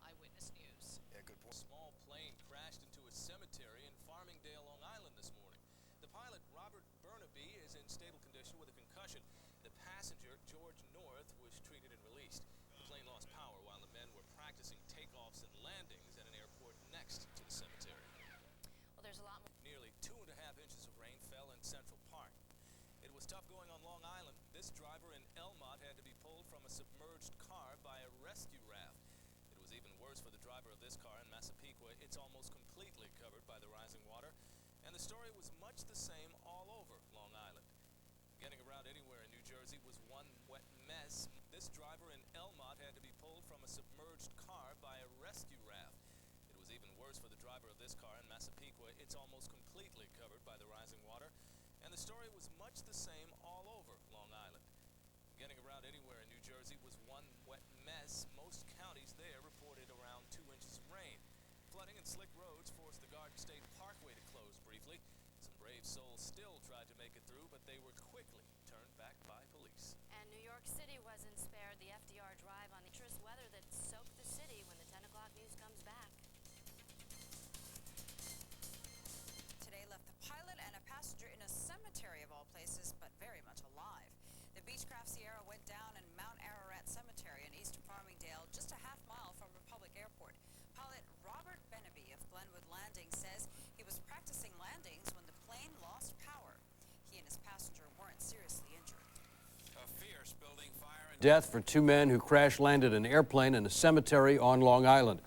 Speaker 8: Eyewitness News.
Speaker 16: Yeah, good point. Small plane crashed into a cemetery in Farmingdale, Long Island this morning. The pilot, Robert Burnaby, is in stable condition with a concussion. The passenger, George North, was treated and released. The plane lost power while the men were practicing takeoffs and landings at an airport next to the cemetery.
Speaker 8: Well, there's a lot more.
Speaker 16: Nearly 2.5 inches of rain fell in Central Park. It was tough going on Long Island. This driver in Elmont had to be pulled from a submerged car by a rescue raft. It was even worse for the driver of this car in Massapequa. It's almost completely covered by the rising water. And the story was much the same all over Long Island. Getting around anywhere in New Jersey was one wet mess. This driver in Elmont had to be pulled from a submerged car by a rescue raft. It was even worse for the driver of this car in Massapequa. It's almost completely covered by the rising water. And the story was much the same all over Long Island. Getting around anywhere in New Jersey was one wet mess. Most counties there reported around 2 inches of rain. Flooding and slick roads forced the Garden State Parkway to close briefly. Some brave souls still tried to make it through, but they were quickly turned back by police.
Speaker 12: And New York City wasn't spared. The FDR drive on the treacherous weather that soaked the city when the 10 o'clock news comes back.
Speaker 18: Today left the pilot and a passenger in a cemetery of all places, but very much alive. The Beechcraft Sierra went down in Mount Ararat Cemetery in East Farmingdale, just a half mile from Republic Airport. Pilot Robert Burnaby of Glenwood Landing says he was practicing landings when the plane lost power. He and his passenger weren't seriously injured.
Speaker 28: A fierce building fire and death for 2 men who crash-landed an airplane in a cemetery on Long Island.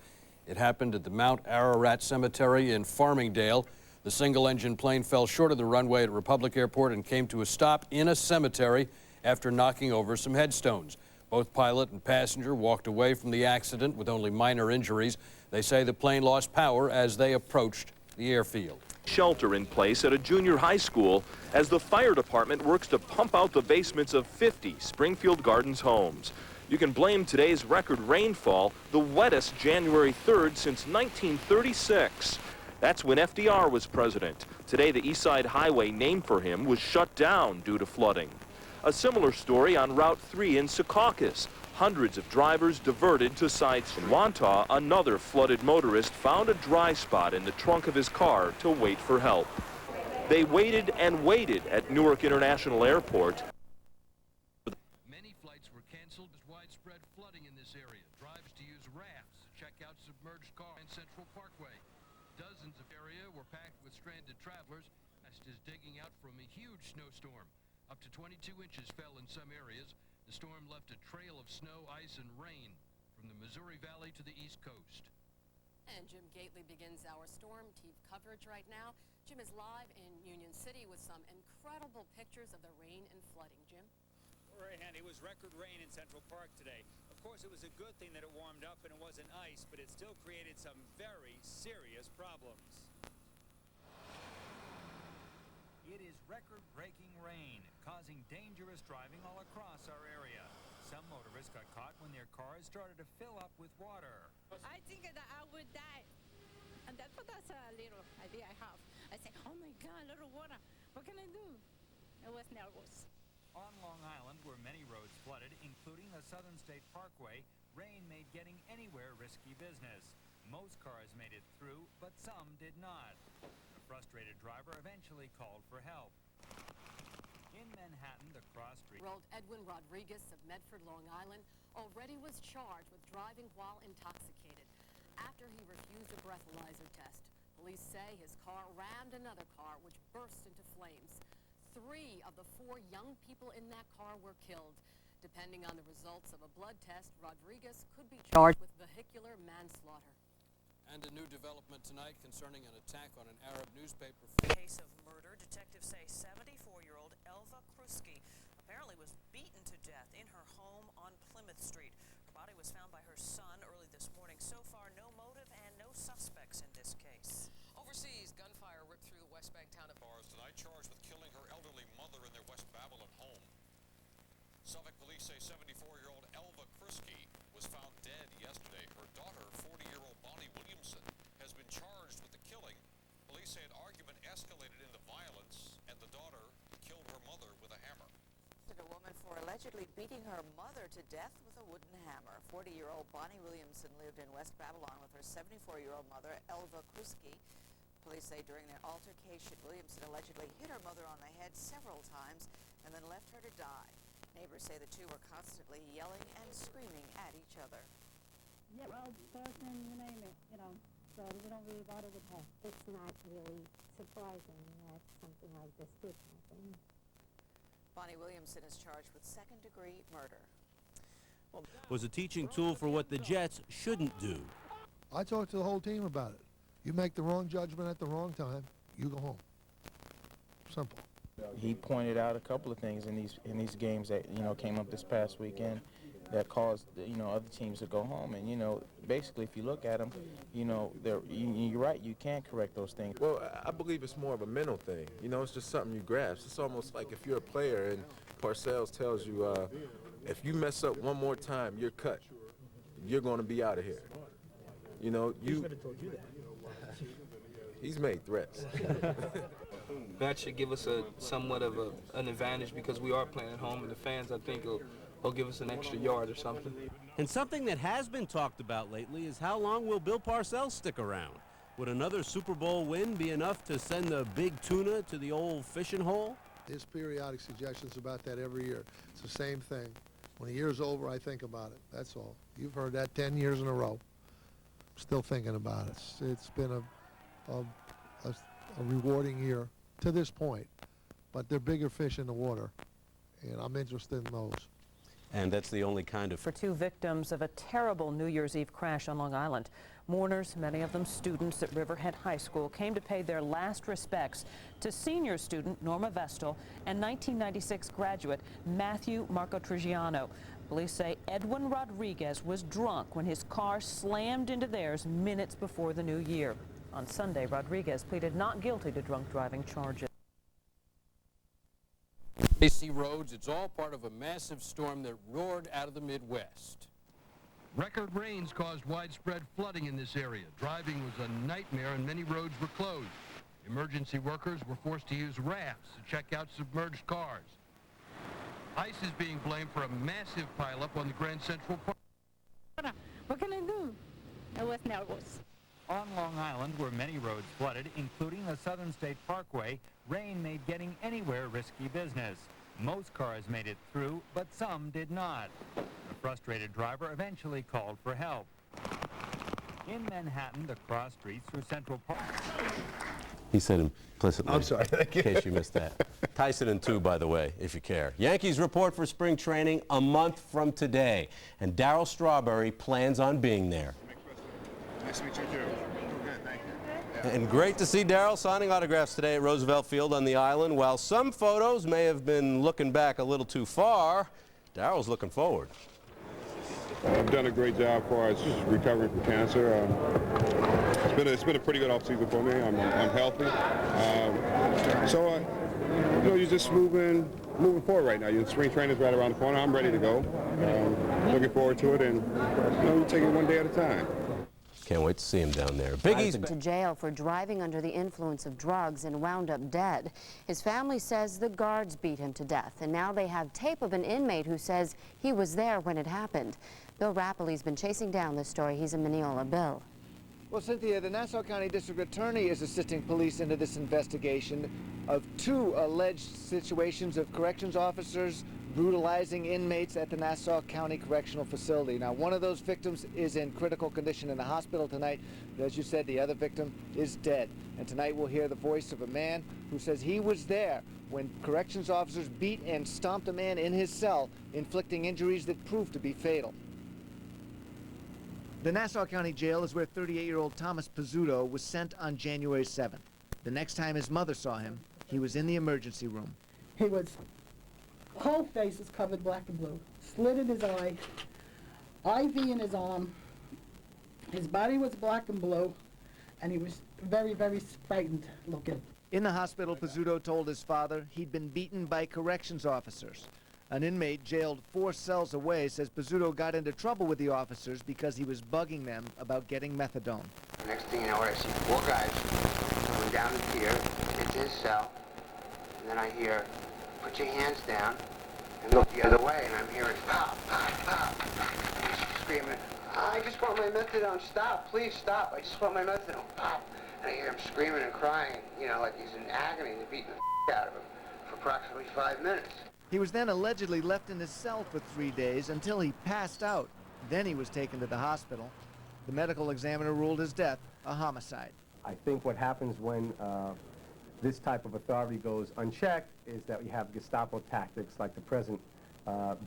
Speaker 28: It happened at the Mount Ararat Cemetery in Farmingdale. The single-engine plane fell short of the runway at Republic Airport and came to a stop in a cemetery after knocking over some headstones. Both pilot and passenger walked away from the accident with only minor injuries. They say the plane lost power as they approached the airfield.
Speaker 1: Shelter in place at a junior high school as the fire department works to pump out the basements of 50 Springfield Gardens homes. You can blame today's record rainfall, the wettest January 3rd since 1936. That's when FDR was president. Today, the Eastside Highway named for him was shut down due to flooding. A similar story on Route 3 in Secaucus. Hundreds of drivers diverted to side streets. In Wantagh, another flooded motorist found a dry spot in the trunk of his car to wait for help. They waited and waited at Newark International Airport.
Speaker 28: Many flights were canceled. There's widespread flooding in this area. Drives to use rafts to check out submerged cars in Central Parkway. Dozens of area were packed with stranded travelers as it is digging out from a huge snowstorm. Up to 22 inches fell in some areas. The storm left a trail of snow, ice, and rain from the Missouri Valley to the East Coast.
Speaker 3: And Jim Gately begins our Storm Team coverage right now. Jim is live in Union City with some incredible pictures of the rain and flooding. Jim?
Speaker 4: Right, Handy, it was record rain in Central Park today. Of course, it was a good thing that it warmed up and it wasn't ice, but it still created some very serious problems.
Speaker 5: It is record-breaking rain, causing dangerous driving all across our area. Some motorists got caught when their cars started to fill up with water.
Speaker 6: I think that I would die. And that's a little idea I have. I say, oh my God, a little water. What can I do? I was nervous.
Speaker 5: On Long Island, where many roads flooded, including the Southern State Parkway, rain made getting anywhere risky business. Most cars made it through, but some did not. A frustrated driver eventually called for help. In Manhattan, the cross street...
Speaker 3: Edwin Rodriguez of Medford, Long Island, already was charged with driving while intoxicated after he refused a breathalyzer test. Police say his car rammed another car, which burst into flames. 3 of the 4 young people in that car were killed. Depending on the results of a blood test, Rodriguez could be charged with vehicular manslaughter.
Speaker 28: And a new development tonight concerning an attack on an Arab newspaper.
Speaker 10: In the case of murder, detectives say 74-year-old Elva Kruski apparently was beaten to death in her home on Plymouth Street. Her body was found by her son early this morning. So far, no motive and no suspects in this case.
Speaker 3: Overseas, gunfire ripped through the West Bank town of
Speaker 19: Bars tonight charged with killing her elderly mother in their West Babylon home. Suffolk police say 74-year-old Elva Kruski was found dead yesterday. Her daughter, 40-year-old Bonnie Williamson, has been charged with the killing. Police say an argument escalated into violence, and the daughter killed her mother with a hammer.
Speaker 10: A woman for allegedly beating her mother to death with a wooden hammer. 40-year-old Bonnie Williamson lived in West Babylon with her 74-year-old mother, Elva Kruski. Police say during their altercation, Williamson allegedly hit her mother on the head several times and then left her to die. Neighbors say the two were constantly yelling and screaming at each other.
Speaker 21: Yeah, well, person, you name it, you know, so we don't really bother with her. It's not really surprising that something like this did happen.
Speaker 10: Bonnie Williamson is charged with second-degree murder.
Speaker 29: Was a teaching tool for what the Jets shouldn't do.
Speaker 22: I talked to the whole team about it. You make the wrong judgment at the wrong time, you go home. Simple.
Speaker 30: He pointed out a couple of things in these games that came up this past weekend that caused other teams to go home. And basically, if you look at them, you're right. You can't correct those things.
Speaker 27: Well, I believe it's more of a mental thing. It's just something you grasp. It's almost like if you're a player and Parcells tells you, if you mess up one more time, you're cut. You're going to be out of here.
Speaker 30: He should have told you that.
Speaker 27: He's made threats.
Speaker 31: That should give us somewhat of an advantage because we are playing at home, and the fans, I think, will give us an extra yard or something.
Speaker 29: And something that has been talked about lately is how long will Bill Parcells stick around? Would another Super Bowl win be enough to send the big tuna to the old fishing hole?
Speaker 22: There's periodic suggestions about that every year. It's the same thing. When the year's over, I think about it. That's all. You've heard that 10 years in a row. I'm still thinking about it. It's been a rewarding year to this point, but they're bigger fish in the water, and I'm interested in those.
Speaker 29: And that's the only kind of...
Speaker 32: For 2 victims of a terrible New Year's Eve crash on Long Island. Mourners, many of them students at Riverhead High School, came to pay their last respects to senior student Norma Vestal and 1996 graduate Matthew Marco Trigiano. Police say Edwin Rodriguez was drunk when his car slammed into theirs minutes before the new year. On Sunday, Rodriguez pleaded not guilty to drunk driving charges.
Speaker 28: AC roads, it's all part of a massive storm that roared out of the Midwest.
Speaker 2: Record rains caused widespread flooding in this area. Driving was a nightmare and many roads were closed. Emergency workers were forced to use rafts to check out submerged cars. ICE is being blamed for a massive pileup on the Grand Central Park.
Speaker 21: What can I do? I was nervous.
Speaker 5: On Long Island, where many roads flooded, including the Southern State Parkway, rain made getting anywhere risky business. Most cars made it through, but some did not. The frustrated driver eventually called for help. In Manhattan, the cross streets through Central Park.
Speaker 29: He said implicitly.
Speaker 7: I'm sorry.
Speaker 29: In case you missed that. Tyson and 2, by the way, if you care. Yankees report for spring training a month from today, and Darryl Strawberry plans on being there.
Speaker 7: Nice to meet you, too. Good, thank you.
Speaker 29: And great to see Darryl signing autographs today at Roosevelt Field on the island. While some photos may have been looking back a little too far, Darryl's looking forward.
Speaker 7: I've done a great job for us just recovering from cancer. It's been a pretty good offseason for me. I'm healthy. You're just moving forward right now. Your spring training's right around the corner. I'm ready to go. Looking forward to it, and we take it one day at a time.
Speaker 29: Can't wait to see him down there. Biggie's
Speaker 12: to jail for driving under the influence of drugs and wound up dead. His family says the guards beat him to death, and now they have tape of an inmate who says he was there when it happened. Bill Rappley's been chasing down this story. He's in Mineola. Bill.
Speaker 9: Well, Cynthia, the Nassau County District Attorney is assisting police into this investigation of 2 alleged situations of corrections officers brutalizing inmates at the Nassau County Correctional Facility. Now, one of those victims is in critical condition in the hospital tonight. As you said, the other victim is dead. And tonight we'll hear the voice of a man who says he was there when corrections officers beat and stomped a man in his cell, inflicting injuries that proved to be fatal. The Nassau County Jail is where 38-year-old Thomas Pizzuto was sent on January 7th. The next time his mother saw him, he was in the emergency room.
Speaker 11: He was, whole face was covered black and blue, slit in his eye, IV in his arm. His body was black and blue, and he was very, very frightened looking.
Speaker 9: In the hospital, Pizzuto told his father he'd been beaten by corrections officers. An inmate jailed 4 cells away says Pizzuto got into trouble with the officers because he was bugging them about getting methadone.
Speaker 13: The next thing you know, I see 4 guys coming down the pier into his cell, and then I hear, put your hands down, and look the other way, and I'm hearing, pop, pop, pop. And he's screaming, I just want my methadone, stop, please stop, I just want my methadone, pop. And I hear him screaming and crying, like he's in agony, and they're beating the out of him for approximately 5 minutes.
Speaker 9: He was then allegedly left in his cell for 3 days until he passed out. Then he was taken to the hospital. The medical examiner ruled his death a homicide.
Speaker 15: I think what happens when this type of authority goes unchecked is that we have Gestapo tactics like the present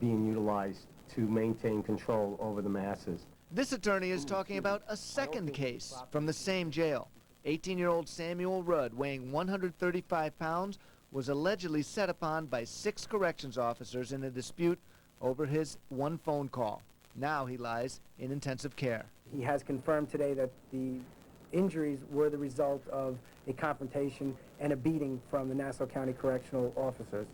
Speaker 15: being utilized to maintain control over the masses.
Speaker 9: This attorney is talking about a second case from the same jail. 18-year-old Samuel Rudd, weighing 135 pounds, was allegedly set upon by 6 corrections officers in a dispute over his 1 phone call. Now he lies in intensive care.
Speaker 17: He has confirmed today that the injuries were the result of a confrontation and a beating from the Nassau County Correctional officers.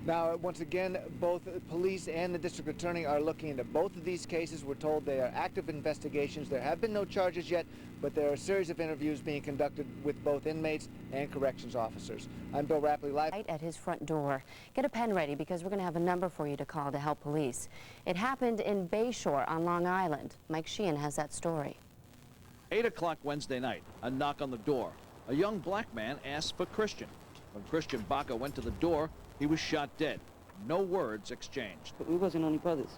Speaker 9: Now, once again, both police and the district attorney are looking into both of these cases. We're told they are active investigations. There have been no charges yet, but there are a series of interviews being conducted with both inmates and corrections officers. I'm Bill Rappley, live
Speaker 12: right at his front door. Get a pen ready because we're going to have a number for you to call to help police. It happened in Bayshore on Long Island. Mike Sheehan has that story.
Speaker 20: 8 o'clock Wednesday night, a knock on the door. A young black man asked for Christian. When Christian Baca went to the door, he was shot dead. No words exchanged.
Speaker 23: We wasn't only brothers.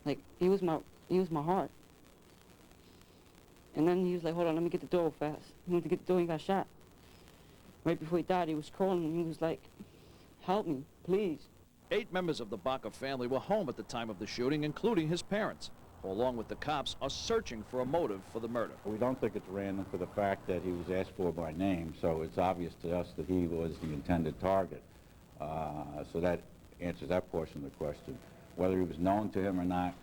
Speaker 23: Like, he was my heart. And then he was like, hold on, let me get the door fast. He went to get the door and he got shot. Right before he died, he was crawling and he was like, help me, please.
Speaker 20: 8 members of the Baca family were home at the time of the shooting, including his parents, who, along with the cops, are searching for a motive for the murder.
Speaker 24: We don't think it's random for the fact that he was asked for by name, so it's obvious to us that he was the intended target. So that answers that portion of the question. Whether he was known to him or not,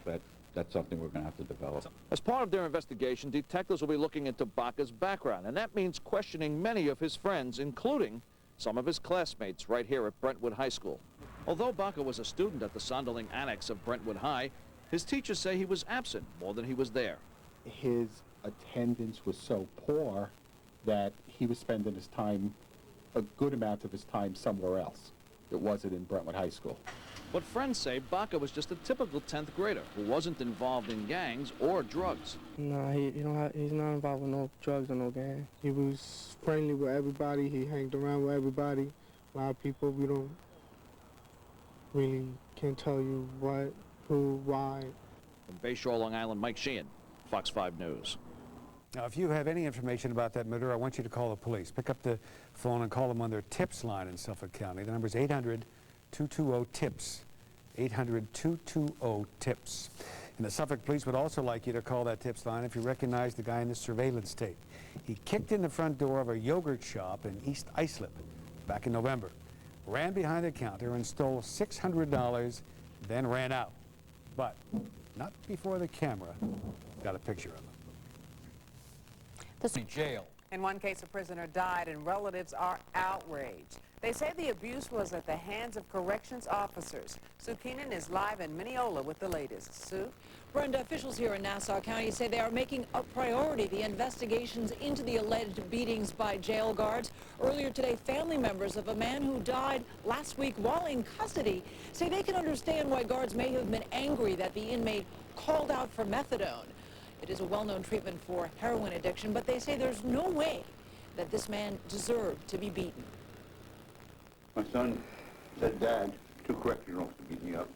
Speaker 24: that's something we're going to have to develop.
Speaker 20: As part of their investigation, detectives will be looking into Baca's background, and that means questioning many of his friends, including some of his classmates right here at Brentwood High School. Although Baca was a student at the Sonderling Annex of Brentwood High, his teachers say he was absent more than he was there.
Speaker 1: His attendance was so poor that he was spending his time, a good amount of his time, somewhere else. It wasn't in Brentwood High School.
Speaker 20: But friends say Baca was just a typical 10th grader who wasn't involved in gangs or drugs.
Speaker 3: No, he's not involved with no drugs or no gang. He was friendly with everybody. He hanged around with everybody. A lot of people, we don't really can tell you what, who, why.
Speaker 20: From Bayshore, Long Island, Mike Sheehan, Fox 5 News.
Speaker 4: Now, if you have any information about that murder, I want you to call the police. Pick up the phone and call them on their TIPS line in Suffolk County. The number is 800-220-TIPS. 800-220-TIPS. And the Suffolk police would also like you to call that TIPS line if you recognize the guy in the surveillance tape. He kicked in the front door of a yogurt shop in East Islip back in November, ran behind the counter and stole $600, then ran out. But not before the camera got a picture of him.
Speaker 28: The jail.
Speaker 6: In one case, a prisoner died, and relatives are outraged. They say the abuse was at the hands of corrections officers. Sue Keenan is live in Mineola with the latest. Sue?
Speaker 8: Brenda, officials here in Nassau County say they are making a priority the investigations into the alleged beatings by jail guards. Earlier today, family members of a man who died last week while in custody say they can understand why guards may have been angry that the inmate called out for methadone. It is a well-known treatment for heroin addiction, but they say there's no way that this man deserved to be beaten.
Speaker 10: My son said, "Dad, 2 correctional officers beat me up."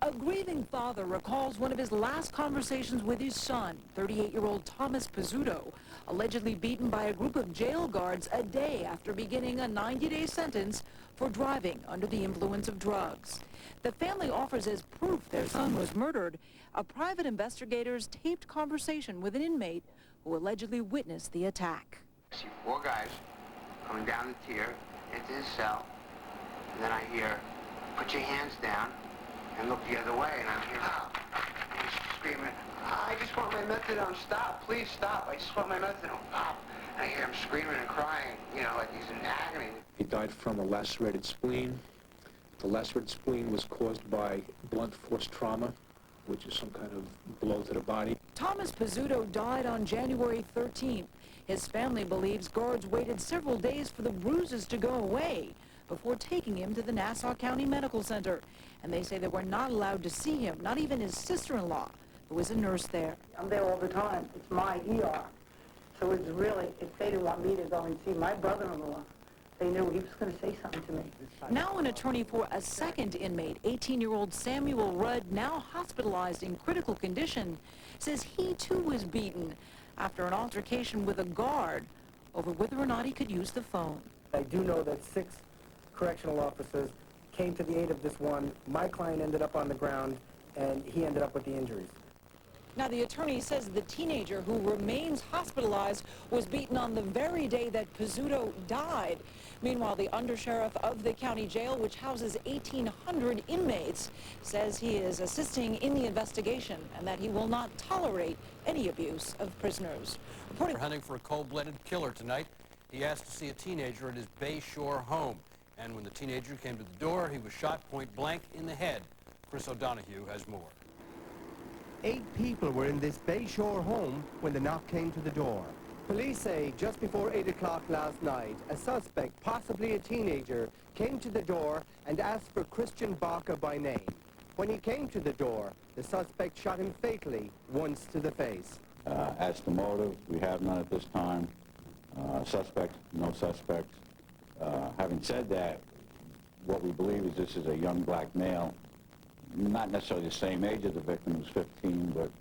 Speaker 8: A grieving father recalls one of his last conversations with his son, 38-year-old Thomas Pizzuto, allegedly beaten by a group of jail guards a day after beginning a 90-day sentence for driving under the influence of drugs. The family offers as proof their son was murdered a private investigator's taped conversation with an inmate who allegedly witnessed the attack.
Speaker 13: I see 4 guys coming down the tier into his cell, and then I hear, "Put your hands down," and look the other way, and I'm here, and he's screaming, "I just want my methadone, stop, please stop, I just want my methadone, pop." And I hear him screaming and crying, you know, like he's in agony.
Speaker 14: He died from a lacerated spleen. The lacerated spleen was caused by blunt force trauma, which is some kind of blow to the body.
Speaker 8: Thomas Pizzuto died on January 13th. His family believes guards waited several days for the bruises to go away before taking him to the Nassau County Medical Center. And they say they were not allowed to see him, not even his sister-in-law, who is a nurse there.
Speaker 11: I'm there all the time. It's my ER. So it's really, if they didn't want me to go and see my brother-in-law, they knew he was going to say something to me.
Speaker 8: Now an attorney for a second inmate, 18-year-old Samuel Rudd, now hospitalized in critical condition, says he too was beaten after an altercation with a guard over whether or not he could use the phone.
Speaker 17: I do know that 6 correctional officers came to the aid of this one. My client ended up on the ground, and he ended up with the injuries.
Speaker 8: Now, the attorney says the teenager who remains hospitalized was beaten on the very day that Pizzuto died. Meanwhile, the undersheriff of the county jail, which houses 1,800 inmates, says he is assisting in the investigation and that he will not tolerate any abuse of prisoners.
Speaker 28: Reporting hunting for a cold-blooded killer tonight. He asked to see a teenager at his Bayshore home. And when the teenager came to the door, he was shot point blank in the head. Chris O'Donoghue has more.
Speaker 16: 8 people were in this Bayshore home when the knock came to the door. Police say just before 8 o'clock last night, a suspect, possibly a teenager, came to the door and asked for Christian Baca by name. When he came to the door, the suspect shot him fatally once to the face.
Speaker 24: As to motive, we have none at this time. Suspect, no suspect. Having said that, what we believe is this is a young black male, not necessarily the same age as the victim, who's 15, but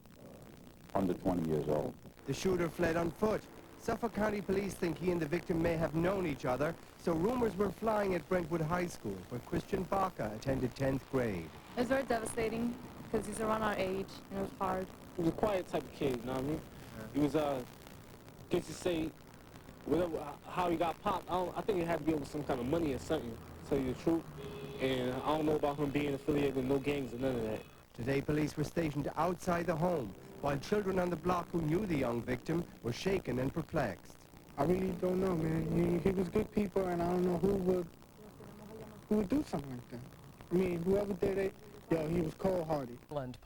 Speaker 24: under 20 years old.
Speaker 16: The shooter fled on foot. Suffolk County Police think he and the victim may have known each other, so rumors were flying at Brentwood High School, where Christian Baca attended 10th grade.
Speaker 18: It was very devastating because he's around our age, and it was hard.
Speaker 19: He was a quiet type of kid, you know what I mean? He was, guess you say, whatever, how he got popped, I think it had to be over some kind of money or something, to tell you the truth. And I don't know about him being affiliated with no gangs or none of that.
Speaker 16: Today, police were stationed outside the home, while children on the block who knew the young victim were shaken and perplexed.
Speaker 3: I really don't know, man. He was good people, and I don't know who would do something like that. I mean, whoever did it, yo, he was cold-hearted.
Speaker 2: Police